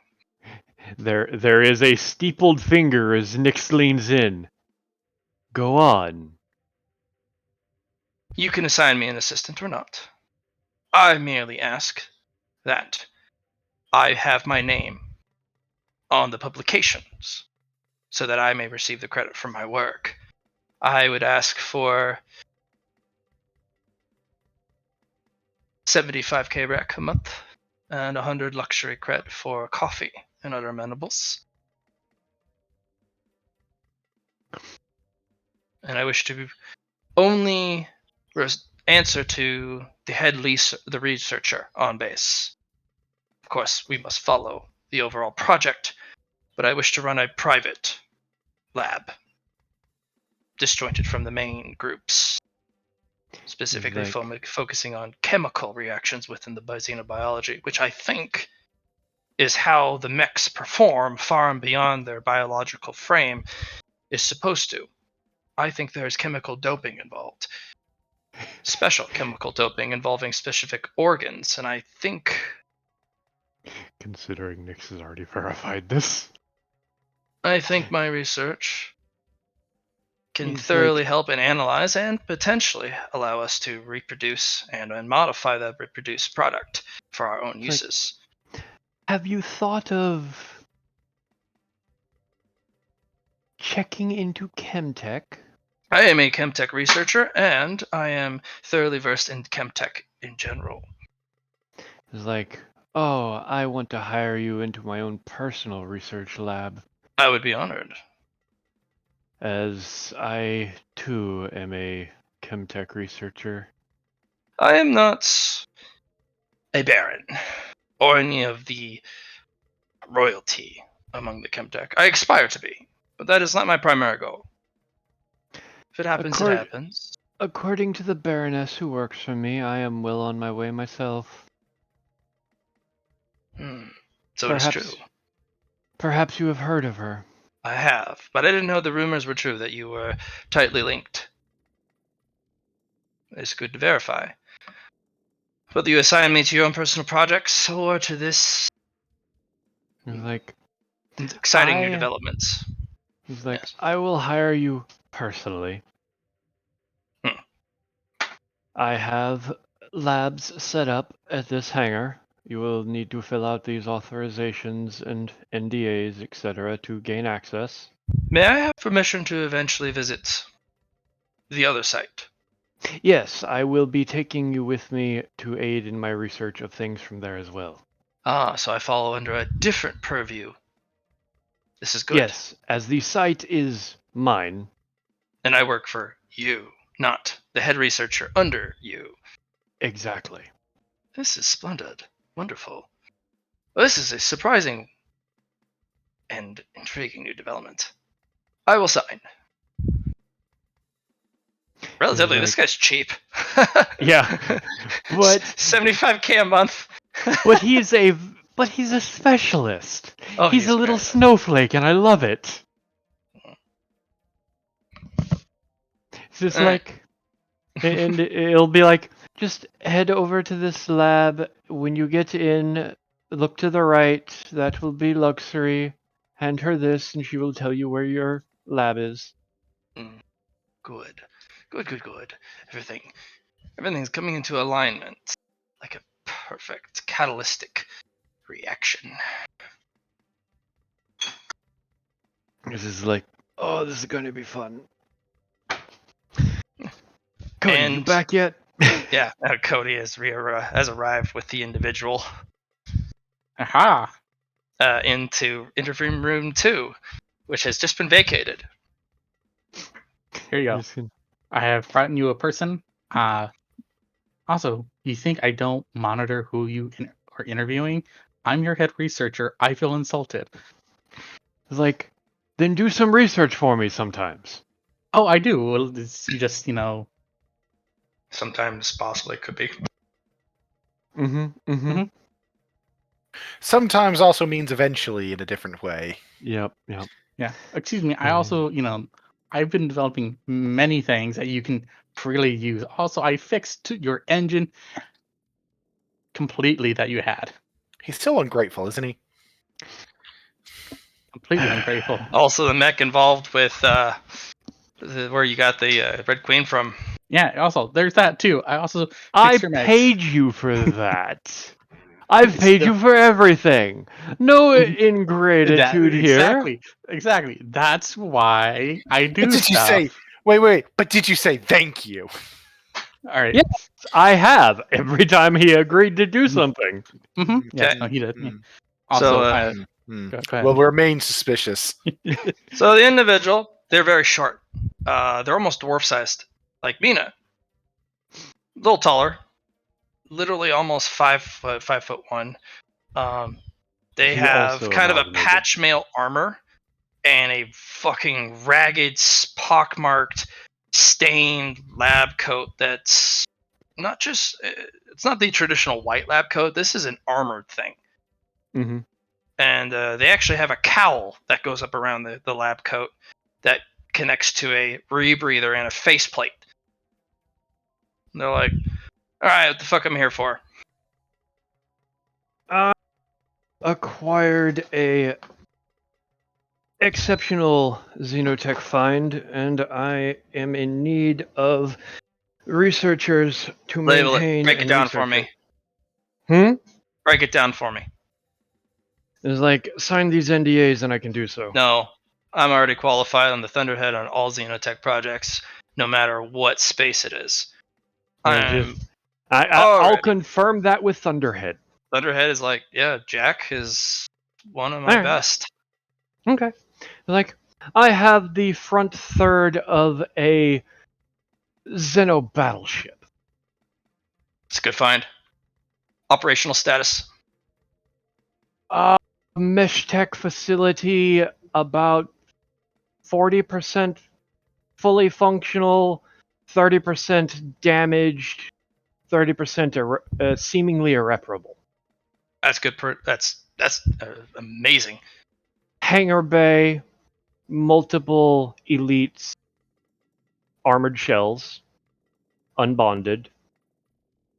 There is a steepled finger as Nix leans in. Go on. You can assign me an assistant or not. I merely ask that I have my name on the publications so that I may receive the credit for my work. I would ask for 75k rec a month and 100 luxury cred for coffee and other amenables. And I wish to only answer to the researcher on base. Of course, we must follow the overall project, but I wish to run a private lab, disjointed from the main groups, specifically focusing on chemical reactions within the xenobiology, which I think is how the mechs perform far and beyond their biological frame is supposed to. I think there's chemical doping involved. Special chemical doping involving specific organs, and I think... Considering Nix has already verified this. I think my research can thoroughly help and analyze and potentially allow us to reproduce and modify that reproduced product for our own uses. Have you thought of checking into Chemtech? I am a Chemtech researcher, and I am thoroughly versed in Chemtech in general. It's like, oh, I want to hire you into my own personal research lab. I would be honored. As I, too, am a Chemtech researcher. I am not a baron, or any of the royalty among the Chemtech. I aspire to be, but that is not my primary goal. If it happens, it happens. According to the Baroness who works for me, I am well on my way myself. So it is true. Perhaps you have heard of her. I have, but I didn't know the rumors were true that you were tightly linked. It's good to verify. Whether you assign me to your own personal projects or to this exciting new developments. He's like, yes. I will hire you personally. I have labs set up at this hangar. You will need to fill out these authorizations and NDAs, etc. to gain access. May I have permission to eventually visit the other site? Yes, I will be taking you with me to aid in my research of things from there as well. Ah, so I fall under a different purview. This is good. Yes, as the site is mine. And I work for you, not the head researcher under you. Exactly. This is splendid. Wonderful. Well, this is a surprising and intriguing new development. I will sign. Relatively, this guy's cheap. Yeah, but 75k a month. but he's a specialist. Oh, he's a little snowflake, and I love it. It's just like, and it'll be like, just head over to this lab. When you get in, look to the right. That will be luxury. Hand her this, and she will tell you where your lab is. Good. Everything's coming into alignment, like a perfect catalytic reaction. This is like, oh, this is going to be fun. Cody, you back yet? Yeah, Cody has arrived with the individual. Aha! Into interviewing room 2, which has just been vacated. Here you go. Just gonna- I have brought you a person. Also, you think I don't monitor who you are interviewing? I'm your head researcher. I feel insulted. It's like, then do some research for me sometimes. Oh, I do. Well, you just, Sometimes possibly could be. Mm-hmm. Mm-hmm. Mhm. Sometimes also means eventually in a different way. Yep. Yep. Yeah. Excuse me. I also, I've been developing many things that you can freely use. Also, I fixed your engine completely that you had. He's still ungrateful, isn't he? Completely ungrateful. Also, the mech involved with where you got the Red Queen from. Yeah. Also, there's that too. I also I fixed your mechs. paid you for that. I've It's paid still- you for everything. No Mhm. ingratitude here. Exactly. That's why I But do did you say? stuff. Wait. But did you say thank you? All right. Yes, I have every time he agreed to do Mhm. something. Yeah. Okay. No, he did. Yeah. Mm, Also, So, go ahead. Well, remain suspicious. So the individual, they're very short. They're almost dwarf sized, like Mina. A little taller, literally almost 5'1". They He have also kind of a amalgamated. patch mail armor and a fucking ragged, pockmarked, stained lab coat that's not just. It's not the traditional white lab coat. This is an armored thing. Mm-hmm. And they actually have a cowl that goes up around the lab coat that connects to a rebreather and a faceplate. And they're like, all right, what the fuck I'm here for? Acquired a exceptional xenotech find, and I am in need of researchers to Label it. maintain Break it and down for research me. it. Break it down for me. It's like, sign these NDAs and I can do so. No, I'm already qualified on the Thunderhead on all Xenotech projects, no matter what space it is. I'm I'll already. confirm that with Thunderhead. Thunderhead is like, yeah, Jack is one of my Alright. best. Okay. Like, I have the front third of a Xeno battleship. It's a good find. Operational status. Mesh tech facility, about 40% fully functional, 30% damaged, 30% seemingly irreparable. That's good. That's amazing. Hangar bay, multiple elites, armored shells, unbonded,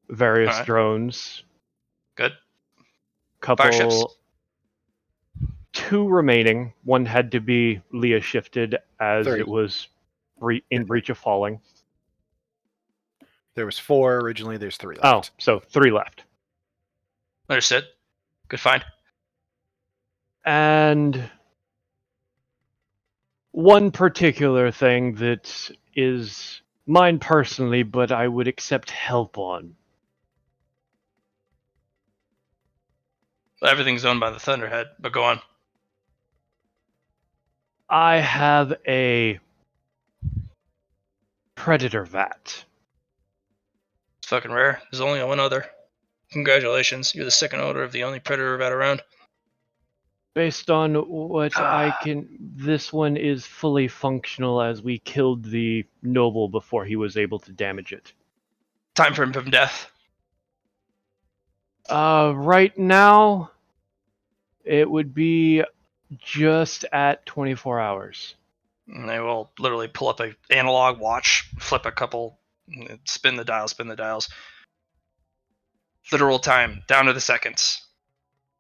various Alright. drones, Good. couple, 2 remaining. One had to be Leah shifted as 30. it was in breach of falling. There was 4 originally. There's 3 Oh, left. so 3 left. Understood. Good find. And one particular thing that is mine personally, but I would accept help on. Everything's owned by the Thunderhead, but go on. I have a Predator vat. It's fucking rare. There's only one other. Congratulations. You're the second owner of the only Predator vat around. Based on what I can, this one is fully functional as we killed the noble before he was able to damage it. Time for him from death. Right now, it would be just at 24 hours. And they will literally pull up an analog watch, flip a couple, spin the dials. Literal time, down to the seconds.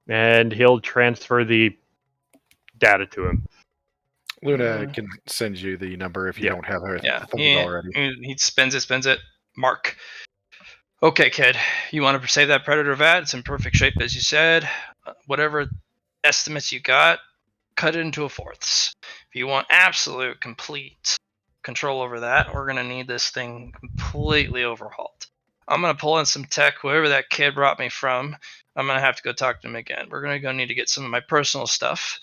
And he'll transfer the data to him. Luna can send you the number if you don't have her Yeah, already. he spins it. Mark. Okay, kid, you want to save that Predator vat? It's in perfect shape, as you said. Whatever estimates you got, cut it into a fourths. If you want absolute, complete control over that, we're going to need this thing completely overhauled. I'm going to pull in some tech, whoever that kid brought me from. I'm going to have to go talk to him again. We're going to go need to get some of my personal stuff.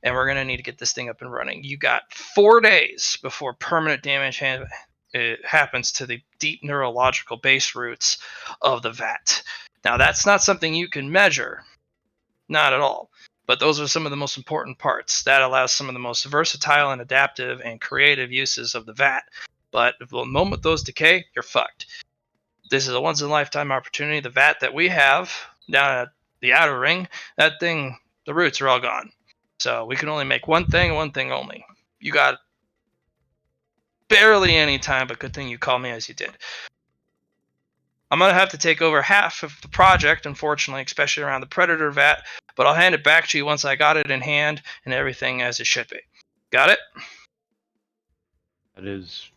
and we're going to need to get this thing up and running. You got 4 days before permanent damage it happens to the deep neurological base roots of the vat. Now, that's not something you can measure, not at all. But those are some of the most important parts. That allows some of the most versatile and adaptive and creative uses of the vat. But the moment those decay, you're fucked. This is a once-in-a-lifetime opportunity. The vat that we have down at the outer ring, that thing, the roots are all gone. So we can only make one thing only. You got barely any time, but good thing you called me as you did. I'm going to have to take over half of the project, unfortunately, especially around the Predator vat, but I'll hand it back to you once I got it in hand and everything as it should be. Got it? That is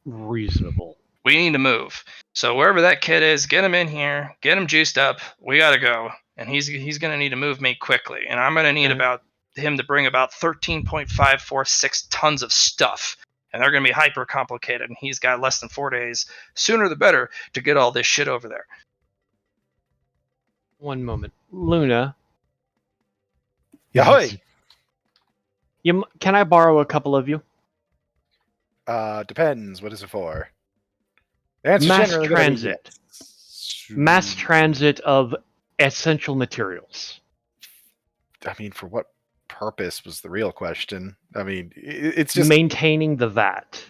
reasonable. We need to move. So wherever that kid is, get him in here, get him juiced up. We got to go. And he's going to need to move me quickly. And I'm going to need about him to bring about 13.546 tons of stuff. And they're going to be hyper complicated. And he's got less than 4 days, sooner the better, to get all this shit over there. One moment. Luna, Yahoy! can I borrow a couple of you? Depends. What is it for? The answer's Mass generally gonna be transit. yes. Mass transit of essential materials. I mean, for what purpose was the real question? I mean, it's just Maintaining the vat.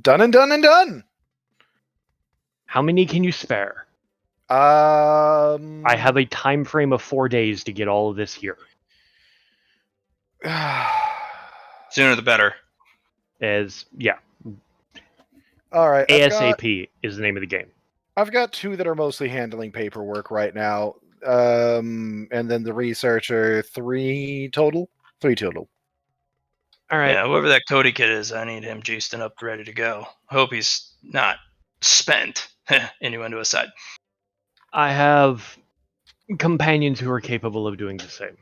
done and done and done. How many can you spare? I I have a time frame of 4 days to get all of this here. Sooner the better. All right. ASAP is the name of the game. I've got 2 that are mostly handling paperwork right now. And then the researcher, 3 total. 3 total. All right. Yeah, whoever that Cody kid is, I need him juiced and up, ready to go. Hope he's not spent. Innuendo aside. I have companions who are capable of doing the same.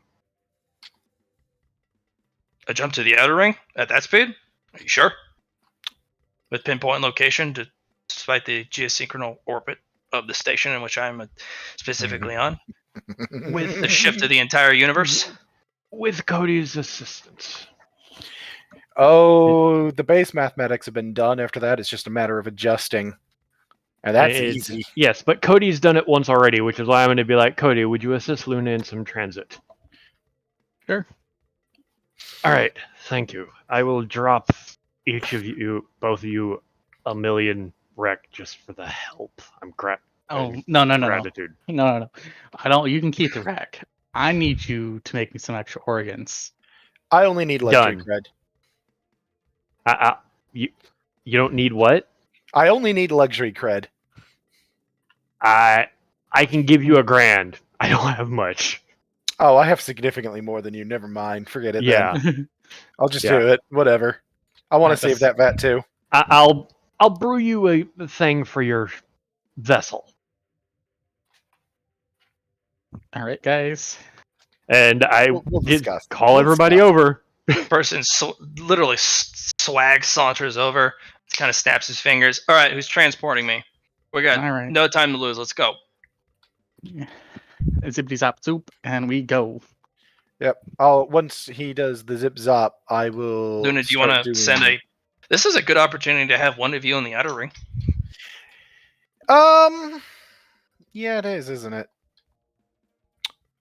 A jump to the outer ring at that speed? Are you sure? With pinpoint location, despite the geosynchronal orbit of the station in which I'm specifically on? With the shift of the entire universe? With Cody's assistance. Oh, the base mathematics have been done. After that, it's just a matter of adjusting. And that's easy. Yes, but Cody's done it once already, which is why I'm going to be like, Cody, would you assist Luna in some transit? Sure. All right, thank you. I will drop each of you, both of you, 1 million rec just for the help. I'm No. gratitude. No. I don't. You can keep the rack. I need you to make me some extra organs. I only need luxury Done. cred. You don't need what? I only need luxury cred. I can give you $1,000. I don't have much. Oh, I have significantly more than you. Never mind. Forget it. Yeah. Then. I'll just Yeah. do it. Whatever. I want to save that vat too. I'll brew you a thing for your vessel. All right, guys. And We'll discuss. call everybody over. Person literally swag saunters over, kind of snaps his fingers. All right, who's transporting me? We got All right. no time to lose. Let's go. Zippity zap zoop, and we go. Yep. Once he does the zip zop, I will. Luna, do you want to send a? This is a good opportunity to have one of you in the outer ring. Yeah, it is, isn't it?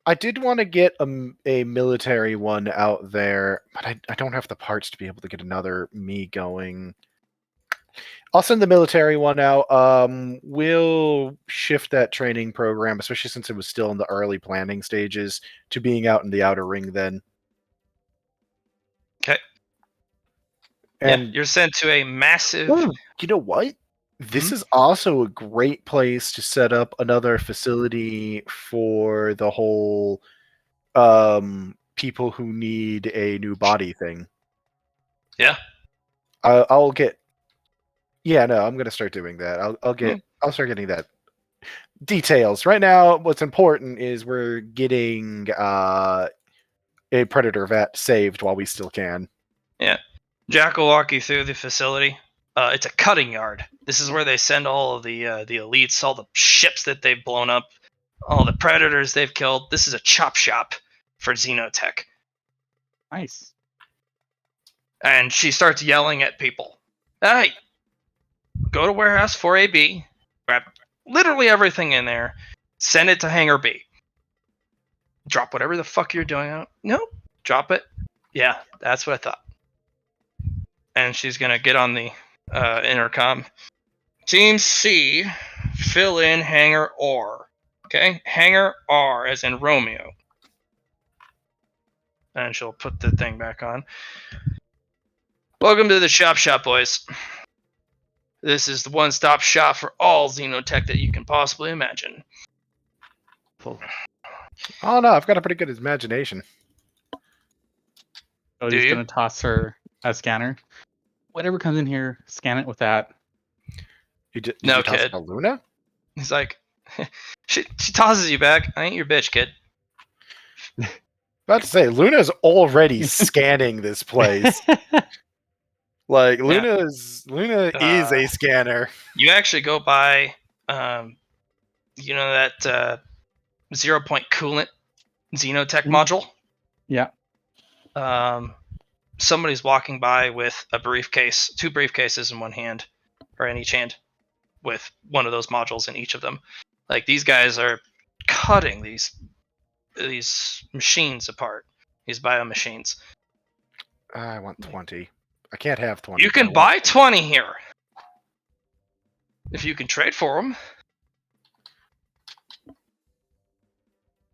I did want to get a military one out there, but I don't have the parts to be able to get another me going. I'll send the military one out. We'll shift that training program, especially since it was still in the early planning stages, to being out in the outer ring then. Okay. And you're sent to a massive. Ooh, you know what? This is also a great place to set up another facility for the whole people who need a new body thing. Yeah. I'll get. Yeah, no, I'm gonna start doing that. I'll start getting that details. Right now, what's important is we're getting a Predator vet saved while we still can. Yeah. Jack will walk you through the facility. It's a cutting yard. This is where they send all of the elites, all the ships that they've blown up, all the predators they've killed. This is a chop shop for Xenotech. Nice. And she starts yelling at people. Hey, go to warehouse 4AB, grab literally everything in there, send it to hangar B. Drop whatever the fuck you're doing out. Nope. Drop it. Yeah, that's what I thought. And she's gonna get on the intercom. Team C, fill in hangar R. Okay? Hangar R as in Romeo. And she'll put the thing back on. Welcome to the shop, boys. This is the one-stop shop for all Xenotech that you can possibly imagine. Oh no, I've got a pretty good imagination. So Do he's you? gonna toss her a scanner. Whatever comes in here, scan it with that. Did No, you toss kid. it to Luna? He's like, she tosses you back. I ain't your bitch, kid. About to say, Luna's already scanning this place. Like Luna is a scanner. You actually go by, you know that 0-point coolant Xenotech module? Yeah. Somebody's walking by with a briefcase, 2 briefcases in one hand, or in each hand, with one of those modules in each of them. Like, these guys are cutting these machines apart, these biomachines. I want 20. I can't have 20. You but I can want buy 20 here if you can trade for them.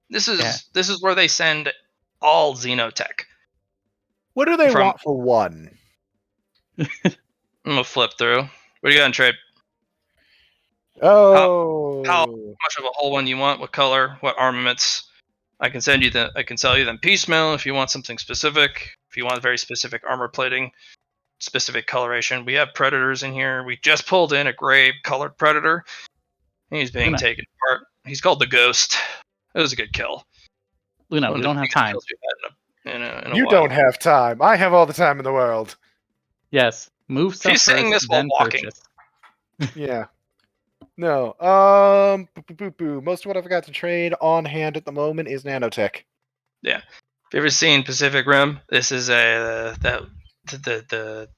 This is where they send all Xenotech. What do they want for one? I'm gonna flip through. What do you got in trade? Oh, How much of a whole one you want? What color? What armaments? I can sell you them piecemeal if you want something specific. If you want very specific armor plating, specific coloration. We have predators in here. We just pulled in a gray colored predator. He's being taken apart. He's called the Ghost. It was a good kill. Luna, we don't have time. You don't have time. I have all the time in the world. Yes. Move stuff She's saying this while then walking. purchase. Yeah. No. Most of what I've got to trade on hand at the moment is nanotech. Yeah. Have you ever seen Pacific Rim? This is the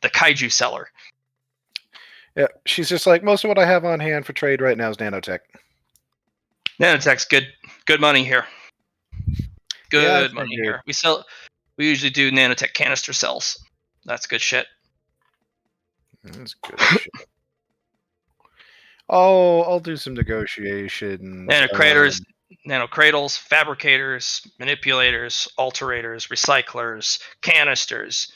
kaiju seller. Yeah, she's just like, most of what I have on hand for trade right now is nanotech. Nanotech's good money here. Good money figured. here. We usually do nanotech canister cells. That's good shit. That's good shit. Oh, I'll do some negotiations. Nanocradles, fabricators, manipulators, alterators, recyclers, canisters.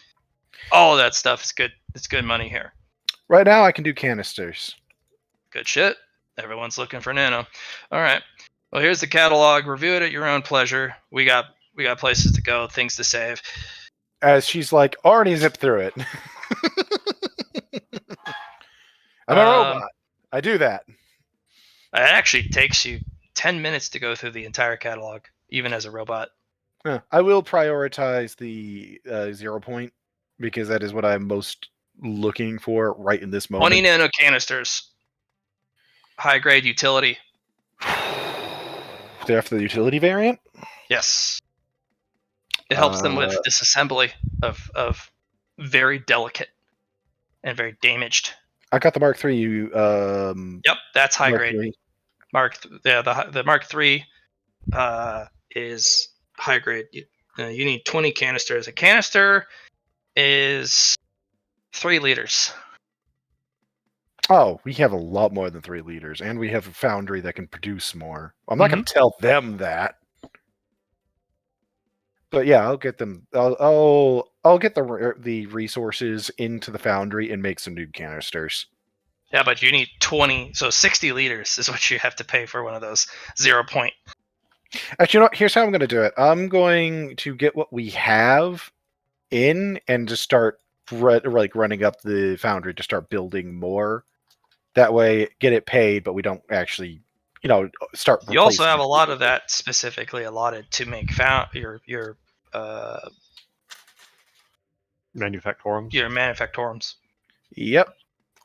All of that stuff is good. It's good money here. Right now, I can do canisters. Good shit. Everyone's looking for nano. All right. Well, here's the catalog. Review it at your own pleasure. We got places to go, things to save. As she's like, already zipped through it. I'm a robot. I do that. It actually takes you 10 minutes to go through the entire catalog, even as a robot. I will prioritize the 0 point because that is what I'm most looking for right in this moment. 20 nano canisters. High grade utility. They're after the utility variant? Yes. It helps them with disassembly of very delicate and very damaged. I got the Mark III. Yep, that's high Mark grade. III. The Mark III is high grade. You need 20 canisters. A canister is 3 liters. Oh, we have a lot more than 3 liters, and we have a foundry that can produce more. I'm not going to tell them that, but yeah, I'll get them. I'll get the resources into the foundry and make some new canisters. Yeah, but you need 20, so 60 liters is what you have to pay for one of those 0 point. Actually, you know what? Here's how I'm going to do it. I'm going to get what we have in and just start running up the foundry to start building more. That way, get it paid, but we don't actually, start. You also have a lot of that specifically allotted to make your manufactorums. Your manufactorums. Yep,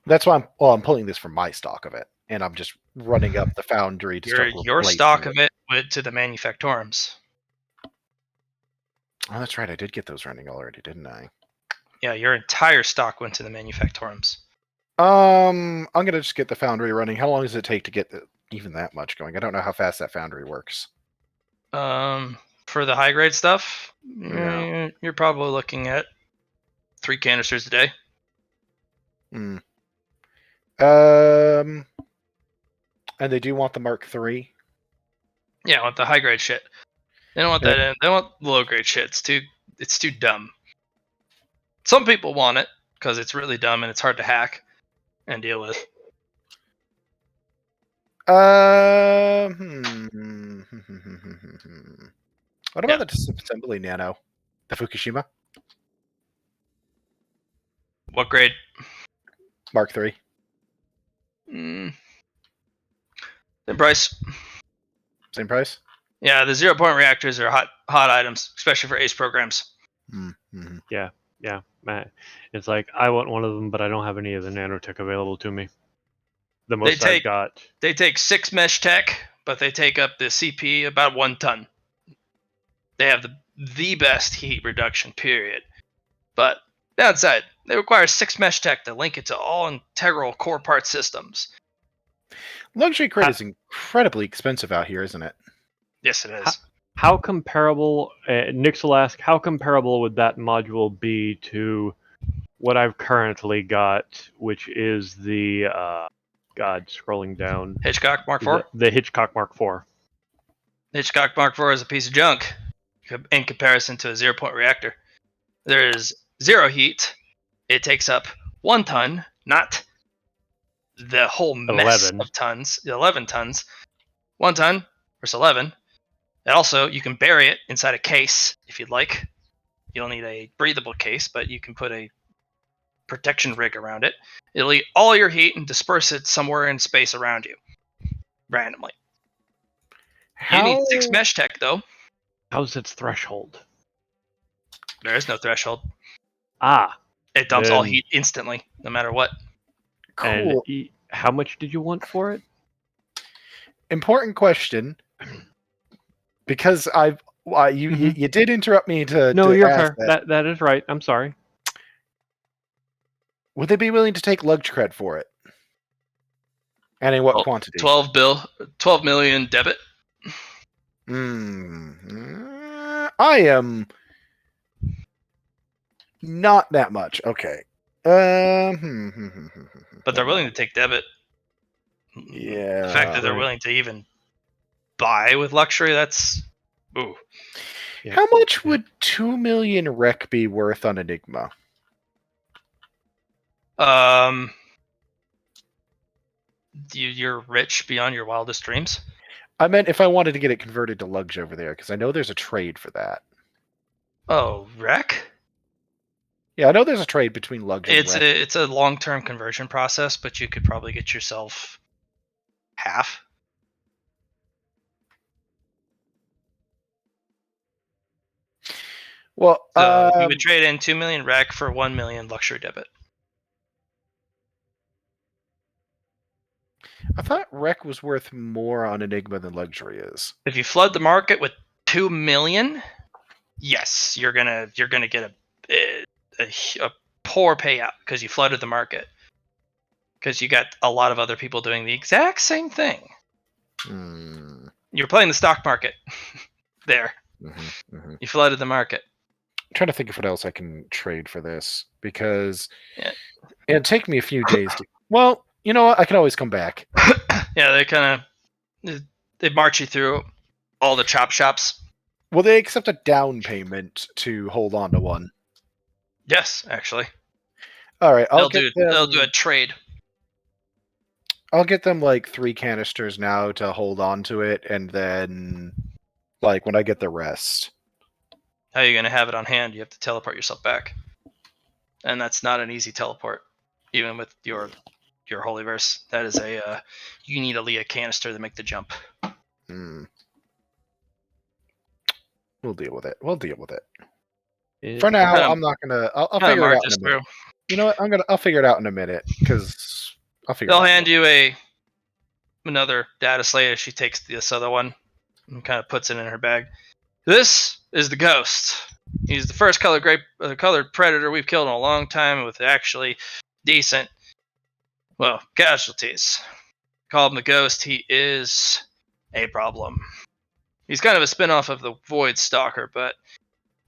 that's why I'm pulling this from my stock of it, and I'm just running up the foundry to start. Your stock of it went to the manufactorums. Oh, that's right. I did get those running already, didn't I? Yeah, your entire stock went to the manufactorums. I'm gonna just get the foundry running. How long does it take to get even that much going? I don't know how fast that foundry works. For the high grade stuff, Yeah. you're probably looking at 3 canisters a day. Hmm. And they do want the Mark III. Yeah, want the high grade shit. They don't want Yeah. that in. They want low grade shit. It's too dumb. Some people want it because it's really dumb and it's hard to hack and deal with. What about the disassembly nano? The Fukushima? What grade? Mark III. Same price. Same price? Yeah, the 0-point reactors are hot items, especially for ACE programs. Mm-hmm. Yeah, Matt. It's like I want one of them, but I don't have any of the nanotech available to me. The most I've got. They take 6 mesh tech, but they take up the CP about 1 ton. They have the best heat reduction, period. But downside, they require 6 mesh tech to link it to all integral core part systems. Luxury crit is incredibly expensive out here, isn't it? Yes, it is. How comparable, Nix will ask, how comparable would that module be to what I've currently got, which is the, scrolling down. Hitchcock Mark IV? The Hitchcock Mark IV. Hitchcock Mark IV is a piece of junk in comparison to a 0-point reactor. There is 0 heat. It takes up 1 ton, not the whole mess 11. of tons. 11 tons. 1 ton versus 11. And also, you can bury it inside a case if you'd like. You'll need a breathable case, but you can put a protection rig around it. It'll eat all your heat and disperse it somewhere in space around you, randomly. You need 6 mesh tech, though. How's its threshold? There is no threshold. It dumps all heat instantly, no matter what. Cool. And how much did you want for it? Important question. Because you did interrupt me to. No, to you're ask fair. That is right. I'm sorry. Would they be willing to take Lug cred for it? And in what quantity? 12 million debit. I am not that much. Okay. But they're willing to take debit. Yeah. The fact that they're willing to even buy with luxury, that's ooh. Yeah. How much would 2 million rec be worth on Enigma? You're rich beyond your wildest dreams. I meant if I wanted to get it converted to lugs over there, because I know there's a trade for that. Oh, rec? Yeah, I know there's a trade between lugs and rec. It's a long-term conversion process, but you could probably get yourself half. Well, so you would trade in 2 million rec for 1 million luxury debit. I thought rec was worth more on Enigma than luxury is. If you flood the market with 2 million, yes, you're gonna get a poor payout because you flooded the market. Because you got a lot of other people doing the exact same thing. You're playing the stock market there. You flooded the market. I'm trying to think of what else I can trade for this, because it'd take me a few days to... Well, you know what? I can always come back. Yeah, they march you through all the chop shops. Will they accept a down payment to hold on to one? Yes, actually. All right, they'll do a trade. I'll get them like 3 canisters now to hold on to it, and then like when I get the rest. How are you going to have it on hand? You have to teleport yourself back. And that's not an easy teleport, even with your Holyverse. That is you need a Leah canister to make the jump. We'll deal with it. For now, I'm not gonna. I'll figure it out in a minute. You know what? I'll figure it out in a minute, because They'll hand you another data slate as she takes this other one and kind of puts it in her bag. This is the ghost. He's the first colored predator we've killed in a long time with actually decent, casualties. Call him the Ghost. He is a problem. He's kind of a spin-off of the Void Stalker, but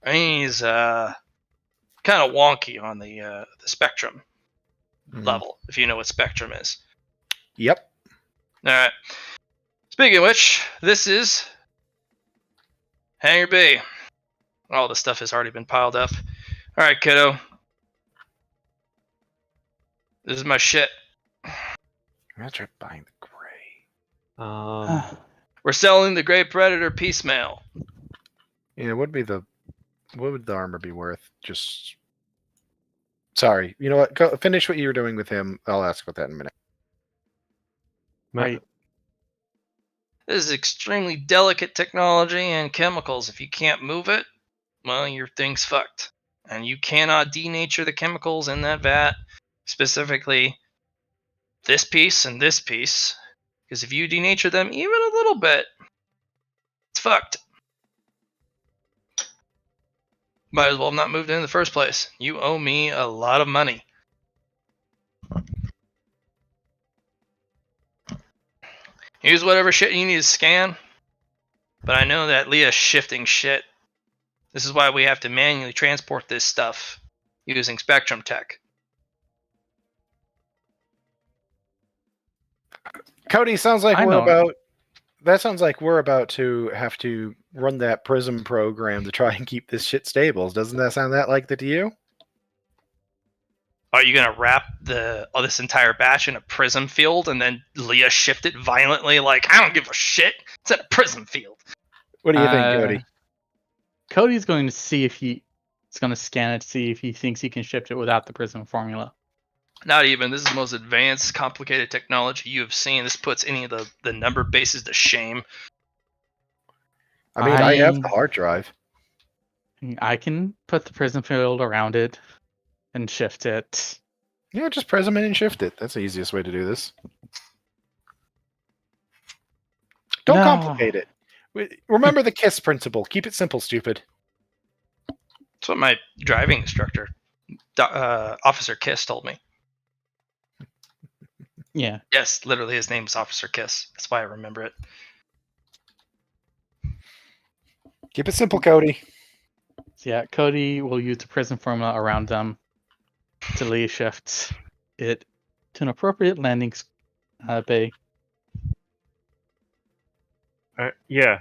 he's kind of wonky on the spectrum level, if you know what spectrum is. Yep. All right. Speaking of which, this is Hangar B. All the stuff has already been piled up. All right, kiddo. This is my shit. I'm try buying the gray. We're selling the Gray Predator piecemeal. Yeah, what would the armor be worth? Just sorry. You know what? Go finish what you were doing with him. I'll ask about that in a minute. Right. This is extremely delicate technology and chemicals. If you can't move it, well, your thing's fucked. And you cannot denature the chemicals in that vat, specifically this piece and this piece. Because if you denature them even a little bit, it's fucked. Might as well have not moved in the first place. You owe me a lot of money. Use whatever shit you need to scan. But I know that Leah's shifting shit. This is why we have to manually transport this stuff using Spectrum tech. Cody, sounds like I we're know. about. That sounds like we're about to have to run that Prism program to try and keep this shit stable. Doesn't that sound that like that to you? Are you gonna wrap this entire batch in a prism field and then Leah shift it violently? Like, I don't give a shit. It's in a prism field. What do you think, Cody? Cody's going to see if he's going to scan it to see if he thinks he can shift it without the prism formula. Not even. This is the most advanced, complicated technology you have seen. This puts any of the number bases to shame. I mean, I have the hard drive. I can put the prism field around it and shift it. Yeah, just prism it and shift it. That's the easiest way to do this. Don't complicate it. Remember the KISS principle. Keep it simple, stupid. That's what my driving instructor, Officer Kiss, told me. Yeah. Yes, literally his name is Officer Kiss. That's why I remember it. Keep it simple, Cody. So yeah, Cody will use the prism formula around them to Leah shift it to an appropriate landing bay. Yeah.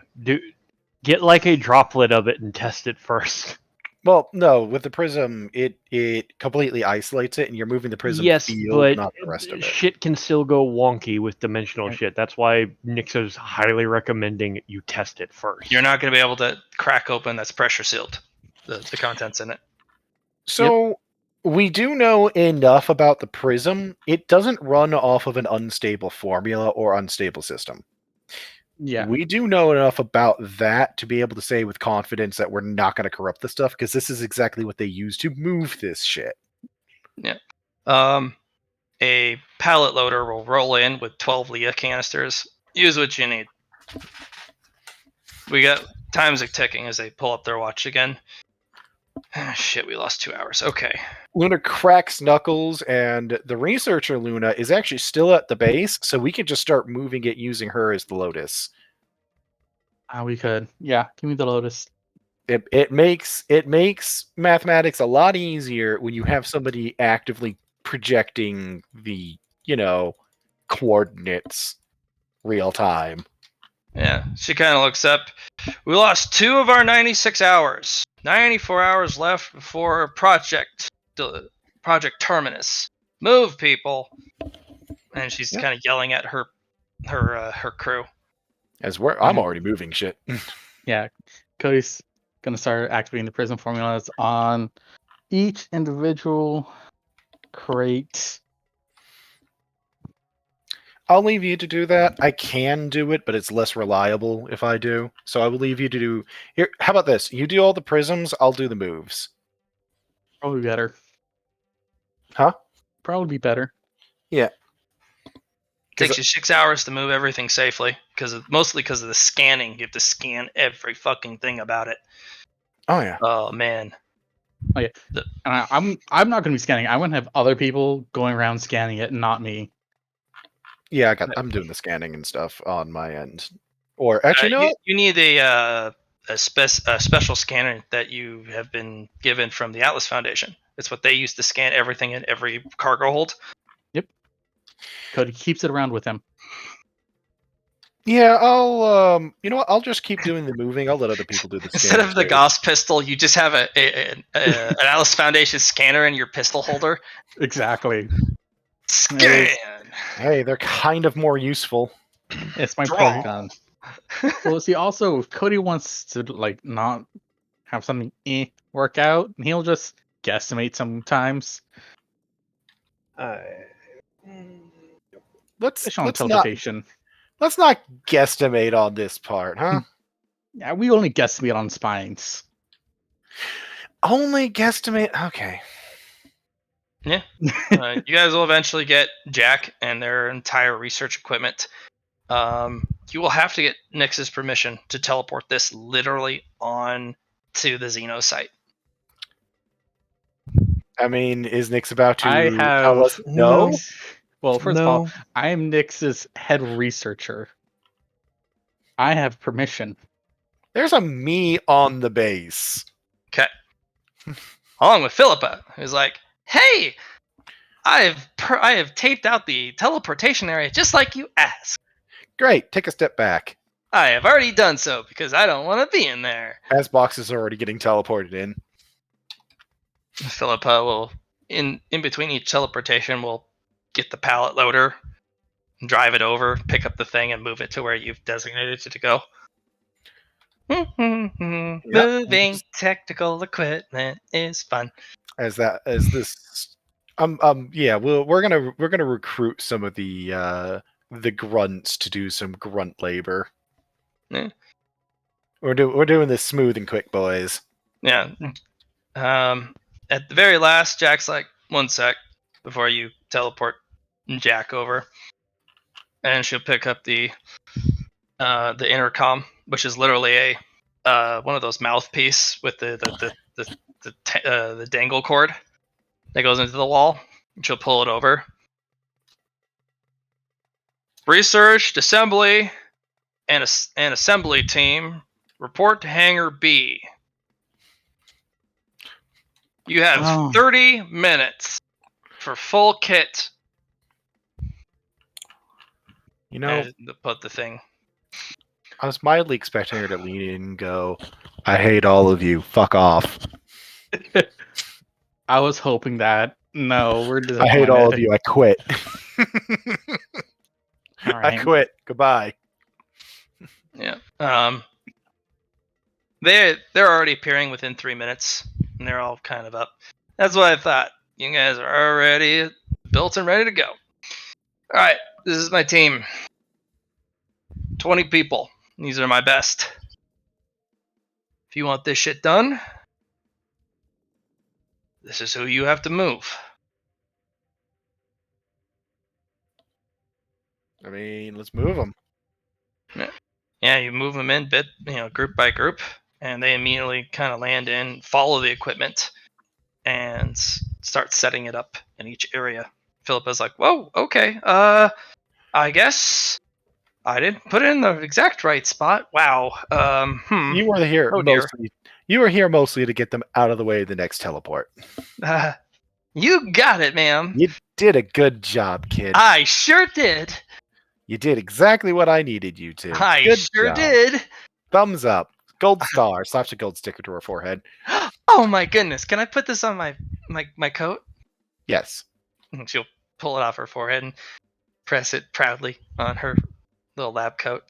Get like a droplet of it and test it first. Well, no, with the prism, it completely isolates it, and you're moving the prism field, but not the rest of it. shit can still go wonky with dimensional Right. shit. That's why Nixo's highly recommending you test it first. You're not going to be able to crack open that's pressure sealed, the contents in it. So we do know enough about the prism. It doesn't run off of an unstable formula or unstable system. Yeah. We do know enough about that to be able to say with confidence that we're not going to corrupt the stuff, because this is exactly what they use to move this shit. Yeah. A pallet loader will roll in with 12 Leah canisters. Use what you need. We got times are ticking as they pull up their watch again. Shit, we lost 2 hours. Okay. Luna cracks knuckles, and the researcher Luna is actually still at the base, so we can just start moving it using her as the Lotus. We could. Yeah, give me the Lotus. It makes mathematics a lot easier when you have somebody actively projecting the coordinates real time. Yeah, she kind of looks up. We lost 2 of our 96 hours. 94 hours left before Project Terminus. Move, people! And she's kind of yelling at her crew. I'm already moving shit. Yeah, Cody's gonna start activating the prism formulas on each individual crate. I'll leave you to do that. I can do it, but it's less reliable if I do. So I will leave you to do. Here, how about this? You do all the prisms. I'll do the moves. Probably better. Huh? Probably be better. Yeah. Takes you 6 hours to move everything safely, mostly because of the scanning. You have to scan every fucking thing about it. Oh yeah. Oh man. And I'm not going to be scanning. I want to have other people going around scanning it, and not me. Yeah, I'm doing the scanning and stuff on my end. Or actually, no. You need a special scanner that you have been given from the Atlas Foundation. It's what they use to scan everything in every cargo hold. Yep. Cody keeps it around with him. Yeah, I'll you know what? I'll just keep doing the moving. I'll let other people do the Instead scanning. of the too. Gauss pistol, you just have an Atlas Foundation scanner in your pistol holder. Exactly. Scan. Hey, they're kind of more useful. It's my Draw. point gun. Well, see, also, if Cody wants to like not have something work out, he'll just guesstimate sometimes. Let's Especially on not teleportation. let's not guesstimate on this part, huh? Yeah, we only guesstimate on spines. Only guesstimate. Okay. Yeah. You guys will eventually get Jack and their entire research equipment. You will have to get Nyx's permission to teleport this literally on to the Xeno site. I mean, is Nyx about to I tell us have no? Well, first of No. all, I am Nyx's head researcher. I have permission. There's a me on the base. Okay. Along with Philippa, who's like, "Hey, I have taped out the teleportation area just like you asked. Great. Take a step back. I have already done so because I don't want to be in there." As boxes are already getting teleported in. Philippa will, in between each teleportation, will get the pallet loader, drive it over, pick up the thing, and move it to where you've designated it to go. Moving technical equipment is fun. As this yeah, we're gonna recruit some of the grunts to do some grunt labor. Yeah. We're doing this smooth and quick, boys. Yeah. At the very last, Jack's like, "1 sec," before you teleport Jack over, and she'll pick up the intercom, which is literally a one of those mouthpiece with the dangle cord that goes into the wall. She'll pull it over. Research, assembly, and assembly team report to Hangar B. You have 30 minutes for full kit. You know, And put the thing. I was mildly expecting her to lean in and go, "I hate all of you. Fuck off. I was hoping that. No, we're I disappointed. hate all of you. I quit. All right. I quit. Goodbye." Yeah. They're already appearing within 3 minutes, and they're all kind of up. That's what I thought. You guys are already built and ready to go. All right, this is my team. 20 people. These are my best. If you want this shit done, this is who you have to move. I mean, let's move them. Yeah, you move them in group by group, and they immediately kind of land in, follow the equipment, and start setting it up in each area. Philippa's like, "Whoa, okay. I guess I didn't put it in the exact right spot. Wow. You were here Oh, dear. mostly. You were here mostly to get them out of the way of the next teleport. You got it, ma'am. You did a good job, kid. I sure did. You did exactly what I needed you to. I Good sure job. did. Thumbs up. Gold star. Slaps a gold sticker to her forehead. Oh my goodness. Can I put this on my coat? Yes. And she'll pull it off her forehead and press it proudly on her little lab coat.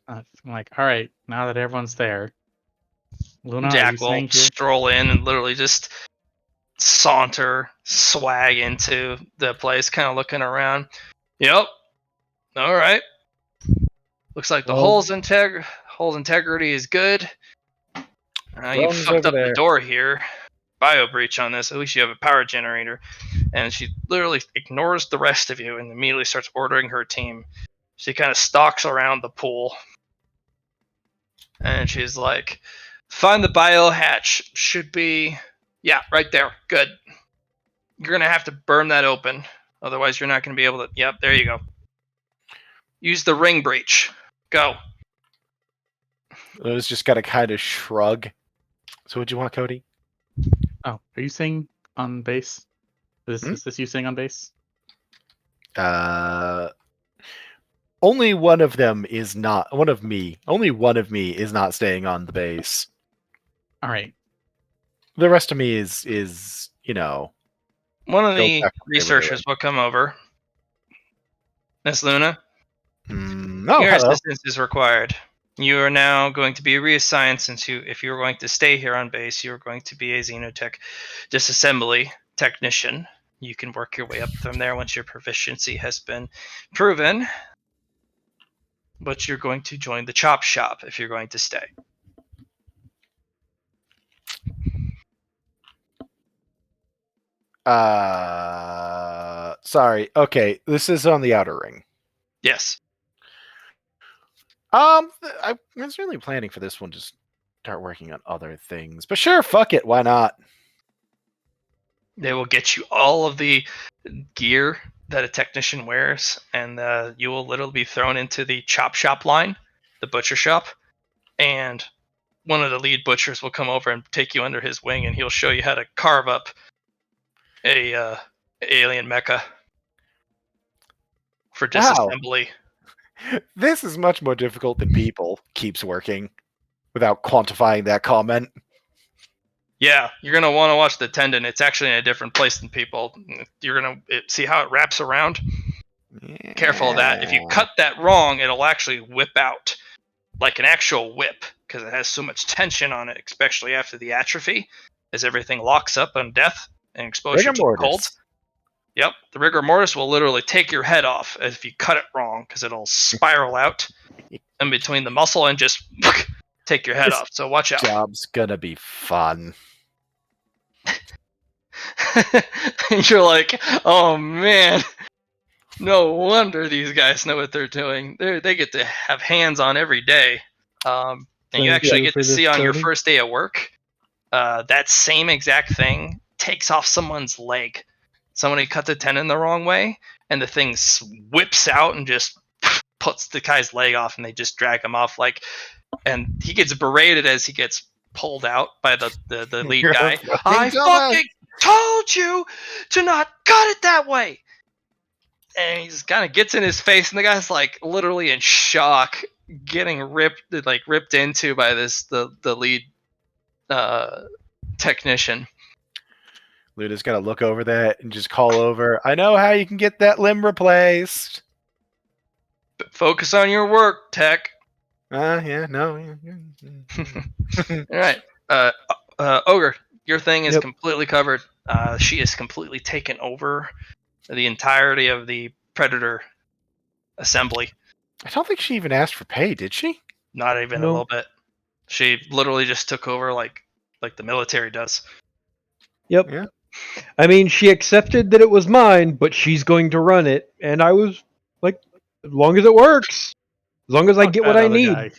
I'm like, all right, now that everyone's there, Luna, are Jack you will staying here? stroll in and literally just saunter, swag into the place, kind of looking around. Yep. All right. Looks like the hull's integrity is good. You Drone's fucked over up the there. door here. Bio breach on this. At least you have a power generator. And she literally ignores the rest of you and immediately starts ordering her team. She kind of stalks around the pool. And she's like, Find the bio hatch. Should be, yeah, right there. Good. You're gonna have to burn that open, otherwise you're not gonna be able to. Yep, there you go. Use the ring breach. Go. Luna's just gotta kind of shrug. So what'd you want, Cody? Oh, are you saying on base? Is this you saying on base? Only one of them is not. Only one of me is not staying on the base. All right. The rest of me is you know. One of Go the back to what they were researchers will come over. Miss Luna, Oh, your hello. assistance is required. You are now going to be reassigned since if you were going to stay here on base, you are going to be a Xenotech disassembly technician. You can work your way up from there once your proficiency has been proven. But you're going to join the chop shop if you're going to stay. Sorry. Okay, this is on the outer ring. Yes. I was really planning for this one to start working on other things, but sure, fuck it, why not? They will get you all of the gear that a technician wears, and you will literally be thrown into the chop shop line, the butcher shop, and one of the lead butchers will come over and take you under his wing, and he'll show you how to carve up a alien mecha for Wow. disassembly. This is much more difficult than people. Keeps working without quantifying that comment. Yeah, you're gonna want to watch the tendon. It's actually in a different place than people. You're gonna see how it wraps around. Yeah. Careful of that. If you cut that wrong, it'll actually whip out like an actual whip because it has so much tension on it, especially after the atrophy, as everything locks up on death and exposure Rigor to the cold. mortis. Yep, the rigor mortis will literally take your head off if you cut it wrong because it'll spiral out in between the muscle and just take your head This off. So watch out. Job's gonna be fun. And you're like, oh man, no wonder these guys know what they're doing. They get to have hands on every day. And you Thank actually you get for to this, see on your Cody. first day of work, that same exact thing takes off someone's leg. Somebody cut the tendon the wrong way, and the thing whips out and just puts the guy's leg off, and they just drag him off. And he gets berated as he gets pulled out by the lead You're guy. a fucking I dumbass." fucking told you to not cut it that way. And he just kind of gets in his face, and the guy's like literally in shock, getting ripped into by the lead technician. Luna's gonna look over that and just call over. I know how you can get that limb replaced. But focus on your work, tech. Yeah, no. All right, Ogre, your thing is Yep. completely covered. She has completely taken over the entirety of the Predator assembly. I don't think she even asked for pay, did she? Not even No. a little bit. She literally just took over like the military does. Yep. Yeah. I mean, she accepted that it was mine, but she's going to run it, and I was like, as long as it works, as long as I Fuck get that what I other need. guy.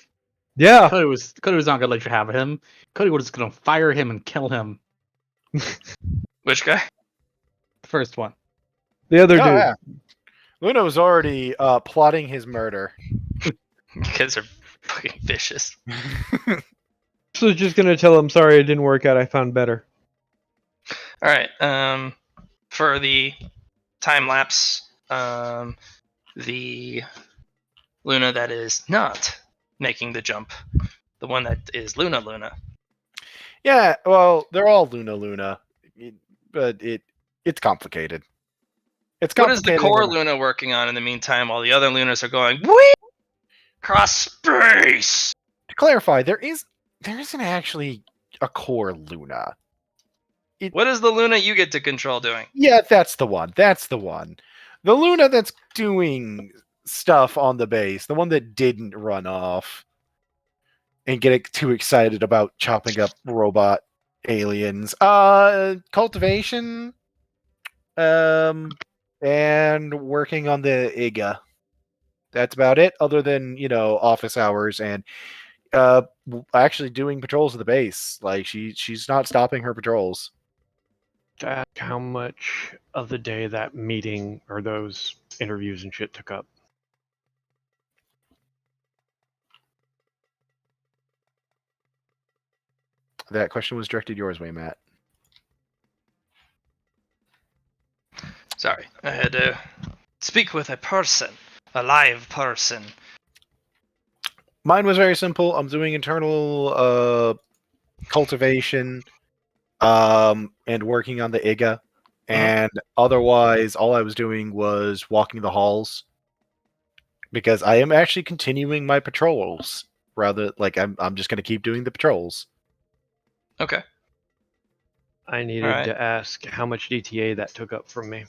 Yeah. Cody was not gonna let you have him. Cody was gonna fire him and kill him. Which guy? The first one. The other Oh, dude. yeah. Luna was already plotting his murder. You guys are fucking vicious. So I was just gonna tell him, sorry, it didn't work out. I found better. All right. For the time lapse, the Luna that is not making the jump, the one that is Luna. Yeah, well, they're all Luna, but it's complicated. It's What is the complicated. core Luna working on in the meantime while the other Lunas are going whee across space? To clarify, there isn't actually a core Luna. What is the Luna you get to control doing? Yeah, that's the one. The Luna that's doing stuff on the base, the one that didn't run off and get too excited about chopping up robot aliens. Cultivation, and working on the IGA. That's about it, other than, office hours and actually doing patrols of the base. Like she's not stopping her patrols. To ask how much of the day that meeting or those interviews and shit took up. That question was directed yours way, Matt. Sorry, I had to speak with a person, a live person. Mine was very simple. I'm doing internal cultivation, and working on the IGA. And otherwise, all I was doing was walking the halls. Because I am actually continuing my patrols. Rather, like I'm just gonna keep doing the patrols. Okay. I needed to ask how much DTA that took up from me.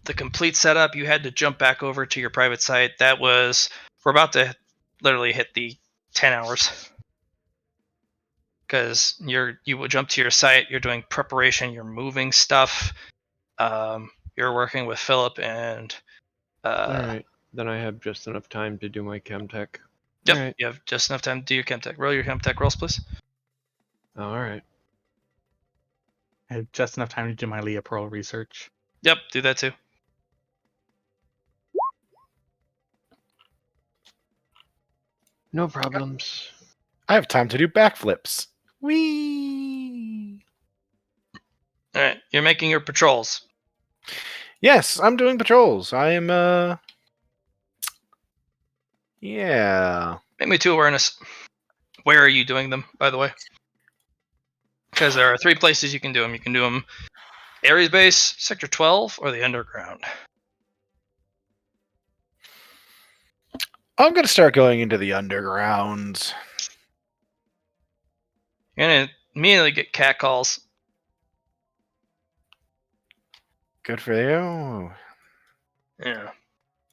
The complete setup, you had to jump back over to your private site. That was, we're about to literally hit the 10 hours. Because you will jump to your site, you're doing preparation, you're moving stuff, you're working with Philip and Alright, then I have just enough time to do my chem tech. Yep, Alright. you have just enough time to do your chem tech. Roll your chem tech rolls, please. Alright. I have just enough time to do my Leah Pearl research. Yep, do that too. No problems. I have time to do backflips. Whee! Alright, you're making your patrols. Yes, I'm doing patrols. I am yeah. Make me 2 awareness. Where are you doing them, by the way? Because there are 3 places you can do them. You can do them Ares Base, Sector 12, or the Underground. I'm gonna start going into the underground. You're gonna immediately get catcalls. Good for you. Yeah.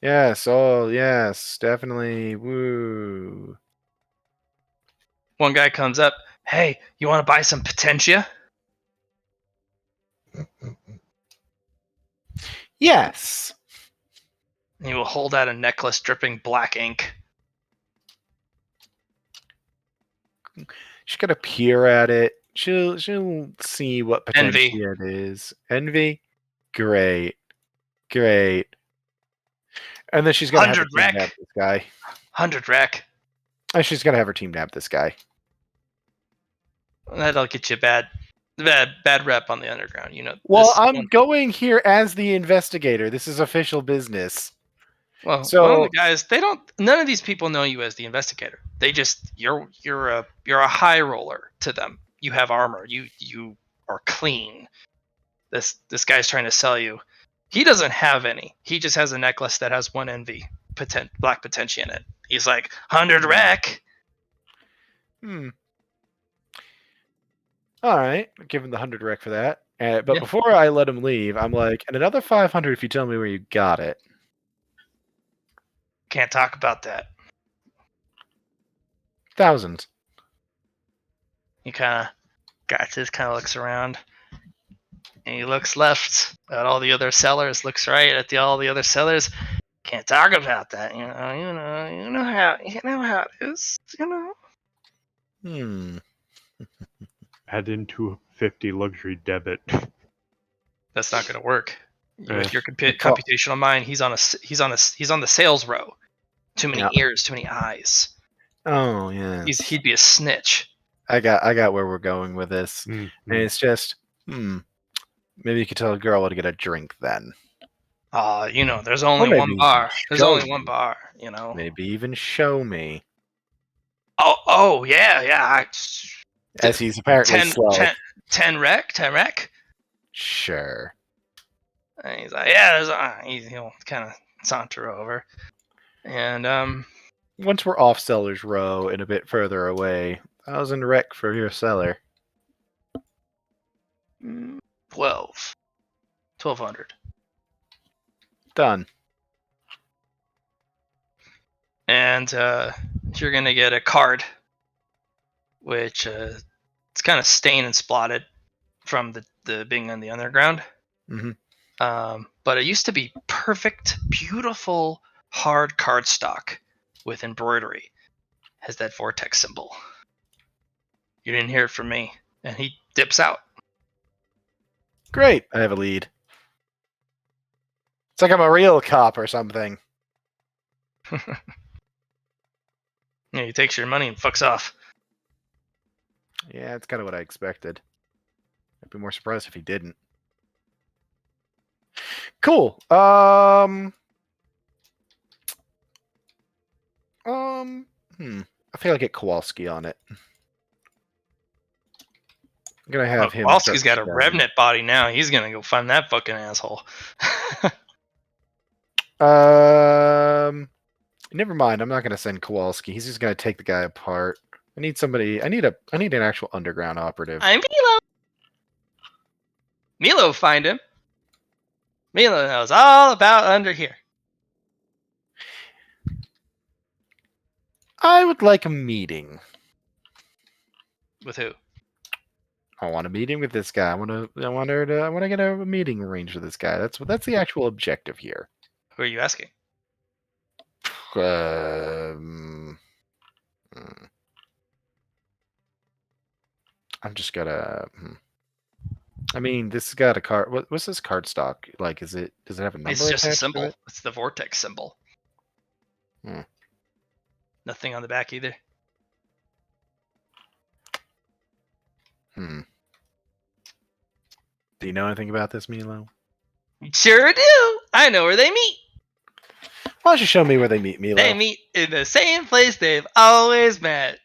Yes, oh yes, definitely. Woo. One guy comes up, hey, you want to buy some Potentia? Yes. And he will hold out a necklace dripping black ink. She's gonna peer at it. She'll see what potential Envy. it is. Envy? Great. Great. And then she's gonna have her 100 team rec. nab this guy. 100 rec. And she's gonna have her team nab this guy. That'll get you bad rep on the Underground. You know. Well, I'm going here as the investigator. This is official business. Well, So one of the guys, none of these people know you as the investigator. They just you're a high roller to them. You have armor. You are clean. This guy's trying to sell you. He doesn't have any. He just has a necklace that has 1 envy black potentia in it. He's like 100 rec. All right, give him the 100 rec for that. But Yeah. before I let him leave, I'm like, and another 500 if you tell me where you got it. Can't talk about that. 1,000. He kind of looks around, and he looks left at all the other sellers, looks right at all the other sellers. Can't talk about that, you know how it is, Add in 250 luxury debit. That's not going to work. With your Call- computational mind, he's on the sales row. Too many ears, too many eyes. Oh yeah. He'd be a snitch. I got where we're going with this. Mm, And it's just, maybe you could tell a girl to get a drink then. There's only one bar. There's only one me. bar, Maybe even show me. Oh, yeah. As he's apparently slow. 10 rec. Sure. And he's like, yeah, he'll kind of saunter over. And Once we're off seller's row and a bit further away, 1,000 rec for your seller. 1,200. Done. And you're gonna get a card, which it's kind of stained and spotted from the being on the Underground. Mm-hmm. But it used to be perfect, beautiful hard cardstock with embroidery. Has that vortex symbol. You didn't hear it from me. And he dips out. Great. I have a lead. It's like I'm a real cop or something. Yeah, he takes your money and fucks off. Yeah, it's kind of what I expected. I'd be more surprised if he didn't. Cool. I feel like get Kowalski on it. I'm gonna have him. Kowalski's got a start revenant body now. He's gonna go find that fucking asshole. Never mind. I'm not gonna send Kowalski. He's just gonna take the guy apart. I need somebody. I need an actual underground operative. I'm Milo. Milo find him. Milo knows all about under here. I would like a meeting. With who? I want a meeting with this guy. I want to get a meeting arranged with this guy. That's the actual objective here. Who are you asking? I'm just gonna. I mean, this has got a card. What's this card stock like? Does it have a number? It's just a attached to symbol. it? It's the vortex symbol. Hmm. Nothing on the back either. Do you know anything about this, Milo? Sure do. I know where they meet. Why don't you show me where they meet, Milo? They meet in the same place they've always met.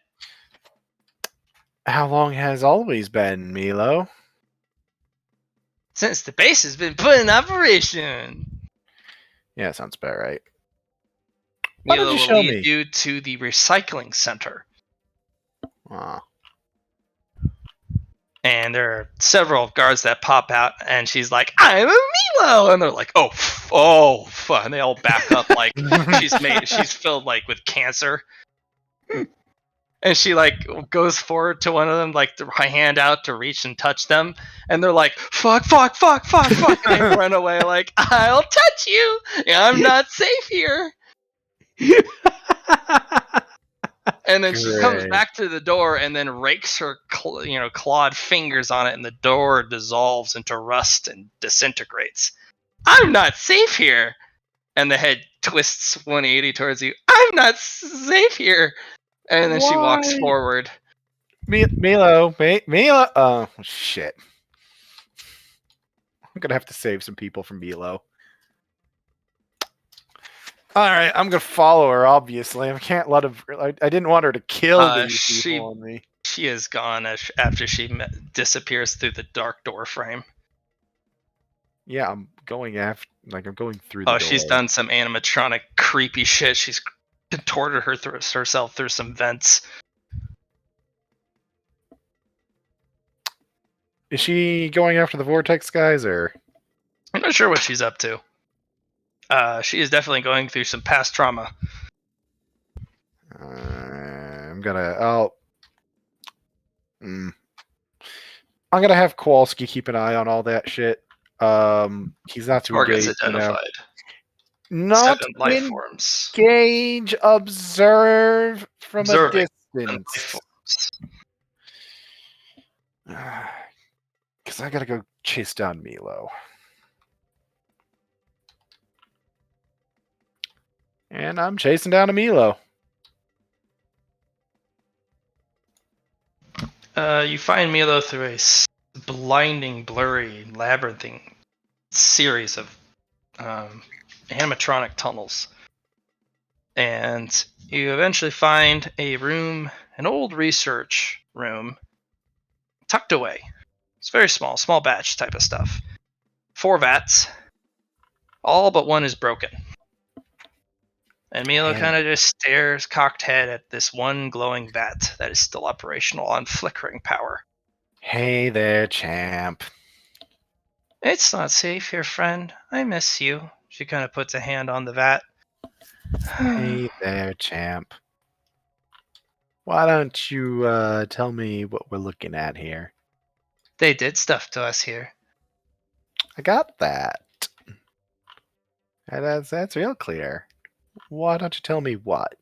How long has always been, Milo? Since the base has been put in operation. Yeah, sounds about right. Why Milo don't you will show lead me? you to the recycling center. Aw. And there are several guards that pop out, and she's like, "I'm a Milo," and they're like, "Oh, fuck!" And they all back up like she's filled like with cancer. And she like goes forward to one of them, like her hand out to reach and touch them, and they're like, "Fuck!" And they run away like, "I'll touch you. I'm not safe here." And then she comes Great. back to the door and then rakes her, clawed fingers on it, and the door dissolves into rust and disintegrates. I'm not safe here. And the head twists 180 towards you. I'm not safe here. And then she walks Why? forward. Milo. Oh shit! I'm gonna have to save some people from Milo. All right, I'm gonna follow her. Obviously, I can't let her. I didn't want her to kill these people on me. She is gone after she disappears through the dark door frame. Yeah, I'm going after. Like I'm going through the door. She's done some animatronic creepy shit. She's contorted herself through some vents. Is she going after the vortex guys, or? I'm not sure what she's up to. She is definitely going through some past trauma. I'm gonna have Kowalski keep an eye on all that shit. He's not too Targets engaged, identified. Not 7 life forms. engage, observe from Observing. a distance. Because I gotta go chase down Milo. And I'm chasing down a Milo. You find Milo through a blinding, blurry, labyrinthine series of animatronic tunnels. And you eventually find a room, an old research room, tucked away. It's very small batch type of stuff. 4 vats. All but one is broken. And Milo kind of just stares cocked head at this one glowing vat that is still operational on flickering power. Hey there, champ. It's not safe here, friend. I miss you. She kind of puts a hand on the vat. Hey there, champ. Why don't you tell me what we're looking at here? They did stuff to us here. I got that. That's real clear. Why don't you tell me what?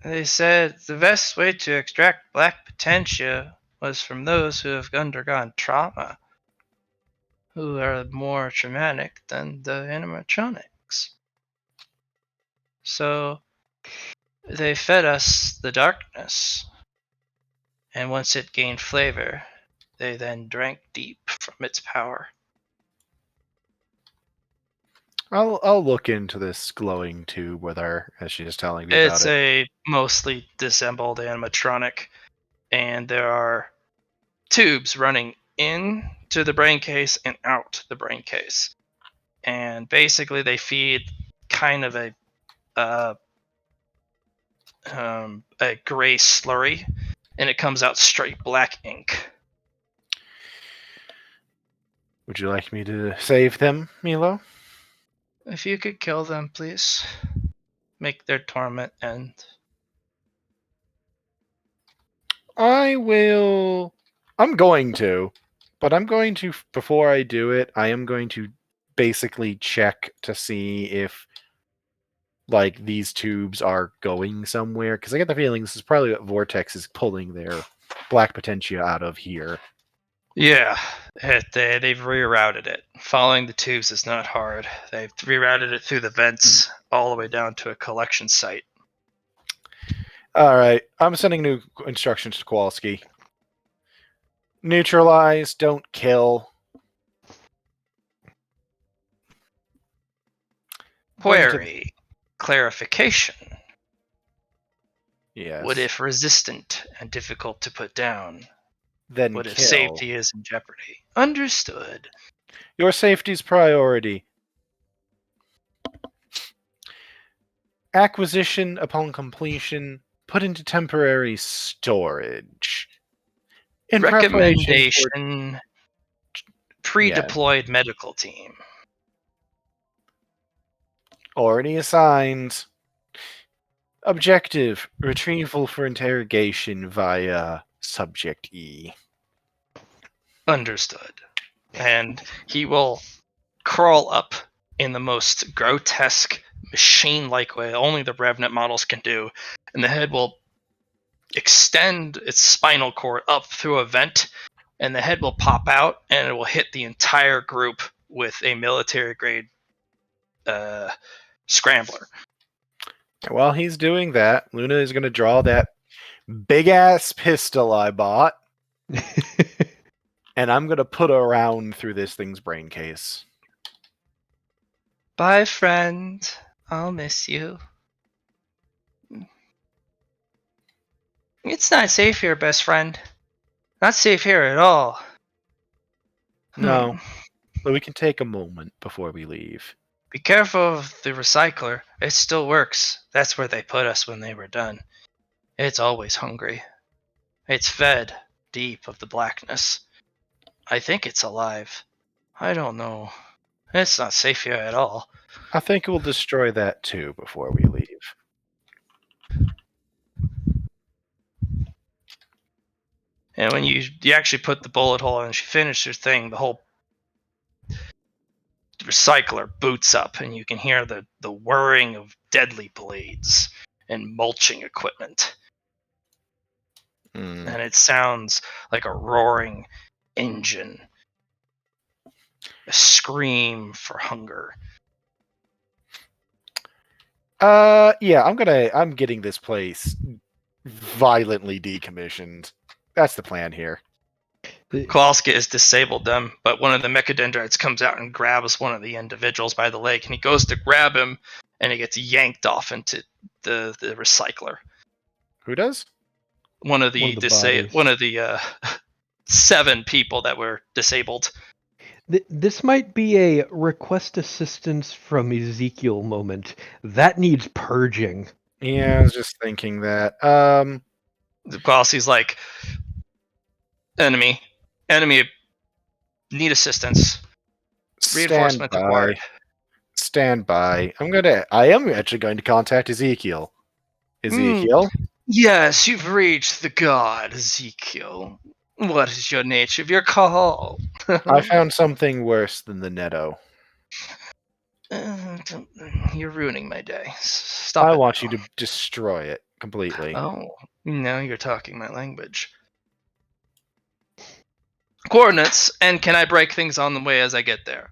They said the best way to extract black potentia was from those who have undergone trauma, who are more traumatic than the animatronics. So they fed us the darkness, and once it gained flavor, they then drank deep from its power. I'll look into this glowing tube with her as she's telling me about It's it. a mostly disassembled animatronic, and there are tubes running in to the brain case and out the brain case. And basically they feed kind of a gray slurry, and it comes out straight black ink. Would you like me to save them, Milo? If you could kill them, please. Make their torment end. I will. I'm going to, but I'm going to, before I do it, I am going to basically check to see if, like, these tubes are going somewhere, because I get the feeling this is probably what Vortex is pulling their black potentia out of here. Yeah, they've rerouted it. Following the tubes is not hard. They've rerouted it through the vents all the way down to a collection site. All right, I'm sending new instructions to Kowalski. Neutralize, don't kill. Query. Clarification. Yes. What if resistant and difficult to put down? Then What if kill. safety is in jeopardy? Understood. Your safety's priority. Acquisition upon completion, put into temporary storage. In preparation for Recommendation. Pre-deployed medical team. already assigned. Objective, retrieval for interrogation via subject E. Understood. And he will crawl up in the most grotesque, machine-like way only the RevNet models can do, and the head will extend its spinal cord up through a vent, and the head will pop out, and it will hit the entire group with a military-grade scrambler. While he's doing that, Luna is going to draw that big-ass pistol I bought, and I'm going to put a round through this thing's brain case. Bye, friend. I'll miss you. It's not safe here, best friend. Not safe here at all. No, but we can take a moment before we leave. Be careful of the recycler. It still works. That's where they put us when they were done. It's always hungry. It's fed deep of the blackness. I think it's alive. I don't know. It's not safe here at all. I think we'll destroy that too before we leave. And when you actually put the bullet hole and she finished her thing, the whole recycler boots up and you can hear the whirring of deadly blades and mulching equipment. And it sounds like a roaring engine. A scream for hunger. Yeah, I'm getting this place violently decommissioned. That's the plan here. Kowalski has disabled them, but one of the mechadendrites comes out and grabs one of the individuals by the leg, and he goes to grab him, and he gets yanked off into the recycler. Who does? One of the 7 people that were disabled. This might be a request assistance from Ezekiel moment. That needs purging. Yeah, I was just thinking that. Kowalski's like, enemy, need assistance. Reinforcement acquired. Stand by. I am actually going to contact Ezekiel. Ezekiel? Yes, you've reached the god, Ezekiel. What is your nature of your call? I found something worse than the Netto. You're ruining my day. Stop I it. want now. you to destroy it completely. Oh, now you're talking my language. Coordinates, and can I break things on the way as I get there?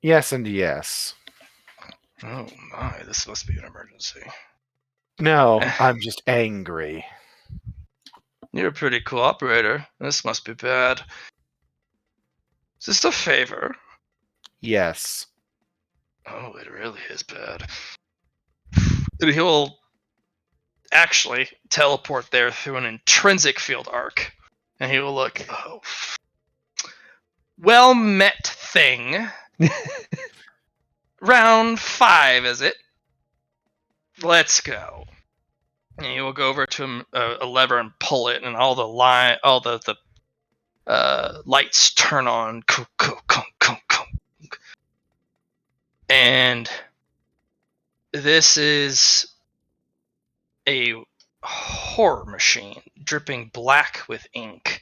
Yes and yes. Oh my, this must be an emergency. No, I'm just angry. You're a pretty cool operator. This must be bad. Is this a favor? Yes. Oh, it really is bad. And he'll actually teleport there through an intrinsic field arc. And he will look, oh, well met, thing. Round 5, is it? Let's go. And he will go over to a lever and pull it, and all the lights turn on. And this is a horror machine dripping black with ink.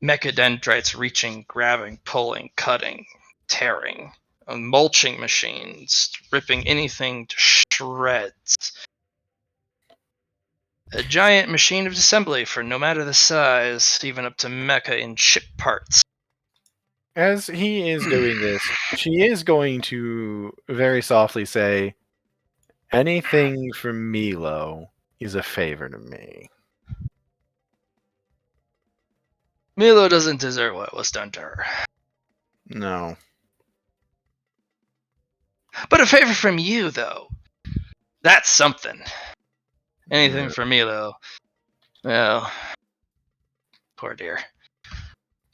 Mechadendrites reaching, grabbing, pulling, cutting, tearing. Mulching machines ripping anything to shreds. A giant machine of assembly for no matter the size, even up to mecha in ship parts. As he is doing this, she is going to very softly say, anything from Milo is a favor to me. Milo doesn't deserve what was done to her. No. But a favor from you, though. That's something. Anything Mm, from Milo. Well, poor dear.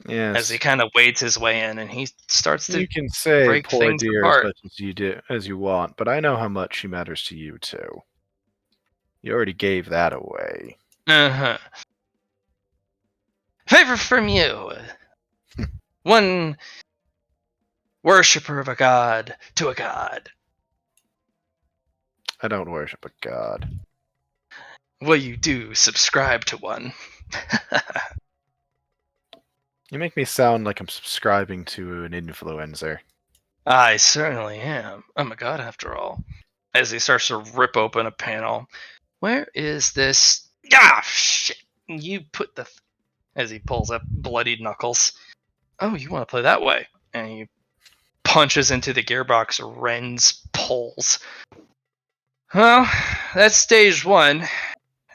yes. As he kind of wades his way in, and he starts to You can say break poor things dear apart. as much as you do as you want, but I know how much she matters to you too. You already gave that away. Uh-huh. Favor from you. One worshipper of a god to a god. I don't worship a god. Well, you do subscribe to one. You make me sound like I'm subscribing to an influencer. I certainly am. I'm a god after all. As he starts to rip open a panel. Where is this? Ah, shit. You put the... As he pulls up bloodied knuckles. Oh, you want to play that way. And he punches into the gearbox, rends, pulls. Well, that's stage 1.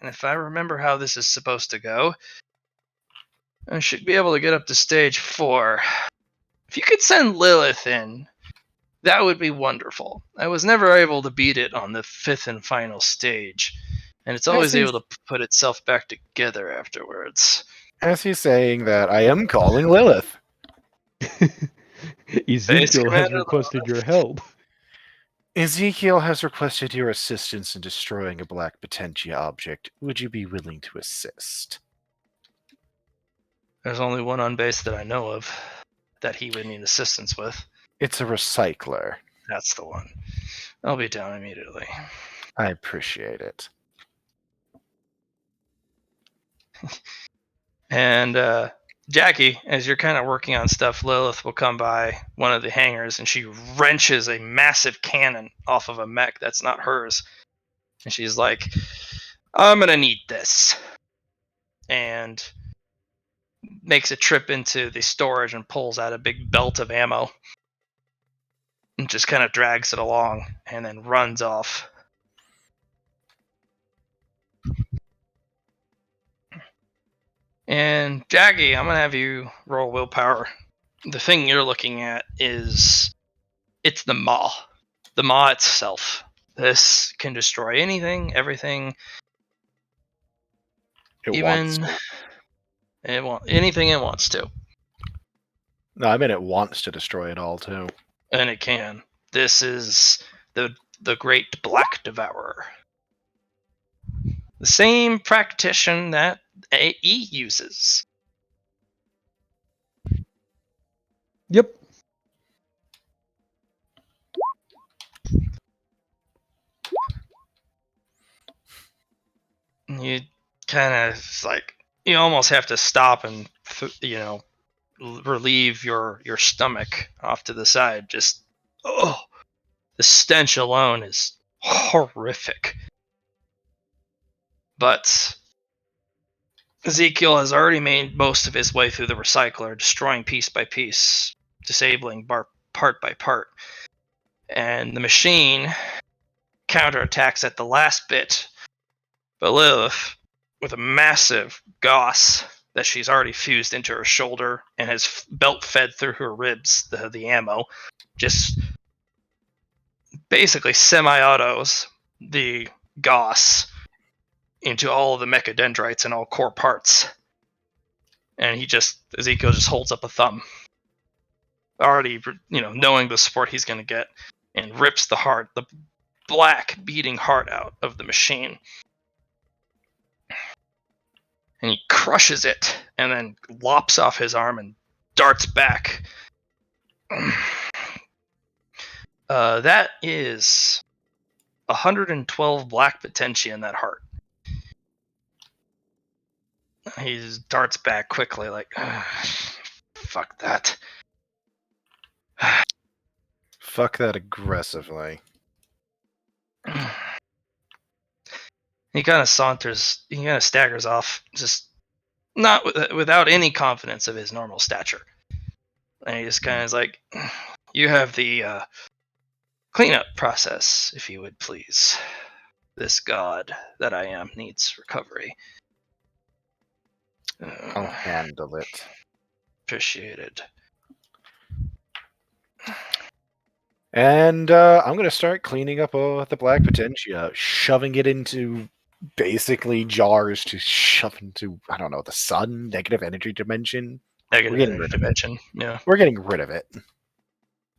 And if I remember how this is supposed to go, I should be able to get up to stage 4. If you could send Lilith in, that would be wonderful. I was never able to beat it on the 5th and final stage, and it's always able to put itself back together afterwards. As he's saying that, I am calling Lilith. Ezekiel has Commander requested your help. Ezekiel has requested your assistance in destroying a black Potentia object. Would you be willing to assist? There's only one on base that I know of that he would need assistance with. It's a recycler. That's the one. I'll be down immediately. I appreciate it. And Jackie, as you're kind of working on stuff, Lilith will come by one of the hangars and she wrenches a massive cannon off of a mech that's not hers. And she's like, I'm going to need this. And makes a trip into the storage and pulls out a big belt of ammo. And just kind of drags it along and then runs off. And Jackie, I'm going to have you roll willpower. The thing you're looking at it's the maw. The maw itself. This can destroy anything, everything, It wants even to. anything it wants to. No, I mean it wants to destroy it all too. And it can. This is the great Black Devourer. The same practitioner that AE uses. Yep. You kind of you almost have to stop and relieve your stomach off to the side. Just Oh, the stench alone is horrific. But Ezekiel has already made most of his way through the recycler, destroying piece by piece, disabling part by part. And the machine counterattacks at the last bit. But Lilith, with a massive Gauss that she's already fused into her shoulder and has belt fed through her ribs, the ammo, just basically semi-autos the Gauss into all of the mechadendrites and all core parts. And Ezekiel just holds up a thumb, already, knowing the support he's going to get, and rips the black beating heart out of the machine. And he crushes it, and then lops off his arm and darts back. That is 112 black potentia in that heart. He just darts back quickly, like, fuck that. Fuck that aggressively. He kind of staggers off, just not without any confidence of his normal stature. And he just kind of is like, you have the cleanup process, if you would please. This god that I am needs recovery. I'll handle it. Appreciated. And I'm going to start cleaning up the black potentia, shoving it into basically jars to shove into, I don't know, the sun, negative energy dimension. Negative We're getting energy rid of it. dimension. Yeah. We're getting rid of it.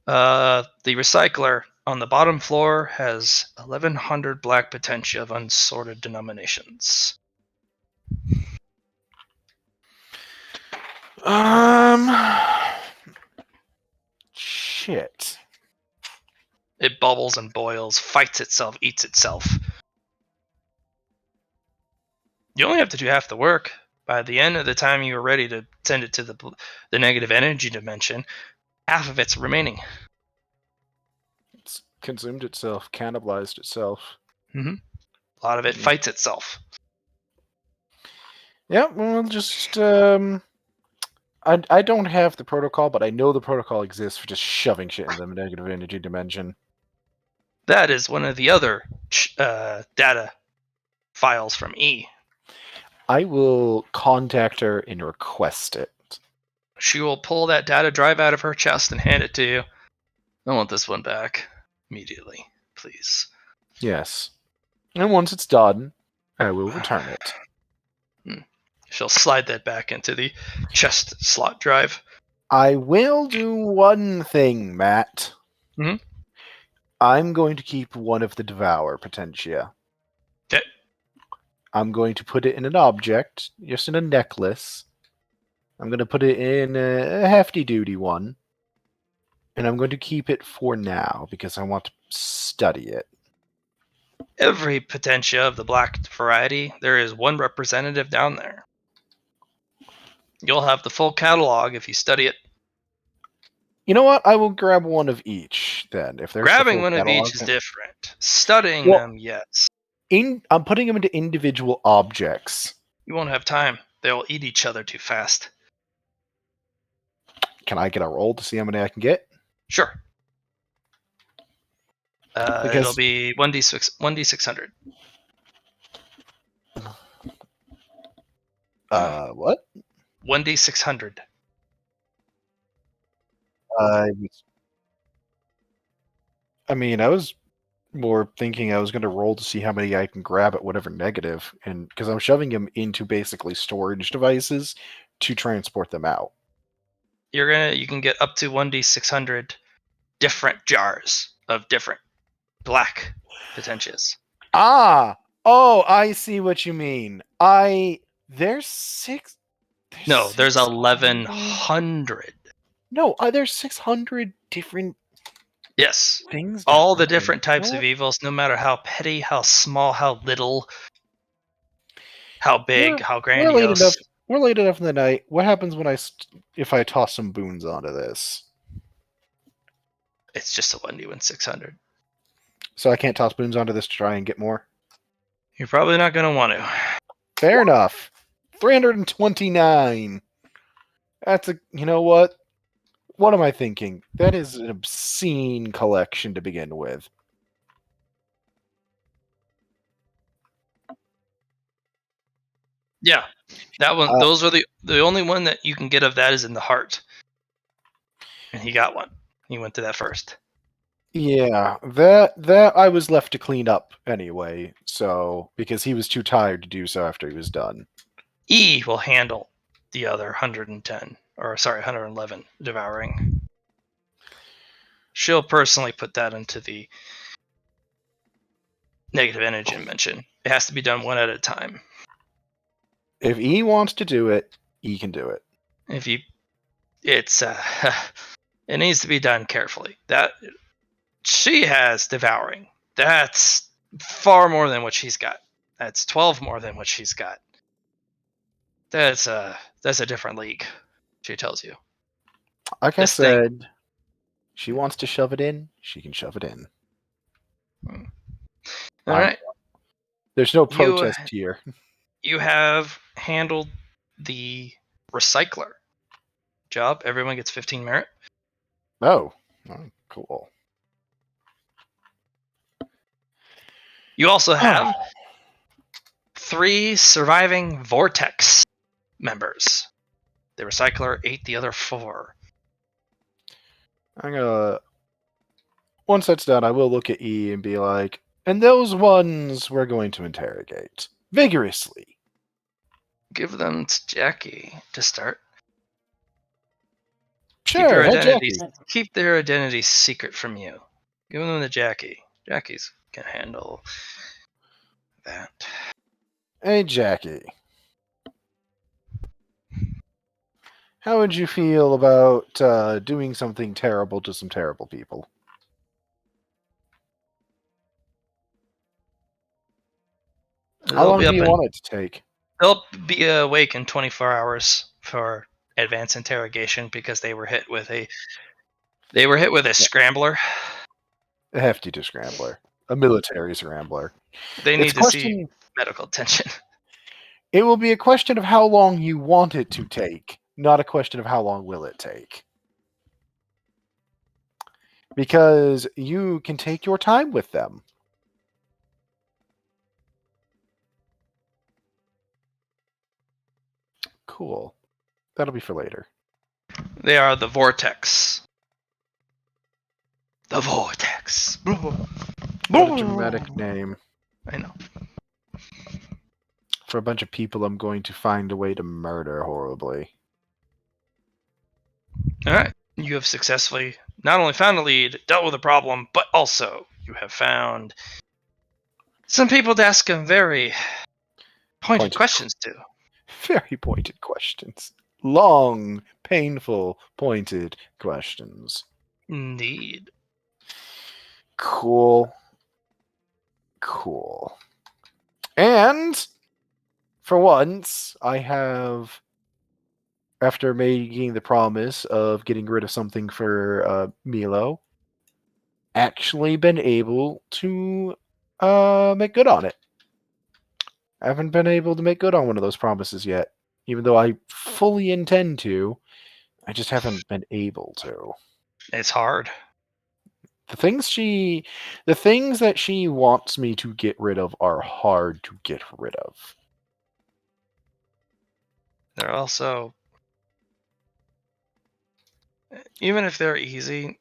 The recycler on the bottom floor has 1,100 black potentia of unsorted denominations. Shit. It bubbles and boils, fights itself, eats itself. You only have to do half the work. By the end of the time you are ready to send it to the negative energy dimension, half of it's remaining. It's consumed itself, cannibalized itself. Mm-hmm. A lot of it fights itself. Yeah, well, just I don't have the protocol, but I know the protocol exists for just shoving shit in the negative energy dimension. That is one of the other data files from E. I will contact her and request it. She will pull that data drive out of her chest and hand it to you. I want this one back immediately, please. Yes. And once it's done, I will return it. She'll slide that back into the chest slot drive. I will do one thing, Matt. Mhm. I'm going to keep one of the Devour Potentia. Okay. I'm going to put it in an object, just in a necklace. I'm going to put it in a hefty-duty one. And I'm going to keep it for now, because I want to study it. Every potentia of the black variety, there is one representative down there. You'll have the full catalog if you study it. You know what? I will grab one of each, then. If there's Grabbing the full one of catalog, each is different. Studying them, yes. I'm putting them into individual objects. You won't have time. They'll eat each other too fast. Can I get a roll to see how many I can get? Sure. It'll be 1d600. What? 1d600. I mean, I was more thinking I was going to roll to see how many I can grab at whatever negative, and because I'm shoving them into basically storage devices to transport them out. You can get up to 1d600 different jars of different black potentias. I see what you mean. There's six. No, there's 600. 1,100. No, there's 600 different Yes. things. All the different types of evils, no matter how petty, how small, how little, how big, how grandiose. We're late enough in the night. What happens if I toss some boons onto this? It's just a 1d1 600. So I can't toss boons onto this to try and get more? You're probably not going to want to. Fair enough. 329. That's a... You know what? What am I thinking? That is an obscene collection to begin with. Yeah, that one. Those are the only one that you can get of that is in the heart, and he got one. He went to that first. Yeah, that I was left to clean up anyway, so because he was too tired to do so after he was done. E will handle the other 110, or sorry, 111 devouring. She'll personally put that into the negative energy mention. It has to be done one at a time. If E wants to do it, E can do it. If you, it's it needs to be done carefully. That she has devouring. That's far more than what she's got. That's 12 more than what she's got. That's a different league. She tells you. Like I This thing- said, she wants to shove it in, she can shove it in. All right. There's no protest here. You have handled the recycler job. Everyone gets 15 merit. Oh, cool. You also have 3 surviving Vortex members. The recycler ate the other 4. I'm gonna... Once that's done, I will look at E and be like, and those ones we're going to interrogate. Vigorously. Give them to Jackie to start. Sure, Keep their identities secret from you. Give them to Jackie. Jackie's can handle that. Hey, Jackie. How would you feel about doing something terrible to some terrible people? How long do you want it to take? They'll be awake in 24 hours for advanced interrogation because they were hit with a scrambler. A hefty scrambler. A military scrambler. They need to see medical attention. It will be a question of how long you want it to take, not a question of how long will it take. Because you can take your time with them. Cool. That'll be for later. They are the Vortex. The Vortex. What a dramatic name. I know. For a bunch of people I'm going to find a way to murder horribly. Alright. You have successfully not only found a lead, dealt with a problem, but also you have found some people to ask them very pointed questions to. Very pointed questions. Long, painful, pointed questions. Indeed. Cool. Cool. And for once, I have, after making the promise of getting rid of something for Milo, actually been able to make good on it. I haven't been able to make good on one of those promises yet. Even though I fully intend to, I just haven't been able to. It's hard. The things that she wants me to get rid of are hard to get rid of. They're also, even if they're easy,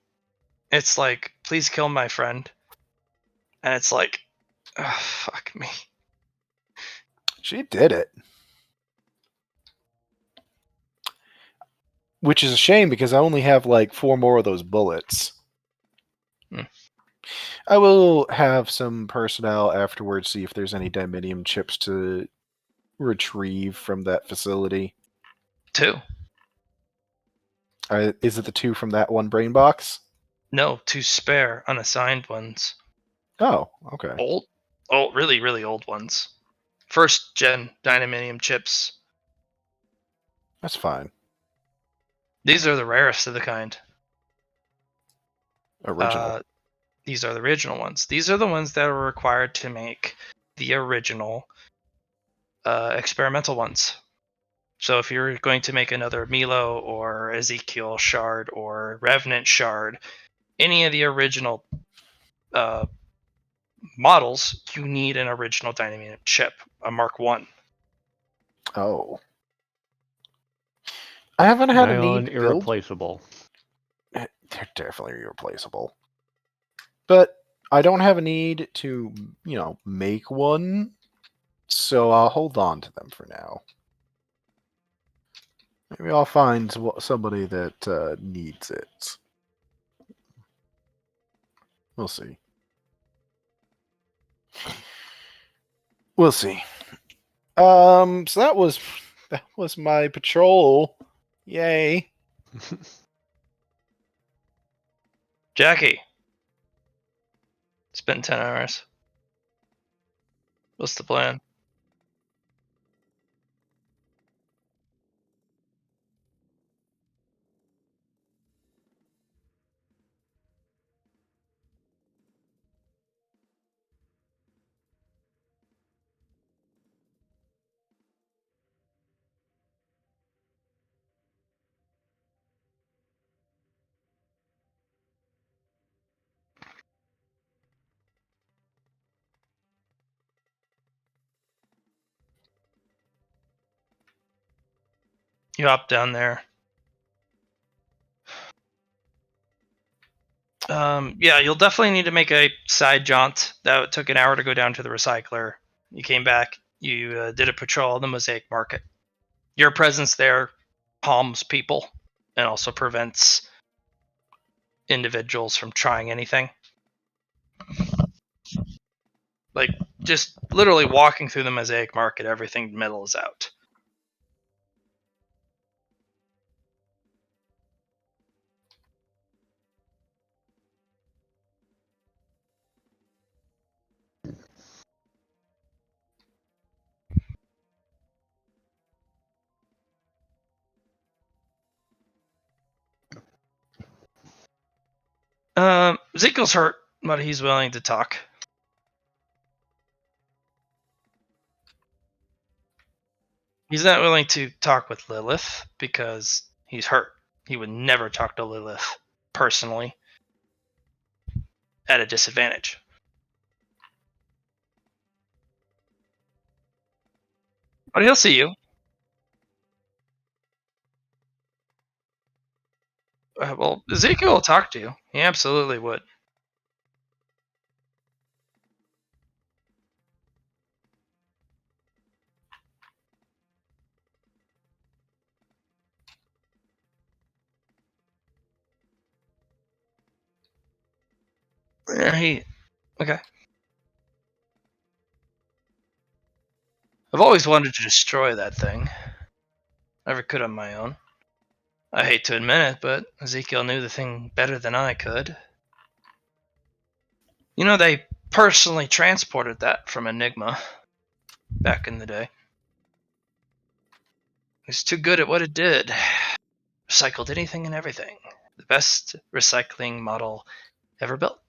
it's like, please kill my friend. And it's like, oh, fuck me. She did it. Which is a shame because I only have like 4 more of those bullets. I will have some personnel afterwards see if there's any diminium chips to retrieve from that facility. 2. Is it the 2 from that one brain box? No, 2 spare unassigned ones. Oh, okay. Really, really old ones. First gen dynaminium chips. That's fine. These are the rarest of the kind. Original. These are the original ones. These are the ones that are required to make the original experimental ones. So if you're going to make another Milo or Ezekiel shard or Revenant shard, any of the original models, you need an original dynamic chip, a Mark 1. Oh. I haven't had a Nylon need to build. irreplaceable. They're definitely irreplaceable. But I don't have a need to, make one. So I'll hold on to them for now. Maybe I'll find somebody that needs it. We'll see. We'll see. So that was my patrol. Yay. Jackie. It's been 10 hours. What's the plan? You hop down there. Yeah, you'll definitely need to make a side jaunt. That took an hour to go down to the recycler. You came back. You did a patrol of the Mosaic Market. Your presence there calms people and also prevents individuals from trying anything. Like, just literally walking through the Mosaic Market, everything metal is out. Ezekiel's hurt, but he's willing to talk. He's not willing to talk with Lilith because he's hurt. He would never talk to Lilith personally at a disadvantage. But he'll see you. Well, Ezekiel will talk to you. He absolutely would. Yeah, okay. I've always wanted to destroy that thing. Never could on my own. I hate to admit it, but Ezekiel knew the thing better than I could. You know, they personally transported that from Enigma back in the day. It's too good at what it did. Recycled anything and everything. The best recycling model ever built.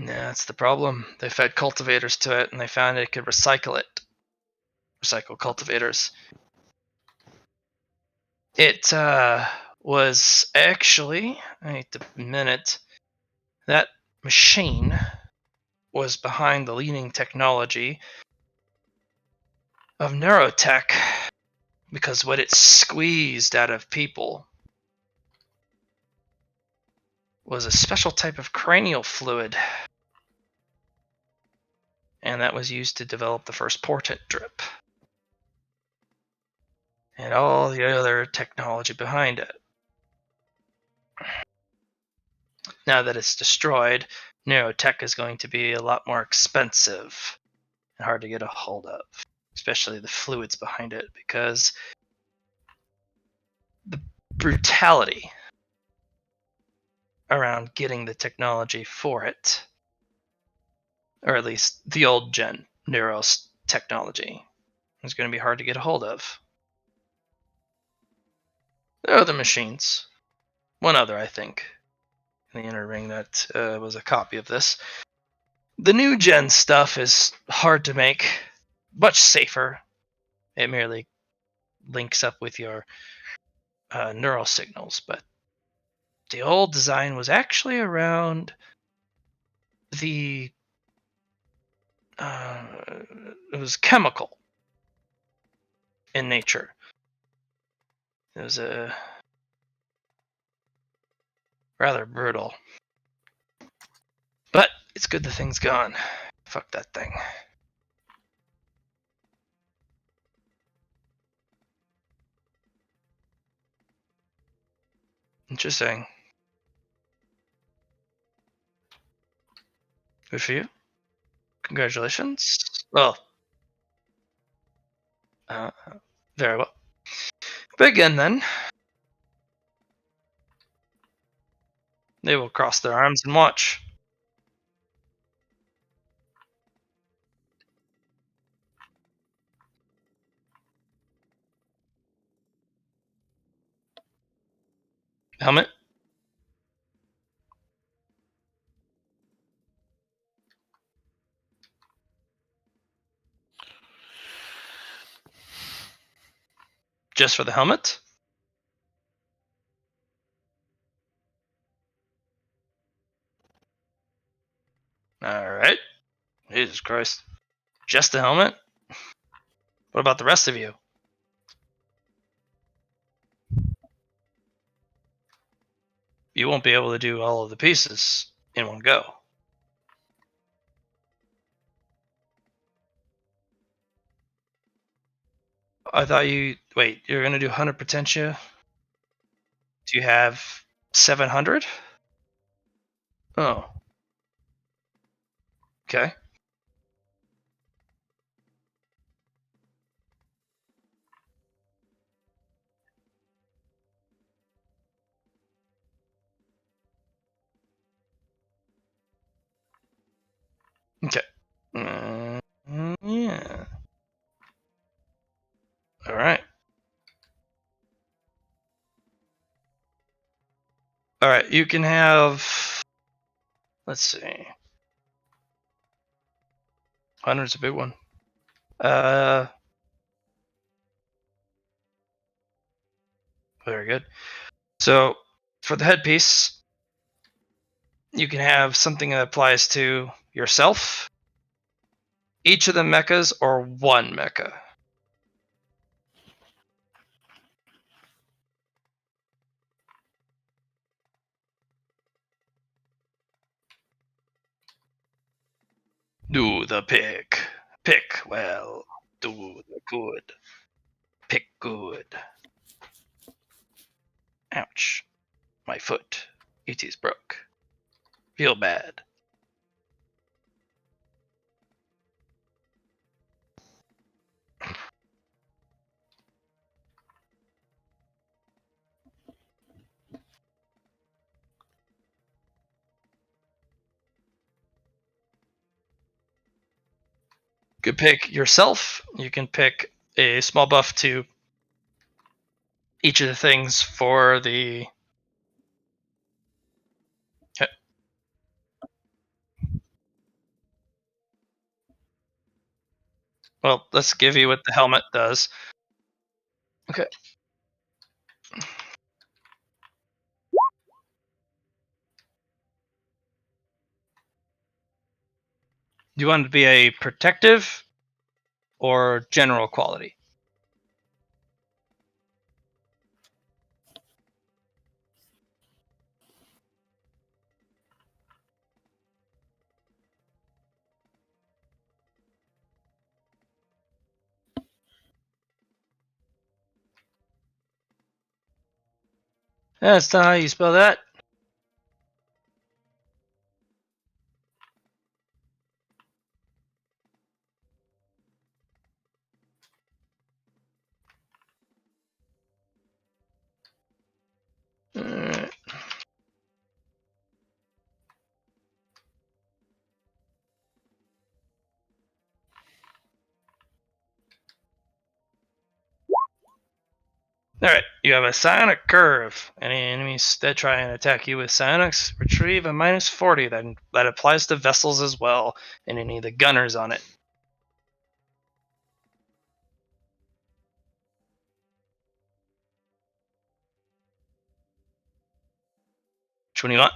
That's the problem. They fed cultivators to it and they found it could recycle it. Recycle cultivators. It was actually, I hate to admit it, that machine was behind the leading technology of neurotech, because what it squeezed out of people was a special type of cranial fluid, and that was used to develop the first portent drip and all the other technology behind it. Now that it's destroyed, neurotech is going to be a lot more expensive and hard to get a hold of, especially the fluids behind it, because the brutality around getting the technology for it, or at least the old gen Neuros technology, is going to be hard to get a hold of. There are other machines one other, I think, in the inner ring that was a copy of this. The new gen stuff is hard to make, much safer. It merely links up with your neural signals, but the old design was actually around the it was chemical in nature. It was rather brutal, but it's good the thing's gone. Fuck that thing. Interesting. Good for you. Congratulations. Well, very well. Begin then. They will cross their arms and watch. Helmet. Just for the helmet. All right. Jesus Christ. Just the helmet? What about the rest of you? You won't be able to do all of the pieces in one go. I thought you... Wait, you're going to do 100 potentia? Do you have 700? Oh. Okay. Okay. Yeah. All right. All right. You can have. Let's see. 100's a big one. Very good. So for the headpiece, you can have something that applies to yourself, each of the mechas, or one mecha. Do the pick. Pick well. Do the good. Pick good. Ouch. My foot. It is broke. Feel bad. You could pick yourself. You can pick a small buff to each of the things for the... Okay. Well, let's give you what the helmet does. Okay. Do you want it to be a protective or general quality? That's not how you spell that. Alright. Alright. You have a psionic curve. Any enemies that try and attack you with psionics retrieve a -40 that applies to vessels as well, and any of the gunners on it. Which one do you want?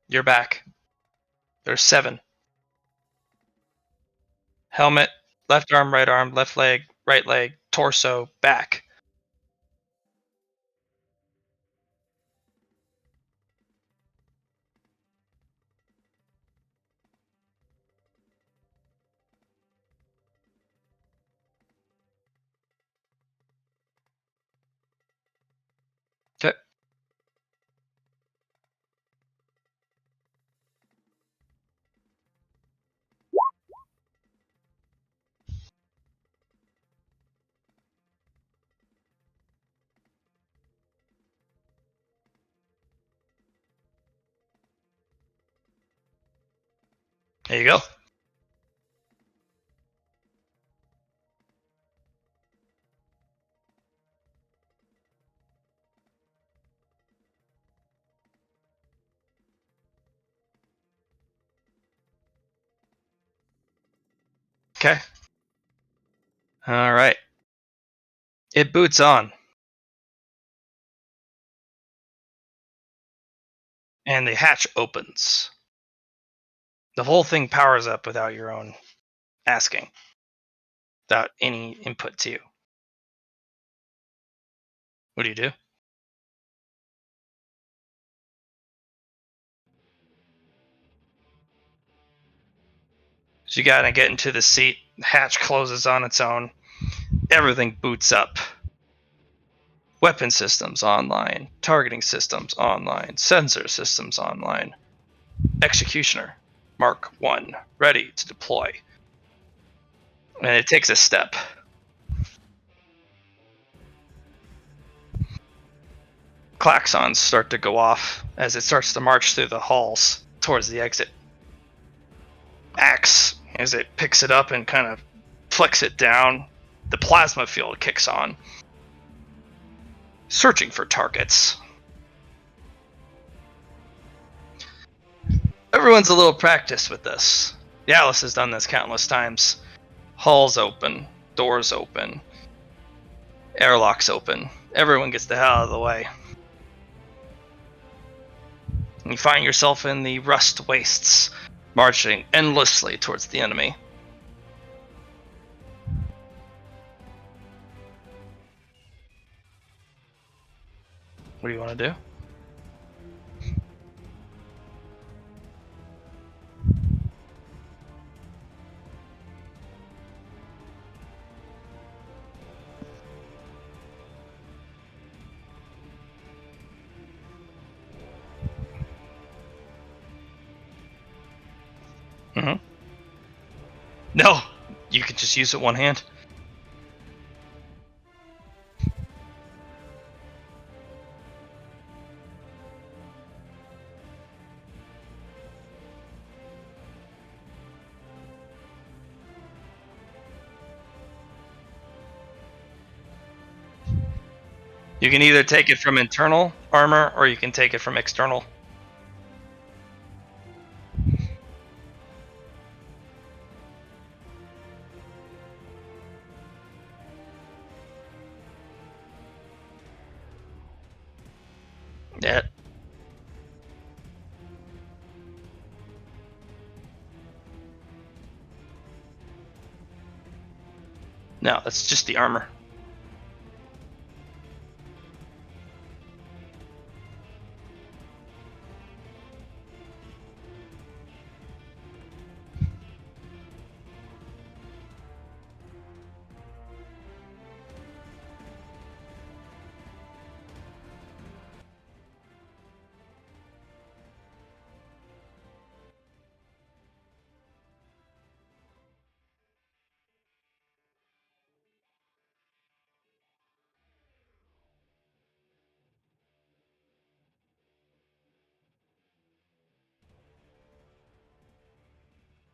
You're back. There's 7. Helmet, left arm, left leg, torso, back. Okay. There you go. Okay. All right. It boots on. And the hatch opens. The whole thing powers up without your own asking, without any input to you. What do you do? So you gotta get into the seat. The hatch closes on its own. Everything boots up. Weapon systems online. Targeting systems online. Sensor systems online. Executioner. Mark 1. Ready to deploy. And it takes a step. Klaxons start to go off as it starts to march through the halls towards the exit. Axe, as it picks it up and kind of flicks it down, the plasma field kicks on. Searching for targets. Everyone's a little practiced with this. The Alice has done this countless times. Halls open. doors open, airlocks open. Everyone gets the hell out of the way. And you find yourself in the rust wastes, marching endlessly towards the enemy. What do you want to do? Mm-hmm. No, you can just use it one hand. You can either take it from internal armor or you can take it from external. Yeah. No, that's just the armor.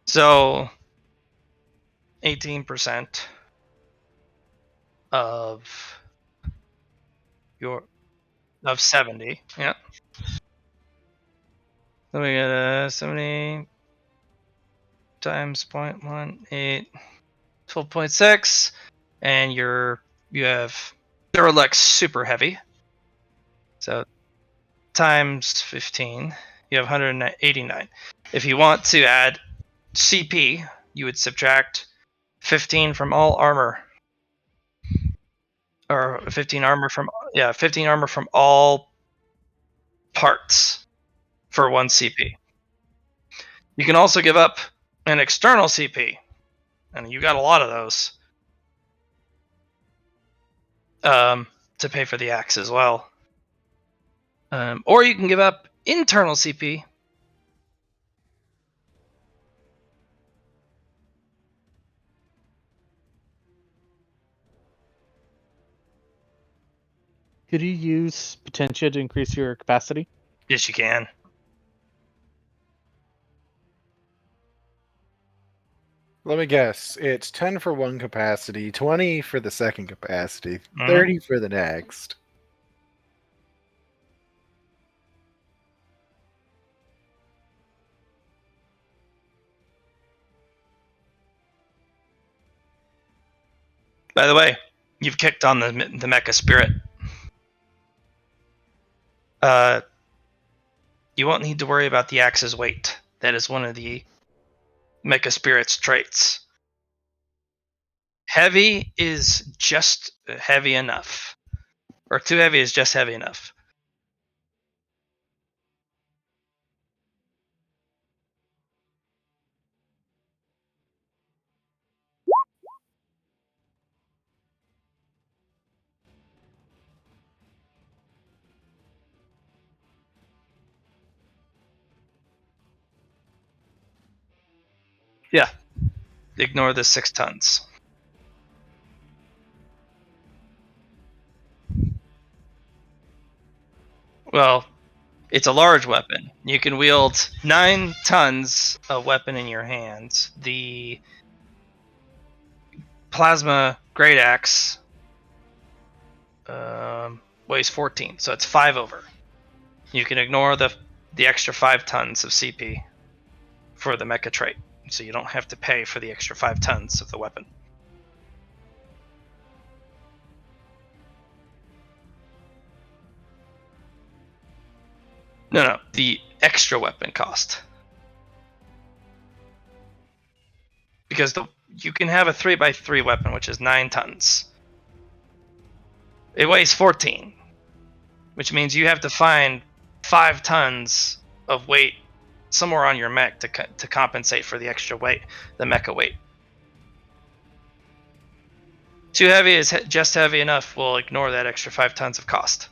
So 18% of your of 70. Yeah. So we got 70 times 0.18, 12.6, and you have Duralex super heavy. So times 15, you have 189. If you want to add CP, you would subtract 15 from all armor, or 15 armor from 15 armor from all parts for 1 CP. You can also give up an external CP, and you got a lot of those, to pay for the axe as well. Or you can give up internal CP. Could you use Potentia to increase your capacity? Yes, you can. Let me guess. It's 10 for one capacity, 20 for the second capacity, Mhm. 30 for the next. By the way, you've kicked on the mecha spirit. You won't need to worry about the axe's weight. That is one of the mecha spirit's traits. Heavy is just heavy enough, or too heavy is just heavy enough. Yeah, ignore the 6 tons. Well, it's a large weapon. You can wield 9 tons of weapon in your hands. The plasma great axe weighs 14, so it's 5 over. You can ignore the extra 5 tons of CP for the mecha trait, so you don't have to pay for the extra 5 tons of the weapon. No, the extra weapon cost. Because you can have a 3x3 weapon, which is 9 tons. It weighs 14, which means you have to find 5 tons of weight somewhere on your mech to compensate for the extra weight, the mecha weight. Too heavy is just heavy enough. We'll ignore that extra 5 tons of cost.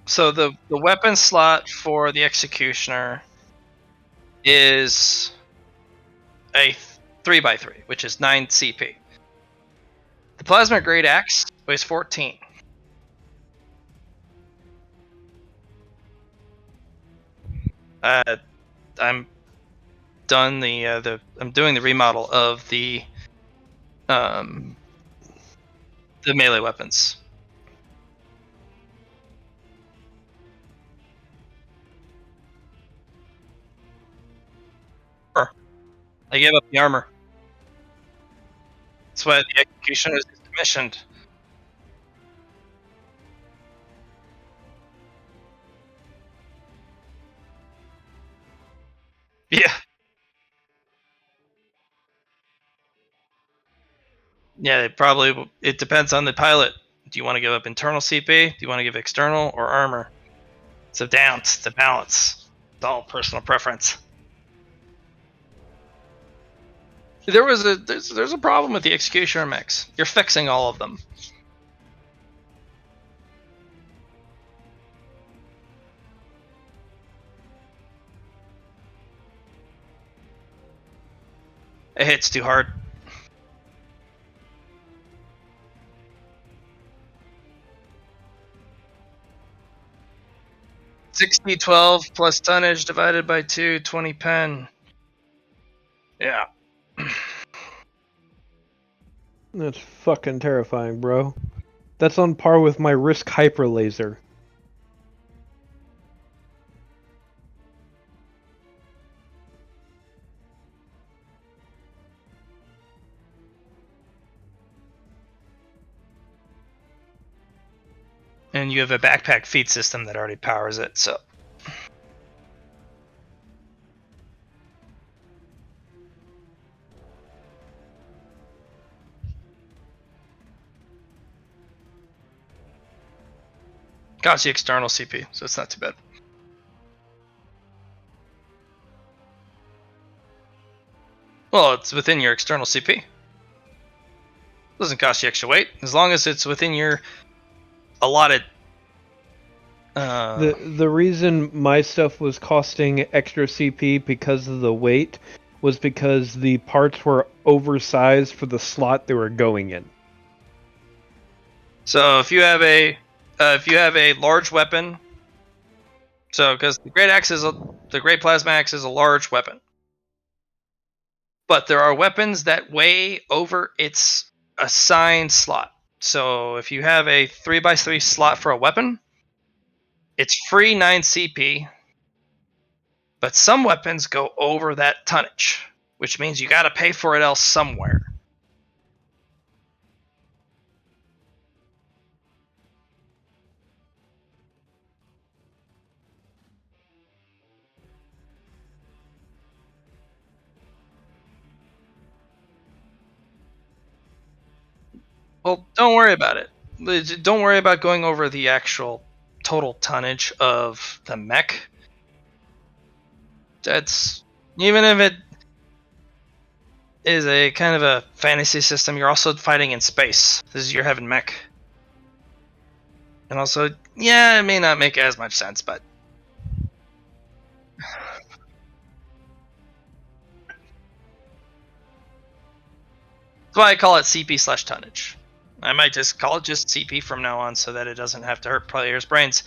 So the weapon slot for the Executioner is a 3x3, which is 9 CP. The Plasma Great Axe weighs 14. I'm done I'm doing the remodel of the melee weapons. Sure. I gave up the armor. That's why the Executioner is commissioned. Yeah. Yeah, it depends on the pilot. Do you want to give up internal CP? Do you want to give external or armor? It's a balance. It's all personal preference. There's a problem with the Executioner mechs. You're fixing all of them. It hits too hard. $60-12 plus tonnage divided by 2, 20 pen. Yeah. That's fucking terrifying, bro. That's on par with my Risk Hyper Laser. And you have a backpack feed system that already powers it, so. Costs you external CP, so it's not too bad. Well, it's within your external CP. Doesn't cost you extra weight, as long as it's within your allotted. The reason my stuff was costing extra CP because of the weight was because the parts were oversized for the slot they were going in. So if you have a large weapon, so because the Great Plasma Axe is a large weapon, but there are weapons that weigh over its assigned slot. So if you have a 3x3 slot for a weapon, it's free 9 CP, but some weapons go over that tonnage, which means you got to pay for it else somewhere. Well, don't worry about it. Don't worry about going over the actual total tonnage of the mech. That's, even if it is a kind of a fantasy system, you're also fighting in space. This is your heaven mech. And also, yeah, it may not make as much sense, but that's why I call it CP/tonnage. I might just call it just CP from now on so that it doesn't have to hurt players' brains.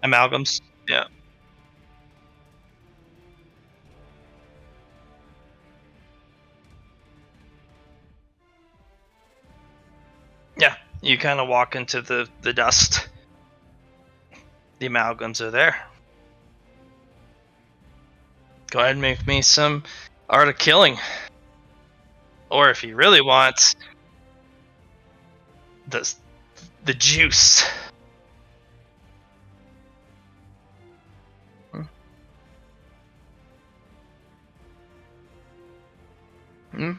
Amalgams. Yeah. Yeah. You kind of walk into the dust. The amalgams are there. Go ahead and make me some art of killing. Or if you really want the juice. Hmm?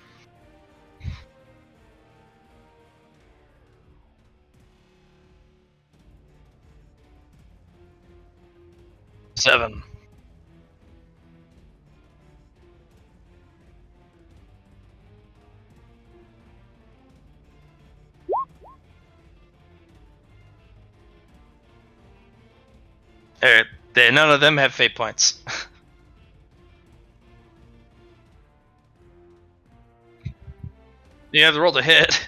Seven. None of them have fate points. You have to roll to hit.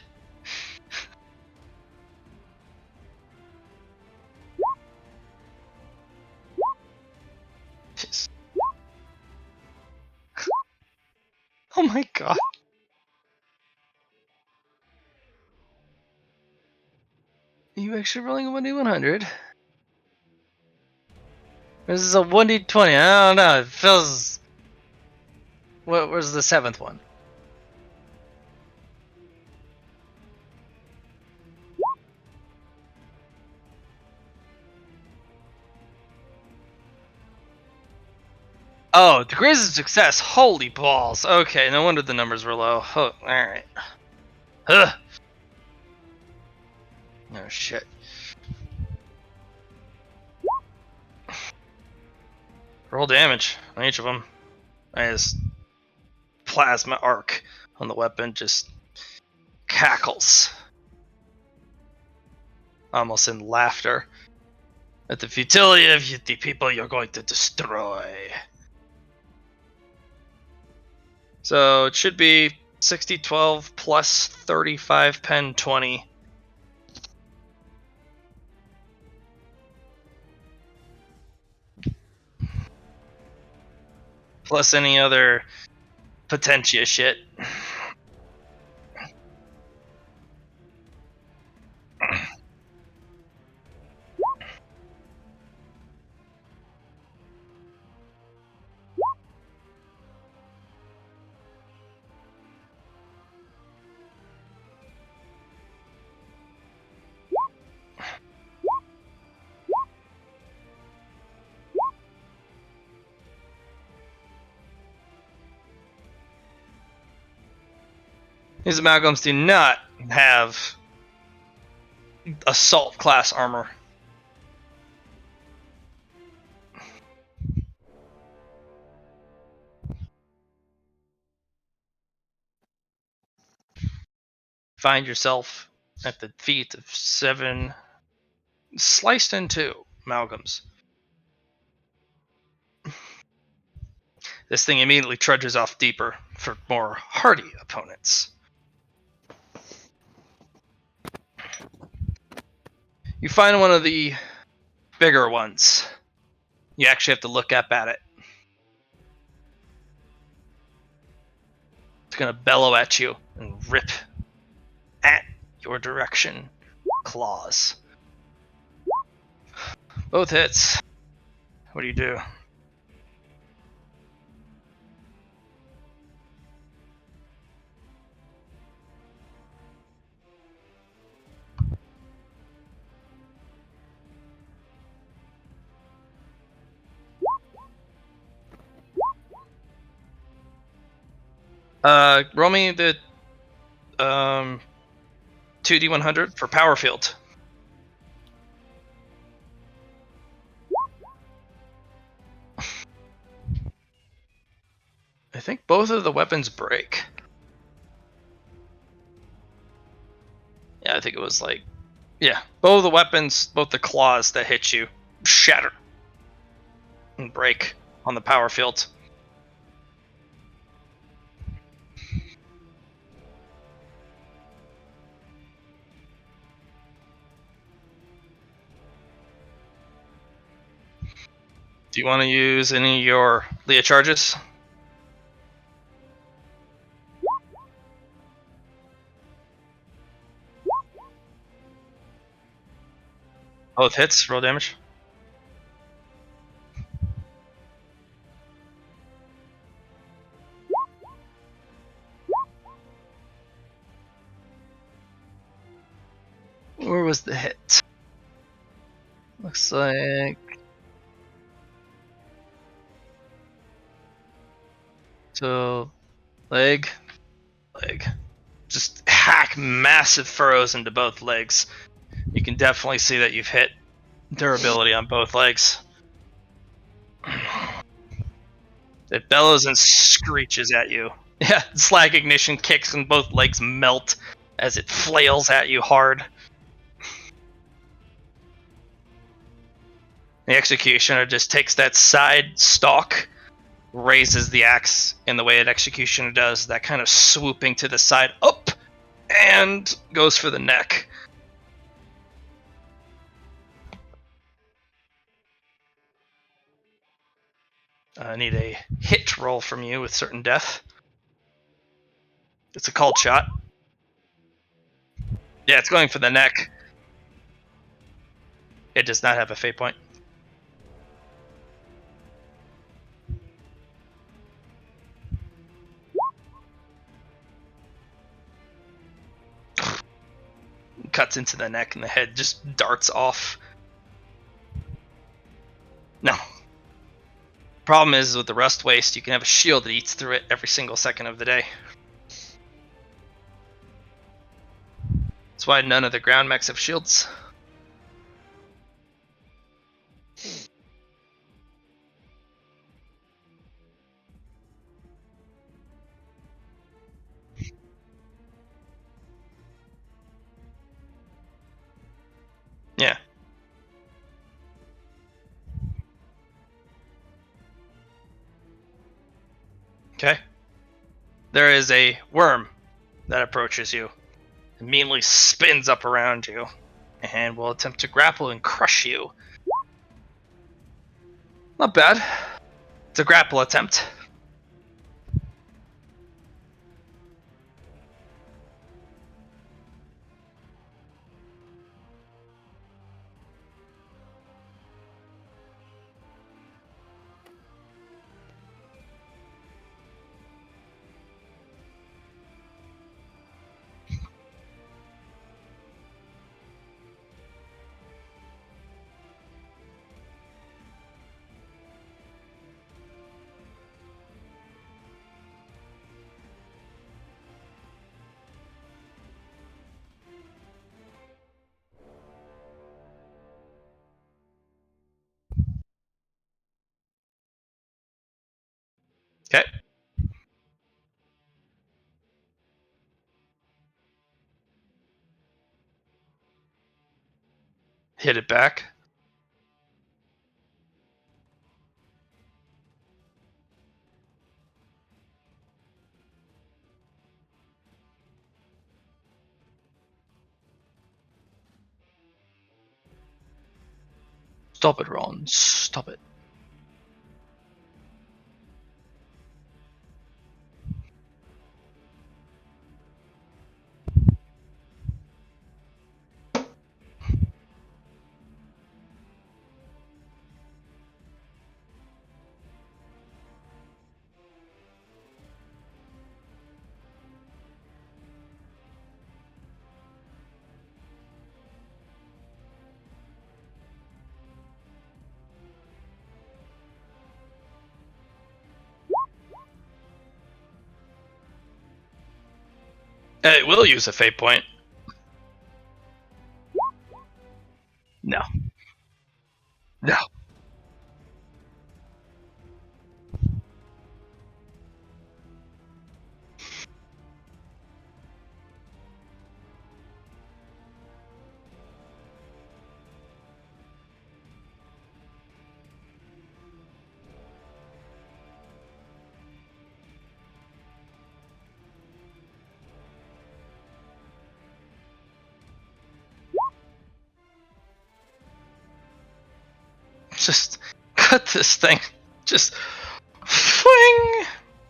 Jeez. Oh my god. Are you actually rolling a 1d100? This is a 1d20. I don't know. It feels. What was the seventh one? Oh, degrees of success. Holy balls. Okay, no wonder the numbers were low. Oh, alright. Huh. Oh, shit. Roll damage on each of them. I just plasma arc on the weapon just cackles. Almost in laughter at the futility of the people you're going to destroy. So it should be 60, 12 plus 35, pen 20. Plus any other potentia shit. These amalgams do not have assault class armor. Find yourself at the feet of 7 sliced in two amalgams. This thing immediately trudges off deeper for more hardy opponents. You find one of the bigger ones. You actually have to look up at it. It's going to bellow at you and rip at your direction. Claws. Both hits. What do you do? Roll me the 2d100 for power field. I think both of the weapons break. Yeah, I think it was like, yeah, both of the weapons, both the claws that hit you, shatter and break on the power field. Do you want to use any of your Leah charges? Both hits, roll damage. Where was the hit? Looks like... So, leg. Just hack massive furrows into both legs. You can definitely see that you've hit durability on both legs. It bellows and screeches at you. Yeah, slag ignition kicks and both legs melt as it flails at you hard. The executioner just takes that side stalk, raises the axe in the way an executioner does, that kind of swooping to the side up, and goes for the neck. I need a hit roll from you with certain death. It's a called shot. Yeah, it's going for the neck. It does not have a fate point. Cuts into the neck and the head just darts off. No. Problem is with the rust waste, you can have a shield that eats through it every single second of the day. That's why none of the ground mechs have shields. Yeah. Okay. There is a worm that approaches you, immediately spins up around you, and will attempt to grapple and crush you. Not bad. It's a grapple attempt. Okay. Hit it back. Stop it, Ron. Stop it. It will use a fate point. No. No. Just cut this thing. Just fling.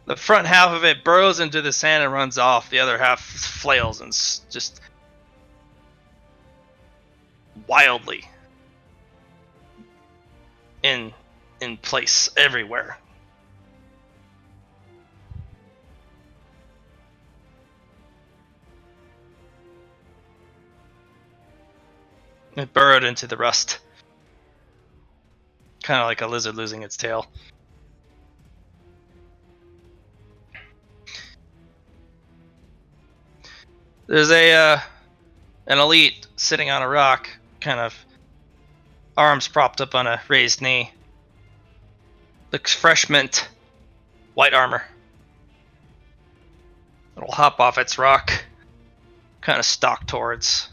The front half of it burrows into the sand and runs off. The other half flails and just wildly in place everywhere. It burrowed into the rust. Kind of like a lizard losing its tail. There's an elite sitting on a rock, kind of arms propped up on a raised knee. Looks fresh mint, white armor. It'll hop off its rock, kind of stalk towards.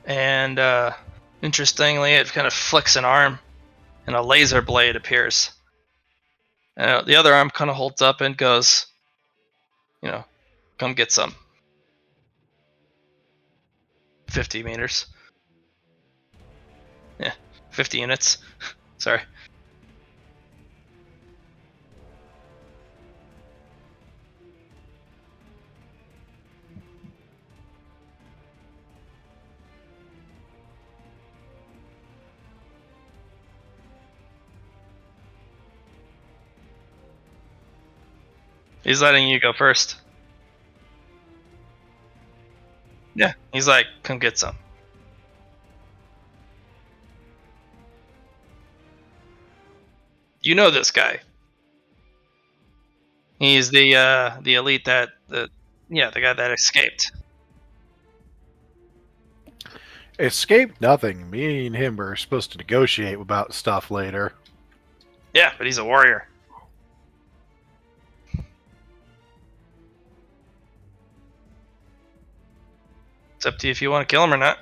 And interestingly, it kind of flicks an arm, and a laser blade appears. The other arm kind of holds up and goes, come get some. 50 meters. Yeah, 50 units. Sorry. He's letting you go first. Yeah, he's like, come get some. You know this guy. He's the elite the guy that escaped. Escaped nothing. Me and him were supposed to negotiate about stuff later. Yeah, but he's a warrior. It's up to you if you want to kill him or not.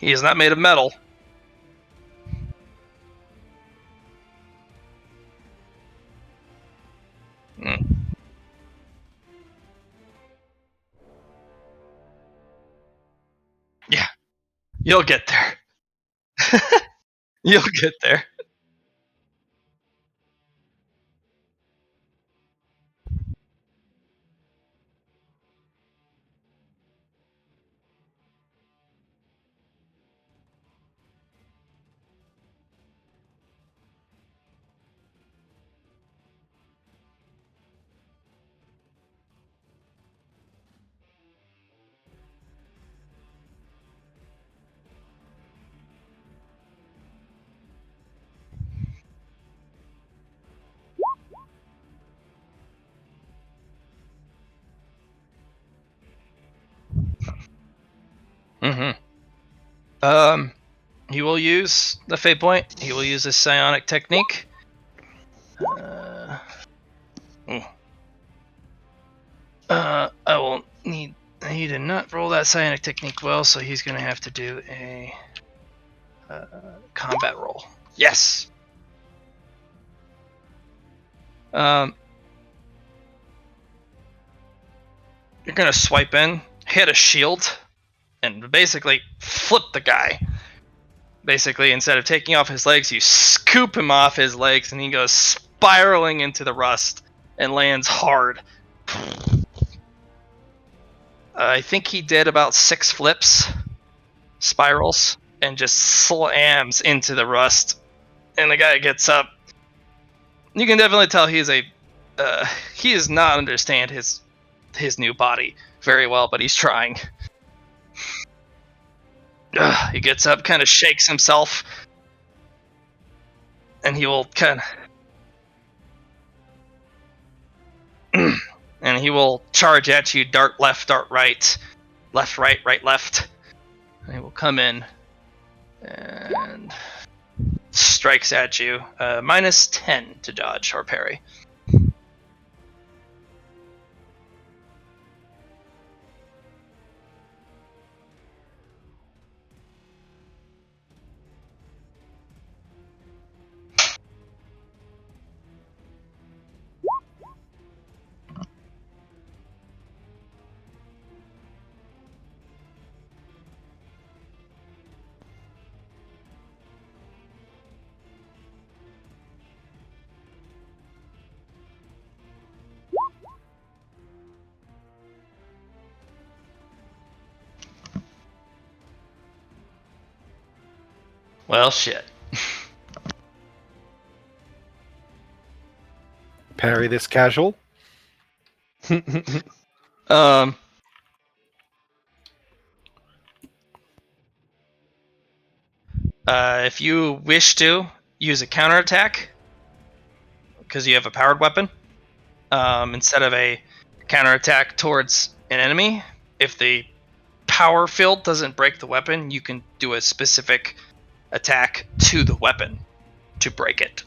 He is not made of metal. Yeah, you'll get there. You'll get there. He will use the fate point. He will use his psionic technique. I will need. He did not roll that psionic technique well, so he's going to have to do a combat roll. Yes. You're going to swipe in, hit a shield, and basically flip the guy. Basically, instead of taking off his legs, you scoop him off his legs, and he goes spiraling into the rust and lands hard. I think he did about 6 flips, spirals, and just slams into the rust. And the guy gets up. You can definitely tell he does not understand his new body very well, but he's trying. He gets up, kind of shakes himself, and he will kind of... and he will charge at you, dart left, dart right, left, right, right, left. And he will come in and strikes at you. Minus 10 to dodge or parry. Well, shit. Parry this casual. Um, if you wish to use a counterattack, because you have a powered weapon, instead of a counterattack towards an enemy, if the power field doesn't break the weapon, you can do a specific attack to the weapon to break it.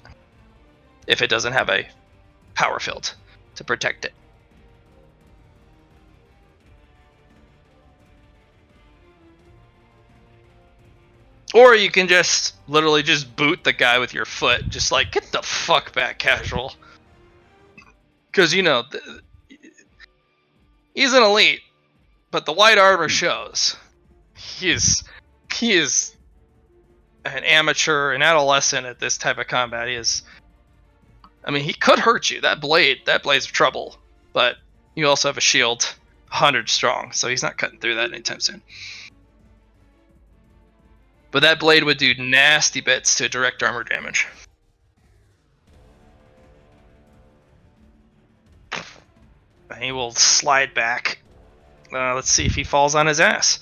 If it doesn't have a power field to protect it. Or you can just literally just boot the guy with your foot, just like, get the fuck back, casual. Because, you know, he's an elite, but the white armor shows. He is an amateur, an adolescent at this type of combat. He could hurt you. That blade's trouble. But you also have a shield, 100 strong, so he's not cutting through that anytime soon. But that blade would do nasty bits to direct armor damage. And he will slide back. Let's see if he falls on his ass.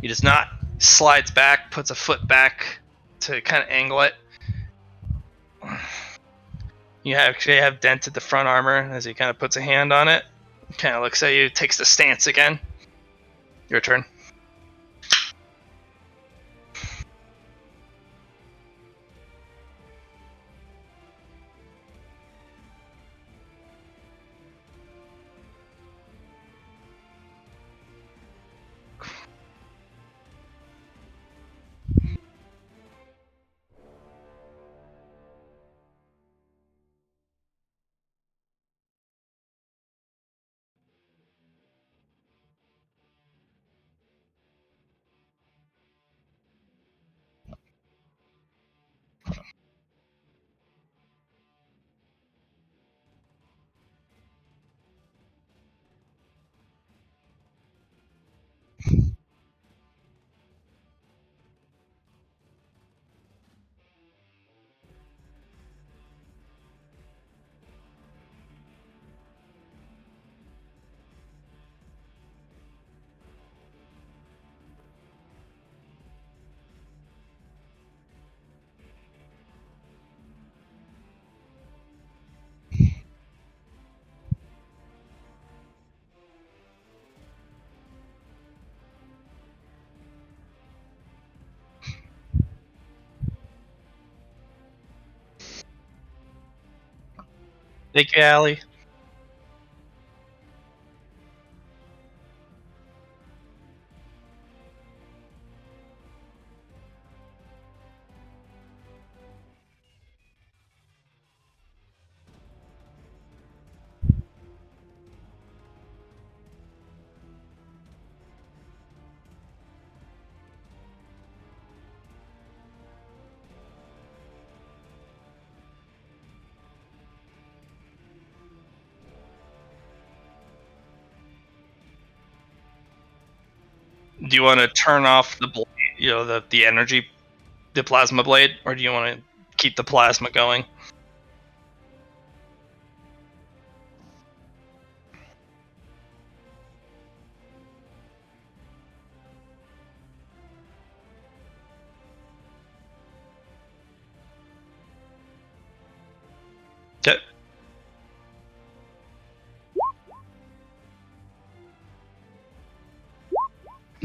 He does not. Slides back, puts a foot back to kind of angle it. You actually have dented the front armor as he kind of puts a hand on it. Kind of looks at you, takes the stance again. Your turn. Thank you, Allie. Do you want to turn off the blade, the energy, the plasma blade, or do you want to keep the plasma going? Okay.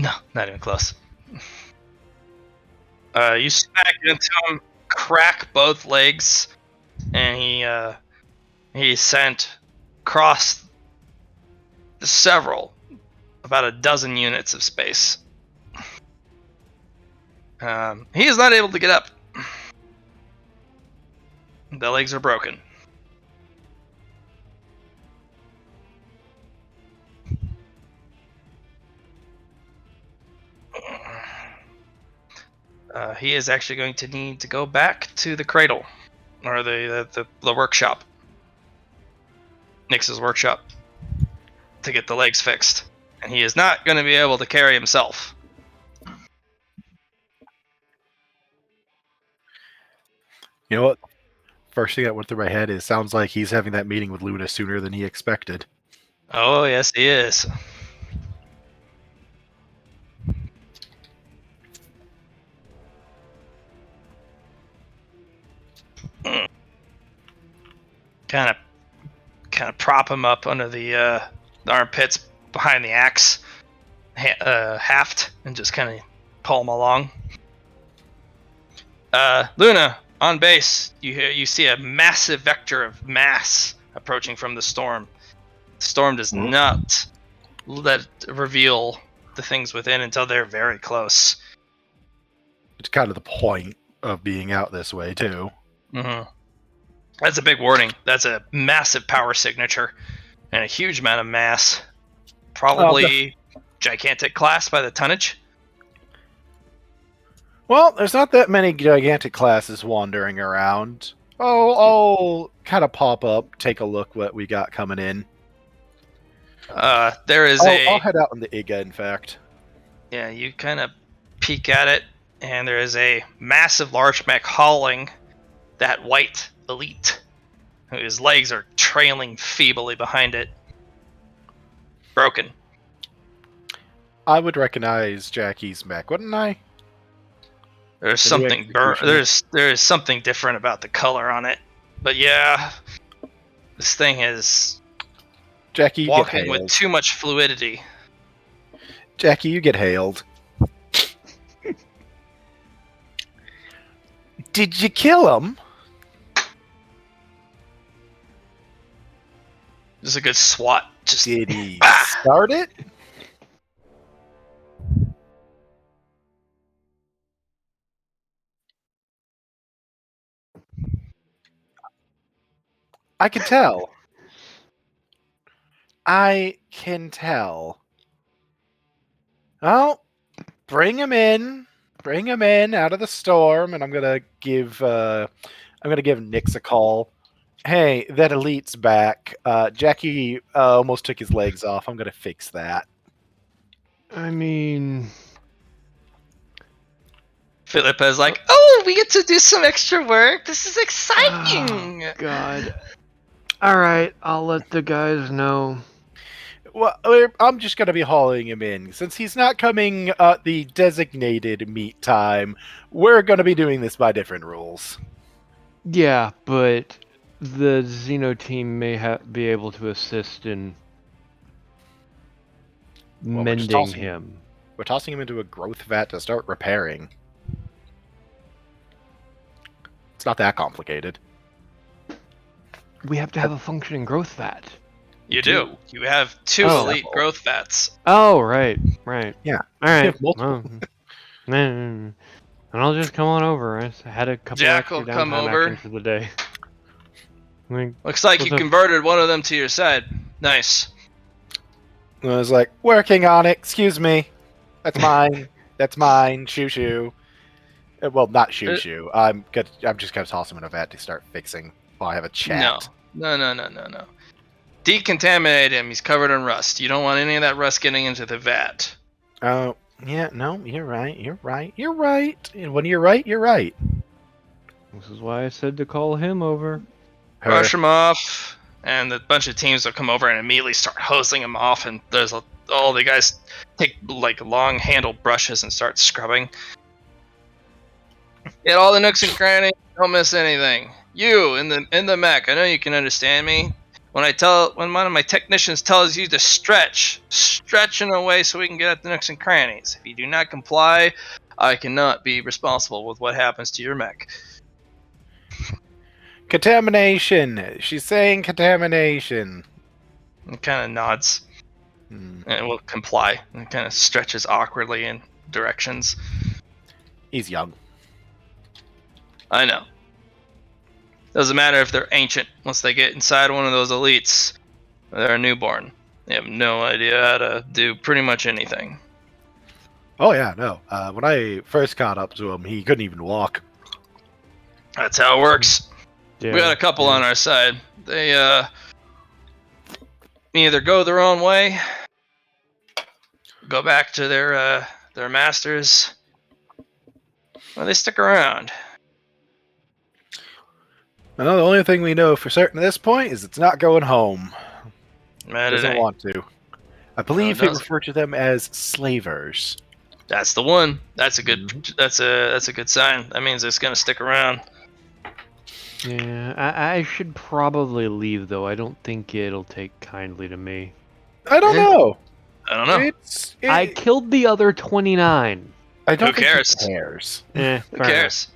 No, not even close. You smack into him, crack both legs, and he sent across about a dozen units of space. He is not able to get up. The legs are broken. He is actually going to need to go back to the cradle, or the workshop, Nix's workshop, to get the legs fixed. And he is not going to be able to carry himself. You know what? First thing that went through my head is sounds like he's having that meeting with Luna sooner than he expected. Oh, yes, he is. Kind of prop him up under the armpits behind the axe haft and just kind of pull him along. Luna, on base, you see a massive vector of mass approaching from the storm. The storm does not reveal the things within until they're very close. It's kind of the point of being out this way, too. Mm-hmm. That's a big warning. That's a massive power signature and a huge amount of mass. Probably gigantic class by the tonnage. Well, there's not that many gigantic classes wandering around. I'll kind of pop up, take a look what we got coming in. There is I'll head out on the IGA, in fact. Yeah, you kind of peek at it, and there is a massive large mech hauling that white elite, whose legs are trailing feebly behind it. Broken. I would recognize Jackie's mech, wouldn't I? There's The something execution. there's something different about the color on it. But yeah, this thing is Jackie, you get walking with hailed. too much fluidity. Jackie, you get hailed. Did you kill him? This is a good swat. Just Did he Ah! start it? I can tell. I can tell. Oh, bring him in. Bring him in out of the storm, and I'm gonna give Nix a call. Hey, that elite's back. Jackie almost took his legs off. I'm gonna fix that. I mean, Philippa's like, oh, we get to do some extra work. This is exciting. oh, God. All right, I'll let the guys know. Well, I'm just gonna be hauling him in since he's not coming at the designated meet time. We're gonna be doing this by different rules. Yeah, but the Xeno team may be able to assist in Well, we're just mending tossing- him. We're tossing him into a growth vat to start repairing. It's not that complicated. We have to have a functioning growth vat. You do. You have two Oh. elite growth vats. Oh, right. Yeah. All right. have multiple. Well, and I'll just come on over. I had a couple Jack extra will come downtime over. actions for the day. Like, Looks like What's you up? converted one of them to your side. Nice. I was like, working on it. Excuse me. That's mine. That's mine. Shoo shoo. Well, not shoo shoo. I'm just gonna toss him in a vat to start fixing while I have a chat. No. Decontaminate him. He's covered in rust. You don't want any of that rust getting into the vat. Oh, yeah. No, you're right. You're right. And when you're right, you're right. this is why I said to call him over. Brush him off, and a bunch of teams will come over and immediately start hosing him off. And all the guys take like long handled brushes and start scrubbing. Get all the nooks and crannies. Don't miss anything. You in the mech. I know you can understand me. When one of my technicians tells you to stretch in a way so we can get at the nooks and crannies. If you do not comply, I cannot be responsible with what happens to your mech. Contamination. She's saying contamination. It kind of nods Hmm. and will comply. And kind of stretches awkwardly in directions. He's young. I know. Doesn't matter if they're ancient. Once they get inside one of those elites, they're a newborn. They have no idea how to do pretty much anything. Oh yeah, no. When I first caught up to him, he couldn't even walk. That's how it works. Yeah, We got a couple on our side. They either go their own way, go back to their masters, or they stick around. Well, the only thing we know for certain at this point is it's not going home. Man, it Doesn't ain't. want to. I believe it he doesn't. referred to them as slavers. That's the one. That's a good. That's a good sign. That means it's gonna stick around. Yeah, I should probably leave though. I don't think it'll take kindly to me. I don't know. I don't know. I killed the other 29. I don't Who think cares? he cares. Who cares?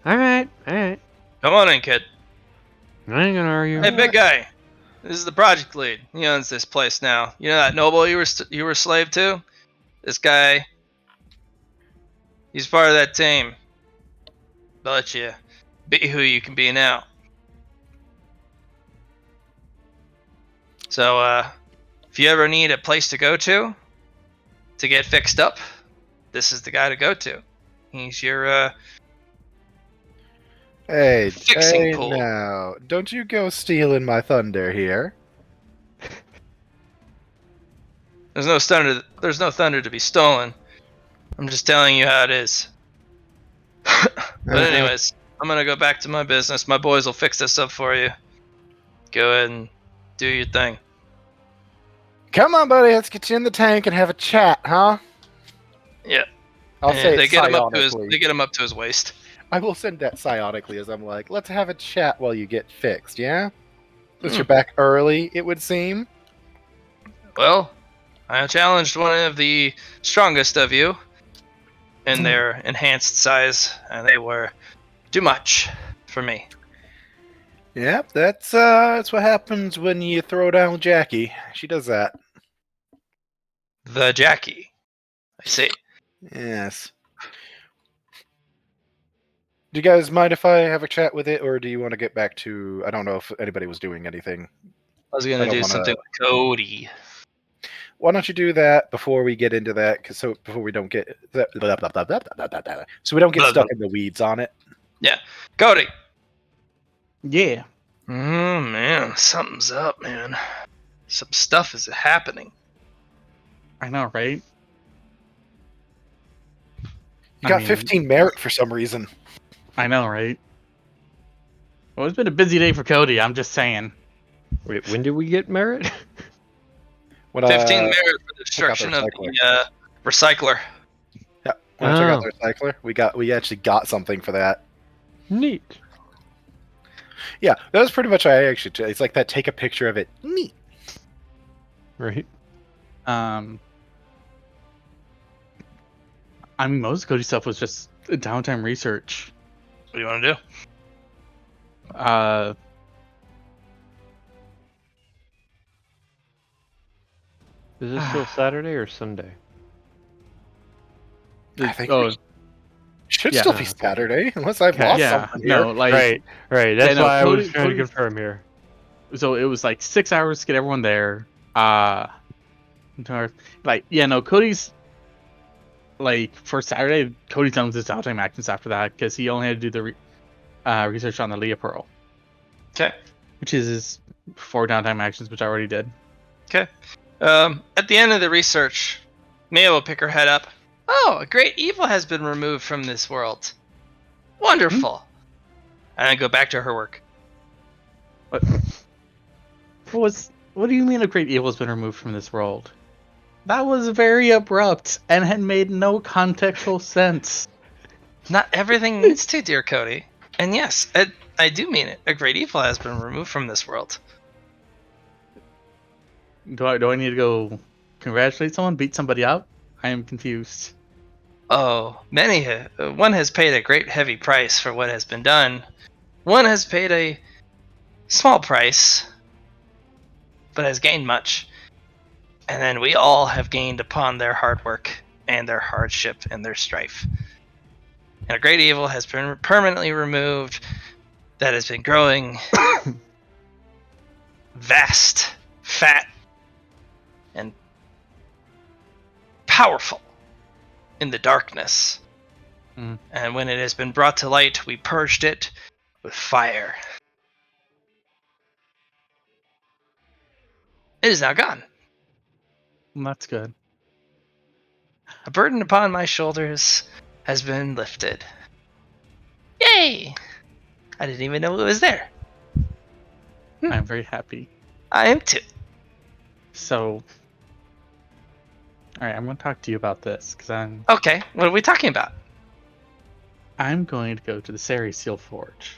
All right. Come on in, kid. I ain't gonna argue. Hey, big guy. This is the project lead. He owns this place now. You know that noble you were a slave to? This guy. He's part of that team. They'll let you be who you can be now. So, if you ever need a place to go to get fixed up, this is the guy to go to. He's your Hey, fixing pool. now, don't you go stealing my thunder here. There's no thunder to be stolen. I'm just telling you how it is. But anyways, I'm gonna go back to my business. My boys will fix this up for you. Go ahead and do your thing. Come on, buddy, let's get you in the tank and have a chat, huh? Yeah. I'll Yeah, say they it get him up to his. psionically. They get him up to his waist. I will send that psionically as I'm like, let's have a chat while you get fixed, yeah? Since you're back early, it would seem. Well, I challenged one of the strongest of you in their enhanced size, and they were too much for me. Yep, that's what happens when you throw down Jackie. She does that. The Jackie. I see. Yes. Do you guys mind if I have a chat with it, or do you want to get back to... I don't know if anybody was doing anything. I was gonna do something with Cody. Why don't you do that before we get into that? Before we don't get... So we don't get stuck in the weeds on it. Yeah. Cody! Yeah. Oh, man. Something's up, man. Some stuff is happening. I know, right? You got 15 merit for some reason. I know, right? Well, it's been a busy day for Cody, I'm just saying. Wait, when did we get merit? When 15 merit for the destruction of the recycler. Yeah, when I took out the recycler, we actually got something for that. Neat. Yeah, that was pretty much what I actually... It's like that, take a picture of it. Neat. Right. I mean, most of Cody's stuff was just downtime research. What do you want to do? Is this still Saturday or Sunday? I think it should still be Saturday, unless I've lost something here. No, like, right. That's why I was trying to confirm here. So it was like 6 hours to get everyone there. Cody's like for Saturday. Cody's done with his downtime actions after that because he only had to do the research on the Leah Pearl. Okay. Which is his 4 downtime actions, which I already did. Okay. At the end of the research, Mia will pick her head up. Oh, a great evil has been removed from this world. Wonderful. And then go back to her work. What do you mean a great evil has been removed from this world? That was very abrupt and had made no contextual sense. Not everything needs to, dear Cody. And yes, I do mean it. A great evil has been removed from this world. Do I need to go congratulate someone, beat somebody up? I am confused. Oh, one has paid a great heavy price for what has been done. One has paid a small price, but has gained much. And then we all have gained upon their hard work and their hardship and their strife. And a great evil has been permanently removed that has been growing vast, fat, and powerful in the darkness. Mm. And when it has been brought to light, we purged it with fire. It is now gone. That's good. A burden upon my shoulders has been lifted. Yay! I didn't even know it was there. I'm very happy. I am too. So, all right, I'm going to talk to you about this because Okay, what are we talking about? I'm going to go to the Sari Seal Forge.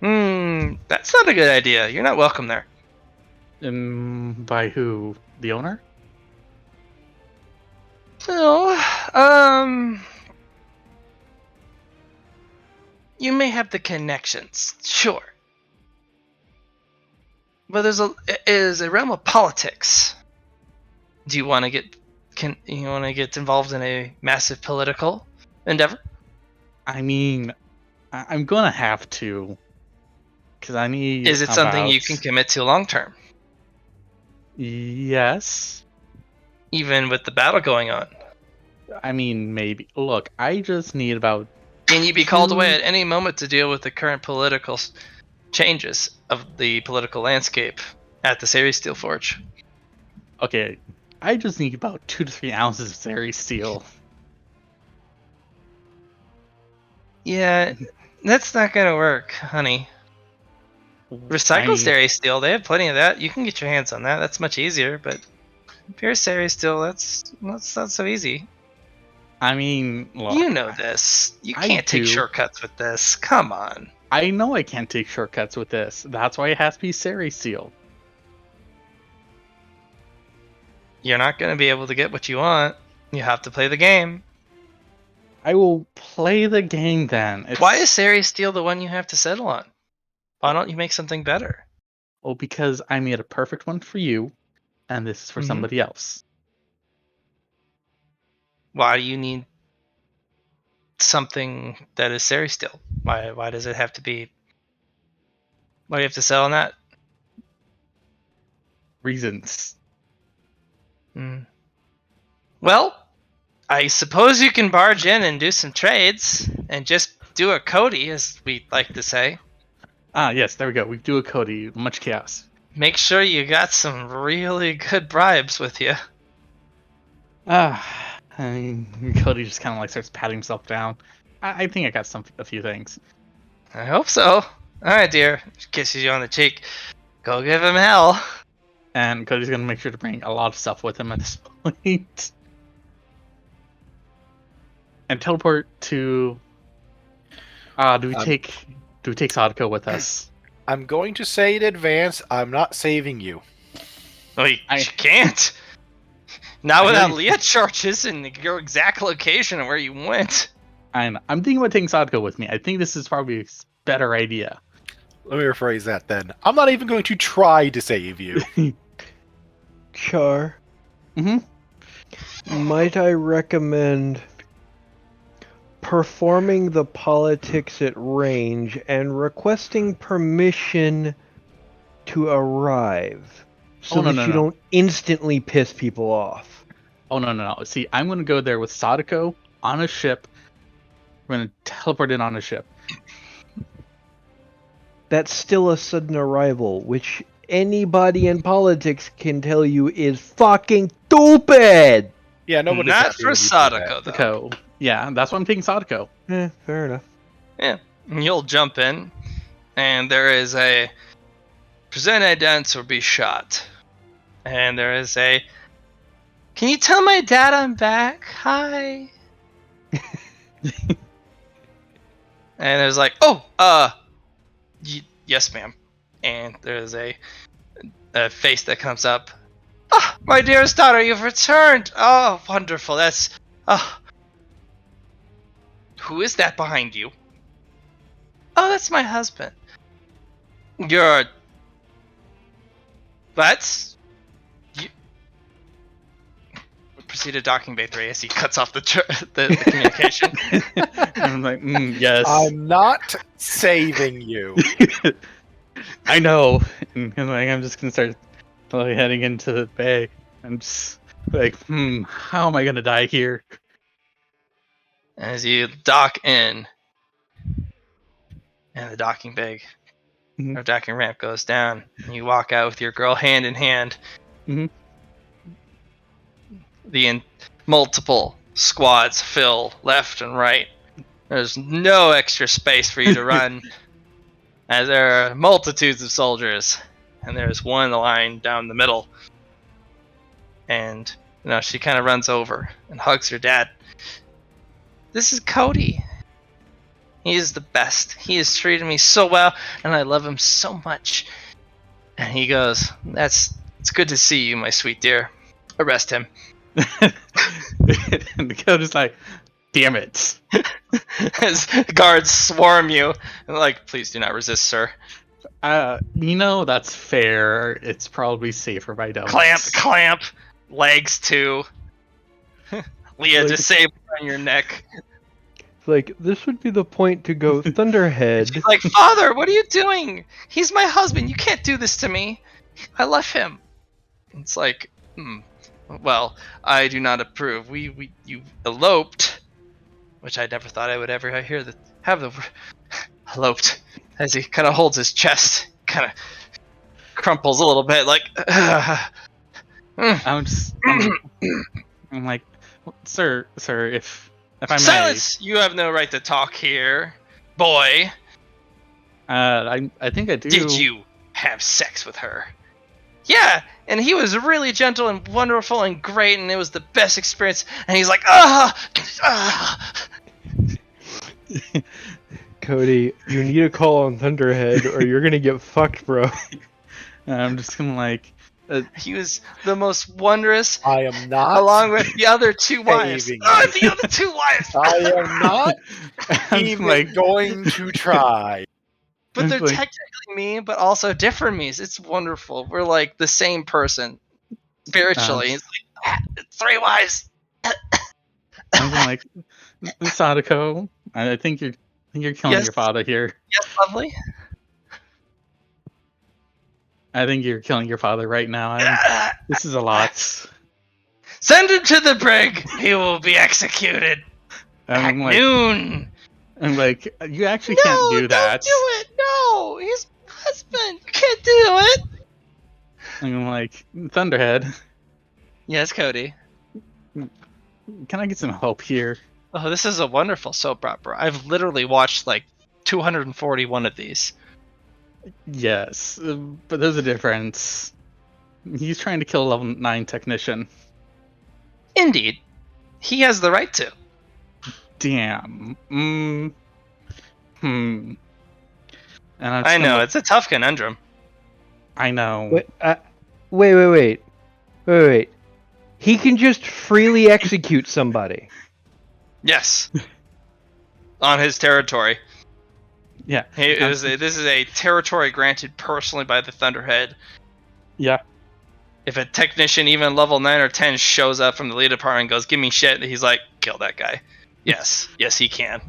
That's not a good idea. You're not welcome there. By who? The owner? So, you may have the connections, sure. But it is a realm of politics. Do you want to get involved in a massive political endeavor? I mean, I'm going to have to because I need. Is it something you can commit to long term? Yes. Even with the battle going on? I mean, maybe. Look, I just need about. Can you be called away at any moment to deal with the current political changes of the political landscape at the Sari Steel Forge? Okay, I just need about 2 to 3 ounces of Sari Steel. Yeah, that's not gonna work, honey. Recycle Sari Steel, they have plenty of that. You can get your hands on that. That's much easier, but pure Sari Steel, that's not so easy. I mean, look, you know this. You can't take shortcuts with this. Come on. I know I can't take shortcuts with this. That's why it has to be Sari Steel. You're not going to be able to get what you want. You have to play the game. I will play the game then. Why is Sari Steel the one you have to settle on? Why don't you make something better? Well, because I made a perfect one for you, and this is for somebody else. Why do you need something that is Sari Steel? Why does it have to be? Why do you have to sell on that? Reasons. Well, I suppose you can barge in and do some trades and just do a Cody, as we like to say. Ah, yes, there we go. We do a Cody. Much chaos. Make sure you got some really good bribes with you. Cody just kind of like starts patting himself down. I think I got a few things. I hope so. All right, dear. Kisses you on the cheek. Go give him hell. And Cody's gonna make sure to bring a lot of stuff with him at this point. And teleport to. Do we take Sadako with us? I'm going to say in advance, I'm not saving you. Oh, you can't. Not without Leah charges and your exact location and where you went. I'm thinking about taking Sadako with me. I think this is probably a better idea. Let me rephrase that then. I'm not even going to try to save you. Char. Might I recommend performing the politics at range and requesting permission to arrive so that you don't instantly piss people off? Oh, no. See, I'm going to go there with Sadako on a ship. We're going to teleport in on a ship. That's still a sudden arrival, which anybody in politics can tell you is fucking stupid! Yeah, nobody's not for Sadako, though. Yeah, that's why I'm taking Sadako. Fair enough. Yeah, you'll jump in, and there is a present idents or be shot. And there is a, can you tell my dad I'm back? Hi. And there's like, yes, ma'am. And there's a face that comes up. Oh, my dearest daughter, you've returned. Oh, wonderful. That's... Oh. Who is that behind you? Oh, that's my husband. You're... That's... You... Proceed to docking bay 3 as he cuts off the communication. I'm like, yes. I'm not saving you. I know. And like, I'm just gonna start slowly heading into the bay. I'm just like, how am I gonna die here? As you dock in, and the docking bay or docking ramp goes down, and you walk out with your girl hand in hand. Mhm. Multiple squads fill left and right. There's no extra space for you to run, as there are multitudes of soldiers, and there's one line down the middle. And she kind of runs over and hugs her dad. This is Cody. He is the best. He has treated me so well, and I love him so much. And he goes, it's good to see you, my sweet dear. Arrest him. And the Cody's like, damn it. As guards swarm you, and like, please do not resist, sir. That's fair. It's probably safer if I don't. Clamp. Legs too. Leah, disable on your neck. It's like, this would be the point to go Thunderhead. She's like, Father, what are you doing? He's my husband. You can't do this to me. I love him. It's like, well, I do not approve. You eloped, which I never thought I would ever have the word eloped. As he kind of holds his chest, kind of crumples a little bit, like. I'm like, sir, if I may. Silence! You have no right to talk here, boy. I think I do. Did you have sex with her? Yeah, and he was really gentle and wonderful and great, and it was the best experience. And he's like, Cody, you need to call on Thunderhead, or you're gonna get fucked, bro. I'm just gonna like. He was the most wondrous. I am not. Along with the other two wives. saving The other two wives. I am not I'm even going to try. But they're like- technically me, but also different me's. It's wonderful. We're like the same person spiritually. It's like 3 wives. I'm like, Sadako, I think you're killing Yes. your father here. Yes, lovely. I think you're killing your father right now. This is a lot. Send him to the brig. He will be executed at I'm like, noon. you actually can't do that. Don't do it. No, he's my husband. You can't do it. I'm like, Thunderhead, Yes, Cody. can I get some help here? Oh, this is a wonderful soap opera. I've literally watched like 241 of these. Yes, but there's a difference. He's trying to kill a level 9 technician. Indeed. He has the right to. Damn. And I'm I know, it's a tough conundrum. I know. Wait. He can just freely execute somebody. Yes. On his territory. Yeah. This is a territory granted personally by the Thunderhead. Yeah. If a technician, even level 9 or 10, shows up from the lead department and goes, give me shit, he's like, kill that guy. Yes. Yes, he can.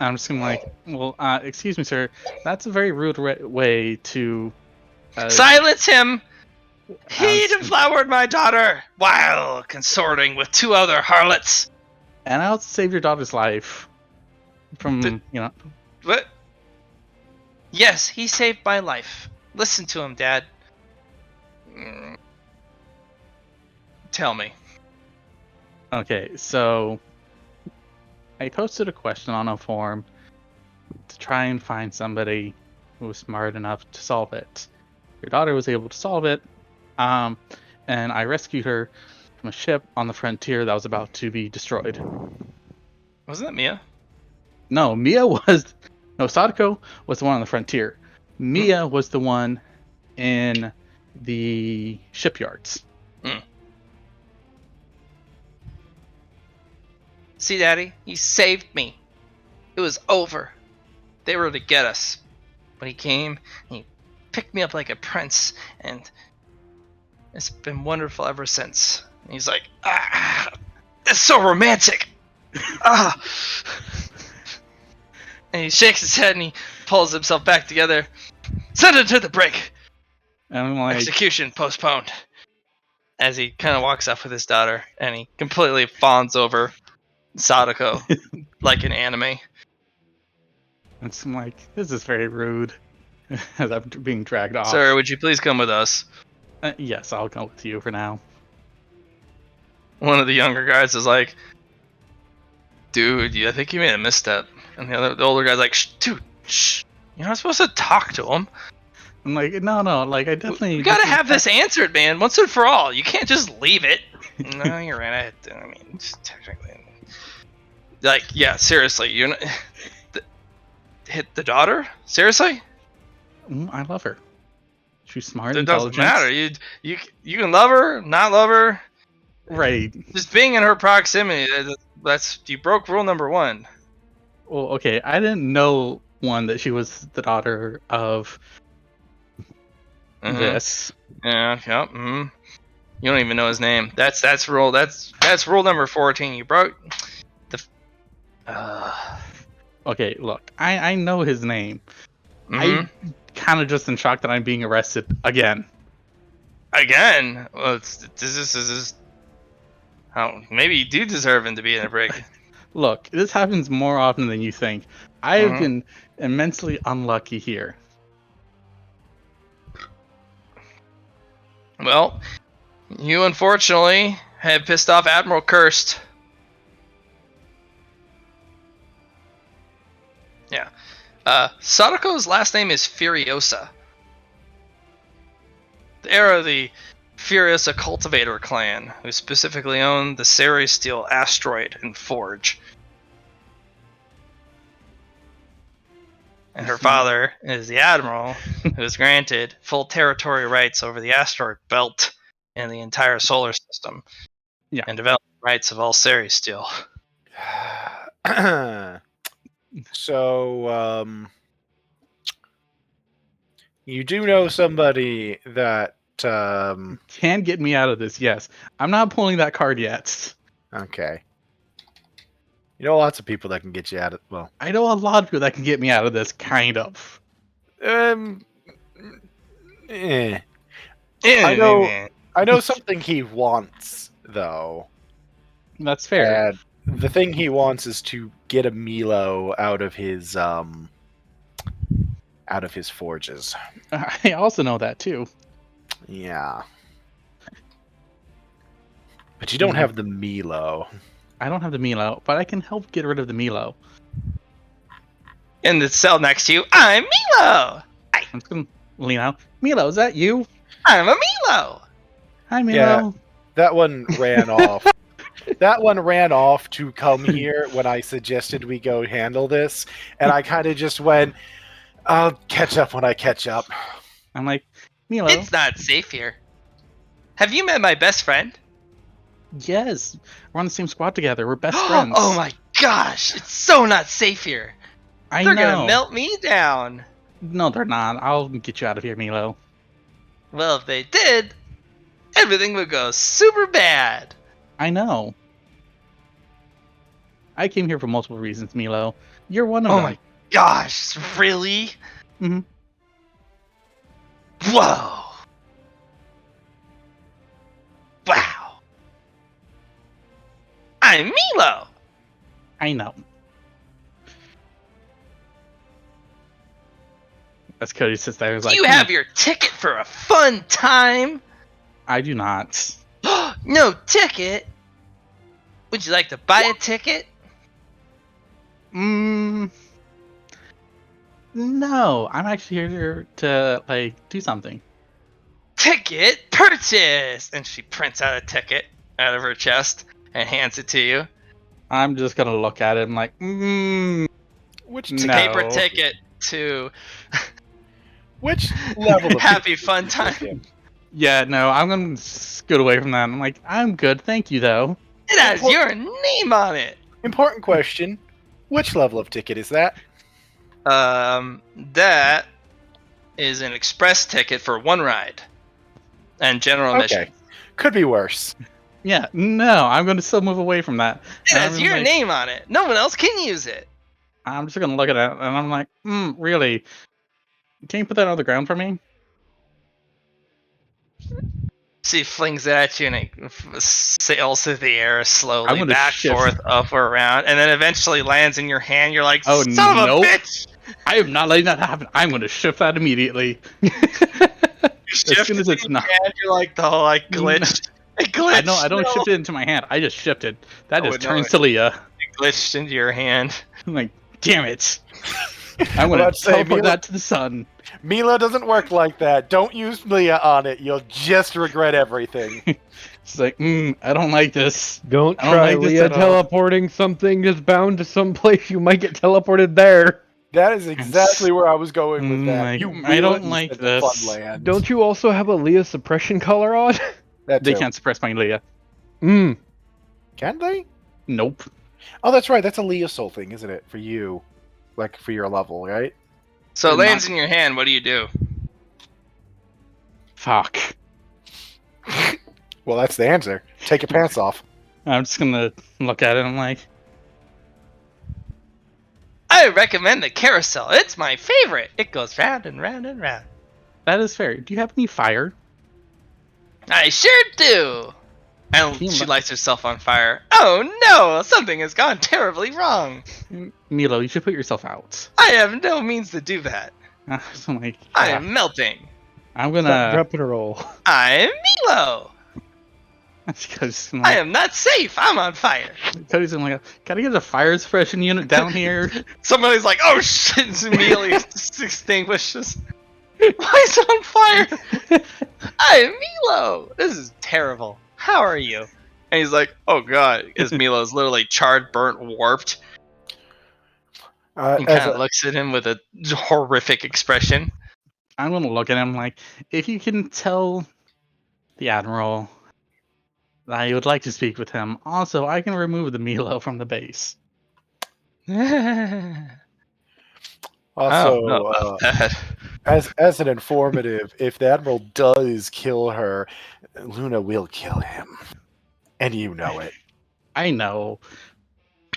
I'm just gonna excuse me, sir. That's a very rude way to... Silence him! He deflowered my daughter while consorting with 2 other harlots. And I'll save your daughter's life from, What? Yes, he saved my life. Listen to him, Dad. Tell me. Okay, so I posted a question on a forum to try and find somebody who was smart enough to solve it. Your daughter was able to solve it, and I rescued her from a ship on the frontier that was about to be destroyed. Wasn't that Mia? No, Sadako was the one on the frontier. Mia was the one in the shipyards. See, Daddy, he saved me. It was over. They were to get us. But he came, and he picked me up like a prince, and it's been wonderful ever since. And he's like, that's so romantic. Ah. And he shakes his head and he pulls himself back together. Send it to the brig. And I'm like, Execution postponed. As he kind of walks off with his daughter, and he completely fawns over Sadako like an anime. and I'm like, this is very rude. As I'm being dragged off. Sir, would you please come with us? Yes, I'll go with you for now. One of the younger guys is like, dude, I think you made a misstep. And the older guy's like, dude, shh. You're not supposed to talk to him. I'm like, no, like I definitely. We gotta have this answered, man, once and for all. You can't just leave it. No, you're right. I mean, just technically, like, yeah, seriously, you're not. Hit the daughter? Seriously? I love her. She's smart. It doesn't intelligent. matter. You can love her, not love her. Right. Just being in her proximity. That's you broke rule number 1. Well, okay. I didn't know that she was the daughter of this. Yeah. Yep. Mm-hmm. You don't even know his name. That's rule. That's rule number 14. You broke the. Okay, look. I know his name. Mm-hmm. I kind of just in shock that I'm being arrested again. Again? Well, this is. Oh, maybe you do deserve him to be in a brig. Look, this happens more often than you think. I have been immensely unlucky here. Well, you unfortunately have pissed off Admiral Cursed. Yeah. Sadako's last name is Furiosa. They are the Furiosa Cultivator clan, who specifically own the Steel asteroid and forge. And her father is the admiral, who is granted full territory rights over the asteroid belt and the entire solar system. Yeah. And development rights of all Steel. So, you do know somebody that can get me out of this. Yes, I'm not pulling that card yet. Okay. You know lots of people that can get you out of. Well, I know a lot of people that can get me out of this. Kind of. I know something he wants though. That's fair. And the thing he wants is to get a Milo out of his forges. I also know that too. Yeah. But you don't have the Milo. I don't have the Milo, but I can help get rid of the Milo. In the cell next to you, I'm Milo! I'm just gonna lean out. Milo, is that you? I'm a Milo! Hi, Milo. Yeah, that one ran off. That one ran off to come here when I suggested we go handle this, and I kind of just went, I'll catch up when I catch up. I'm like, Milo. It's not safe here. Have you met my best friend? Yes. We're on the same squad together. We're best friends. Oh my gosh, it's so not safe here. They're They're gonna melt me down. No, they're not. I'll get you out of here, Milo. Well, if they did, everything would go super bad. I know. I came here for multiple reasons, Milo. You're one of them. Oh my gosh, really? Mm-hmm. Whoa. Wow. I'm Milo. I know. That's Cody sits there. He's like, You have your ticket for a fun time. I do not. No ticket? Would you like to buy a ticket? No, I'm actually here to like do something. Ticket purchase! And she prints out a ticket out of her chest and hands it to you. I'm just gonna look at it. I'm like, Which It's a paper ticket to Which level of Happy Fun Time. Yeah, no, I'm gonna scoot away from that. I'm like, I'm good, thank you, though. It has your name on it. Important question. Which level of ticket is that? That is an express ticket for one ride and general admission. Okay. Could be worse. Yeah, no, I'm gonna still move away from that. It And has I'm your like- name on it. No one else can use it. I'm just gonna look at it, and I'm like, really? Can you put that on the ground for me? She flings it at you and it sails through the air I'm slowly, gonna back, shift. forth, up, or around, and then eventually lands in your hand. You're like, Oh, son of a nope. bitch! I am not letting that happen. I'm gonna shift that immediately. Shift soon as it it's in not- your hand, you're like, the whole like glitched. It glitched. I don't no. shift it into my hand. I just shifted. That Oh, just no, turns it- to Leah. It glitched into your hand. I'm like, damn it. I'm I'm gonna about to say, teleport Mila- that to the sun. Mila doesn't work like that. Don't use Leah on it. You'll just regret everything. It's like, I don't like this. Don't I don't try like this Leah at all. teleporting something that's bound to some place. You might get teleported there. That is exactly where I was going with that. Like, You I don't will like instead of this. Funland. Don't you also have a Leah suppression color on? That They too. can't suppress my Leah. Mmm. Can they? Nope. Oh, that's right. That's a Leah soul thing, isn't it? For you. Like, for your level, right? So it They're lands not- in your hand. What do you do? Fuck. Well, that's the answer. Take your pants off. I'm just gonna look at it and I'm like, I recommend the carousel. It's my favorite. It goes round and round and round. that is fair. Do you have any fire? I sure do. And Can you she mu- lights herself on fire. Oh no! Something has gone terribly wrong. Milo, you should put yourself out. I have no means to do that. So I'm like, I yeah, am melting. I'm Stop, gonna. drop, and roll. I'm Milo. Because I'm I like, am not safe. I'm on fire. Cody's like, can I get a fire suppression unit down here? Somebody's like, oh shit, it's immediately extinguishes. Why is it on fire? I'm Milo. This is terrible. How are you? And he's like, oh god, because Milo's literally charred, burnt, warped. And As kind of a- looks at him with a horrific expression. I'm gonna look at him like, if you can tell the Admiral that I would like to speak with him. Also, I can remove the Milo from the base. also, know about that. as an informative, if the Admiral does kill her, Luna will kill him. And you know it. I know.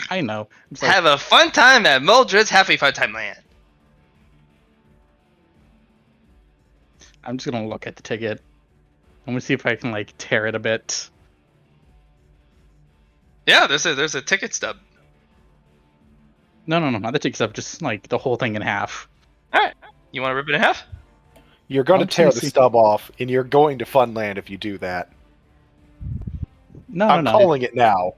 It's like, Have a fun time at Mildred's Happy Fun Time Land. I'm just gonna look at the ticket. I'm gonna see if I can like tear it a bit. Yeah, there's a ticket stub. No, not the ticket stuff. Just like the whole thing in half. You want to rip it in half? You're going to I'm just tear gonna the see- stub off, and you're going to Funland if you do that. No, I'm no. calling it now.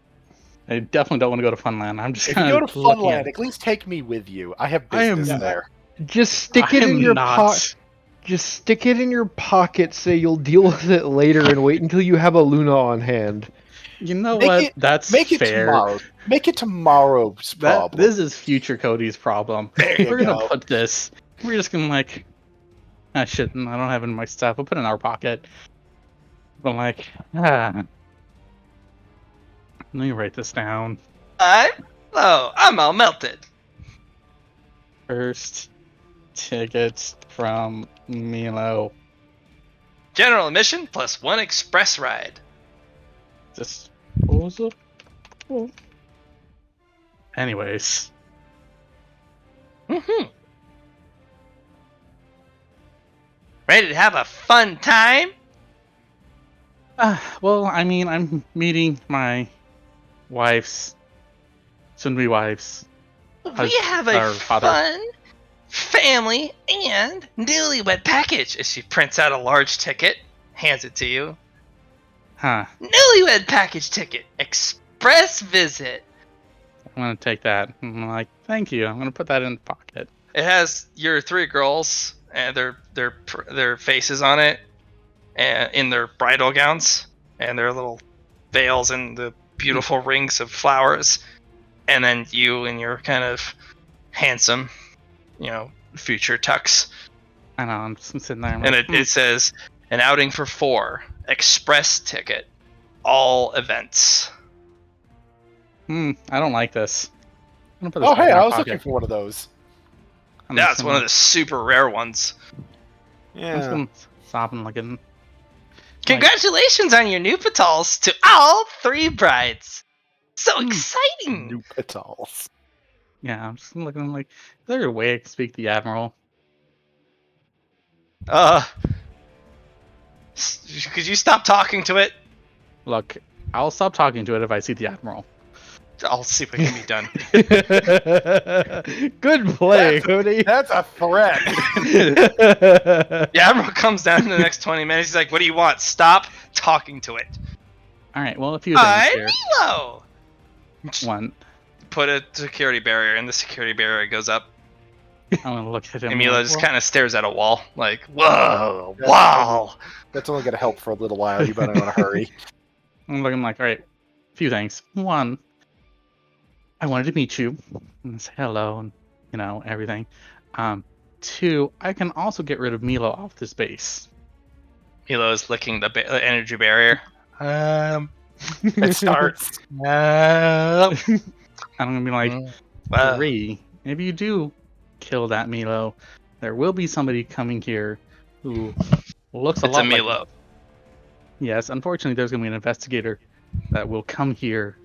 I definitely don't want to go to Funland. I'm just If you kind go to of looking at Funland, it. at least take me with you. I have I am- business there. Just stick it I in am your not. pocket. Just stick it in your pocket. Say you'll deal with it later, and wait until you have a Luna on hand. You know Make what? it- That's Make it fair. tomorrow. Make it tomorrow's problem. This is future Cody's problem. There you We're gonna go. put this. We're just gonna like. Ah, shit. I don't have it in my stuff. We'll put it in our pocket. But like, let me write this down. I'm all melted. First tickets from Milo. General admission plus one express ride. Disposal. Anyways, Mm-hmm. Ready to have a fun time? well, I mean, I'm meeting my wife's, soon-to-be wife's. We have a our father. fun family and newlywed package. As she prints out a large ticket, hands it to you. Huh. Newlywed package ticket, express visit. I'm gonna take that. I'm like, thank you. I'm gonna put that in the pocket. It has your three girls and their faces on it, and in their bridal gowns and their little veils and the beautiful rings of flowers, and then you in your kind of handsome, future tux. I know. I'm just sitting there. I'm And like, it says, An outing for 4. Express ticket. All events. I don't like this. I'm gonna put this Oh, back hey, in our I was pocket. looking for one of those. I'm Yeah, just it's gonna- one of the super rare ones. I'm just Yeah. gonna stop and look at. Congratulations on your new petals to all 3 brides. So Hmm. exciting! New petals. Yeah, I'm just looking like. Is there a way I can speak to the admiral? Could you stop talking to it? Look, I'll stop talking to it if I see the admiral. I'll see what can be done. Good play, Cody. That's a threat. The admiral comes down in the next 20 minutes. He's like, "What do you want? Stop talking to it." All right. Well, a few things I'm here. Milo. One, Put a security barrier, and the security barrier goes up. I'm gonna look at him. And Milo like, just well, kind of stares at a wall, like, "Whoa, That's wow." That's only going to help for a little while. You better want to hurry. I'm looking like, all right. A few things. One, I wanted to meet you and say hello and everything. 2, I can also get rid of Milo off this base. Milo is licking the energy barrier. It starts. I'm gonna be like, Wow. 3, if you do kill that Milo, there will be somebody coming here who looks a It's a lot like Milo. Yes, unfortunately, there's gonna be an investigator that will come here.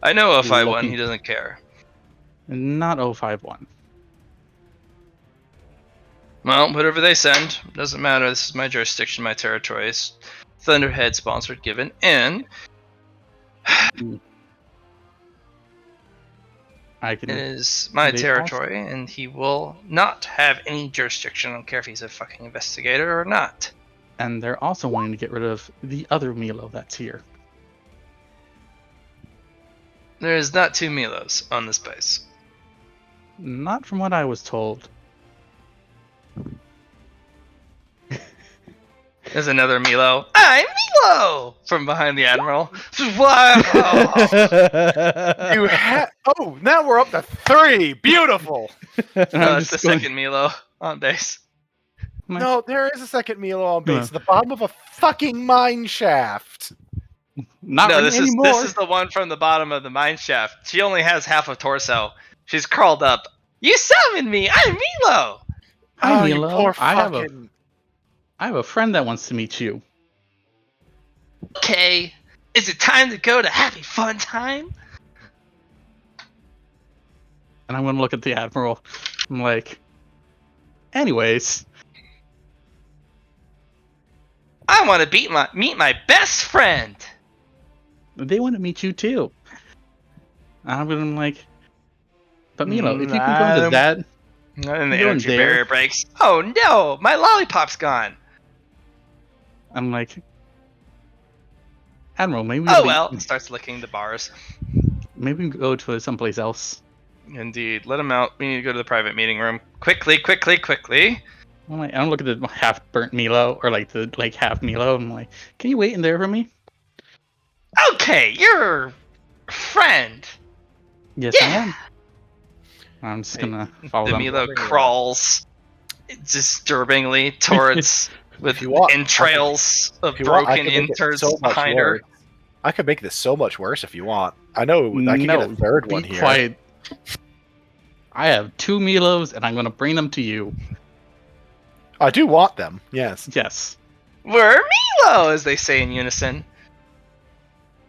I know 051, Lucky. he doesn't care. Not 051. Well, whatever they send, doesn't matter. This is my jurisdiction, my territory. It's Thunderhead sponsored, given, and I it can. is my They territory, and he will not have any jurisdiction. I don't care if he's a fucking investigator or not. And they're also wanting to get rid of the other Milo that's here. There is not 2 Milos on this base. Not from what I was told. There's another Milo. I'm Milo! From behind the Admiral. Wow! Oh, now we're up to 3. Beautiful. And No, I'm it's the just going, second Milo on base. like, No, there is a second Milo on base. Yeah. At the bottom of a fucking mine shaft. not No, really this anymore. is the one from the bottom of the mine shaft. She only has half a torso. She's crawled up. You summoned me! I'm Milo! Hi, Oh, you Milo. poor I fucking. have a friend that wants to meet you. Okay. Is it time to go to Happy Fun Time? And I'm gonna look at the admiral. I'm like, anyways, I want to meet my best friend. they want to meet you too. And I'm gonna like, but Milo, if you can go into that, And the You're energy there. barrier breaks. Oh no! My lollipop's gone. I'm like, Admiral, maybe Oh well. Starts licking the bars. maybe we can go to someplace else. Indeed. Let him out. We need to go to the private meeting room. Quickly, quickly, quickly. I'm like, I don't look at the half burnt Milo or like the half Milo. I'm like, can you wait in there for me? Okay, you're friend. Yes, Yeah. I am. I'm just gonna follow The them. Milo crawls disturbingly towards with If you want, entrails of If you want, I broken can make it innards so much behind her. worse. I could make this so much worse if you want. I know I can No, get a third be one here. quiet. I have 2 Milos, and I'm gonna bring them to you. I do want them. Yes. Yes. We're Milo, as they say in unison.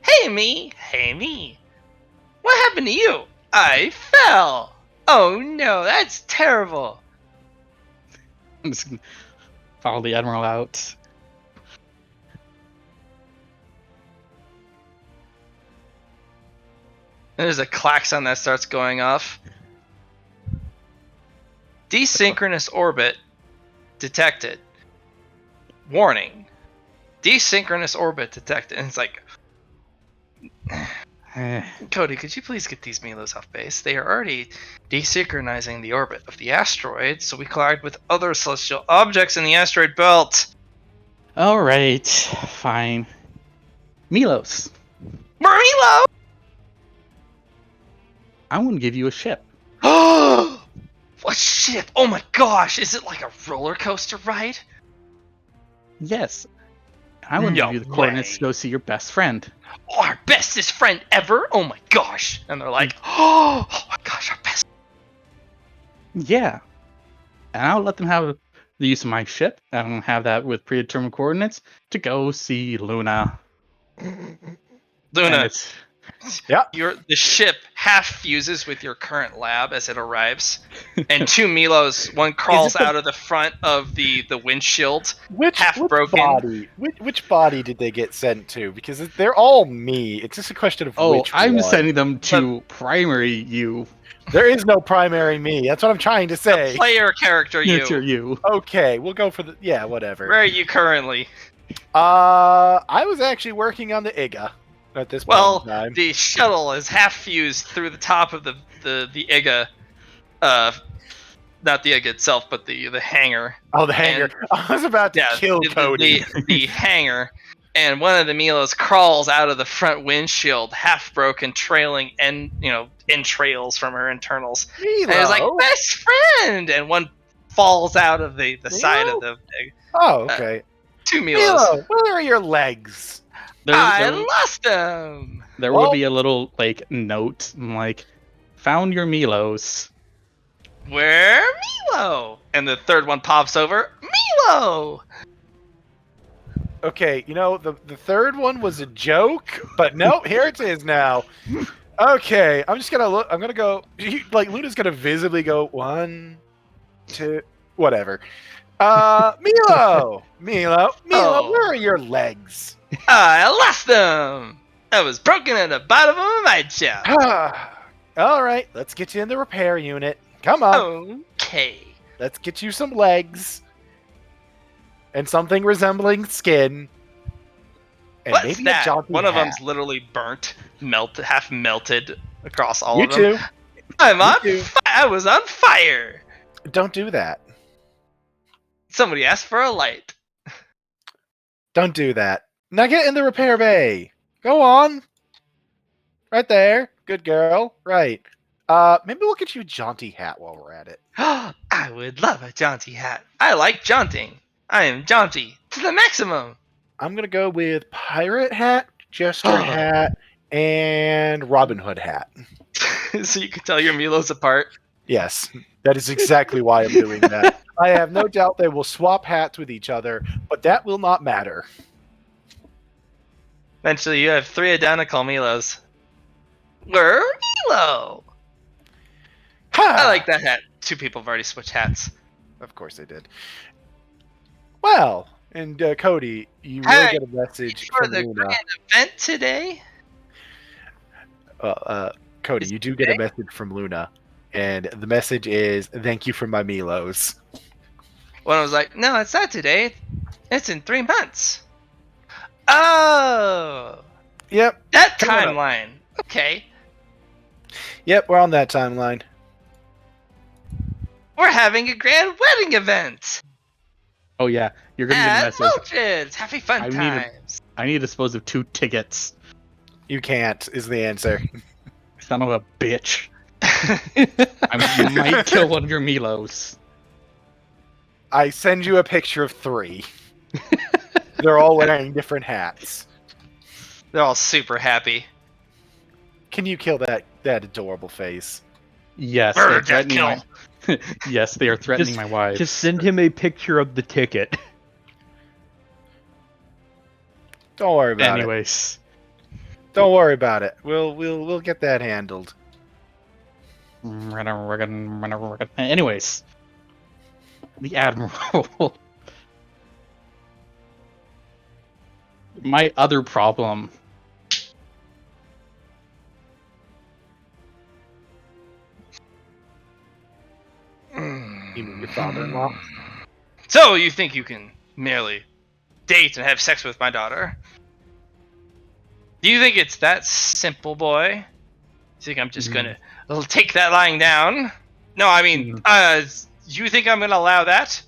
Hey me, hey me. What happened to you? I fell. Oh no, that's terrible. I'm just gonna follow the admiral out. There's a klaxon that starts going off. Desynchronous orbit detected. Warning. Desynchronous orbit detected. And it's like, Cody, could you please get these Milos off base? They are already desynchronizing the orbit of the asteroid, so we collide with other celestial objects in the asteroid belt. All right, fine. Milos, We're Milo! I'm gonna give you a ship. What ship? Oh my gosh, is it like a roller coaster ride? Yes. I will No give you the coordinates to way. go see your best friend. Oh, our bestest friend ever? Oh my gosh. And they're like, oh my gosh, our best. Yeah. And I'll let them have the use of my ship. I don't have that with predetermined coordinates to go see Luna. And Luna, it's Yeah. the ship half fuses with your current lab as it arrives. And two Milos, one crawls the- out of the front of the windshield, Which half broken. body? Which body did they get sent to? Because they're all me. It's just a question of which I'm one. sending them to primary you. There is no primary me. That's what I'm trying to The say. player character It's your you. you. Okay, we'll go for the whatever. Where are you currently? I was actually working on the IGA at this point Well, in time. the shuttle is half fused through the top of the IGA. Not the IGA itself, but the hangar. Oh, the hangar. and- I was about to kill Cody. The hangar. And one of the Milos crawls out of the front windshield, half broken, trailing entrails from her internals. Milo. And it's like, best friend! And one falls out of the side of the Oh, okay. two Milos. Milo, where are your legs? I lost them! There Well- would be a little note like, found your Milos. Where Milo? And the third one pops over, Milo! Okay, the third one was a joke, but no, here it is now. Okay, I'm just gonna look. I'm gonna go. Luna's gonna visibly go 1, 2, whatever. Milo, Oh. where are your legs? I lost them! I was broken at the bottom of my ship. All right, let's get you in the repair unit. Come on, Okay. let's get you some legs and something resembling skin. And What's maybe that? a jaunty One of hat. them's literally burnt, half melted across all You of them. too. I'm on too. I was on fire. Don't do that. Somebody asked for a light. Don't do that. Now get in the repair bay. Go on. Right there. Good girl. Right. Maybe we'll get you a jaunty hat while we're at it. I would love a jaunty hat. I like jaunting. I am jaunty to the maximum. I'm gonna go with pirate hat, jester hat, and Robin Hood hat. So you can tell your Milos apart. Yes, that is exactly why I'm doing that. I have no doubt they will swap hats with each other, but that will not matter. Eventually, you have 3 identical Milos. Where Milo? Ha! I like that hat. 2 people have already switched hats. Of course they did. Well, and Cody, you will Hey, get a message For from the Luna. grand event today. Cody, Is you it do get a today? message from Luna, and the message is, "Thank you for my Milos." One was like, "No, it's not today. It's in 3 months." Oh, Yep, that Coming up. timeline. Okay, yep, we're on that timeline. we're having a grand wedding event. Oh yeah, you're gonna get a At message. Mildred's. Happy fun I need a- times. I need to dispose of 2 tickets. You can't is the answer. Son of a bitch. I might kill one of your Milos. I send you a picture of 3. They're all wearing different hats. They're all super happy. Can you kill that adorable face? Yes, Murder, they're death, threatening kill. my. Yes, they are threatening my wife. Just send him a picture of the ticket. Don't worry about it. Anyways, Don't worry about it. We'll get that handled. anyways, the admiral. My other problem. You mean your father-in-law? So you think you can merely date and have sex with my daughter? Do you think it's that simple, boy? You think I'm just gonna take that lying down? No, I mean, you think I'm gonna allow that?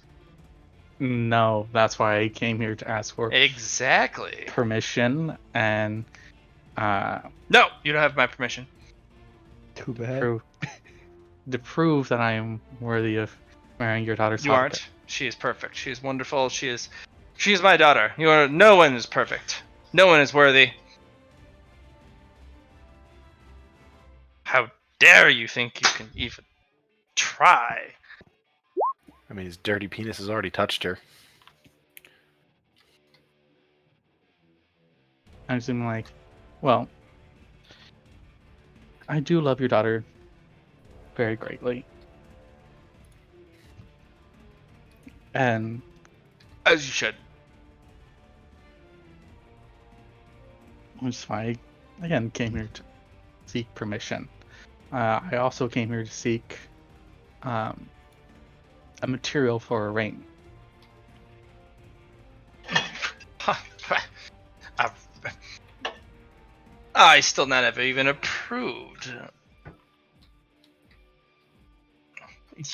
No, that's why I came here to ask for Exactly. permission and No, you don't have my permission. Too bad. to prove that I am worthy of marrying your daughter's You husband. aren't. She is perfect. She is wonderful. She She's my daughter. No one is perfect. No one is worthy. How dare you think you can even try? I mean, his dirty penis has already touched her. I'm assuming like, well, I do love your daughter very greatly. And As you should. that's why I, again, came here to seek permission. I also came here to seek a material for a ring. I still not have even approved.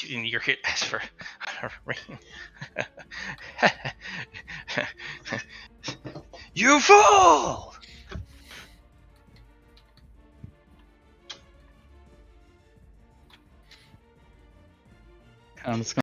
You're here to ask for a ring. You fool! I'm just